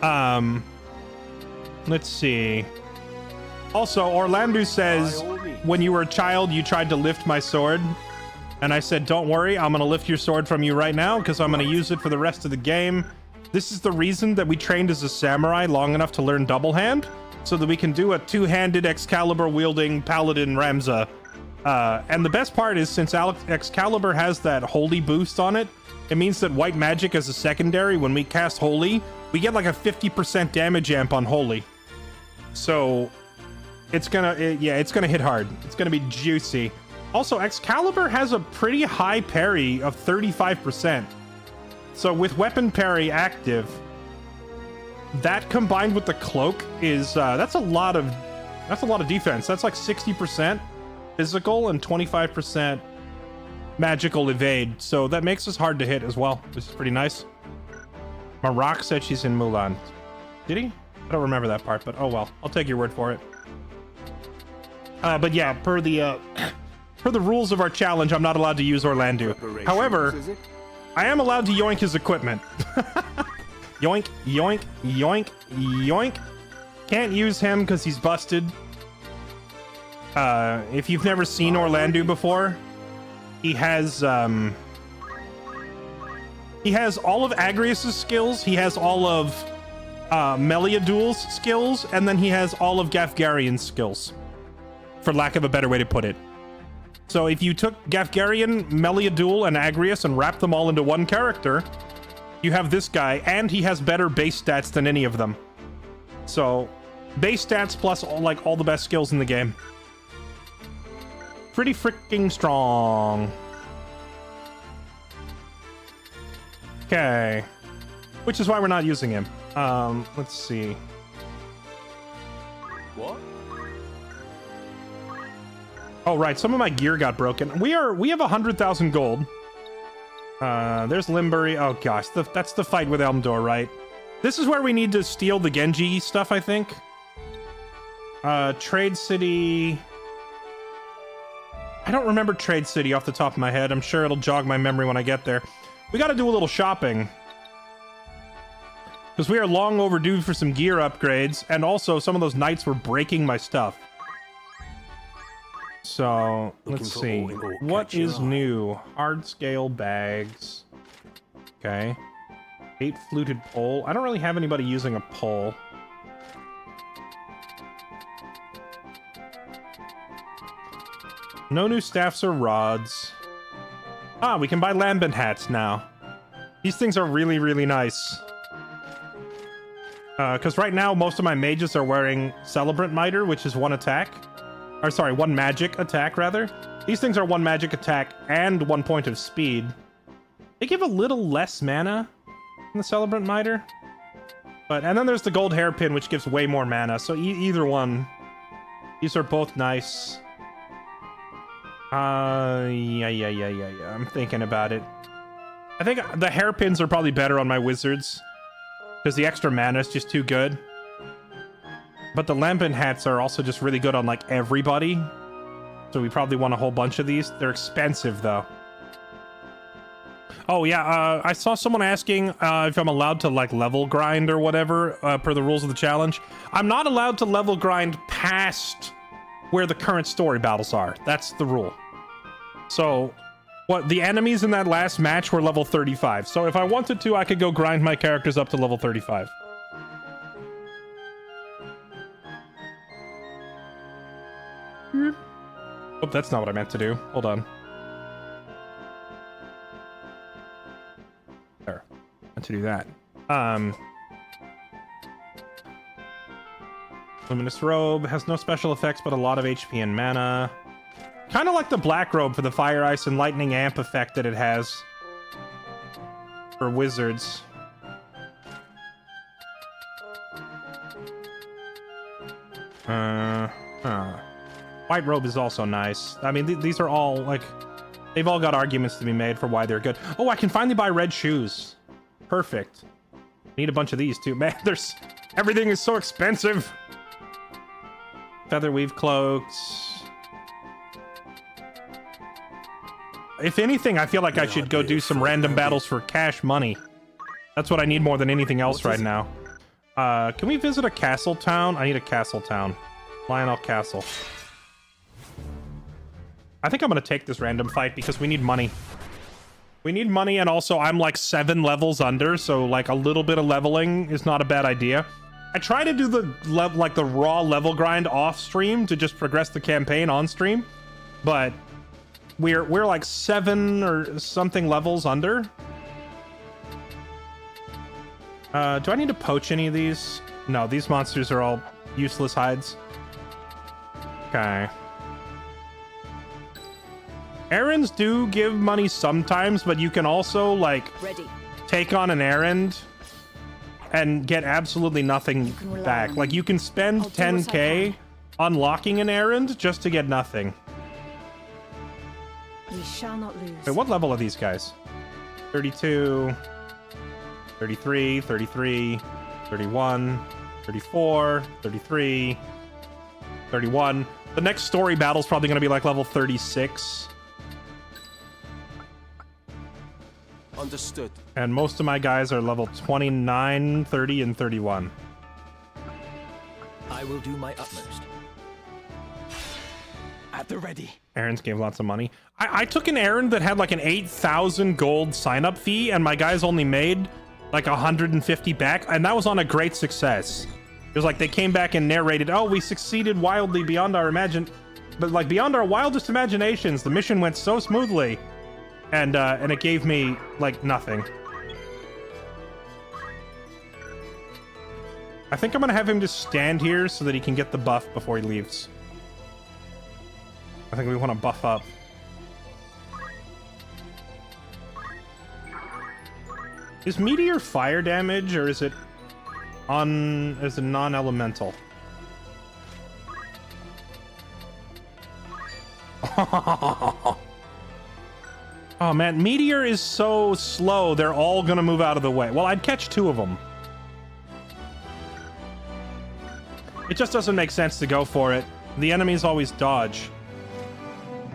[SPEAKER 1] Let's see. Also, Orlando says, when you were a child, you tried to lift my sword. And I said, don't worry, I'm gonna lift your sword from you right now, because I'm gonna use it for the rest of the game. This is the reason that we trained as a samurai long enough to learn double hand, so that we can do a two-handed Excalibur wielding paladin Ramza. And the best part is, since Excalibur has that holy boost on it, it means that white magic as a secondary, when we cast holy, we get like a 50% damage amp on holy. So it's gonna hit hard. It's gonna be juicy. Also, Excalibur has a pretty high parry of 35%. So with weapon parry active, that combined with the cloak is that's a lot of defense. That's like 60% physical and 25% magical evade. So that makes us hard to hit as well, which is pretty nice. Marak said she's in Mulan. Did he? I don't remember that part, but oh well. I'll take your word for it. But yeah, per the rules of our challenge, I'm not allowed to use Orlando. However, I am allowed to yoink his equipment. Yoink, yoink, yoink, yoink. Can't use him because he's busted. If you've never seen Orlando before, he has all of Agrius's skills, he has all of Meliadul's skills, and then he has all of Gafgarian's skills, for lack of a better way to put it. So if you took Gafgarian, Meliadul, and Agrius and wrapped them all into one character, you have this guy, and he has better base stats than any of them. So, base stats plus all the best skills in the game. Pretty freaking strong. Okay. Which is why we're not using him. Let's see.
[SPEAKER 6] What?
[SPEAKER 1] Oh, right. Some of my gear got broken. We have 100,000 gold. There's Limbury. Oh, gosh. That's the fight with Elmdor, right? This is where we need to steal the Genji stuff, I think. Trade City... I don't remember Trade City off the top of my head. I'm sure it'll jog my memory when I get there. We gotta do a little shopping. Because we are long overdue for some gear upgrades, and also some of those knights were breaking my stuff. So, let's see. What is new? Hard scale bags. Okay. 8 fluted pole. I don't really have anybody using a pole. No new staffs or rods. Ah, we can buy lambent hats now. These things are really, really nice. Because right now, most of my mages are wearing Celebrant Miter, which is one attack. Or sorry, one magic attack, rather. These things are one magic attack and 1 point of speed. They give a little less mana than the Celebrant Miter. And then there's the gold hairpin, which gives way more mana. So either one. These are both nice. Yeah. I'm thinking about it. I think the hairpins are probably better on my wizards because the extra mana is just too good. But the lambent hats are also just really good on like everybody. So we probably want a whole bunch of these. They're expensive though. Oh yeah, I saw someone asking if I'm allowed to like level grind or whatever per the rules of the challenge. I'm not allowed to level grind past where the current story battles are. That's the rule. So what the enemies in that last match were level 35. So if I wanted to, I could go grind my characters up to level 35. Oh, that's not what I meant to do. Hold on. There. Meant to do that. Luminous Robe has no special effects, but a lot of HP and mana. Kind of like the Black Robe for the Fire, Ice, and Lightning Amp effect that it has for wizards. White Robe is also nice. I mean, these are all, like, they've all got arguments to be made for why they're good. Oh, I can finally buy red shoes. Perfect. Need a bunch of these, too. Man, everything is so expensive. Featherweave cloaks. If anything, I feel like I should go do some random battles for cash money. That's what I need more than anything else right now. Can we visit a castle town? I need a castle town. Lionel Castle. I think I'm gonna take this random fight because we need money. We need money, and also I'm like 7 levels under, so like a little bit of leveling is not a bad idea. I try to do the raw level grind off stream to just progress the campaign on stream, but we're like 7 or something levels under. Do I need to poach any of these? No, these monsters are all useless hides. Okay. Errands do give money sometimes, but you can also like take on an errand and get absolutely nothing back. Like you can spend 10k unlocking an errand just to get nothing.
[SPEAKER 5] We shall not lose.
[SPEAKER 1] Wait, what level are these guys? 32, 33, 33, 31, 34, 33, 31. The next story battle is probably going to be like level 36.
[SPEAKER 6] Understood.
[SPEAKER 1] And most of my guys are level 29, 30, and 31.
[SPEAKER 2] I will do my utmost.
[SPEAKER 6] At the ready.
[SPEAKER 1] Errands gave lots of money. I took an errand that had like an 8,000 gold sign-up fee, and my guys only made like 150 back, and that was on a great success. It was like they came back and narrated, oh, we succeeded wildly beyond our beyond our wildest imaginations. The mission went so smoothly. And it gave me, like, nothing. I think I'm gonna have him just stand here so that he can get the buff before he leaves. I think we want to buff up. Is Meteor fire damage, or is it non-elemental? Oh man, Meteor is so slow, they're all gonna move out of the way. Well, I'd catch 2 of them. It just doesn't make sense to go for it. The enemies always dodge.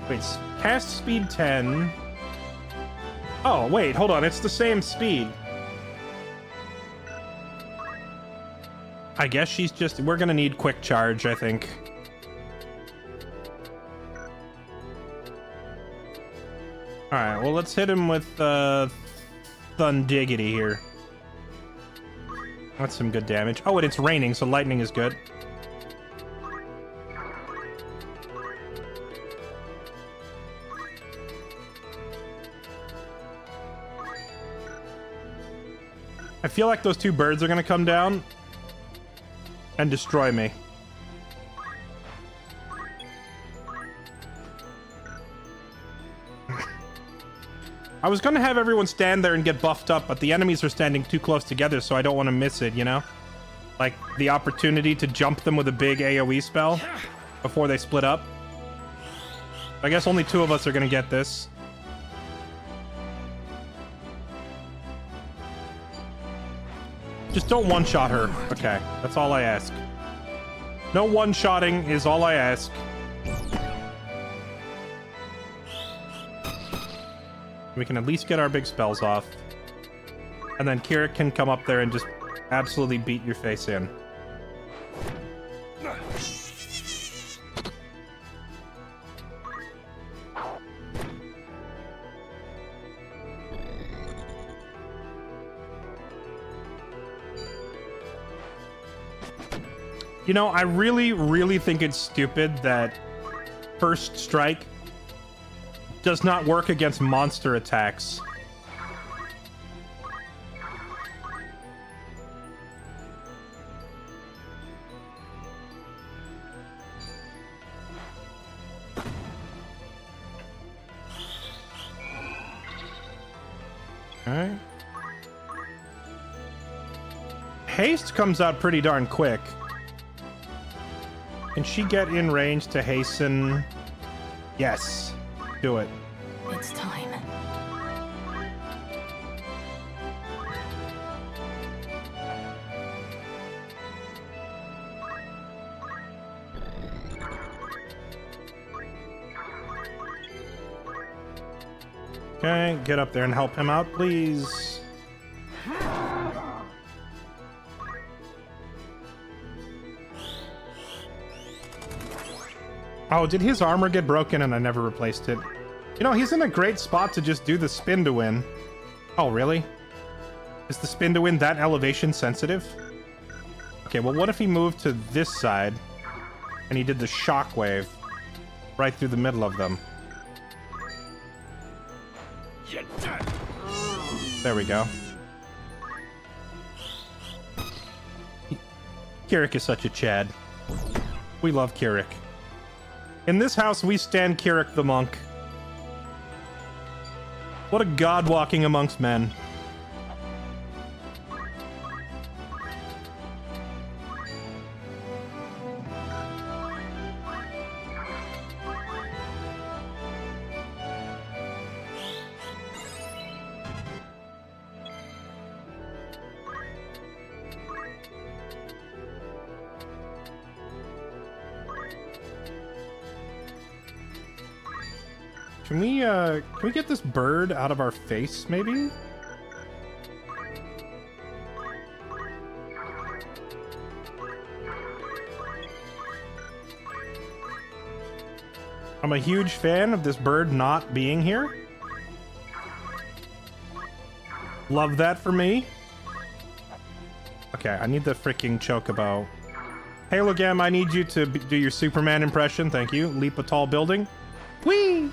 [SPEAKER 1] Wait, cast speed 10. Oh, wait, hold on, it's the same speed. I guess she's just... We're gonna need quick charge, I think. Alright, well, let's hit him with Thundiggity here. That's some good damage. Oh, and it's raining, so lightning is good. I feel like those 2 birds are gonna come down and destroy me. I was gonna have everyone stand there and get buffed up, but the enemies are standing too close together, so I don't want to miss it, you know? Like, the opportunity to jump them with a big AoE spell before they split up. I guess only 2 of us are gonna get this. Just don't one-shot her. Okay, that's all I ask. No one-shotting is all I ask. We can at least get our big spells off. And then Kirik can come up there and just absolutely beat your face in. You know, I really think it's stupid that First Strike does not work against monster attacks. Okay. Haste comes out pretty darn quick. Can she get in range to hasten? Yes. Do it.
[SPEAKER 3] It's time.
[SPEAKER 1] Okay, get up there and help him out, please. Oh, did his armor get broken and I never replaced it? You know, he's in a great spot to just do the spin to win. Oh, really? Is the spin to win that elevation sensitive? Okay, well, what if he moved to this side and he did the shockwave right through the middle of them? There we go. Kirik is such a Chad. We love Kirik. In this house, we stand Kirik the monk. What a god walking amongst men. Can we get this bird out of our face, maybe? I'm a huge fan of this bird not being here. Love that for me. Okay, I need the freaking chocobo. Halogam, I need you to do your Superman impression. Thank you. Leap a tall building. Whee!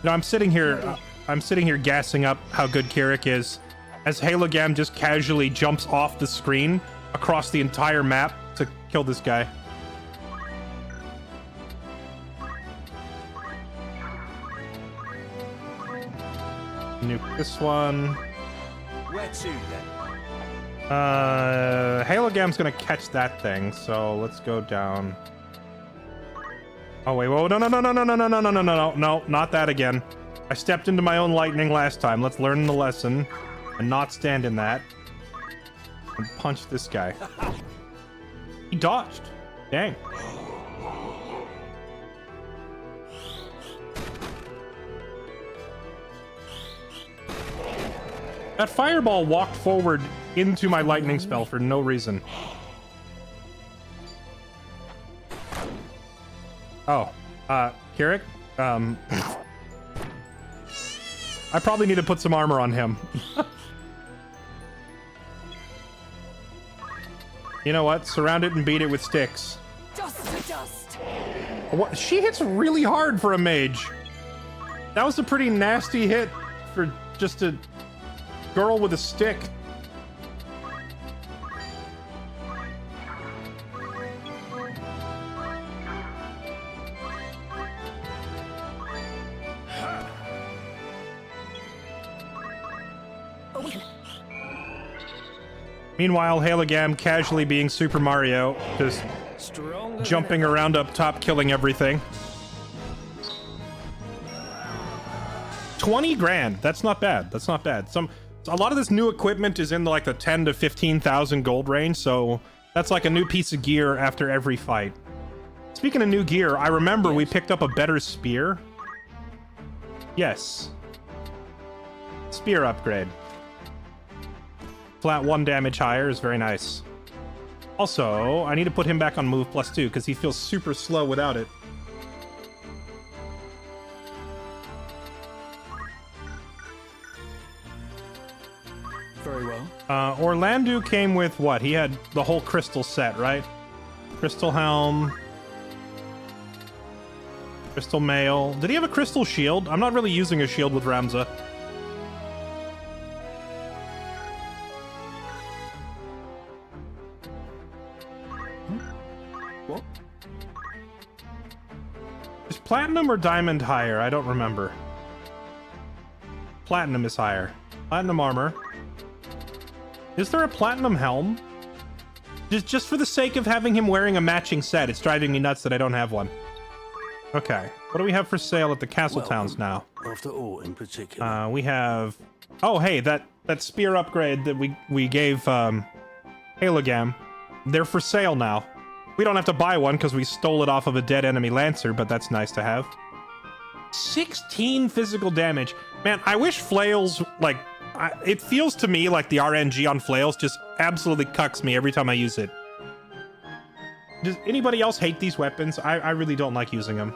[SPEAKER 1] No, I'm sitting here gassing up how good Kirik is, as Halogam just casually jumps off the screen across the entire map to kill this guy. Nuke this one.
[SPEAKER 6] Where to then?
[SPEAKER 1] Halogam's gonna catch that thing, so let's go down. Oh wait, whoa, no, not that again. I stepped into my own lightning last time. Let's learn the lesson and not stand in that. And punch this guy. He dodged. Dang. That fireball walked forward into my lightning spell for no reason. Oh, Kirik? I probably need to put some armor on him. You know what? Surround it and beat it with sticks.
[SPEAKER 5] Dust to dust.
[SPEAKER 1] What? She hits really hard for a mage. That was a pretty nasty hit for just a girl with a stick. Meanwhile, Halogam casually being Super Mario, just
[SPEAKER 2] Stronger
[SPEAKER 1] jumping around up top, killing everything. 20 grand. That's not bad. That's not bad. A lot of this new equipment is in the, like the 10 to 15,000 gold range, so that's like a new piece of gear after every fight. Speaking of new gear, I remember we picked up a better spear. Yes. Spear upgrade. Flat 1 damage higher is very nice. Also, I need to put him back on move +2 because he feels super slow without it.
[SPEAKER 6] Very well.
[SPEAKER 1] Orlando came with what? He had the whole crystal set, right? Crystal helm. Crystal mail. Did he have a crystal shield? I'm not really using a shield with Ramza.
[SPEAKER 6] What?
[SPEAKER 1] Is platinum or diamond higher? I don't remember. Platinum is higher. Platinum armor. Is there a platinum helm? Just for the sake of having him wearing a matching set, it's driving me nuts that I don't have one. Okay, what do we have for sale at the castle towns now?
[SPEAKER 10] After all, in particular.
[SPEAKER 1] We have... Oh, hey, that spear upgrade that we gave Halogam, they're for sale now. We don't have to buy one because we stole it off of a dead enemy lancer, but that's nice to have. 16 physical damage. Man, I wish flails, like... it feels to me like the RNG on flails just absolutely cucks me every time I use it. Does anybody else hate these weapons? I really don't like using them.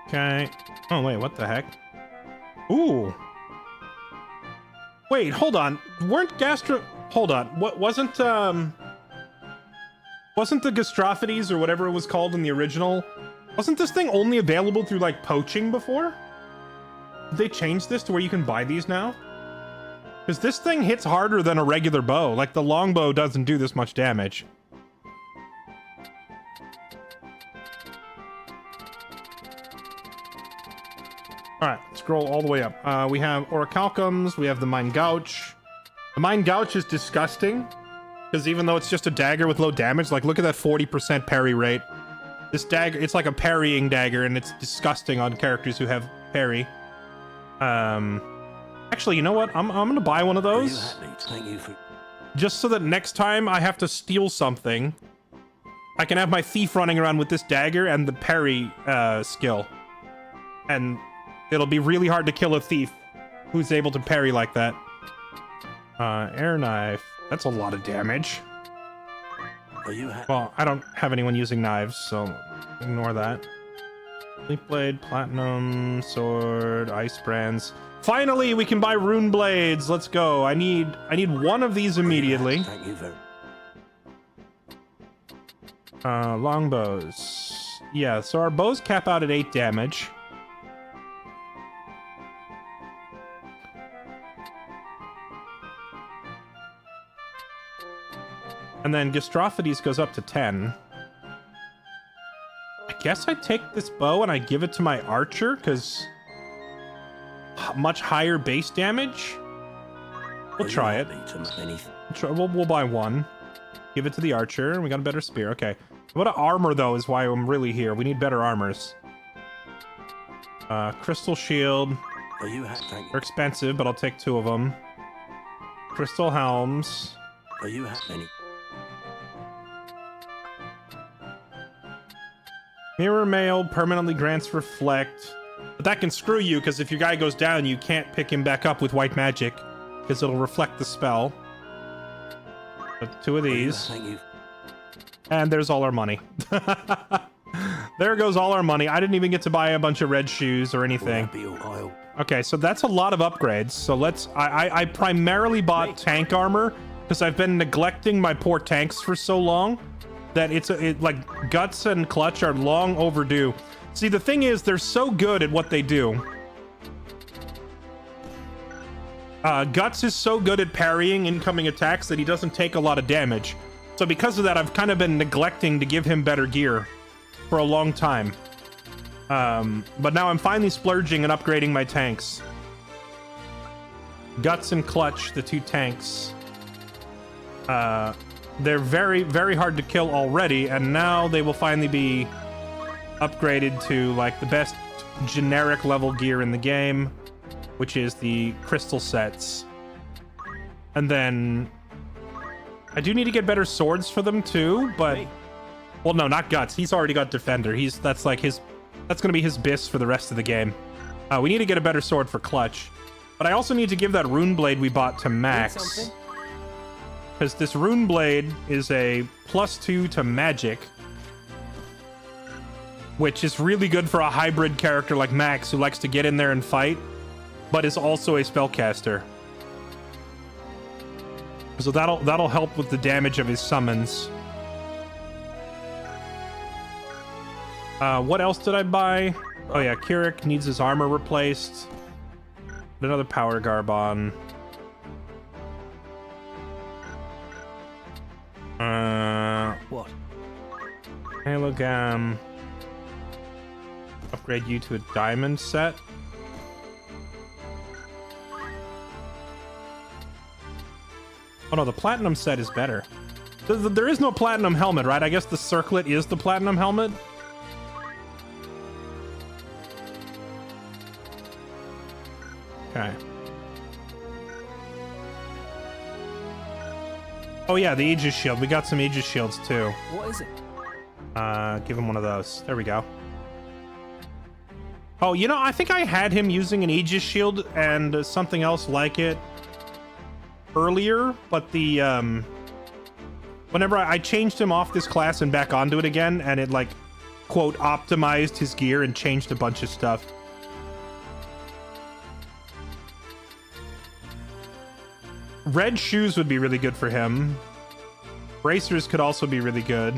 [SPEAKER 1] Okay. Oh, wait, what the heck? Ooh. Wait, hold on. Weren't Hold on. What wasn't the Gastrophides or whatever it was called in the original? Wasn't this thing only available through like poaching before? Did they change this to where you can buy these now? Because this thing hits harder than a regular bow. Like the longbow doesn't do this much damage. Alright, scroll all the way up. We have Orichalcums, we have the Mine Gouch. The Mine Gouch is disgusting, because even though it's just a dagger with low damage, like look at that 40% parry rate. This dagger, it's like a parrying dagger, and it's disgusting on characters who have parry. Actually, you know what? I'm gonna buy one of those.
[SPEAKER 10] Thank you for...
[SPEAKER 1] Just so that next time I have to steal something, I can have my thief running around with this dagger and the parry skill. And it'll be really hard to kill a thief who's able to parry like that. Air knife. That's a lot of damage. Well, I don't have anyone using knives, so ignore that. Leaf blade, platinum, sword, ice brands. Finally, we can buy rune blades. Let's go. I need one of these immediately.
[SPEAKER 10] Thank you very...
[SPEAKER 1] Longbows. Yeah, so our bows cap out at 8 damage. And then Gastrophides goes up to 10. I guess I take this bow and I give it to my archer, because much higher base damage. We'll try it. We'll buy one. Give it to the archer, and we got a better spear. Okay. What armor, though, is why I'm really here. We need better armors. Crystal shield. They're expensive, but I'll take 2 of them. Crystal helms. Mirror mail permanently grants reflect. But that can screw you, because if your guy goes down, you can't pick him back up with white magic, because it'll reflect the spell. But 2 of these. And there's all our money. There goes all our money. I didn't even get to buy a bunch of red shoes or anything. Okay, so that's a lot of upgrades. So let's... I primarily bought tank armor, because I've been neglecting my poor tanks for so long that like Guts and Clutch are long overdue. See, the thing is, they're so good at what they do. Guts is so good at parrying incoming attacks that he doesn't take a lot of damage. So because of that, I've kind of been neglecting to give him better gear for a long time. But now I'm finally splurging and upgrading my tanks. Guts and Clutch, the 2 tanks. They're very, very hard to kill already, and now they will finally be upgraded to, like, the best generic level gear in the game, which is the crystal sets. And then I do need to get better swords for them too, but well, no, not Guts. He's already got Defender. That's gonna be his bis for the rest of the game. We need to get a better sword for Clutch, but I also need to give that rune blade we bought to Max, because this rune blade is a +2 to magic, which is really good for a hybrid character like Max, who likes to get in there and fight, but is also a spellcaster. So that'll help with the damage of his summons. What else did I buy? Oh yeah, Kirik needs his armor replaced. Another power garbon.
[SPEAKER 2] What?
[SPEAKER 1] Halogam. Upgrade you to a diamond set. Oh no, the platinum set is better. There is no platinum helmet, right? I guess the circlet is the platinum helmet. Okay. Oh yeah, the Aegis shield. We got some Aegis shields too.
[SPEAKER 6] What is it?
[SPEAKER 1] Give him one of those. There we go. Oh, you know, I think I had him using an Aegis shield and something else like it earlier, but the whenever I changed him off this class and back onto it again, and it, like, quote, optimized his gear and changed a bunch of stuff. Red shoes would be really good for him. Bracers could also be really good.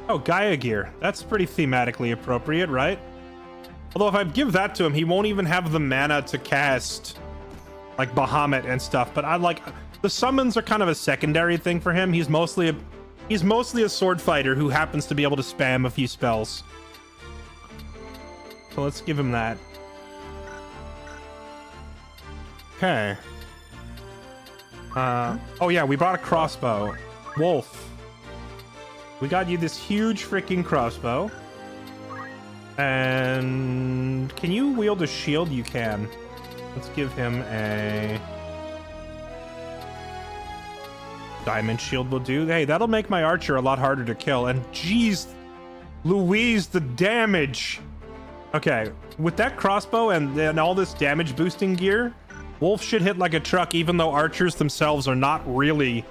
[SPEAKER 1] Oh, Gaia gear. That's pretty thematically appropriate, right? Although if I give that to him, he won't even have the mana to cast, like, Bahamut and stuff. But I like... The summons are kind of a secondary thing for him. He's mostly a sword fighter who happens to be able to spam a few spells. So let's give him that. Okay. Oh yeah, we bought a crossbow. Wolf. We got you this huge freaking crossbow. And can you wield a shield? You can. Let's give him a diamond shield will do. Hey, that'll make my archer a lot harder to kill. And geez, Louise, the damage. Okay, with that crossbow and all this damage boosting gear, Wolf should hit like a truck, even though archers themselves are not really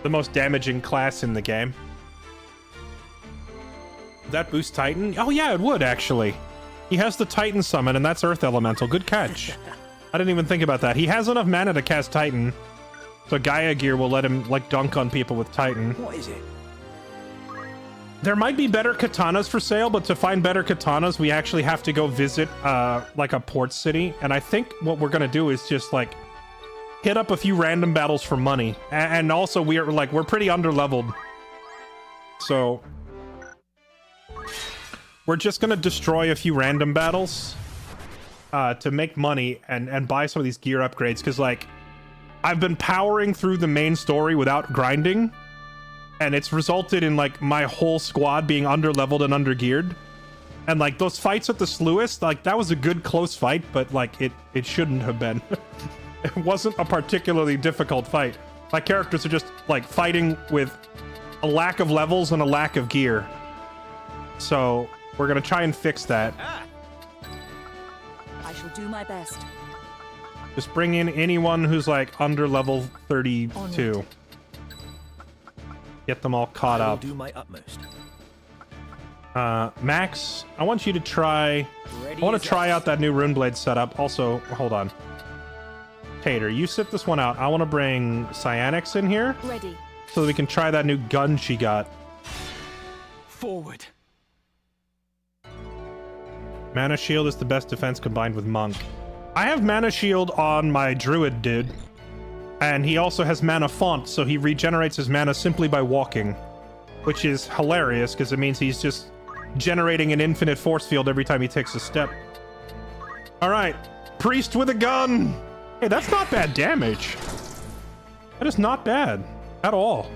[SPEAKER 1] the most damaging class in the game. That boost Titan? Oh yeah, it would actually. He has the Titan summon, and that's Earth Elemental. Good catch. I didn't even think about that. He has enough mana to cast Titan, so Gaia gear will let him, like, dunk on people with Titan.
[SPEAKER 6] What is it?
[SPEAKER 1] There might be better katanas for sale, but to find better katanas, we actually have to go visit, like, a port city. And I think what we're gonna do is just, like, hit up a few random battles for money. And also, we're pretty underleveled. So we're just gonna destroy a few random battles to make money and buy some of these gear upgrades, because, like, I've been powering through the main story without grinding, and it's resulted in, like, my whole squad being underleveled and undergeared. And, like, those fights at the Sluist, like, that was a good close fight, but, like, it shouldn't have been. It wasn't a particularly difficult fight. My characters are just, like, fighting with a lack of levels and a lack of gear. So we're gonna try and fix that.
[SPEAKER 11] I shall do my best.
[SPEAKER 1] Just bring in anyone who's, like, under level 32. Get them all caught up.
[SPEAKER 2] I will do my utmost.
[SPEAKER 1] Max, I want you to try... I want to try out that new Runeblade setup. Also, hold on. Tater, you sit this one out. I want to bring Cyanix in here.
[SPEAKER 11] Ready.
[SPEAKER 1] So that we can try that new gun she got.
[SPEAKER 6] Forward.
[SPEAKER 1] Mana Shield is the best defense combined with Monk. I have mana shield on my druid dude, and he also has mana font, so he regenerates his mana simply by walking, which is hilarious because it means he's just generating an infinite force field every time he takes a step. All right, priest with a gun. Hey, that's not bad damage. That is not bad at all.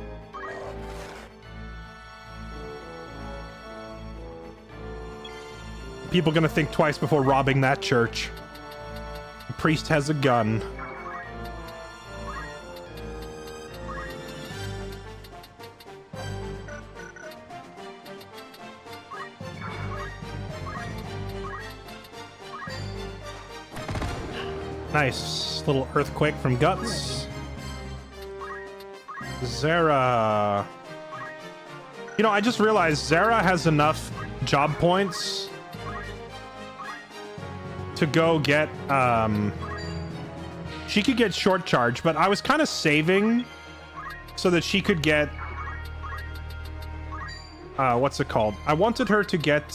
[SPEAKER 1] People gonna think twice before robbing that church. The priest has a gun. Nice little earthquake from Guts. Zera. You know, I just realized Zera has enough job points to go get, she could get short charge, but I was kind of saving so that she could get, what's it called? I wanted her to get,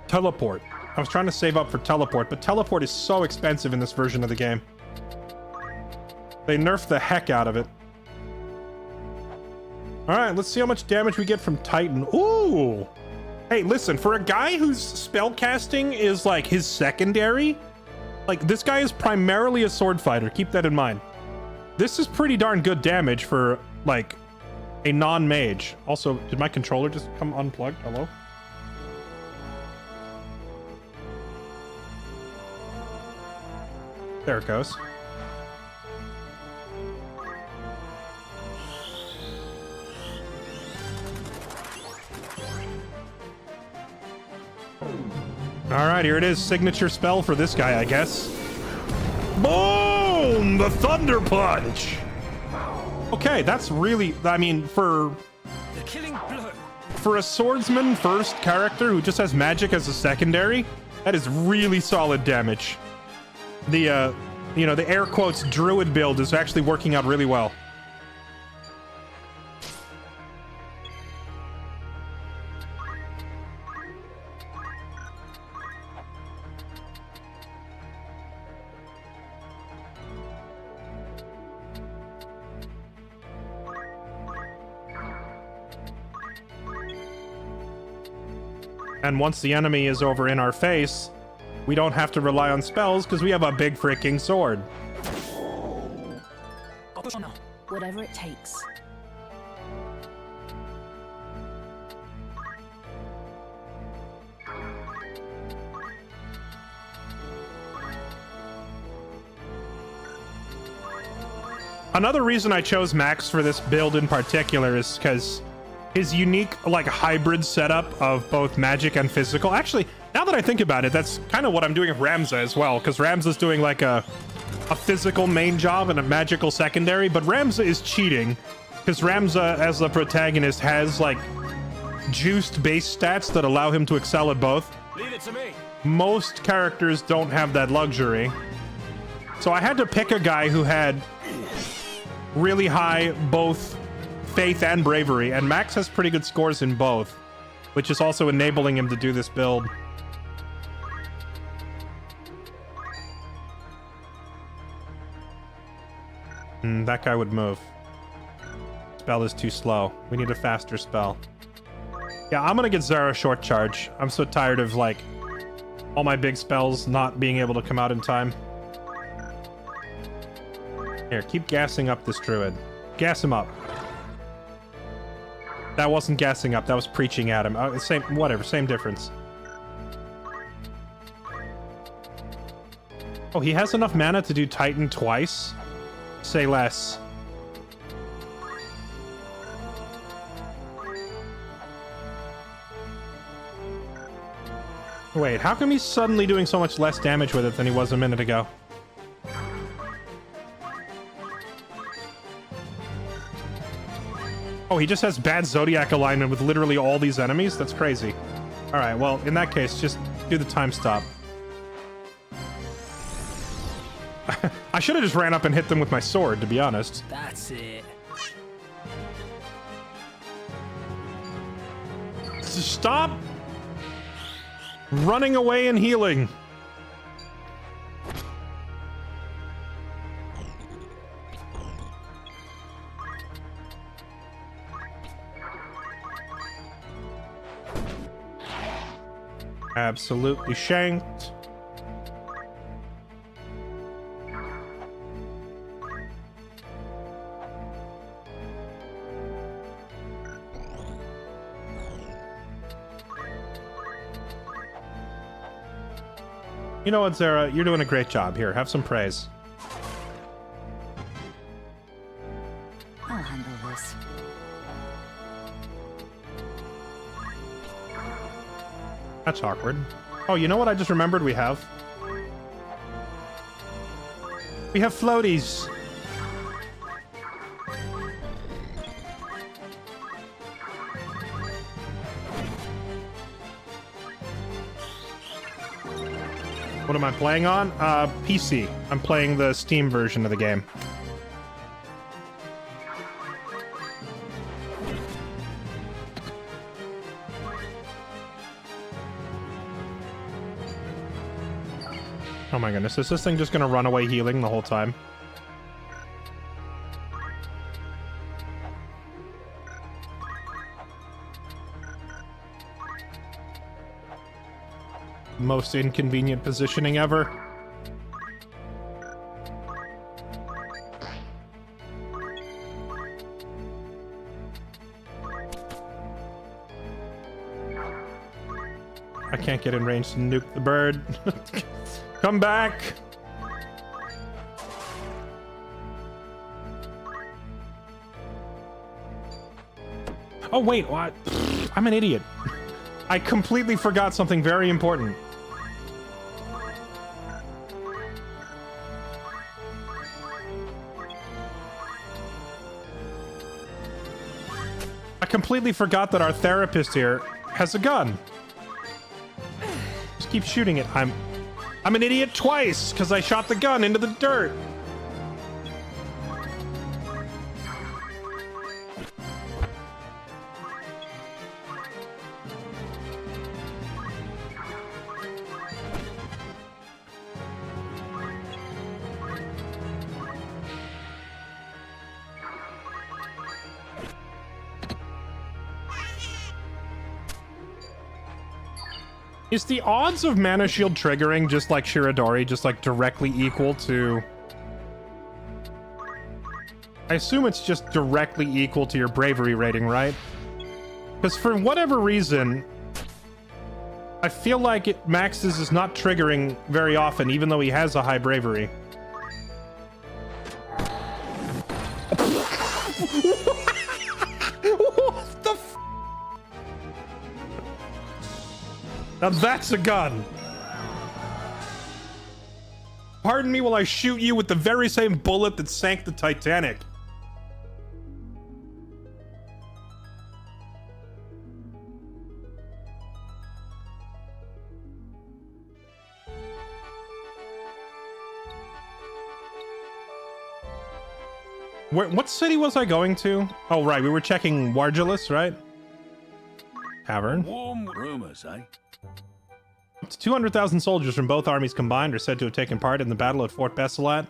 [SPEAKER 1] teleport. I was trying to save up for teleport, but teleport is so expensive in this version of the game. They nerfed the heck out of it. All right, let's see how much damage we get from Titan. Ooh! Hey, listen, for a guy whose spellcasting is like his secondary, like this guy is primarily a sword fighter. Keep that in mind. This is pretty darn good damage for like a non-mage. Also, did my controller just come unplugged? Hello? There it goes. All right, here it is. Signature spell for this guy, I guess. Boom! The Thunder Punch! Okay, that's really... I mean, for a swordsman first character who just has magic as a secondary, that is really solid damage. The, you know, the air quotes druid build is actually working out really well. And once the enemy is over in our face, we don't have to rely on spells because we have a big freaking sword.
[SPEAKER 11] Whatever it takes.
[SPEAKER 1] Another reason I chose Max for this build in particular is because his unique, like, hybrid setup of both magic and physical. Actually, now that I think about it, that's kind of what I'm doing with Ramza as well, because Ramza's doing like a physical main job and a magical secondary, but Ramza is cheating because Ramza as the protagonist has like juiced base stats that allow him to excel at both.
[SPEAKER 6] Leave it to me.
[SPEAKER 1] Most characters don't have that luxury, so I had to pick a guy who had really high both faith and bravery, and Max has pretty good scores in both, which is also enabling him to do this build. That guy would move. Spell is too slow. We need a faster spell. Yeah, I'm gonna get Zara short charge. I'm so tired of like all my big spells not being able to come out in time. Here, keep gassing up this druid. Gas him up. That wasn't gassing up, that was preaching at him. Same, whatever, same difference. Oh, he has enough mana to do Titan twice? Say less. Wait, how come he's suddenly doing so much less damage with it than he was a minute ago? Oh, he just has bad Zodiac alignment with literally all these enemies? That's crazy. Alright, well, in that case, just do the time stop. I should have just ran up and hit them with my sword, to be honest.
[SPEAKER 6] That's it.
[SPEAKER 1] Stop running away and healing. absolutely shanked. You know what, Zara? You're doing a great job. Here, have some praise.
[SPEAKER 11] I'll handle this.
[SPEAKER 1] That's awkward. Oh, you know what I just remembered we have? We have floaties. What am I playing on? PC. I'm playing the Steam version of the game. Oh my goodness, is this thing just gonna run away healing the whole time? Most inconvenient positioning ever. I can't get in range to nuke the bird. Come back! Oh wait, what? I'm an idiot. I completely forgot something very important. I completely forgot that our therapist here has a gun. Just keep shooting it. I'm an idiot twice because I shot the gun into the dirt. Is the odds of Mana Shield triggering, just like Shiradori, just like directly equal to... I assume it's just directly equal to your bravery rating, right? Because for whatever reason, I feel like Max's is not triggering very often, even though he has a high bravery. What the f... Now that's a gun! Pardon me while I shoot you with the very same bullet that sank the Titanic. What city was I going to? Oh, right, we were checking Wargelis, right? Tavern.
[SPEAKER 8] Warm rumors, eh?
[SPEAKER 1] 200,000 soldiers from both armies combined are said to have taken part in the battle at Fort Besselat.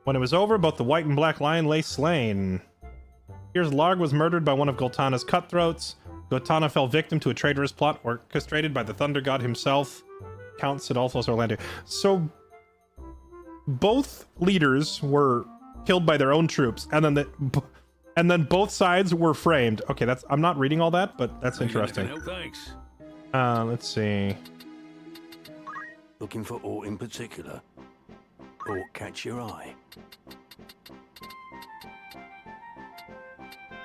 [SPEAKER 1] When it was over, both the White and Black Lion lay slain. Here's Larg was murdered by one of Goltana's cutthroats. Goltana fell victim to a traitorous plot orchestrated by the Thunder God himself, Count Sidolphos Orlando. So, both leaders were killed by their own troops, and then both sides were framed. Okay, that's... I'm not reading all that, but that's interesting.
[SPEAKER 8] No, thanks.
[SPEAKER 1] Let's see.
[SPEAKER 8] Looking for aught in particular? Or catch your eye?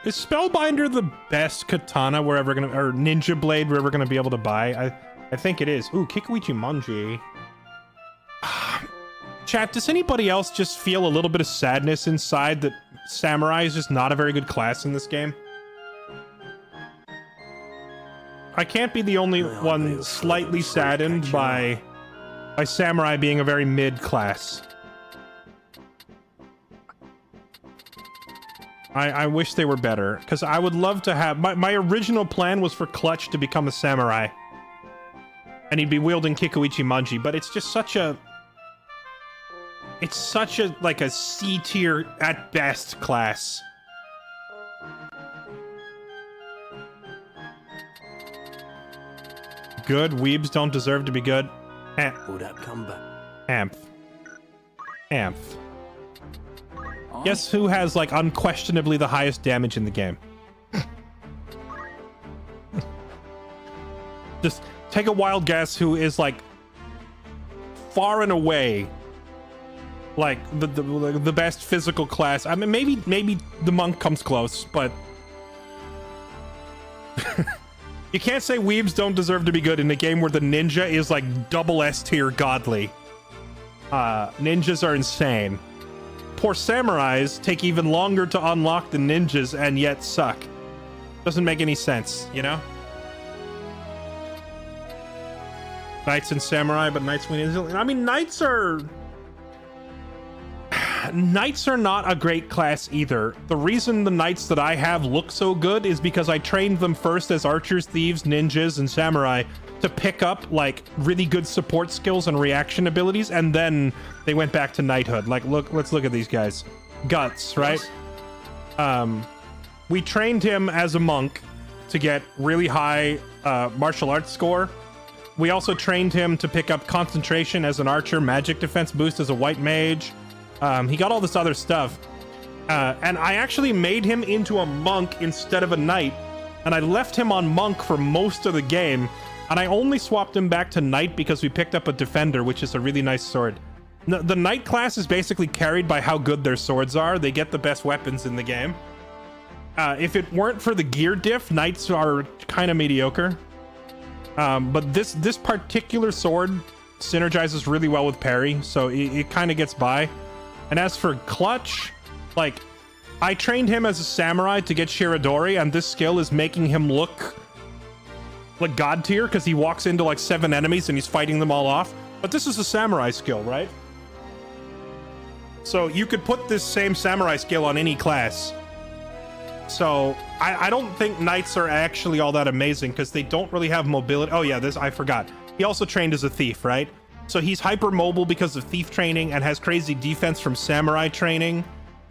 [SPEAKER 1] Is Spellbinder the best katana we're ever gonna... or ninja blade we're ever gonna be able to buy? I think it is. Ooh, Kikuichi Manji. Chat, does anybody else just feel a little bit of sadness inside that Samurai is just not a very good class in this game? I can't be the only one slightly saddened by Samurai being a very mid class. I wish they were better, because I would love to have... My original plan was for Clutch to become a Samurai. And he'd be wielding Kikuichi Manji, but it's just such a... It's such a, like, a C-tier, at best, class. good. Weebs don't deserve to be good.
[SPEAKER 8] Will that come back?
[SPEAKER 1] Amph. Guess who has, like, unquestionably the highest damage in the game? Just take a wild guess who is, like, far and away, like, the best physical class. I mean, maybe the monk comes close, but you can't say weebs don't deserve to be good in a game where the ninja is, like, double S tier godly. Ninjas are insane. Poor samurais take even longer to unlock than ninjas and yet suck. Doesn't make any sense, you know? Knights and samurai, but knights win instantly. I mean, knights are not a great class either. The reason the knights that I have look so good is because I trained them first as archers, thieves, ninjas, and samurai to pick up, like, really good support skills and reaction abilities, and then they went back to knighthood. Like, let's look at these guys. Guts, right? We trained him as a monk to get really high martial arts score. We also trained him to pick up concentration as an archer, magic defense boost as a white mage. He got all this other stuff. And I actually made him into a monk instead of a knight, and I left him on monk for most of the game. And I only swapped him back to knight because we picked up a defender, which is a really nice sword. The knight class is basically carried by how good their swords are. They get the best weapons in the game. If it weren't for the gear diff, knights are kind of mediocre. But this particular sword synergizes really well with parry, so it kind of gets by. And as for clutch, like, I trained him as a samurai to get Shiradori, and this skill is making him look like god tier because he walks into like 7 enemies and he's fighting them all off. But this is a samurai skill, right? So you could put this same samurai skill on any class. So I don't think knights are actually all that amazing because they don't really have mobility. Oh yeah, I forgot. He also trained as a thief, right? So he's hyper mobile because of thief training and has crazy defense from samurai training.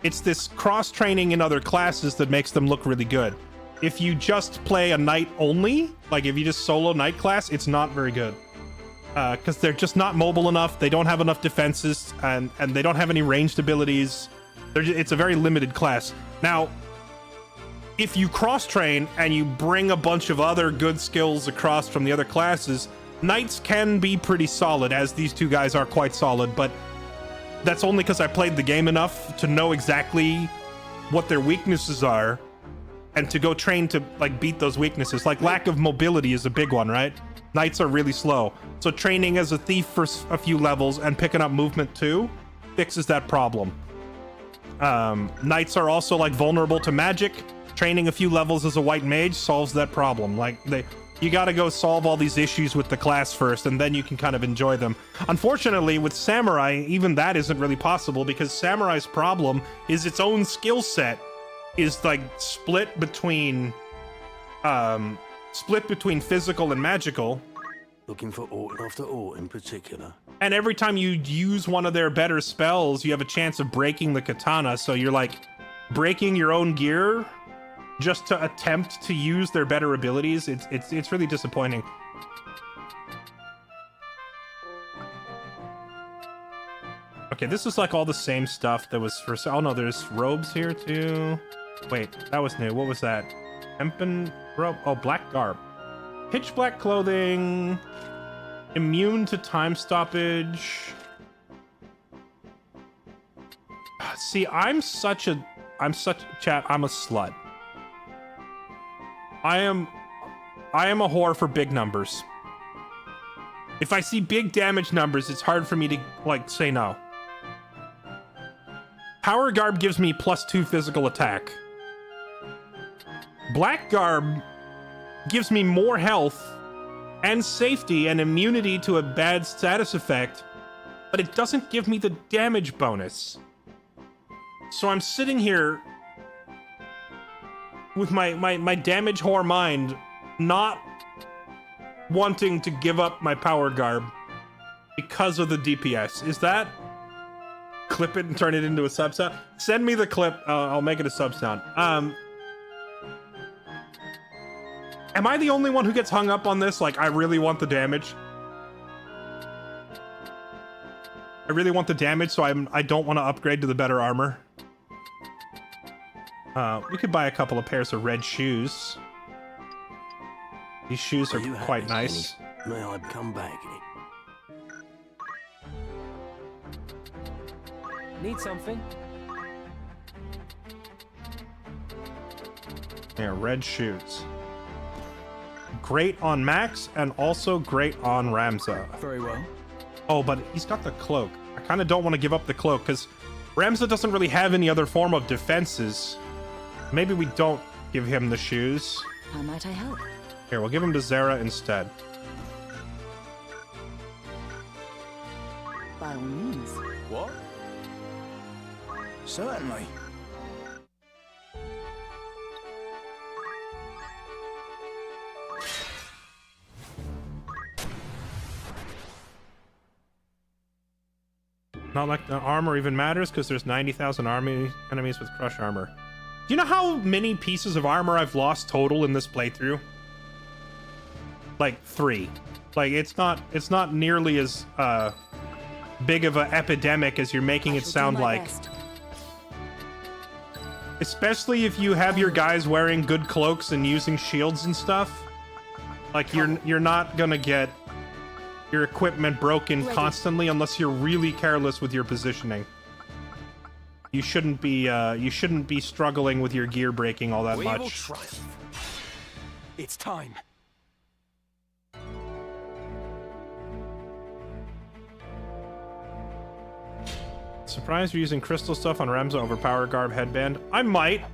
[SPEAKER 1] It's this cross training in other classes that makes them look really good. If you just play a knight only, like if you just solo knight class, it's not very good. Because they're just not mobile enough, they don't have enough defenses, and they don't have any ranged abilities. It's a very limited class. Now, if you cross-train and you bring a bunch of other good skills across from the other classes, knights can be pretty solid, as these two guys are quite solid, but that's only because I played the game enough to know exactly what their weaknesses are, and to go train to, like, beat those weaknesses. Like, lack of mobility is a big one, right? Knights are really slow. So training as a thief for a few levels and picking up movement too fixes that problem. Knights are also, like, vulnerable to magic. Training a few levels as a white mage solves that problem. Like, you gotta go solve all these issues with the class first, and then you can kind of enjoy them. Unfortunately, with samurai, even that isn't really possible, because samurai's problem is its own skill set is, like, split between physical and magical.
[SPEAKER 8] Looking for art after art in particular.
[SPEAKER 1] And every time you use one of their better spells, you have a chance of breaking the katana, so you're, like, breaking your own gear just to attempt to use their better abilities. It's really disappointing. Okay, this is like all the same stuff that was for... Oh no, there's robes here too. Wait, that was new. What was that? Hempen robe? Oh, black garb. Pitch black clothing. Immune to time stoppage. See, I'm a slut. I am a whore for big numbers. If I see big damage numbers, it's hard for me to, like, say no. Power Garb gives me +2 physical attack. Black Garb gives me more health and safety and immunity to a bad status effect, but it doesn't give me the damage bonus. So I'm sitting here with my damage whore mind, not wanting to give up my Power Garb because of the DPS. Is that... Clip it and turn it into a sub sound? Send me the clip. I'll make it a sub sound. Am I the only one who gets hung up on this? Like, I really want the damage. I really want the damage, so I don't want to upgrade to the better armor. We could buy a couple of pairs of red shoes. These shoes are quite nice.
[SPEAKER 10] May I come back?
[SPEAKER 6] Need something?
[SPEAKER 1] Yeah, red shoes. Great on Max and also great on Ramza.
[SPEAKER 6] Very well.
[SPEAKER 1] Oh, but he's got the cloak. I kind of don't want to give up the cloak because Ramza doesn't really have any other form of defenses. Maybe we don't give him the shoes.
[SPEAKER 11] How might I help?
[SPEAKER 1] Here, we'll give him to Zara instead.
[SPEAKER 11] By all means.
[SPEAKER 9] What? Certainly.
[SPEAKER 1] Not like the armor even matters because there's 90,000 enemies with crush armor. Do you know how many pieces of armor I've lost total in this playthrough? Like 3. Like it's not nearly as big of an epidemic as you're making it sound like. Especially if you have your guys wearing good cloaks and using shields and stuff. Like you're not gonna get your equipment broken constantly unless you're really careless with your positioning. You shouldn't be struggling with your gear breaking all that
[SPEAKER 6] We
[SPEAKER 1] much.
[SPEAKER 6] will triumph. It's time.
[SPEAKER 1] Surprised you're using crystal stuff on Ramza over Power Garb Headband. I might.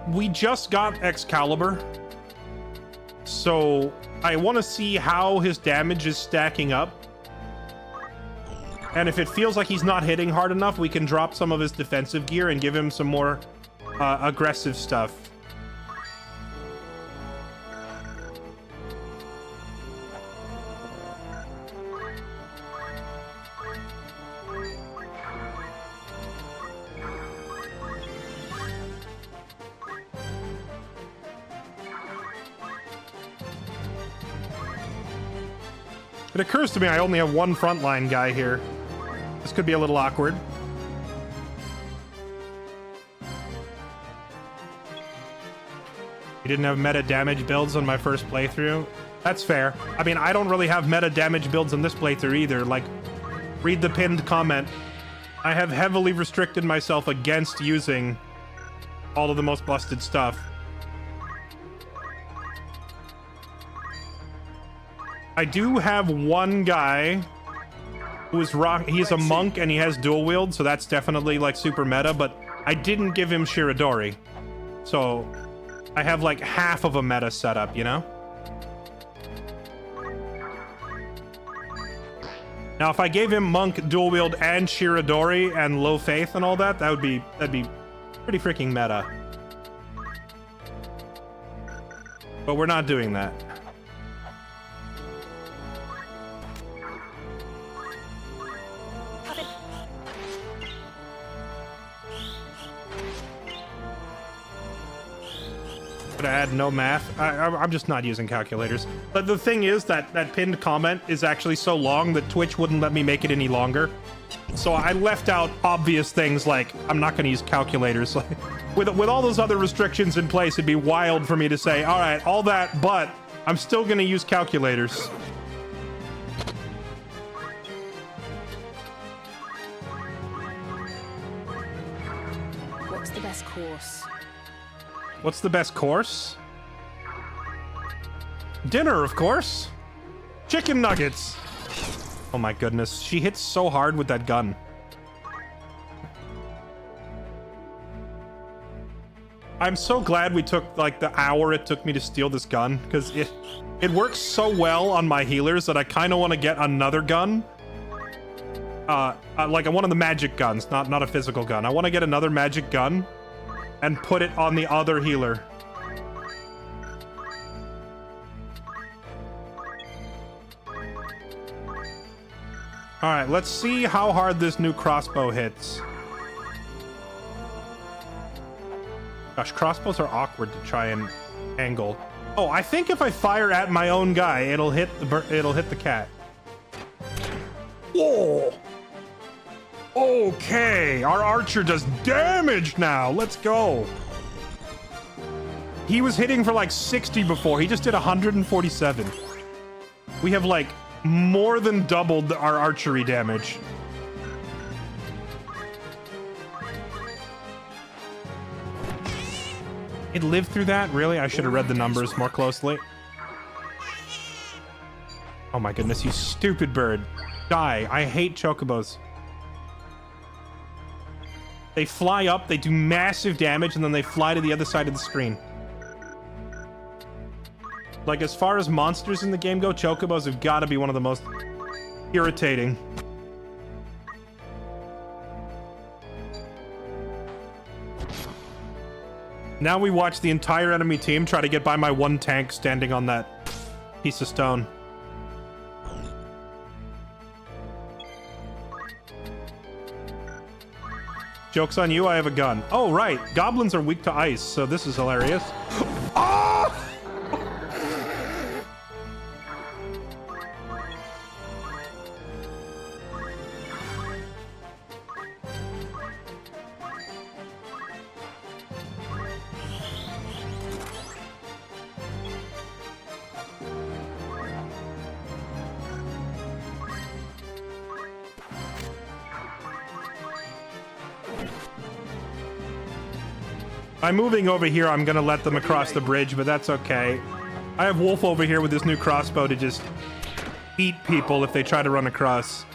[SPEAKER 1] We just got Excalibur. So I want to see how his damage is stacking up. And if it feels like he's not hitting hard enough, we can drop some of his defensive gear and give him some more aggressive stuff. It occurs to me I only have one frontline guy here. This could be a little awkward. You didn't have meta damage builds on my first playthrough? That's fair. I mean, I don't really have meta damage builds on this playthrough either. Like, read the pinned comment. I have heavily restricted myself against using all of the most busted stuff. I do have one guy who is he's a monk and he has dual wield, so that's definitely like super meta, but I didn't give him Shirodori. So I have like half of a meta setup, you know? Now if I gave him monk, dual wield, and Shirodori and low faith and all that, that'd be pretty freaking meta. But we're not doing that. Gonna add no math. I'm just not using calculators. But the thing is that pinned comment is actually so long that Twitch wouldn't let me make it any longer. So I left out obvious things like I'm not gonna use calculators. with all those other restrictions in place, it'd be wild for me to say, all right, all that, but I'm still gonna use calculators.
[SPEAKER 11] What's the best course?
[SPEAKER 1] What's the best course? Dinner, of course. Chicken nuggets. Oh my goodness, she hits so hard with that gun. I'm so glad we took like the hour it took me to steal this gun, because it works so well on my healers that I kind of want to get another gun. Like one of the magic guns, not a physical gun. I want to get another magic gun and put it on the other healer. Alright, let's see how hard this new crossbow hits. Gosh, crossbows are awkward to try and angle. Oh, I think if I fire at my own guy, it'll hit the cat. Whoa. Okay, our archer does damage now. Let's go. He was hitting for like 60 before. He just did 147. We have like more than doubled our archery damage. It lived through that? Really? I should have read the numbers more closely. Oh my goodness, you stupid bird. Die. I hate chocobos. They fly up, they do massive damage, and then they fly to the other side of the screen. Like, as far as monsters in the game go, chocobos have got to be one of the most irritating. Now we watch the entire enemy team try to get by my one tank standing on that piece of stone. Joke's on you, I have a gun. Oh, right. Goblins are weak to ice, so this is hilarious. Oh! By moving over here, I'm gonna let them across the bridge, but that's okay. I have Wolf over here with his new crossbow to just eat people if they try to run across.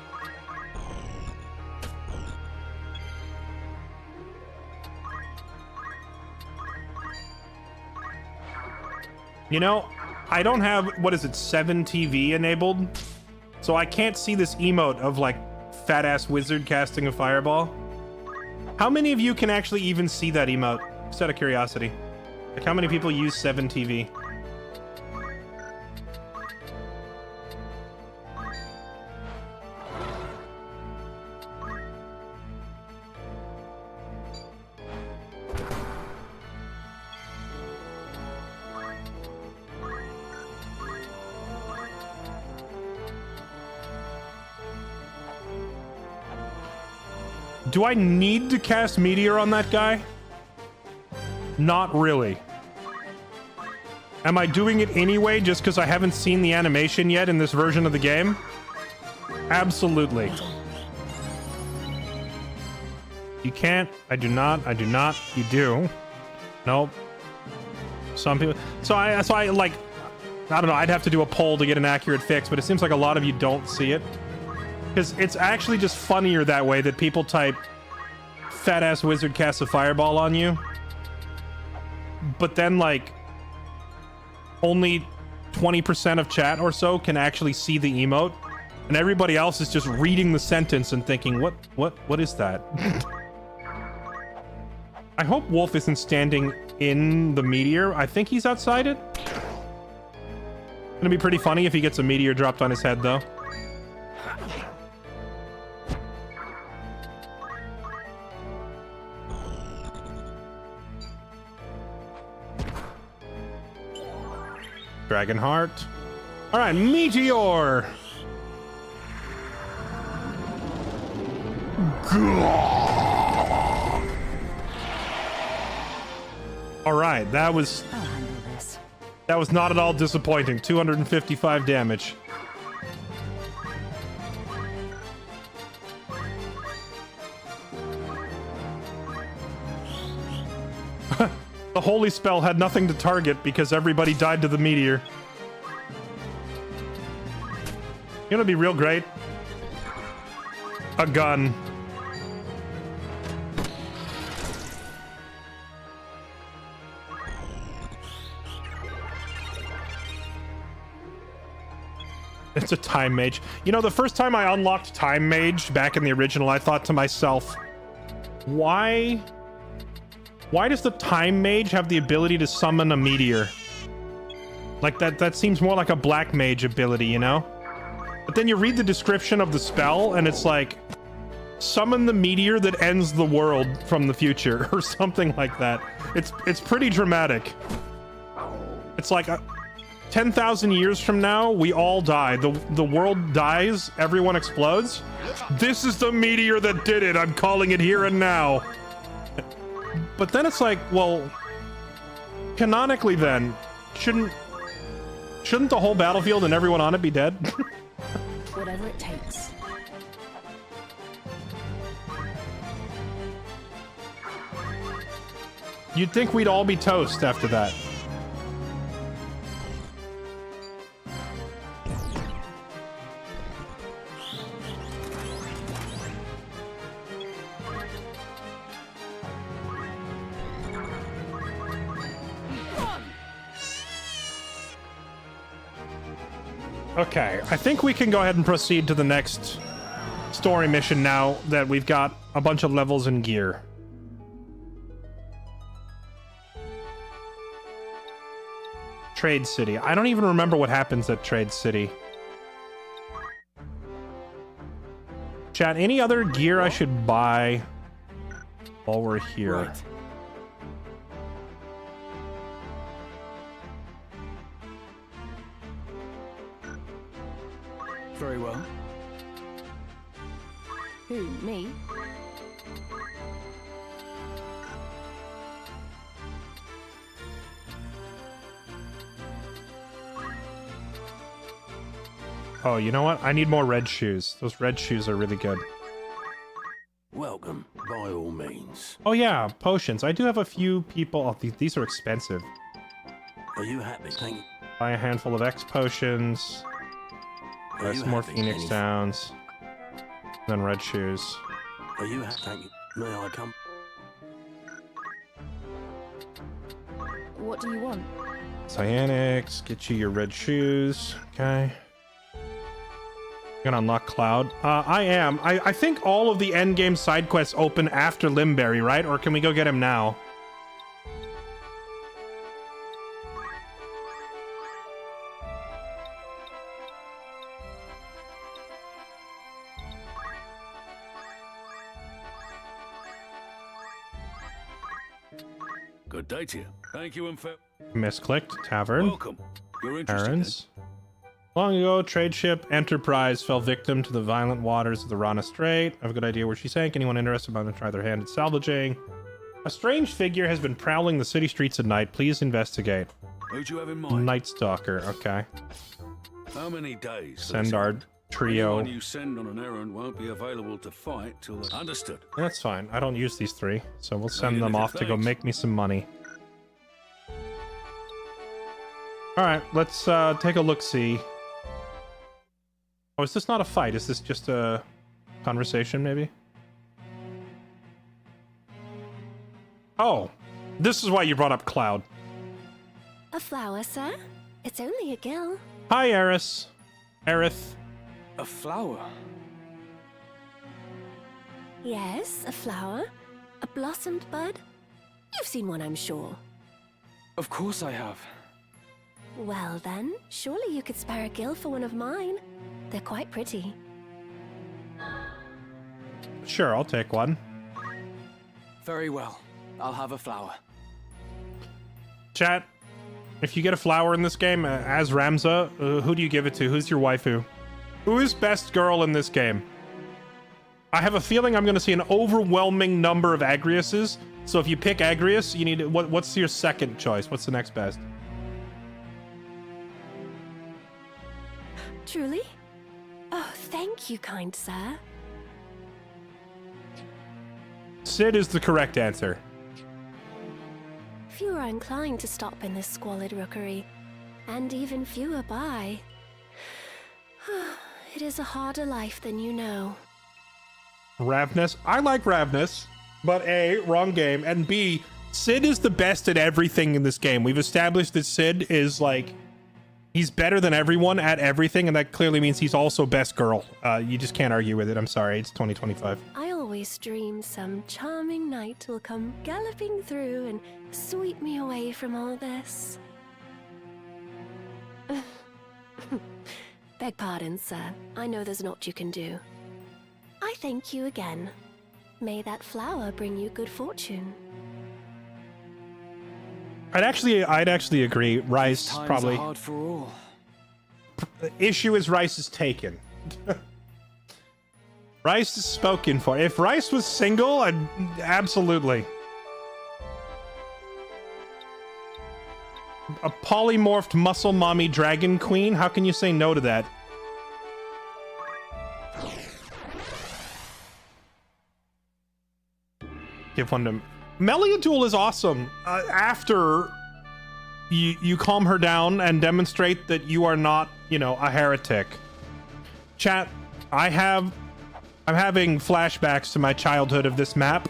[SPEAKER 1] You know, I don't have, what is it, 7 TV enabled? So I can't see this emote of, like, fat-ass wizard casting a fireball. How many of you can actually even see that emote? Just out of curiosity. Like, how many people use 7 TV? Do I need to cast Meteor on that guy? Not really. Am I doing it anyway just because I haven't seen the animation yet in this version of the game? Absolutely. You can't. I do not. I do not. You do. Nope. Some people. So I like, I don't know. I'd have to do a poll to get an accurate fix, but it seems like a lot of you don't see it. Because it's actually just funnier that way, that people type fat ass wizard casts a fireball on you. But then, like, only 20% of chat or so can actually see the emote, and everybody else is just reading the sentence and thinking, what is that? I hope Wolf isn't standing in the meteor. I think he's outside it. Gonna be pretty funny if he gets a meteor dropped on his head, though. Dragon Heart. All right, Meteor. All right, that was not at all disappointing. 255 damage. The holy spell had nothing to target because everybody died to the meteor. You know what'd be real great? A gun. It's a time mage. You know, the first time I unlocked time mage back in the original, I thought to myself, why does the time mage have the ability to summon a meteor? Like, that seems more like a black mage ability, you know? But then you read the description of the spell, and it's like, summon the meteor that ends the world from the future, or something like that. It's pretty dramatic. It's like 10,000 years from now, we all die. The world dies, everyone explodes. This is the meteor that did it. I'm calling it here and now. But then it's like, well, canonically then, shouldn't the whole battlefield and everyone on it be dead?
[SPEAKER 11] Whatever it takes.
[SPEAKER 1] You'd think we'd all be toast after that. Okay, I think we can go ahead and proceed to the next story mission now that we've got a bunch of levels in gear. Trade City. I don't even remember what happens at Trade City. Chat, any other gear I should buy while we're here?
[SPEAKER 6] Right. Very well.
[SPEAKER 11] Who, me?
[SPEAKER 1] Oh, you know what? I need more red shoes. Those red shoes are really good.
[SPEAKER 8] Welcome, by all means.
[SPEAKER 1] Oh yeah, potions. I do have a few people. Oh, these are expensive.
[SPEAKER 8] Are you happy? Thank you.
[SPEAKER 1] Buy a handful of X potions. Buy some more Phoenix Downs. Then red shoes.
[SPEAKER 8] Are you happy? Thank you. May I come?
[SPEAKER 11] What do you want?
[SPEAKER 1] Cyanics. Get you your red shoes. Okay. Gonna unlock Cloud. I am. I think all of the endgame side quests open after Limberry, right? Or can we go get him now?
[SPEAKER 8] Good day to you. Thank you, and
[SPEAKER 1] Misclicked. Tavern.
[SPEAKER 8] welcome. You're interested.
[SPEAKER 1] Errands. Long ago, trade ship Enterprise fell victim to the violent waters of the Rana Strait. I have a good idea where she sank. Anyone interested about to try their hand at salvaging? A strange figure has been prowling the city streets at night. Please investigate.
[SPEAKER 8] Who'd you have in mind?
[SPEAKER 1] Night Stalker. Okay.
[SPEAKER 8] How many days?
[SPEAKER 1] Send our trio.
[SPEAKER 8] Anyone you send on an errand won't be available to fight till... Understood.
[SPEAKER 1] That's fine. I don't use these three, so we'll send them
[SPEAKER 8] Negative
[SPEAKER 1] off to go
[SPEAKER 8] thanks.
[SPEAKER 1] make me some money. Alright, let's take a look-see. Oh, is this not a fight? Is this just a conversation, maybe? Oh, this is why you brought up Cloud.
[SPEAKER 11] A flower, sir? It's only a gill.
[SPEAKER 1] Hi, Eris. Aerith.
[SPEAKER 6] A flower?
[SPEAKER 11] Yes, a flower. A blossomed bud. You've seen one, I'm sure.
[SPEAKER 6] Of course I have.
[SPEAKER 11] Well then, surely you could spare a gill for one of mine. They're quite pretty.
[SPEAKER 1] Sure, I'll take one.
[SPEAKER 6] Very well. I'll have a flower.
[SPEAKER 1] Chat, if you get a flower in this game, as Ramza, who do you give it to? Who's your waifu? Who is best girl in this game? I have a feeling I'm going to see an overwhelming number of Agriuses. So if you pick Agrius, you need... What's your second choice? What's the next best?
[SPEAKER 11] Truly? Oh, thank you, kind sir.
[SPEAKER 1] Sid is the correct answer.
[SPEAKER 11] Few are inclined to stop in this squalid rookery, and even fewer buy. It is a harder life than you know.
[SPEAKER 1] Ravnus. I like Ravnus, but A, wrong game, and B, Sid is the best at everything in this game. We've established that Sid is like... He's better than everyone at everything, and that clearly means he's also best girl. You just can't argue with it. I'm sorry, it's 2025.
[SPEAKER 11] I always dream some charming knight will come galloping through and sweep me away from all this. Beg pardon, sir. I know there's naught you can do. I thank you again. May that flower bring you good fortune.
[SPEAKER 1] I'd actually agree. Rice
[SPEAKER 6] Times
[SPEAKER 1] probably.
[SPEAKER 6] are hard for all.
[SPEAKER 1] The issue is Rice is taken. Rice is spoken for. If Rice was single, I'd absolutely. A polymorphed muscle mommy dragon queen? How can you say no to that? Give one to Meliadul is awesome. After you calm her down and demonstrate that you are not, you know, a heretic. Chat, I'm having flashbacks to my childhood of this map.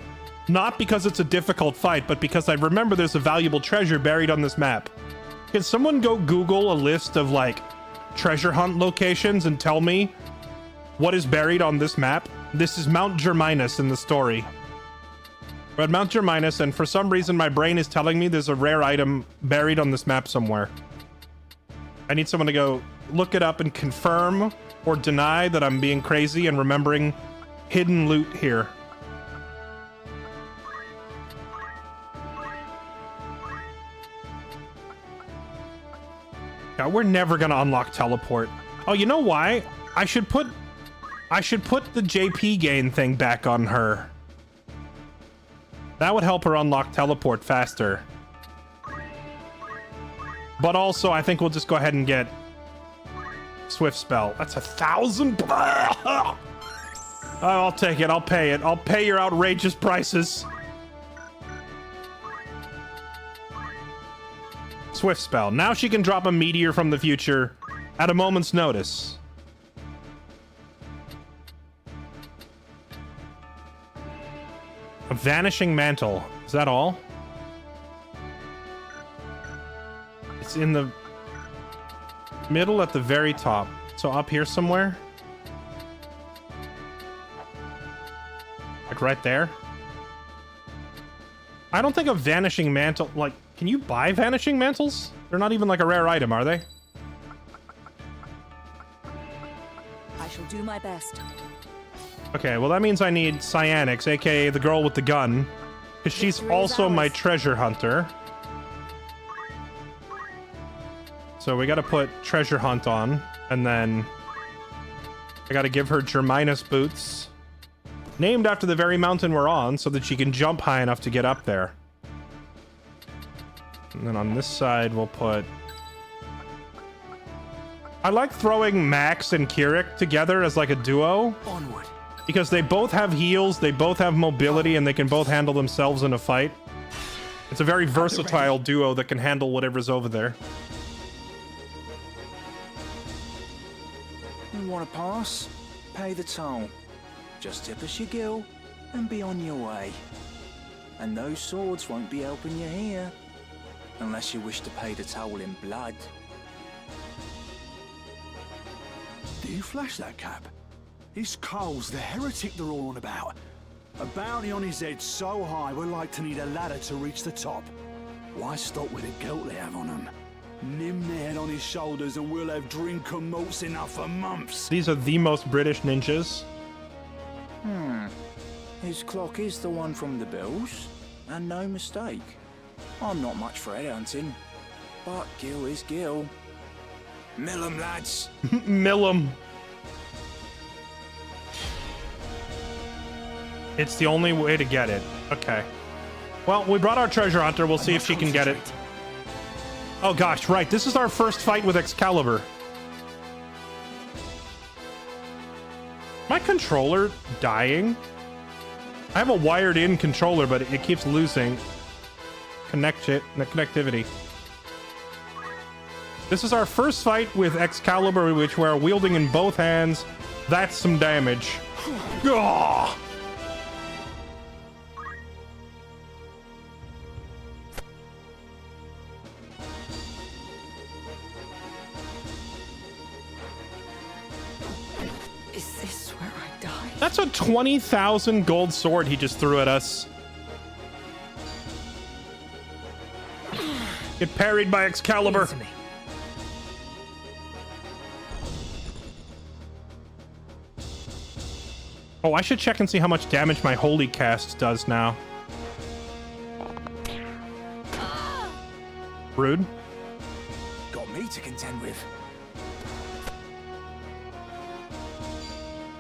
[SPEAKER 1] Not because it's a difficult fight, but because I remember there's a valuable treasure buried on this map. Can someone go Google a list of, like, treasure hunt locations and tell me what is buried on this map? This is Mount Germinus in the story. We're at Mount Germinus, and for some reason my brain is telling me there's a rare item buried on this map somewhere. I need someone to go look it up and confirm or deny that I'm being crazy and remembering hidden loot here. Yeah, we're never gonna unlock teleport. Oh, you know why? I should put the JP gain thing back on her. That would help her unlock teleport faster. But also, I think we'll just go ahead and get Swift Spell. That's 1,000. Oh, I'll take it. I'll pay it. I'll pay your outrageous prices. Swift Spell. Now she can drop a meteor from the future at a moment's notice. A Vanishing Mantle. Is that all? It's in the middle at the very top. So up here somewhere? Like right there? I don't think a Vanishing Mantle... Like, can you buy Vanishing Mantles? They're not even like a rare item, are they?
[SPEAKER 16] I shall do my best.
[SPEAKER 1] Okay, well that means I need Cyanix, aka the girl with the gun, because she's also my treasure hunter. So we gotta put treasure hunt on, and then I gotta give her Germinus boots, named after the very mountain we're on, so that she can jump high enough to get up there. And then on this side we'll put... I like throwing Max and Kirik together as like a duo.
[SPEAKER 6] Onward.
[SPEAKER 1] Because they both have heals, they both have mobility, and they can both handle themselves in a fight. It's a very versatile duo that can handle whatever's over there.
[SPEAKER 7] You want to pass? Pay the toll. Just tip us your gill and be on your way. And those swords won't be helping you here. Unless you wish to pay the toll in blood.
[SPEAKER 17] Do you flash that cap? It's Cole's the heretic they're all on about. A bounty on his head so high we're like to need a ladder to reach the top. Why stop with the guilt they have on him? Nim their head on his shoulders and we'll have drink and malts enough for months.
[SPEAKER 1] These are the most British ninjas.
[SPEAKER 7] His clock is the one from the bills, and no mistake. I'm not much for headhunting, but Gil is Gil. Mill 'em, lads.
[SPEAKER 1] Mill 'em. It's the only way to get it. Okay. Well, we brought our treasure hunter. We'll see if she can get it. Oh gosh, right. This is our first fight with Excalibur. My controller dying? I have a wired-in controller, but it keeps losing connectivity. This is our first fight with Excalibur, which we're wielding in both hands. That's some damage. Gah!
[SPEAKER 5] Is this where I die?
[SPEAKER 1] That's a 20,000 gold sword he just threw at us. Get parried by Excalibur. Oh, I should check and see how much damage my Holy Cast does now. Rude.
[SPEAKER 17] Got me to contend with.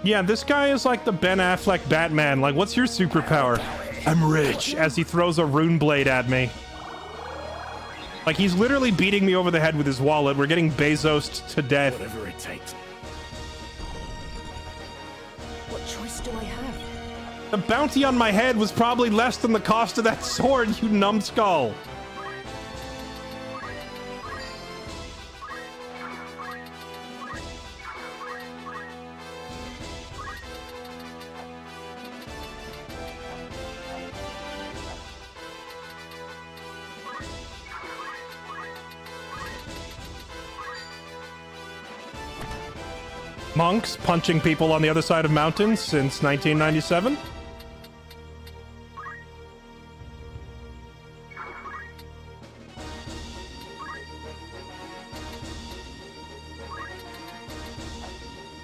[SPEAKER 1] Yeah, this guy is like the Ben Affleck Batman. Like, what's your superpower? I'm rich. As he throws a rune blade at me. Like, he's literally beating me over the head with his wallet. We're getting Bezos'd to death.
[SPEAKER 17] Whatever it takes.
[SPEAKER 16] What choice do I have?
[SPEAKER 1] The bounty on my head was probably less than the cost of that sword, you numbskull. Monks punching people on the other side of mountains since 1997.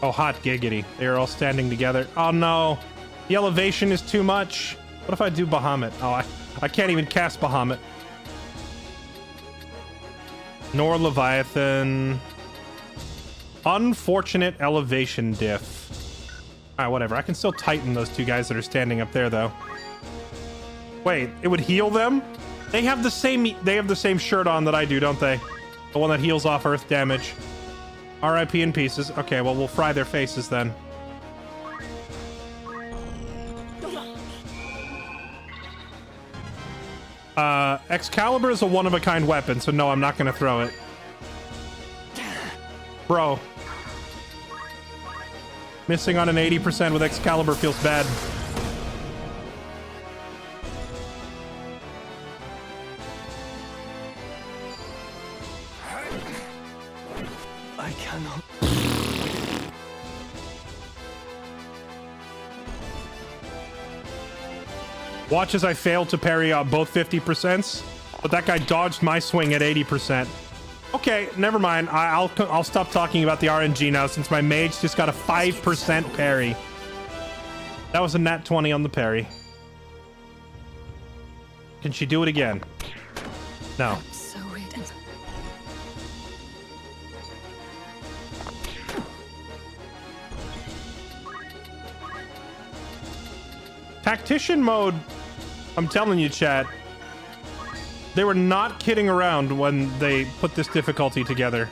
[SPEAKER 1] Oh, hot giggity. They're all standing together. Oh no. The elevation is too much. What if I do Bahamut? Oh, I can't even cast Bahamut. Nor Leviathan. Unfortunate elevation diff. Alright, whatever. I can still tighten those two guys that are standing up there, though. Wait, it would heal them? They have the same shirt on that I do, don't they? The one that heals off earth damage. RIP in pieces. Okay, well, we'll fry their faces then. Excalibur is a one-of-a-kind weapon, so no, I'm not gonna throw it. Bro. Missing on an 80% with Excalibur feels bad.
[SPEAKER 6] I cannot.
[SPEAKER 1] Watch as I fail to parry both 50%, but that guy dodged my swing at 80%. Okay, never mind. I'll stop talking about the RNG now since my mage just got a 5% parry. That was a nat 20 on the parry. Can she do it again? No.
[SPEAKER 16] So ready.
[SPEAKER 1] Tactician mode, I'm telling you, chat. They were not kidding around when they put this difficulty together.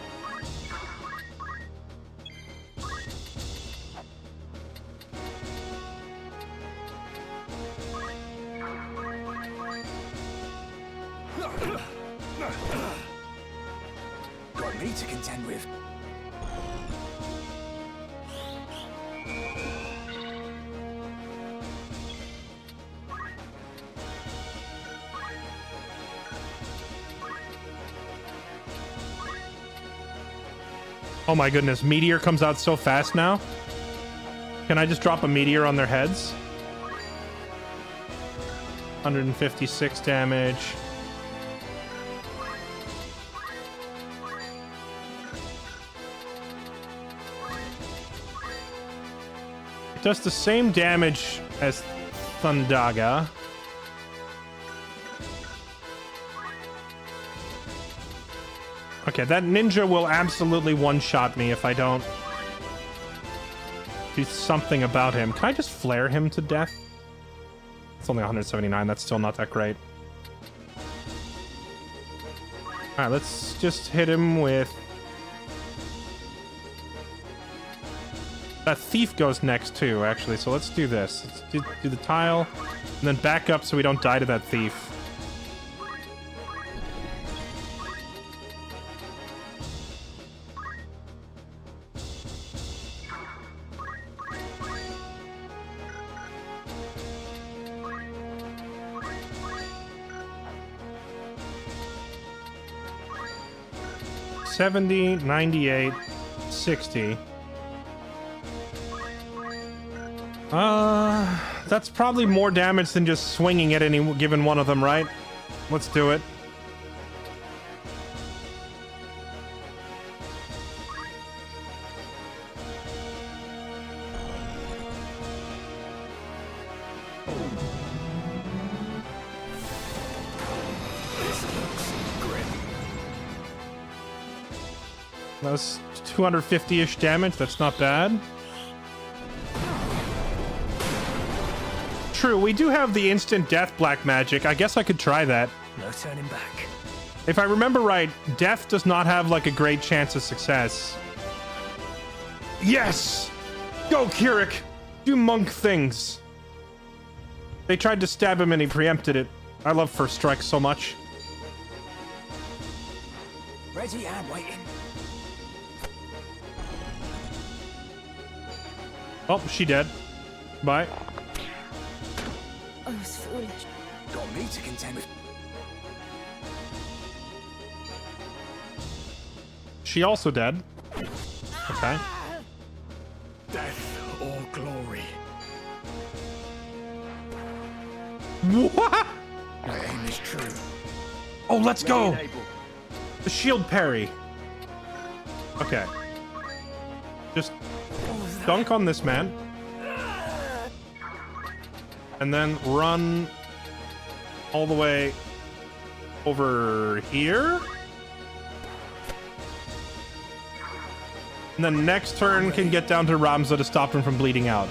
[SPEAKER 17] Got me to contend with.
[SPEAKER 1] Oh my goodness, meteor comes out so fast now. Can I just drop a meteor on their heads? 156 damage. It does the same damage as Thundaga. Okay, that ninja will absolutely one-shot me if I don't do something about him. Can I just flare him to death? It's only 179. That's still not that great. Alright, let's just hit him with... That thief goes next too, actually, so let's do this. Let's do the tile, and then back up so we don't die to that thief. $70, $98, $60. That's probably more damage than just swinging at any given one of them, right? Let's do it.
[SPEAKER 10] This looks grim.
[SPEAKER 1] That's 250-ish damage. That's not bad. True, we do have the instant death black magic. I guess I could try that.
[SPEAKER 2] No turning back.
[SPEAKER 1] If I remember right, death does not have like a great chance of success. Yes! Go, Kirik! Do monk things! They tried to stab him and he preempted it. I love first strike so much.
[SPEAKER 2] Ready and waiting.
[SPEAKER 1] Oh, she dead. Bye.
[SPEAKER 16] I was foolish.
[SPEAKER 2] Got me to contend with.
[SPEAKER 1] She also dead. Okay.
[SPEAKER 8] Death or glory.
[SPEAKER 1] What?
[SPEAKER 8] My aim is true.
[SPEAKER 1] Oh, let's go! The shield parry. Okay. Just dunk on this man. And then run all the way over here. And then next turn can get down to Ramza to stop him from bleeding out.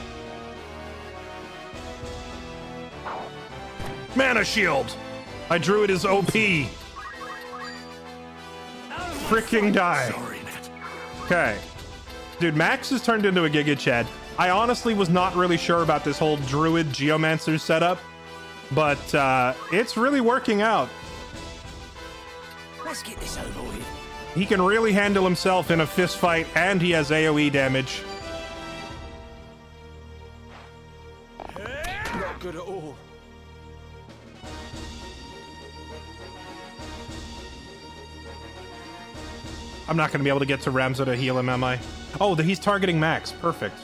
[SPEAKER 1] Mana shield! I drew it as OP. Freaking die. Okay. Dude, Max has turned into a Giga Chad. I honestly was not really sure about this whole Druid Geomancer setup, but it's really working out.
[SPEAKER 2] Let's get this over with.
[SPEAKER 1] He can really handle himself in a fist fight, and he has AoE damage.
[SPEAKER 6] Not good at all.
[SPEAKER 1] I'm not going to be able to get to Ramza to heal him, am I? Oh, he's targeting Max. Perfect.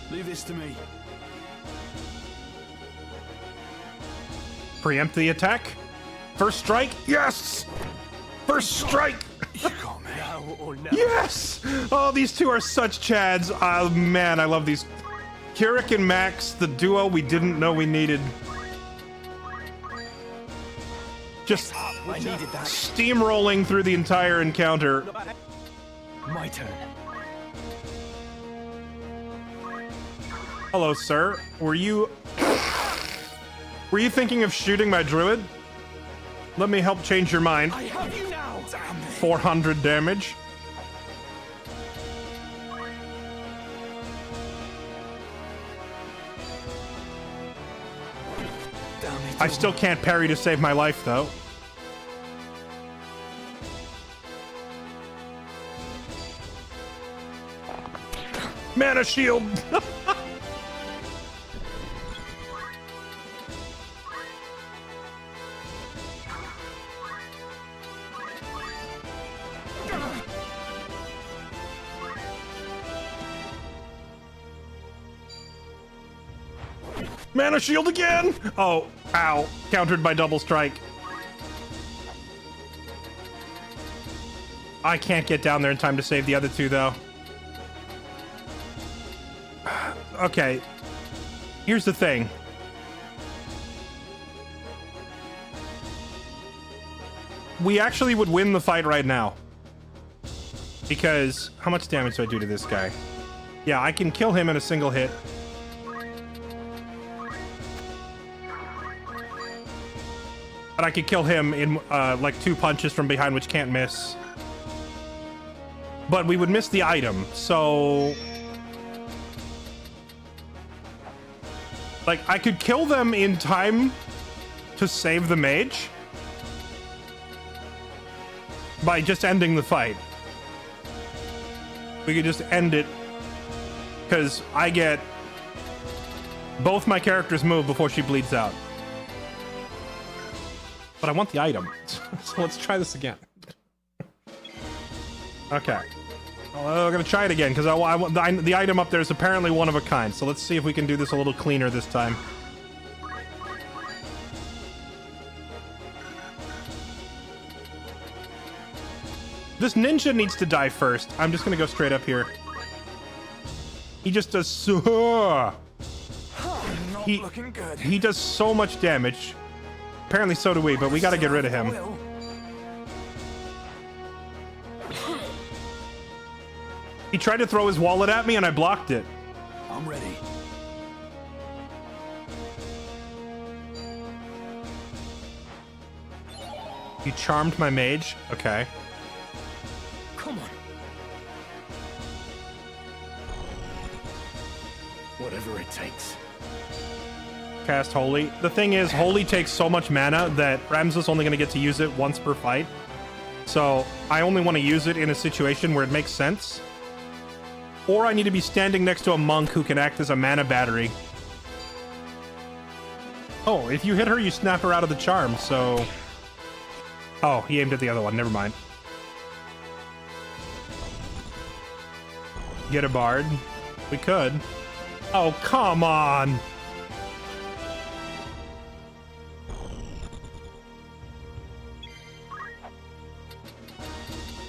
[SPEAKER 17] Leave this to me.
[SPEAKER 1] Preempt the attack. First strike. Yes! First strike!
[SPEAKER 6] Now or never.
[SPEAKER 1] Yes! Oh, these two are such chads. Oh, man, I love these. Kirik and Max, the duo we didn't know we needed. Just
[SPEAKER 2] I needed that.
[SPEAKER 1] steamrolling through the entire encounter.
[SPEAKER 2] My turn.
[SPEAKER 1] Hello, sir. Were you thinking of shooting my druid? Let me help change your mind.
[SPEAKER 2] I have you now. Damn it.
[SPEAKER 1] 400 damage. I still can't parry to save my life, though. Mana shield! Mana shield again! Oh, ow. Countered by double strike. I can't get down there in time to save the other two, though. Okay. Here's the thing. We actually would win the fight right now. Because how much damage do I do to this guy? Yeah, I can kill him in a single hit. But I could kill him in like 2 punches from behind, which can't miss. But we would miss the item, so... Like, I could kill them in time to save the mage by just ending the fight. We could just end it because I get both my characters move before she bleeds out. But I want the item, so let's try this again. Okay. Well, I'm gonna try it again because I want the item up there is apparently one of a kind. So let's see if we can do this a little cleaner this time. This ninja needs to die first. I'm just gonna go straight up here. He just does so. He does so much damage. Apparently so do we, but we gotta get rid of him. He tried to throw his wallet at me and I blocked it.
[SPEAKER 17] I'm ready.
[SPEAKER 1] You charmed my mage? Okay.
[SPEAKER 8] Come on. Whatever it takes.
[SPEAKER 1] Cast Holy. The thing is, Holy takes so much mana that Ramza's only going to get to use it once per fight. So I only want to use it in a situation where it makes sense. Or I need to be standing next to a monk who can act as a mana battery. Oh, if you hit her, you snap her out of the charm, so... Oh, he aimed at the other one. Never mind. Get a bard. We could. Oh, come on!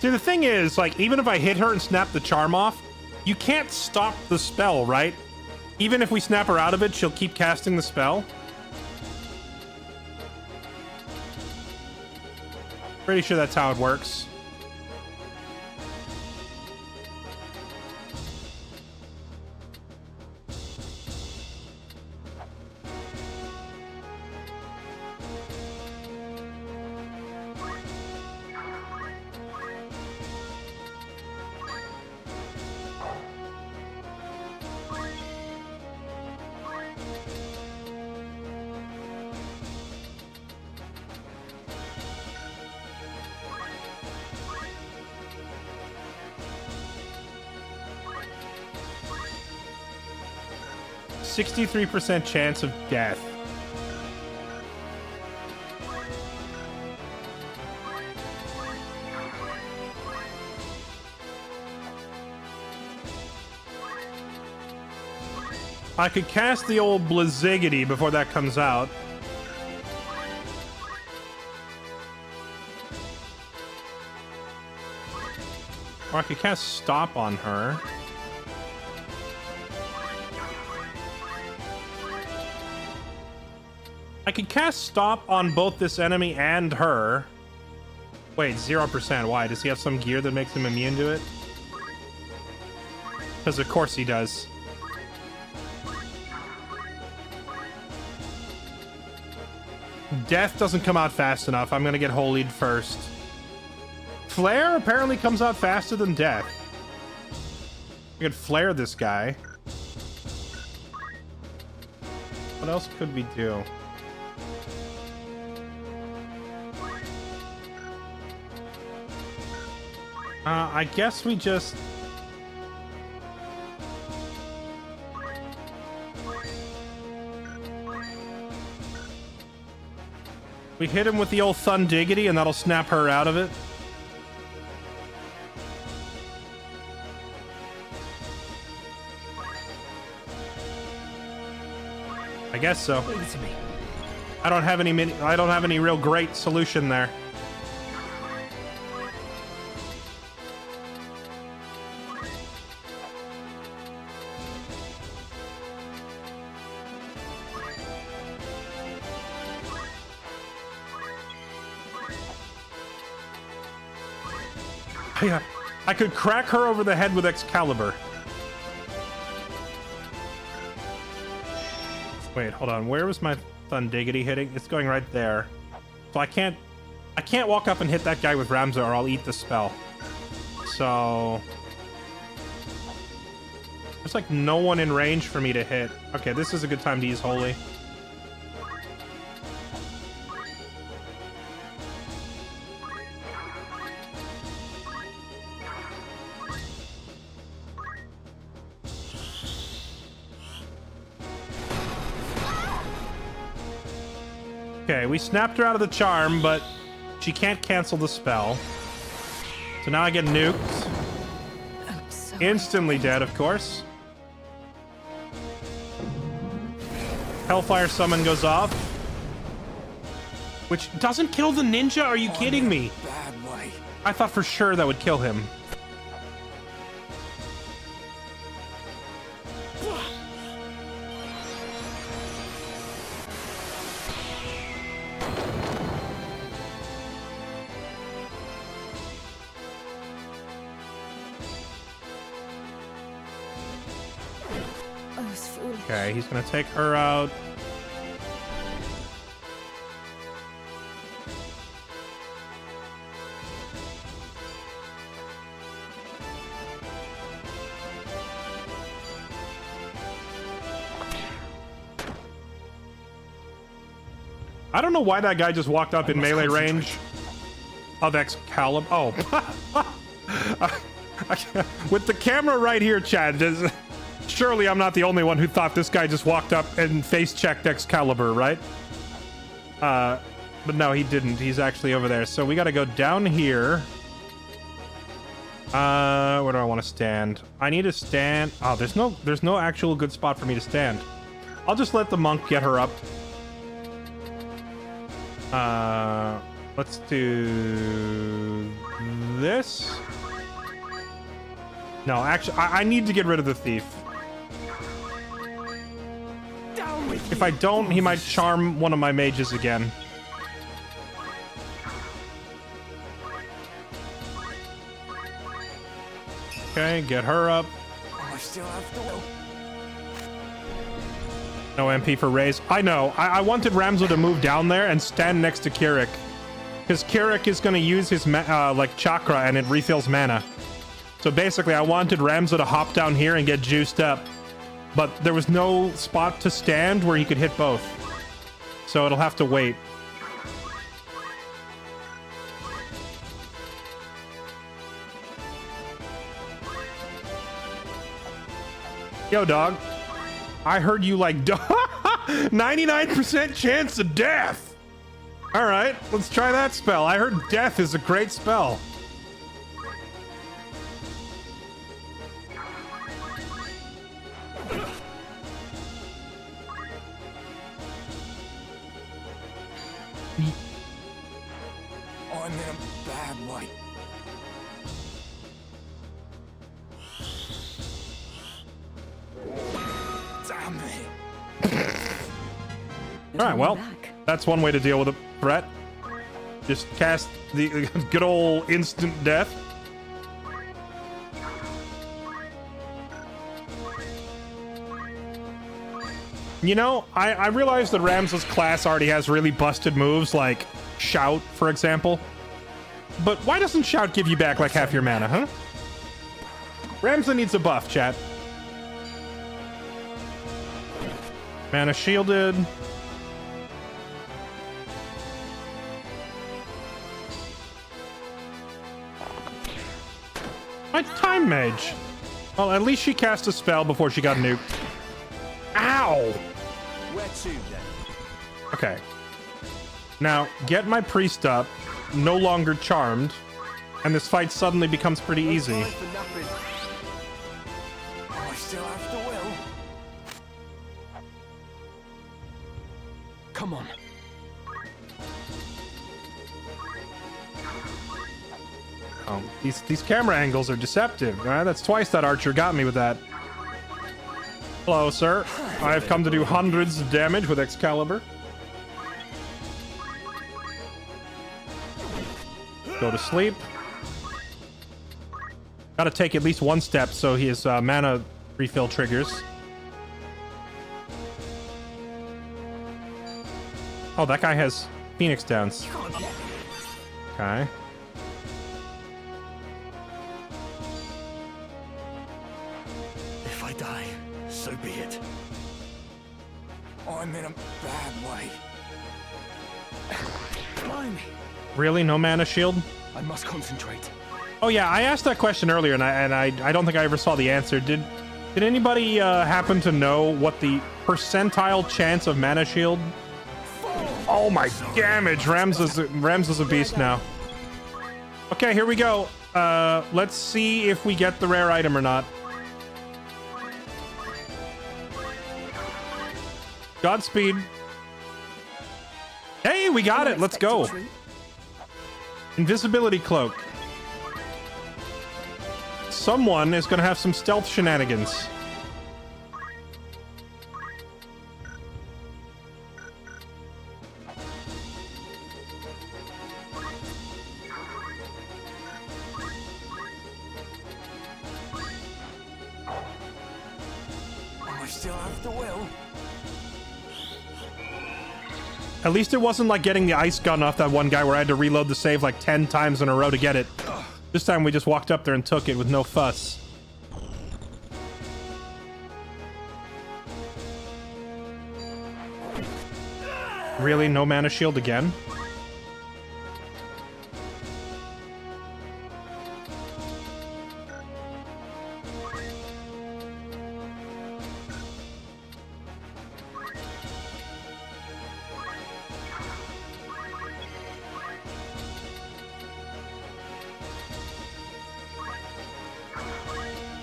[SPEAKER 1] See, the thing is, like, even if I hit her and snap the charm off, you can't stop the spell, right? Even if we snap her out of it, she'll keep casting the spell. Pretty sure that's how it works. %63% chance of death. I could cast the old Blizzigity before that comes out. Or I could cast Stop on her. I could cast Stop on both this enemy and her. Wait, 0%. Why? Does he have some gear that makes him immune to it? Because of course he does. Death doesn't come out fast enough. I'm gonna get Holied first. Flare apparently comes out faster than Death. We could flare this guy. What else could we do? I guess we just... We hit him with the old Thundiggity and that'll snap her out of it. I guess so.
[SPEAKER 8] Leave it to me.
[SPEAKER 1] I don't have any real great solution there. Yeah, I could crack her over the head with Excalibur. Wait, hold on. Where was my Thundiggity hitting? It's going right there. So I can't walk up and hit that guy with Ramza or I'll eat the spell. So there's like no one in range for me to hit. Okay, this is a good time to use Holy. Okay, we snapped her out of the charm, but she can't cancel the spell. So now I get nuked. Instantly dead, of course. Hellfire Summon goes off. Which doesn't kill the ninja? Are you kidding me?
[SPEAKER 17] Bad way.
[SPEAKER 1] I thought for sure that would kill him.
[SPEAKER 16] foolish.
[SPEAKER 1] Okay, he's gonna take her out. I don't know why that guy just walked up in melee range of Excalibur. Oh. With the camera right here, Chad, surely I'm not the only one who thought this guy just walked up and face-checked Excalibur, right? But no, he didn't. He's actually over there. So we gotta go down here. Where do I want to stand? I need to stand... Oh, there's no actual good spot for me to stand. I'll just let the monk get her up. Let's do this. No, actually, I need to get rid of the thief. If I don't, he might charm one of my mages again. Okay, get her up.
[SPEAKER 6] I still have to will.
[SPEAKER 1] No MP for Raze. I know. I wanted Ramzo to move down there and stand next to Kirik. Because Kirik is going to use his like chakra and it refills mana. So basically, I wanted Ramzo to hop down here and get juiced up. But there was no spot to stand where he could hit both. So it'll have to wait. Yo, dog. I heard you like 99% chance of death. All right, let's try that spell. I heard death is a great spell.
[SPEAKER 6] I'm in a bad way. Damn it.
[SPEAKER 1] All right, well, that's one way to deal with a threat. Just cast the good old instant death. You know, I realize that Ramzo's class already has really busted moves like Shout, for example. But why doesn't Shout give you back like half your mana, huh? Ramzo needs a buff, chat. Mana shielded. My Time Mage. Well, at least she cast a spell before she got nuked. Ow!
[SPEAKER 6] Where to then?
[SPEAKER 1] Okay. Now, get my priest up, no longer charmed, and this fight suddenly becomes pretty easy.
[SPEAKER 6] I still have the will. Come on.
[SPEAKER 1] Oh, these camera angles are deceptive. That's twice that archer got me with that. Hello, sir. I have come to do hundreds of damage with Excalibur. Go to sleep. Gotta take at least one step so his mana refill triggers. Oh, that guy has Phoenix Downs. Okay.
[SPEAKER 6] If I die, so be it. I'm in a bad way. Blimey.
[SPEAKER 1] Really? No mana shield?
[SPEAKER 6] I must concentrate.
[SPEAKER 1] Oh yeah, I asked that question earlier, and I don't think I ever saw the answer. Did anybody happen to know what the percentile chance of mana shield? Oh my damage! Ramzo's a beast now. Okay, here we go. Let's see if we get the rare item or not. Godspeed. Hey, we got it. Let's go. Invisibility cloak. Someone is going to have some stealth shenanigans.
[SPEAKER 6] still have the will.
[SPEAKER 1] At least it wasn't like getting the ice gun off that one guy where I had to reload the save like 10 times in a row to get it. This time we just walked up there and took it with no fuss. Really? No mana shield again?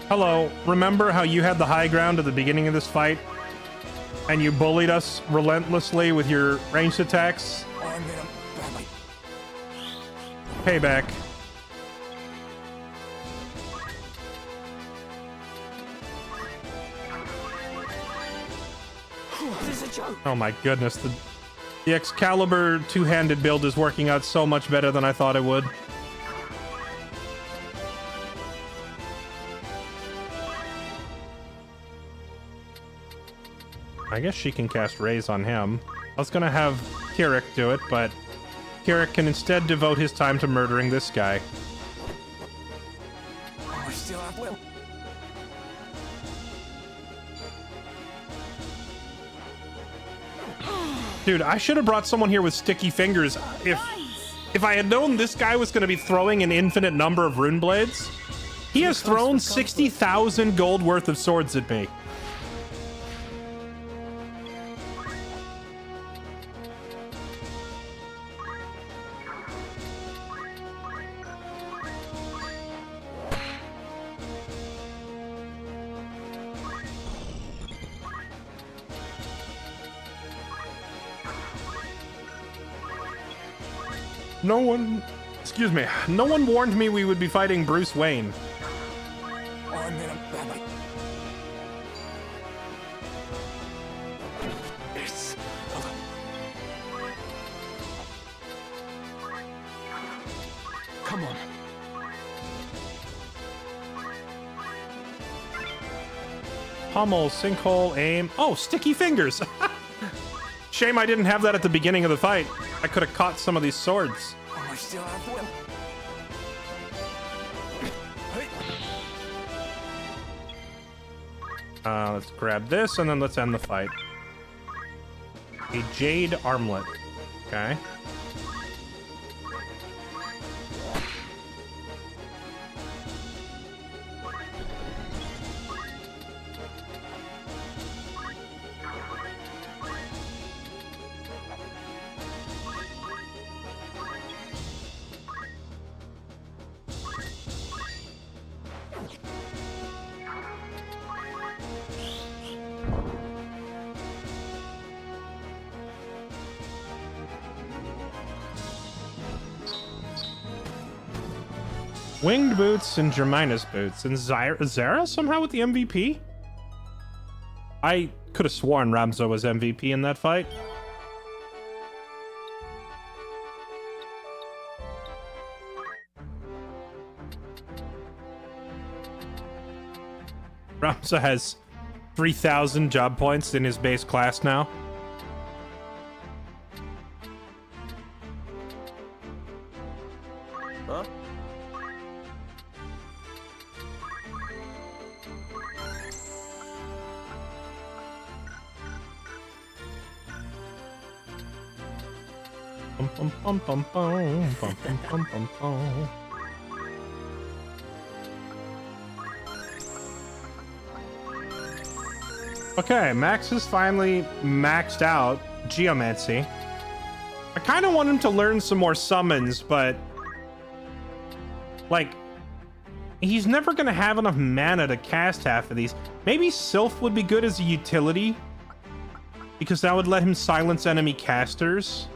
[SPEAKER 1] Hello, remember how you had the high ground at the beginning of this fight? And you bullied us relentlessly with your ranged attacks? Payback. Oh my goodness, the Excalibur two-handed build is working out so much better than I thought it would. I guess she can cast Raise on him. I was gonna have Kirik do it, but Kirik can instead devote his time to murdering this guy.
[SPEAKER 6] I still have will.
[SPEAKER 1] Dude, I should have brought someone here with sticky fingers. If I had known this guy was gonna be throwing an infinite number of rune blades, he has thrown 60,000 gold worth of swords at me. No one, excuse me, no one warned me we would be fighting Bruce Wayne.
[SPEAKER 6] I'm in a panic. Yes. Come on.
[SPEAKER 1] Pummel, sinkhole, aim. Oh, sticky fingers. Shame I didn't have that at the beginning of the fight. I could have caught some of these swords.
[SPEAKER 6] I still have will.
[SPEAKER 1] Let's grab this and then let's end the fight. A jade armlet. Okay. Winged boots and Germinus boots. And Zara somehow with the MVP? I could have sworn Ramza was MVP in that fight. Ramza has 3,000 job points in his base class now.
[SPEAKER 6] Huh?
[SPEAKER 1] Bum, bum, bum, bum, bum, bum, bum, bum, bum. Okay, Max has finally maxed out Geomancy. I kind of want him to learn some more summons, but like, he's never going to have enough mana to cast half of these. Maybe Sylph would be good as a utility, because that would let him silence enemy casters.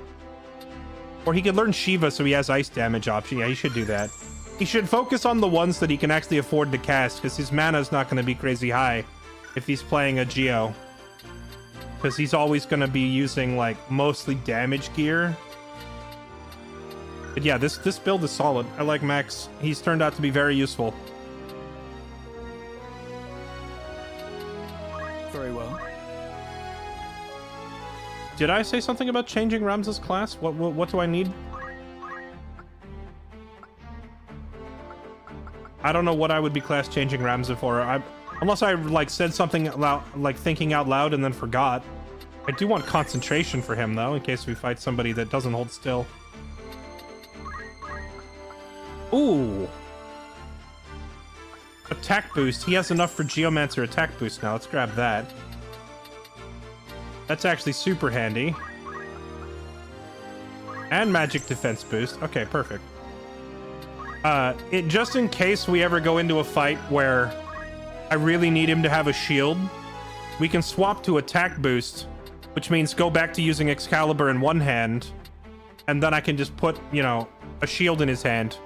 [SPEAKER 1] Or he could learn Shiva so he has ice damage option. Yeah, he should do that. He should focus on the ones that he can actually afford to cast, because his mana is not going to be crazy high if he's playing a Geo. Because he's always going to be using, like, mostly damage gear. But yeah, this build is solid. I like Max. He's turned out to be very useful.
[SPEAKER 6] Very well.
[SPEAKER 1] Did I say something about changing Ramza's class? What do I need? I don't know what I would be class changing Ramza for. Unless I like said something loud, like thinking out loud and then forgot. I do want concentration for him though, in case we fight somebody that doesn't hold still. Ooh. Attack boost. He has enough for Geomancer attack boost now. Let's grab that. That's actually super handy. And magic defense boost. Okay, perfect. Just in case we ever go into a fight where I really need him to have a shield, we can swap to attack boost, which means go back to using Excalibur in one hand, and then I can just put, you know, a shield in his hand.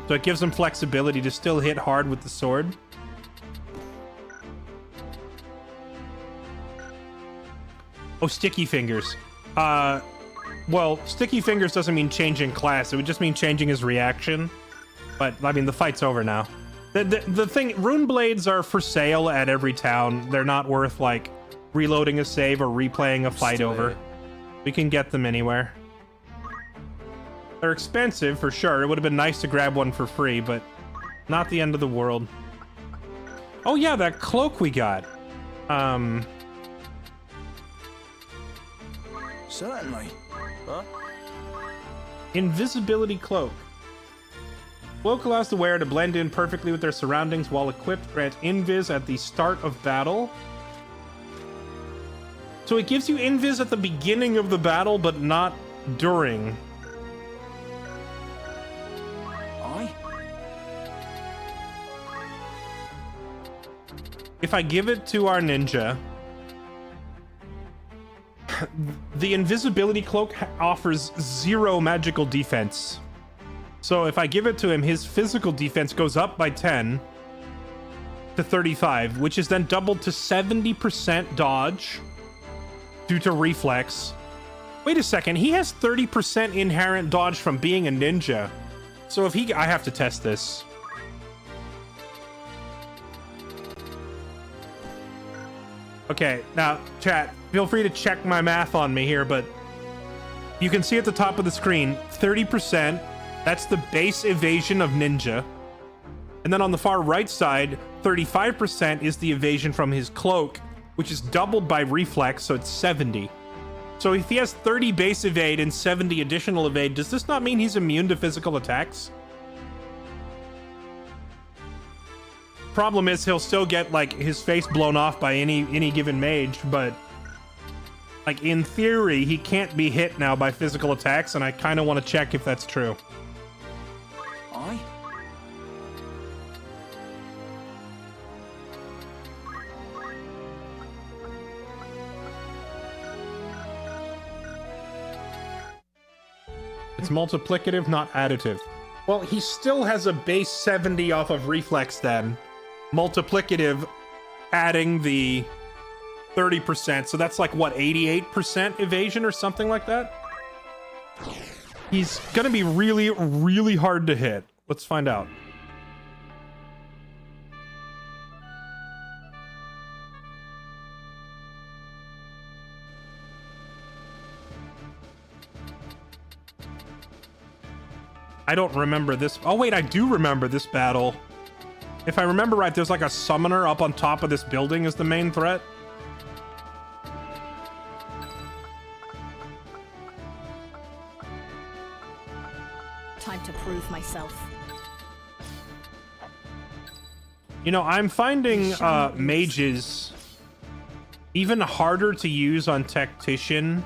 [SPEAKER 1] So it gives him flexibility to still hit hard with the sword. Oh, Sticky Fingers. Well, Sticky Fingers doesn't mean changing class. It would just mean changing his reaction. But, I mean, the fight's over now. The thing, Rune Blades are for sale at every town. They're not worth, like, reloading a save or replaying a fight over. We can get them anywhere. They're expensive, for sure. It would have been nice to grab one for free, but not the end of the world. Oh, yeah, that cloak we got.
[SPEAKER 6] Certainly. Huh?
[SPEAKER 1] Invisibility Cloak. Cloak allows the wearer to blend in perfectly with their surroundings while equipped, grant invis at the start of battle. So it gives you invis at the beginning of the battle, but not during. If I give it to our ninja, the invisibility cloak offers 0 magical defense. So if I give it to him, his physical defense goes up by 10 to 35, which is then doubled to 70% dodge due to reflex. Wait a second, he has 30% inherent dodge from being a ninja. So if I have to test this. Okay, now, chat, feel free to check my math on me here, but you can see at the top of the screen, 30%, that's the base evasion of ninja. And then on the far right side, 35% is the evasion from his cloak, which is doubled by reflex, so it's 70. So if he has 30 base evade and 70 additional evade, does this not mean he's immune to physical attacks? Problem is he'll still get like his face blown off by any given mage, but like in theory he can't be hit now by physical attacks, and I kind of want to check if that's true.
[SPEAKER 6] Aye.
[SPEAKER 1] It's multiplicative, not additive. Well, he still has a base 70 off of reflex then. Multiplicative, adding the 30%, so that's like what, 88% evasion or something like that? He's gonna be really, really hard to hit. Let's find out. I don't remember this. Oh wait, I do remember this battle. If I remember right, there's like a summoner up on top of this building as the main threat.
[SPEAKER 16] Time to prove myself.
[SPEAKER 1] You know, I'm finding mages even harder to use on Tactician.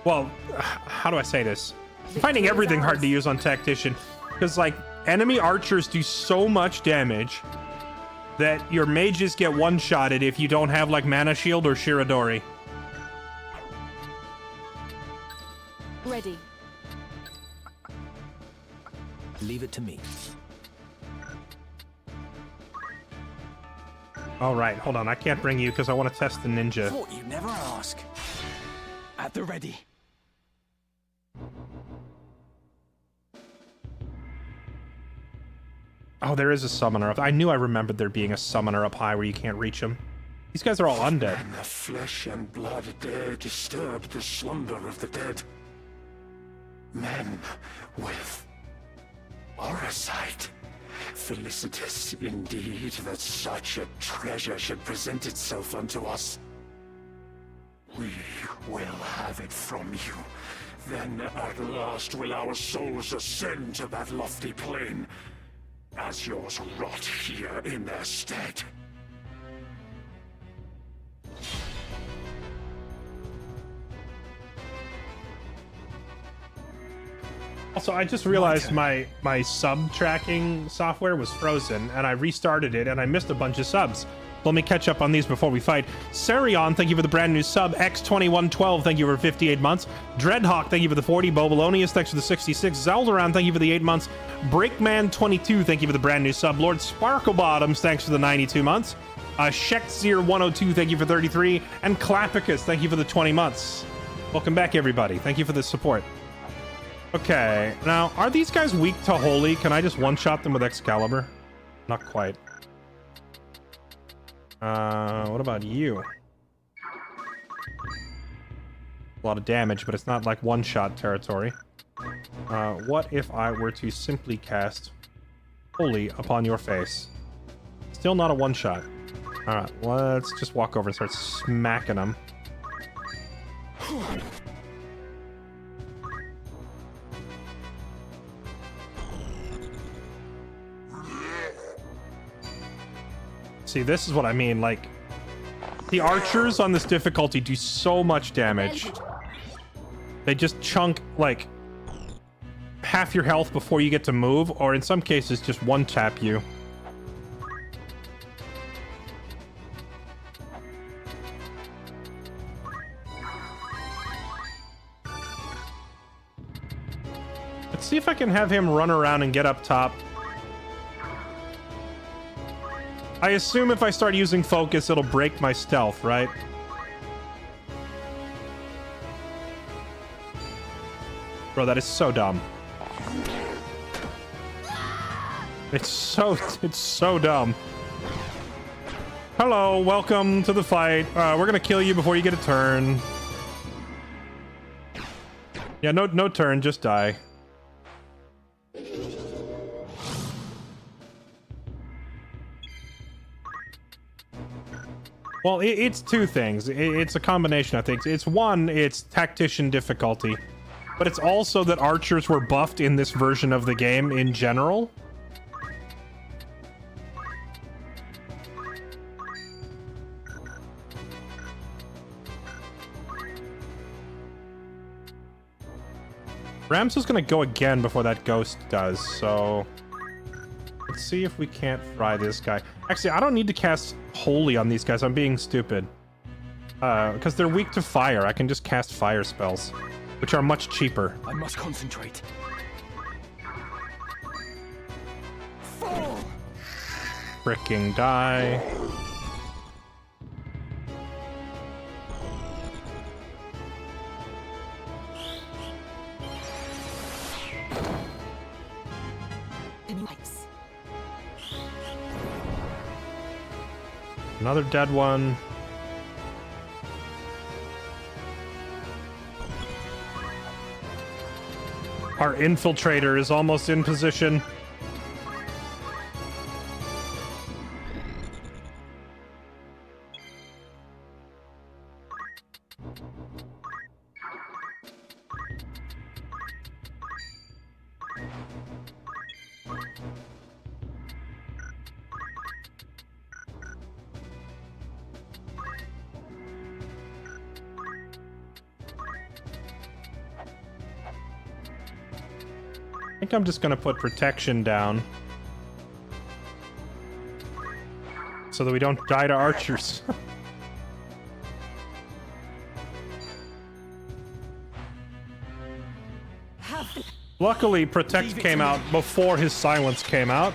[SPEAKER 1] Well, how do I say this? I'm finding everything hard to use on Tactician, because like enemy archers do so much damage that your mages get one-shotted if you don't have like Mana Shield or Shiradori.
[SPEAKER 16] Ready.
[SPEAKER 2] Leave it to me.
[SPEAKER 1] All right, hold on. I can't bring you because I want to test the ninja.
[SPEAKER 6] Thought you'd never ask. At the ready.
[SPEAKER 1] Oh, there is a summoner up. I knew I remembered there being a summoner up high where you can't reach him. These guys are all undead.
[SPEAKER 17] And the flesh and blood dare disturb the slumber of the dead. Men with Orasight. Felicitous indeed that such a treasure should present itself unto us. We will have it from you. Then at last will our souls ascend to that lofty plane, as yours rot here in their stead.
[SPEAKER 1] Also, I just realized my sub tracking software was frozen, and I restarted it, and I missed a bunch of subs. Let me catch up on these before we fight. Sarion, thank you for the brand new sub. X2112, thank you for 58 months. Dreadhawk, thank you for the 40. Bobolonius, thanks for the 66. Zeldaround, thank you for the 8 months. Breakman22, thank you for the brand new sub. Lord Sparklebottoms, thanks for the 92 months. Shekzir102, thank you for 33. And Clapicus, thank you for the 20 months. Welcome back, everybody. Thank you for the support. Okay, now, are these guys weak to Holy? Can I just one-shot them with Excalibur? Not quite. What about you? A lot of damage, but it's not like one-shot territory. What if I were to simply cast Holy upon your face? Still not a one-shot. Alright, let's just walk over and start smacking them. See, this is what I mean, like, the archers on this difficulty do so much damage. They just chunk, like, half your health before you get to move, or in some cases, just one-tap you. Let's see if I can have him run around and get up top. I assume if I start using focus, it'll break my stealth, right? Bro, that is so dumb. It's so dumb. Hello, welcome to the fight. We're gonna kill you before you get a turn. Yeah, no turn, just die. Well, it's two things. It's a combination of things. It's one, it's Tactician difficulty, but it's also that archers were buffed in this version of the game in general. Ramsa's gonna go again before that ghost does, so let's see if we can't fry this guy. Actually, I don't need to cast Holy on these guys. I'm being stupid. Because they're weak to fire. I can just cast fire spells, which are much cheaper.
[SPEAKER 6] I must concentrate.
[SPEAKER 1] Fricking die. Another dead one. Our infiltrator is almost in position. I think I'm just gonna put protection down so that we don't die to archers. Luckily, Protect came out before his Silence came out.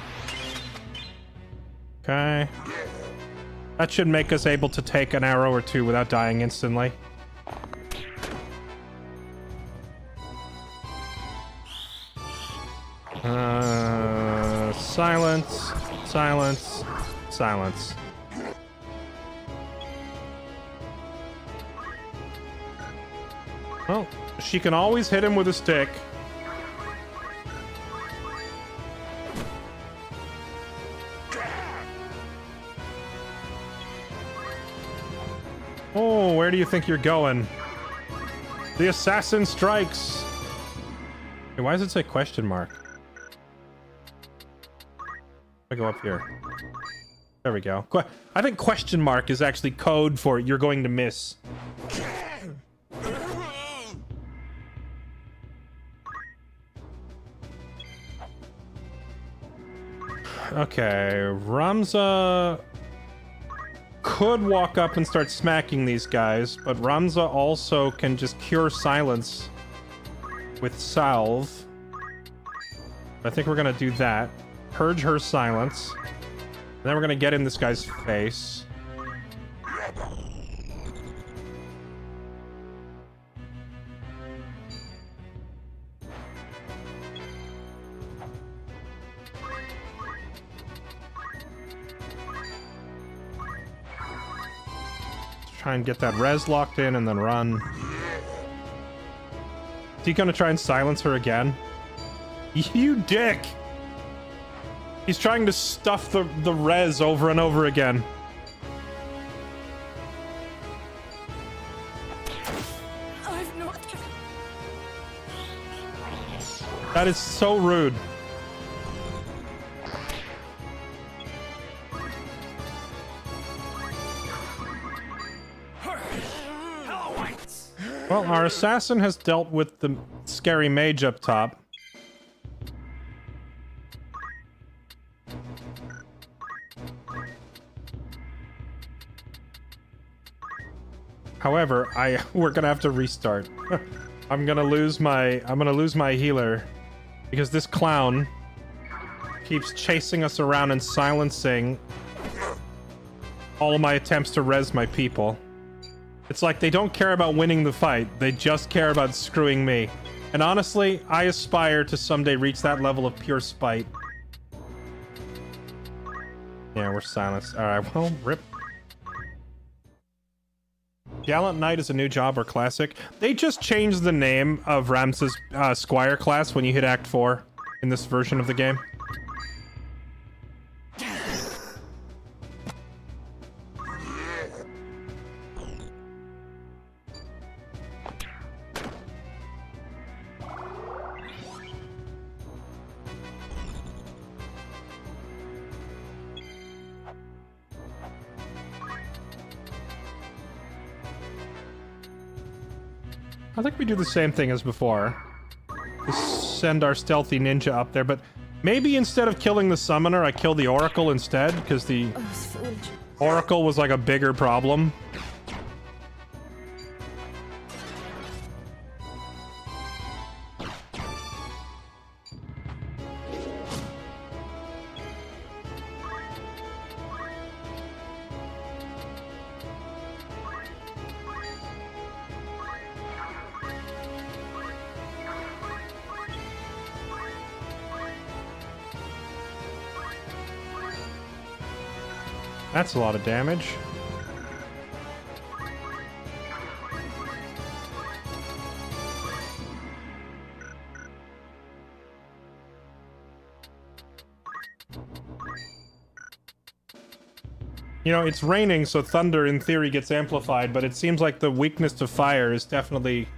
[SPEAKER 1] Okay. That should make us able to take an arrow or two without dying instantly. Silence, silence, silence. Well, she can always hit him with a stick. Oh, where do you think you're going? The assassin strikes. Hey, why does it say question mark? I go up here. There we go. I think question mark is actually code for you're going to miss. Okay, Ramza could walk up and start smacking these guys, but Ramza also can just cure silence with salve. I think we're gonna do that. Purge her silence. And then we're gonna get in this guy's face. Try and get that res locked in and then run. Is he gonna try and silence her again? You dick! He's trying to stuff the res over and over again.
[SPEAKER 5] I've not...
[SPEAKER 1] That is so rude. Well, our assassin has dealt with the scary mage up top. However, we're gonna have to restart. I'm gonna lose my healer because this clown keeps chasing us around and silencing all of my attempts to res my people. It's like they don't care about winning the fight, they just care about screwing me. And honestly, I aspire to someday reach that level of pure spite. Yeah, we're silenced. Alright, well, rip. Gallant Knight is a new job or classic. They just changed the name of Ramza's Squire class when you hit Act 4 in this version of the game. I think we do the same thing as before. Just send our stealthy ninja up there, but maybe instead of killing the summoner, I kill the oracle instead, because the oracle was like a bigger problem. That's a lot of damage. You know, it's raining, so thunder in theory gets amplified, but it seems like the weakness to fire is definitely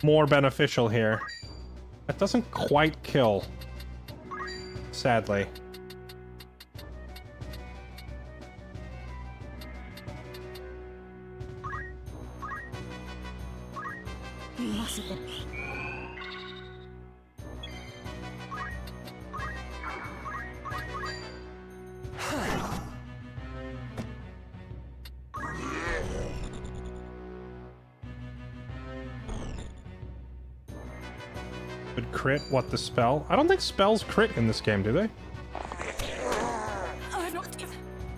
[SPEAKER 1] more beneficial here. That doesn't quite kill, sadly. Would crit what, the spell? I don't think spells crit in this game, do they?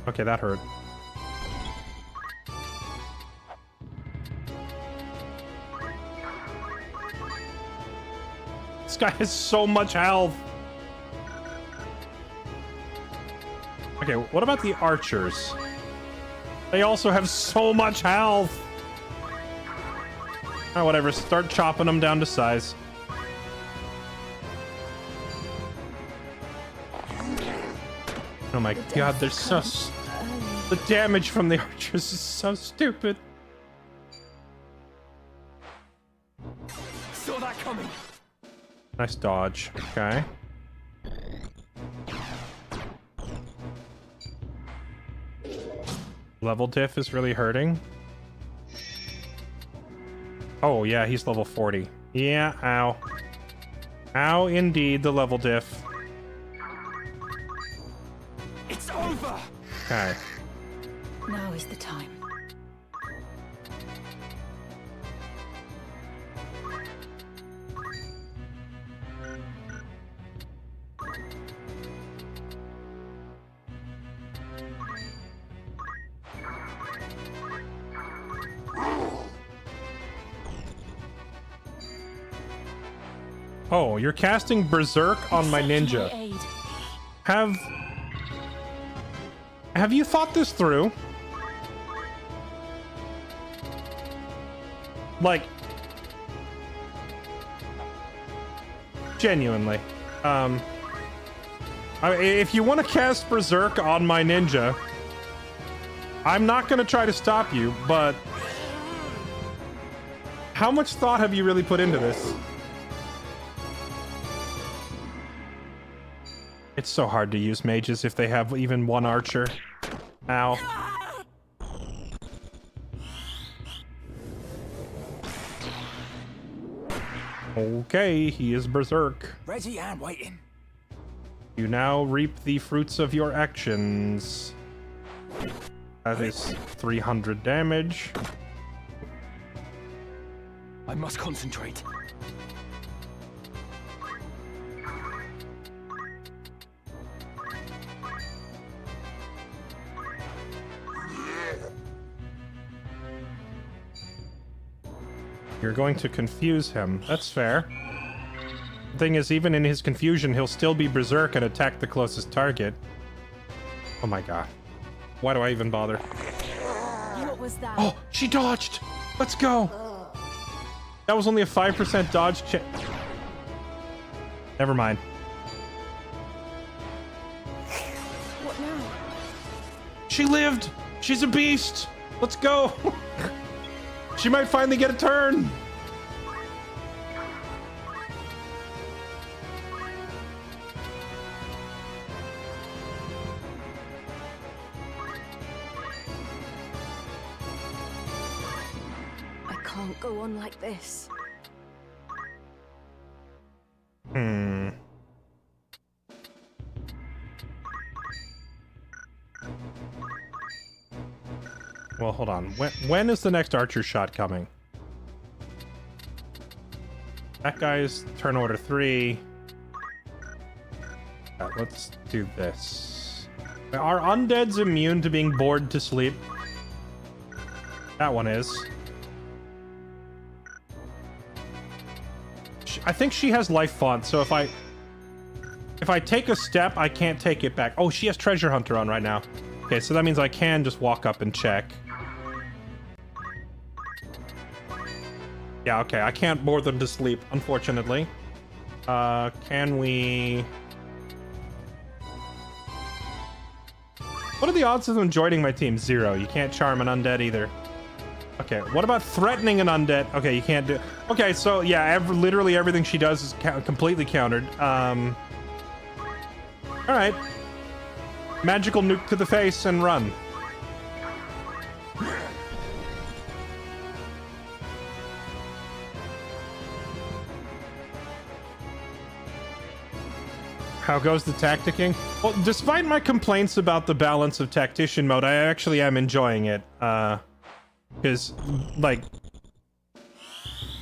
[SPEAKER 1] Okay, that hurt. This guy has so much health. Okay, what about the archers? They also have so much health. Oh, whatever. Start chopping them down to size. Oh my god, they're so... The damage from the archers is so stupid.
[SPEAKER 6] Saw that coming.
[SPEAKER 1] Nice dodge. Okay. Level diff is really hurting. Oh, yeah, he's level 40. Yeah, ow. Ow, indeed, the level diff.
[SPEAKER 6] It's over!
[SPEAKER 1] Okay.
[SPEAKER 16] Now is the time.
[SPEAKER 1] Oh, you're casting Berserk on my ninja. Have you thought this through? Like, genuinely. If you want to cast Berserk on my ninja, I'm not going to try to stop you, but how much thought have you really put into this? It's so hard to use mages if they have even one archer. Ow. Okay, he is Berserk.
[SPEAKER 6] Ready and waiting.
[SPEAKER 1] You now reap the fruits of your actions. That is 300 damage.
[SPEAKER 6] I must concentrate.
[SPEAKER 1] You're going to confuse him. That's fair. Thing is, even in his confusion, he'll still be Berserk and attack the closest target. Oh my god. Why do I even bother?
[SPEAKER 16] What was that?
[SPEAKER 1] Oh, she dodged! Let's go! That was only a 5% dodge check. Never mind.
[SPEAKER 5] What now?
[SPEAKER 1] She lived! She's a beast! Let's go! She might finally get a turn!
[SPEAKER 16] I can't go on like this.
[SPEAKER 1] Well, hold on. When is the next archer shot coming? That guy's turn order 3. Let's do this. Are undeads immune to being bored to sleep? That one is. I think she has life font, so if I take a step, I can't take it back. Oh, she has treasure hunter on right now. Okay, so that means I can just walk up and check. Yeah, okay, I can't bore them to sleep, unfortunately. Can we... What are the odds of them joining my team? 0. You can't charm an undead either. Okay, what about threatening an undead? Okay, you can't do... Okay, so yeah, literally everything she does is completely countered. Alright. Magical nuke to the face and run. How goes the Tacticing? Well, despite my complaints about the balance of Tactician mode, I actually am enjoying it. Because, like,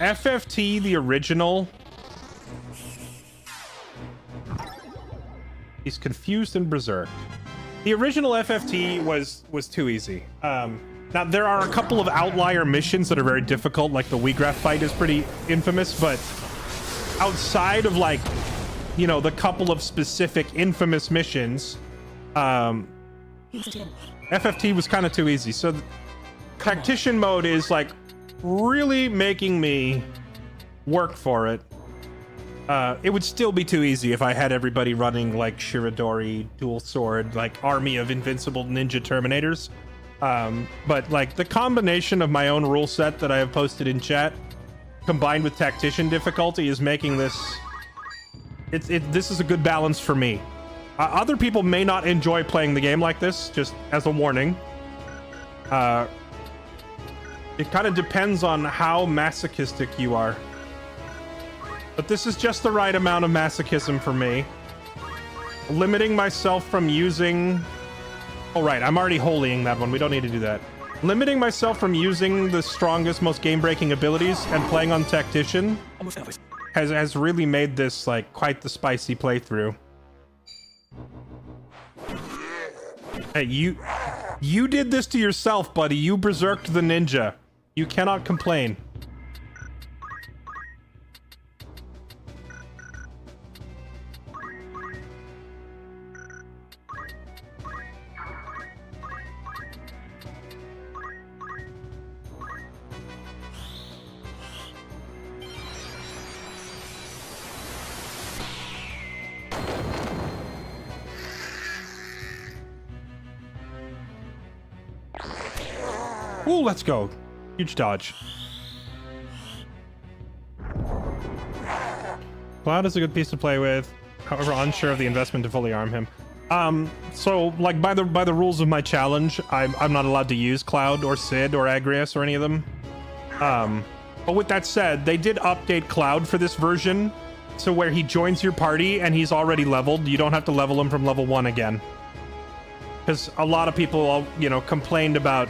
[SPEAKER 1] FFT, the original... He's confused and berserk. The original FFT was too easy. Now, there are a couple of outlier missions that are very difficult, like the Wheatgrass fight is pretty infamous, but outside of, like, you know, the couple of specific infamous missions, FFT was kind of too easy. So Tactician mode is like really making me work for it. It would still be too easy if I had everybody running like Shiradori, dual sword, like army of invincible ninja terminators. But like the combination of my own rule set that I have posted in chat combined with tactician difficulty is making this this is a good balance for me. Other people may not enjoy playing the game like this, just as a warning. It kind of depends on how masochistic you are. But this is just the right amount of masochism for me. Limiting myself from using... Oh, right, I'm already holying that one. We don't need to do that. Limiting myself from using the strongest, most game-breaking abilities and playing on Tactician has really made this, like, quite the spicy playthrough. Hey, you did this to yourself, buddy. You berserked the ninja. You cannot complain. Ooh, let's go. Huge dodge. Cloud is a good piece to play with. However, unsure of the investment to fully arm him. So like by the rules of my challenge, I'm not allowed to use Cloud or Sid or Agrias or any of them. But with that said, they did update Cloud for this version, so where he joins your party and he's already leveled, you don't have to level him from level 1 again. Because a lot of people, you know, complained about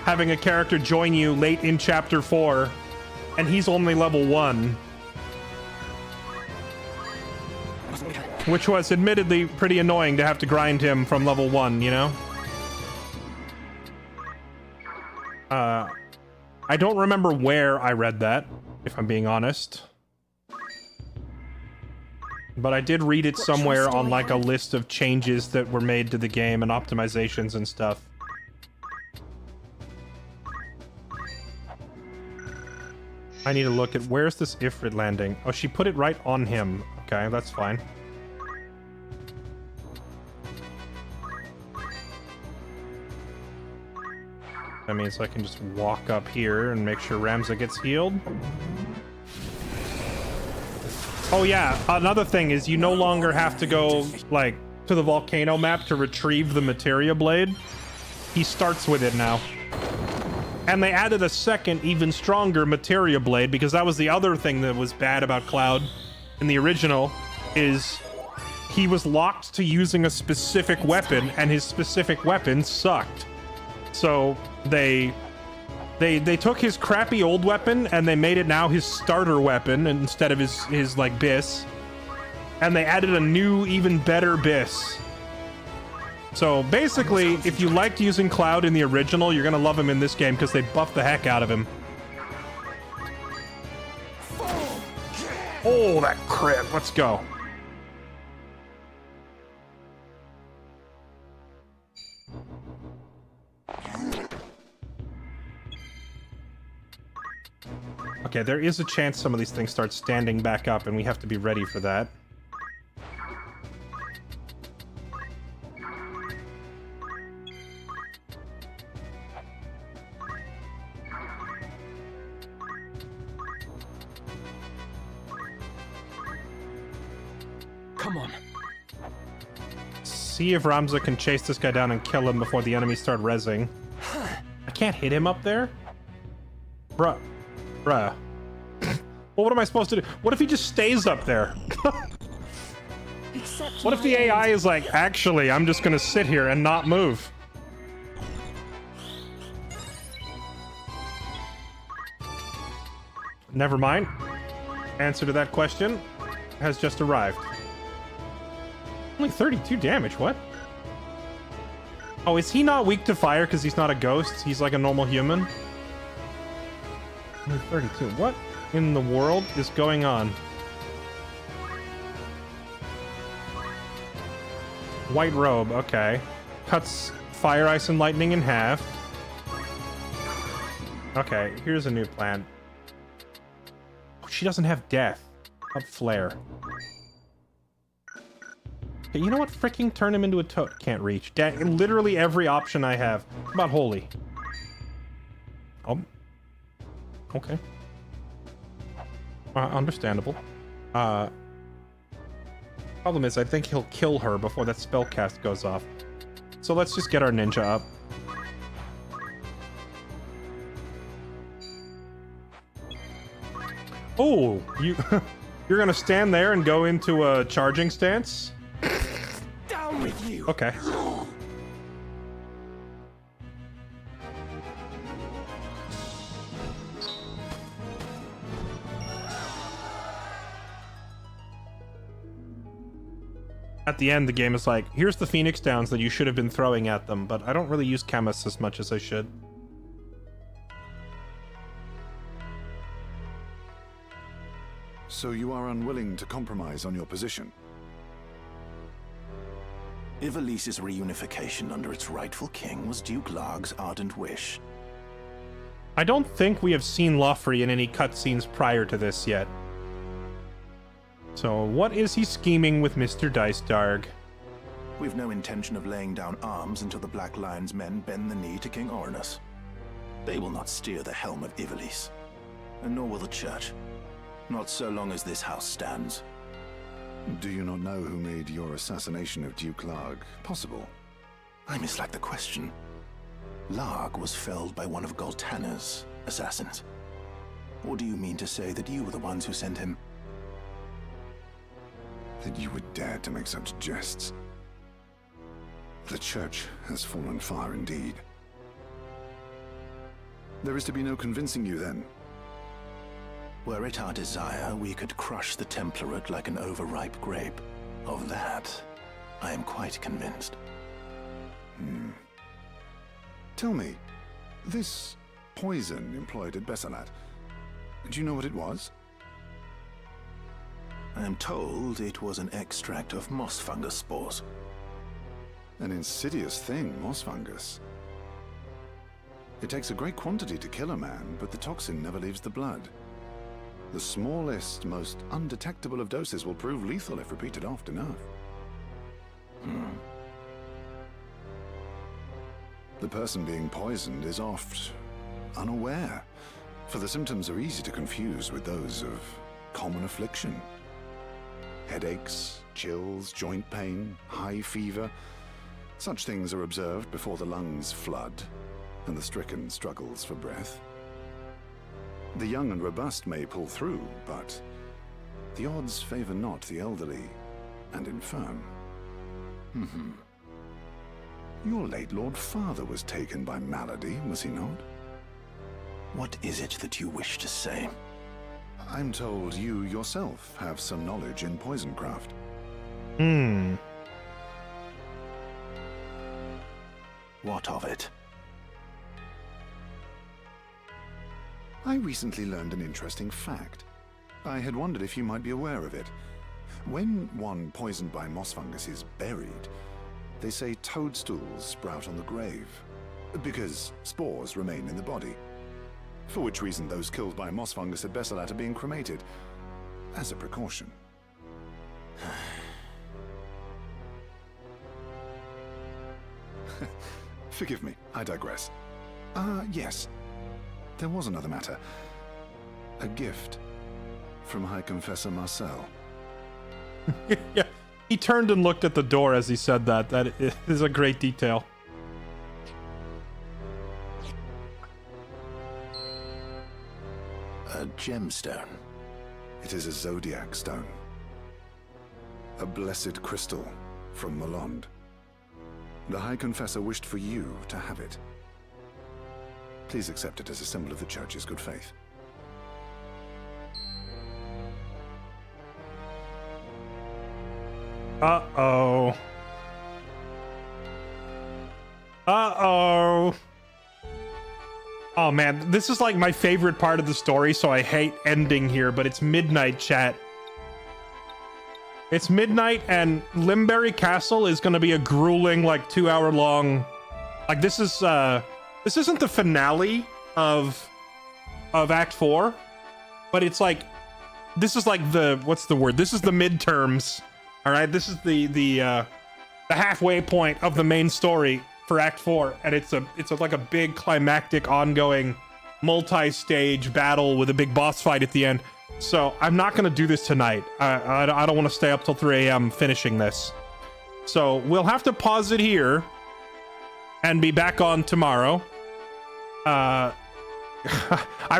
[SPEAKER 1] having a character join you late in chapter 4 and he's only level 1. Which was admittedly pretty annoying to have to grind him from level 1, you know? I don't remember where I read that, if I'm being honest. But I did read it somewhere on like a list of changes that were made to the game and optimizations and stuff. I need to look at where's this Ifrit landing. Oh, she put it right on him. Okay, that's fine. That means I can just walk up here and make sure Ramza gets healed. Oh yeah, another thing is you no longer have to go, like, to the volcano map to retrieve the materia blade. He starts with it now. And they added a second, even stronger materia blade, because that was the other thing that was bad about Cloud in the original, is he was locked to using a specific weapon, and his specific weapon sucked. So they took his crappy old weapon and they made it now his starter weapon instead of his like Biss. And they added a new, even better Biss. So basically, if you liked using Cloud in the original, you're gonna love him in this game because they buffed the heck out of him. Oh, that crit. Let's go. Okay, there is a chance some of these things start standing back up, and we have to be ready for that.
[SPEAKER 6] Come on.
[SPEAKER 1] See if Ramza can chase this guy down and kill him before the enemies start rezzing. I can't hit him up there? Bruh. Well, what am I supposed to do? What if he just stays up there? What if the AI is like, actually, I'm just gonna sit here and not move? Never mind. Answer to that question has just arrived. Only 32 damage, what? Oh, is he not weak to fire because he's not a ghost? He's like a normal human? Only 32. What in the world is going on? White robe, okay. Cuts fire, ice, and lightning in half. Okay, here's a new plan. Oh, she doesn't have death. Not flare. Okay, you know what? Freaking turn him into a toad. Can't reach. Literally every option I have. What about holy? Oh. Okay. Understandable. Problem is, I think he'll kill her before that spell cast goes off. So let's just get our ninja up. Oh, you're gonna stand there and go into a charging stance?
[SPEAKER 6] Down with you.
[SPEAKER 1] Okay. At the end, the game is like, here's the Phoenix Downs that you should have been throwing at them, but I don't really use Chemist as much as I should.
[SPEAKER 9] So you are unwilling to compromise on your position?
[SPEAKER 18] Ivalice's reunification under its rightful king was Duke Larg's ardent wish.
[SPEAKER 1] I don't think we have seen Loffrey in any cutscenes prior to this yet. So what is he scheming with Mr. Dicedarg?
[SPEAKER 18] We've no intention of laying down arms until the Black Lion's men bend the knee to King Orinus. They will not steer the helm of Ivalice, and nor will the church. Not so long as this house stands.
[SPEAKER 9] Do you not know who made your assassination of Duke Larg possible?
[SPEAKER 18] I mislike the question. Larg was felled by one of Goltanna's assassins. Or do you mean to say that you were the ones who sent him?
[SPEAKER 9] That you would dare to make such jests. The church has fallen far indeed. There is to be no convincing you then.
[SPEAKER 18] Were it our desire, we could crush the Templarate like an overripe grape. Of that, I am quite convinced.
[SPEAKER 9] Tell me, this poison employed at Bessalat, do you know what it was?
[SPEAKER 18] I am told it was an extract of moss fungus spores.
[SPEAKER 9] An insidious thing, moss fungus. It takes a great quantity to kill a man, but the toxin never leaves the blood. The smallest, most undetectable of doses will prove lethal if repeated often enough. The person being poisoned is oft unaware, for the symptoms are easy to confuse with those of common affliction. Headaches, chills, joint pain, high fever. Such things are observed before the lungs flood and the stricken struggles for breath. The young and robust may pull through, but the odds favor not the elderly and infirm. Your late Lord Father was taken by malady, was he not?
[SPEAKER 18] What is it that you wish to say?
[SPEAKER 9] I'm told you yourself have some knowledge in poisoncraft.
[SPEAKER 18] What of it?
[SPEAKER 9] I recently learned an interesting fact. I had wondered if you might be aware of it. When one poisoned by moss fungus is buried, they say toadstools sprout on the grave, because spores remain in the body. For which reason those killed by moss fungus at Bessalat are being cremated, as a precaution. Forgive me, I digress. Yes. There was another matter. A gift from High Confessor Marcel.
[SPEAKER 1] Yeah, he turned and looked at the door as he said that. That is a great detail.
[SPEAKER 18] A gemstone.
[SPEAKER 9] It is a zodiac stone. A blessed crystal from Malond. The High Confessor wished for you to have it. Please accept it as a symbol of the Church's good faith.
[SPEAKER 1] Uh-oh. Uh-oh. Oh man, this is like my favorite part of the story, so I hate ending here, but it's midnight, chat. It's midnight, and Limberry Castle is gonna be a grueling, like, 2-hour long... Like, this isn't the finale of of Act 4, but it's like, this is like the, what's the word? This is the midterms, all right? This is the halfway point of the main story for Act 4, and it's like a big climactic ongoing multi-stage battle with a big boss fight at the end. So I'm not gonna do this tonight. I don't want to stay up till 3 a.m. finishing this. So we'll have to pause it here and be back on tomorrow. I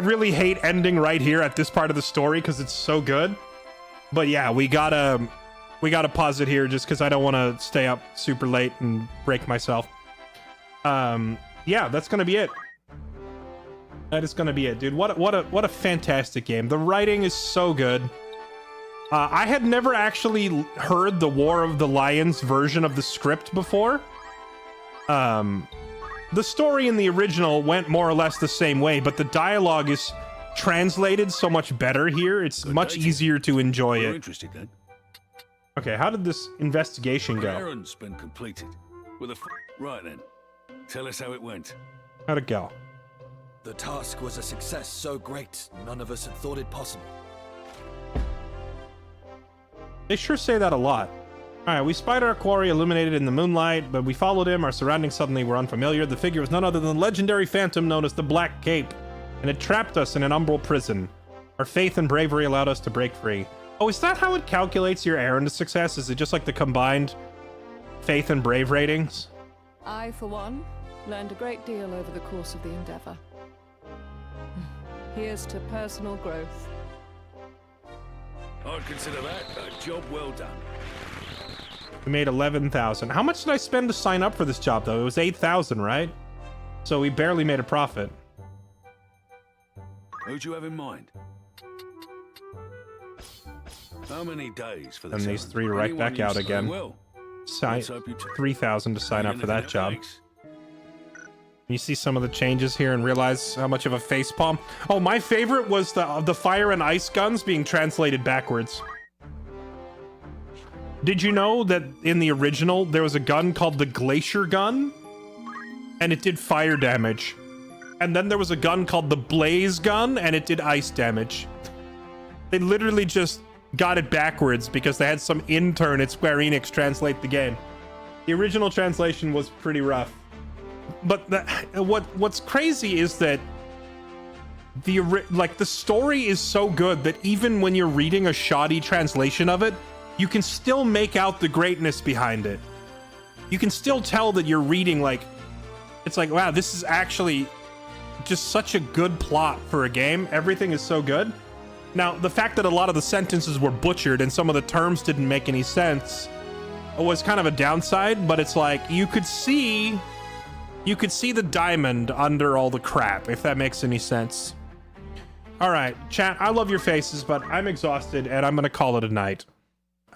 [SPEAKER 1] really hate ending right here at this part of the story because it's so good. But yeah, we gotta pause it here just because I don't want to stay up super late and break myself. Yeah, that's gonna be it. That is gonna be it, dude. What a fantastic game. The writing is so good. I had never actually heard the War of the Lions version of the script before. The story in the original went more or less the same way, but the dialogue is translated so much better here. It's much easier to enjoy it.
[SPEAKER 8] Interested then?
[SPEAKER 1] Okay, how did this investigation go?
[SPEAKER 8] Errand's been completed. With a right then. Tell us how it went.
[SPEAKER 1] How'd it go?
[SPEAKER 19] The task was a success so great, none of us had thought it possible.
[SPEAKER 1] They sure say that a lot. Alright, we spied our quarry illuminated in the moonlight, but we followed him. Our surroundings suddenly were unfamiliar. The figure was none other than the legendary phantom known as the Black Cape, and it trapped us in an umbral prison. Our faith and bravery allowed us to break free. Oh, is that how it calculates your errand success? Is it just like the combined faith and brave ratings?
[SPEAKER 20] I, for one, learned a great deal over the course of the endeavor. Here's to personal growth.
[SPEAKER 8] I'd consider that a job well done.
[SPEAKER 1] We made 11,000. How much did I spend to sign up for this job, though? It was 8,000, right? So we barely made a profit.
[SPEAKER 8] Who'd you have in mind? How many days for
[SPEAKER 1] And these three right back out again.
[SPEAKER 8] Well.
[SPEAKER 1] 3,000 to sign up for that job. You see some of the changes here and realize how much of a facepalm. Oh, my favorite was the fire and ice guns being translated backwards. Did you know that in the original there was a gun called the Glacier Gun? And it did fire damage. And then there was a gun called the Blaze Gun and it did ice damage. They literally just got it backwards because they had some intern at Square Enix translate the game. The original translation was pretty rough. But what's crazy is that the story is so good that even when you're reading a shoddy translation of it, you can still make out the greatness behind it. You can still tell that you're reading it's like, wow, this is actually just such a good plot for a game. Everything is so good. Now, the fact that a lot of the sentences were butchered and some of the terms didn't make any sense was kind of a downside, but it's like you could see the diamond under all the crap, if that makes any sense. All right, chat, I love your faces, but I'm exhausted and I'm gonna call it a night.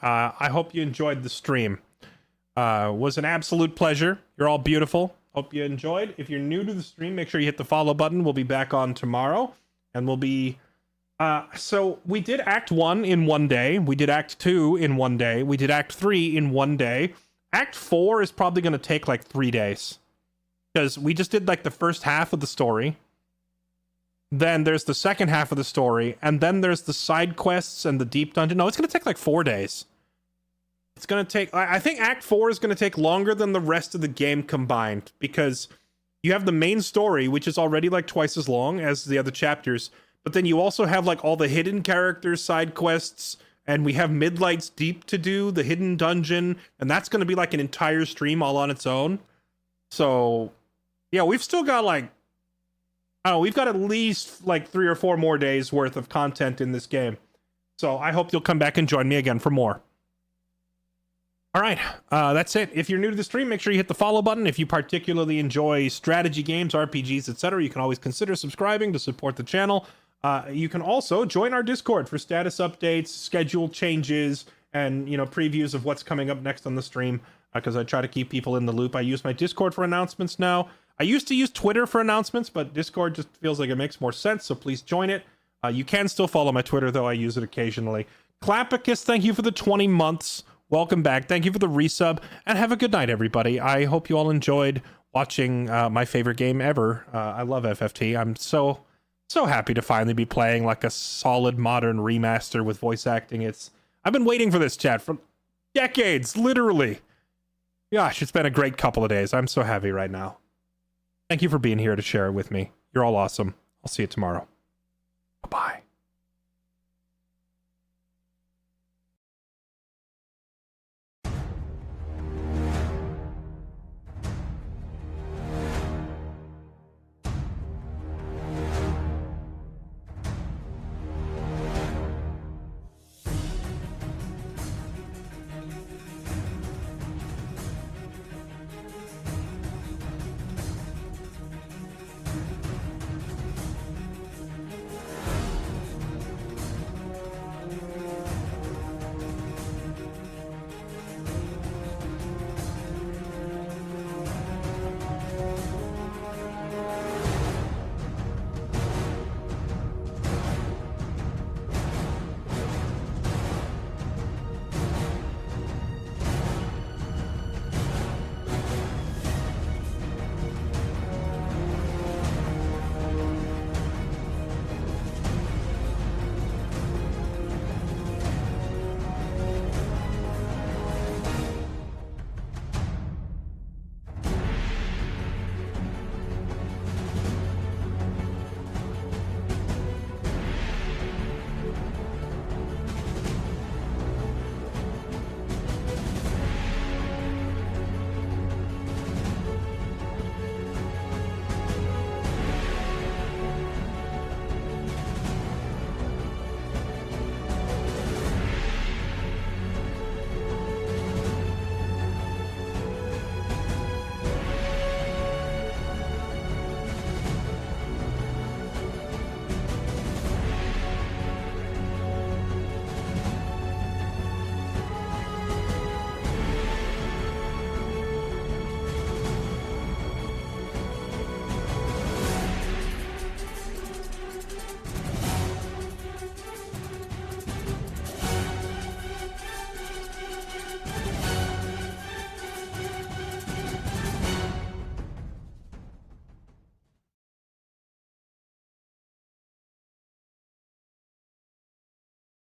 [SPEAKER 1] I hope you enjoyed the stream. Was an absolute pleasure. You're all beautiful. Hope you enjoyed. If you're new to the stream, make sure you hit the follow button. We'll be back on tomorrow, and we'll be so we did Act 1 in one day. We did Act 2 in one day. We did Act 3 in one day. Act 4 is probably going to take like 3 days. Because we just did like the first half of the story. Then there's the second half of the story. And then there's the side quests and the deep dungeon. No, it's going to take like 4 days. It's going to take... I think Act 4 is going to take longer than the rest of the game combined. Because you have the main story, which is already like twice as long as the other chapters. But then you also have like all the hidden characters, side quests, and we have Midlight's Deep to do, the hidden dungeon, and that's going to be like an entire stream all on its own. So, yeah, we've still got like, I don't know, we've got at least like 3 or 4 more days worth of content in this game. So I hope you'll come back and join me again for more. All right, that's it. If you're new to the stream, make sure you hit the follow button. If you particularly enjoy strategy games, RPGs, etc., you can always consider subscribing to support the channel. You can also join our Discord for status updates, schedule changes, and previews of what's coming up next on the stream, because I try to keep people in the loop. I use my Discord for announcements now. I used to use Twitter for announcements, but Discord just feels like it makes more sense, so please join it. You can still follow my Twitter, though I use it occasionally. Clapicus, thank you for the 20 months. Welcome back. Thank you for the resub, and have a good night, everybody. I hope you all enjoyed watching my favorite game ever. I love FFT. I'm so So happy to finally be playing like a solid modern remaster with voice acting. I've been waiting for this, chat, for decades, literally. Gosh, it's been a great couple of days. I'm so happy right now. Thank you for being here to share it with me. You're all awesome. I'll see you tomorrow. Bye-bye.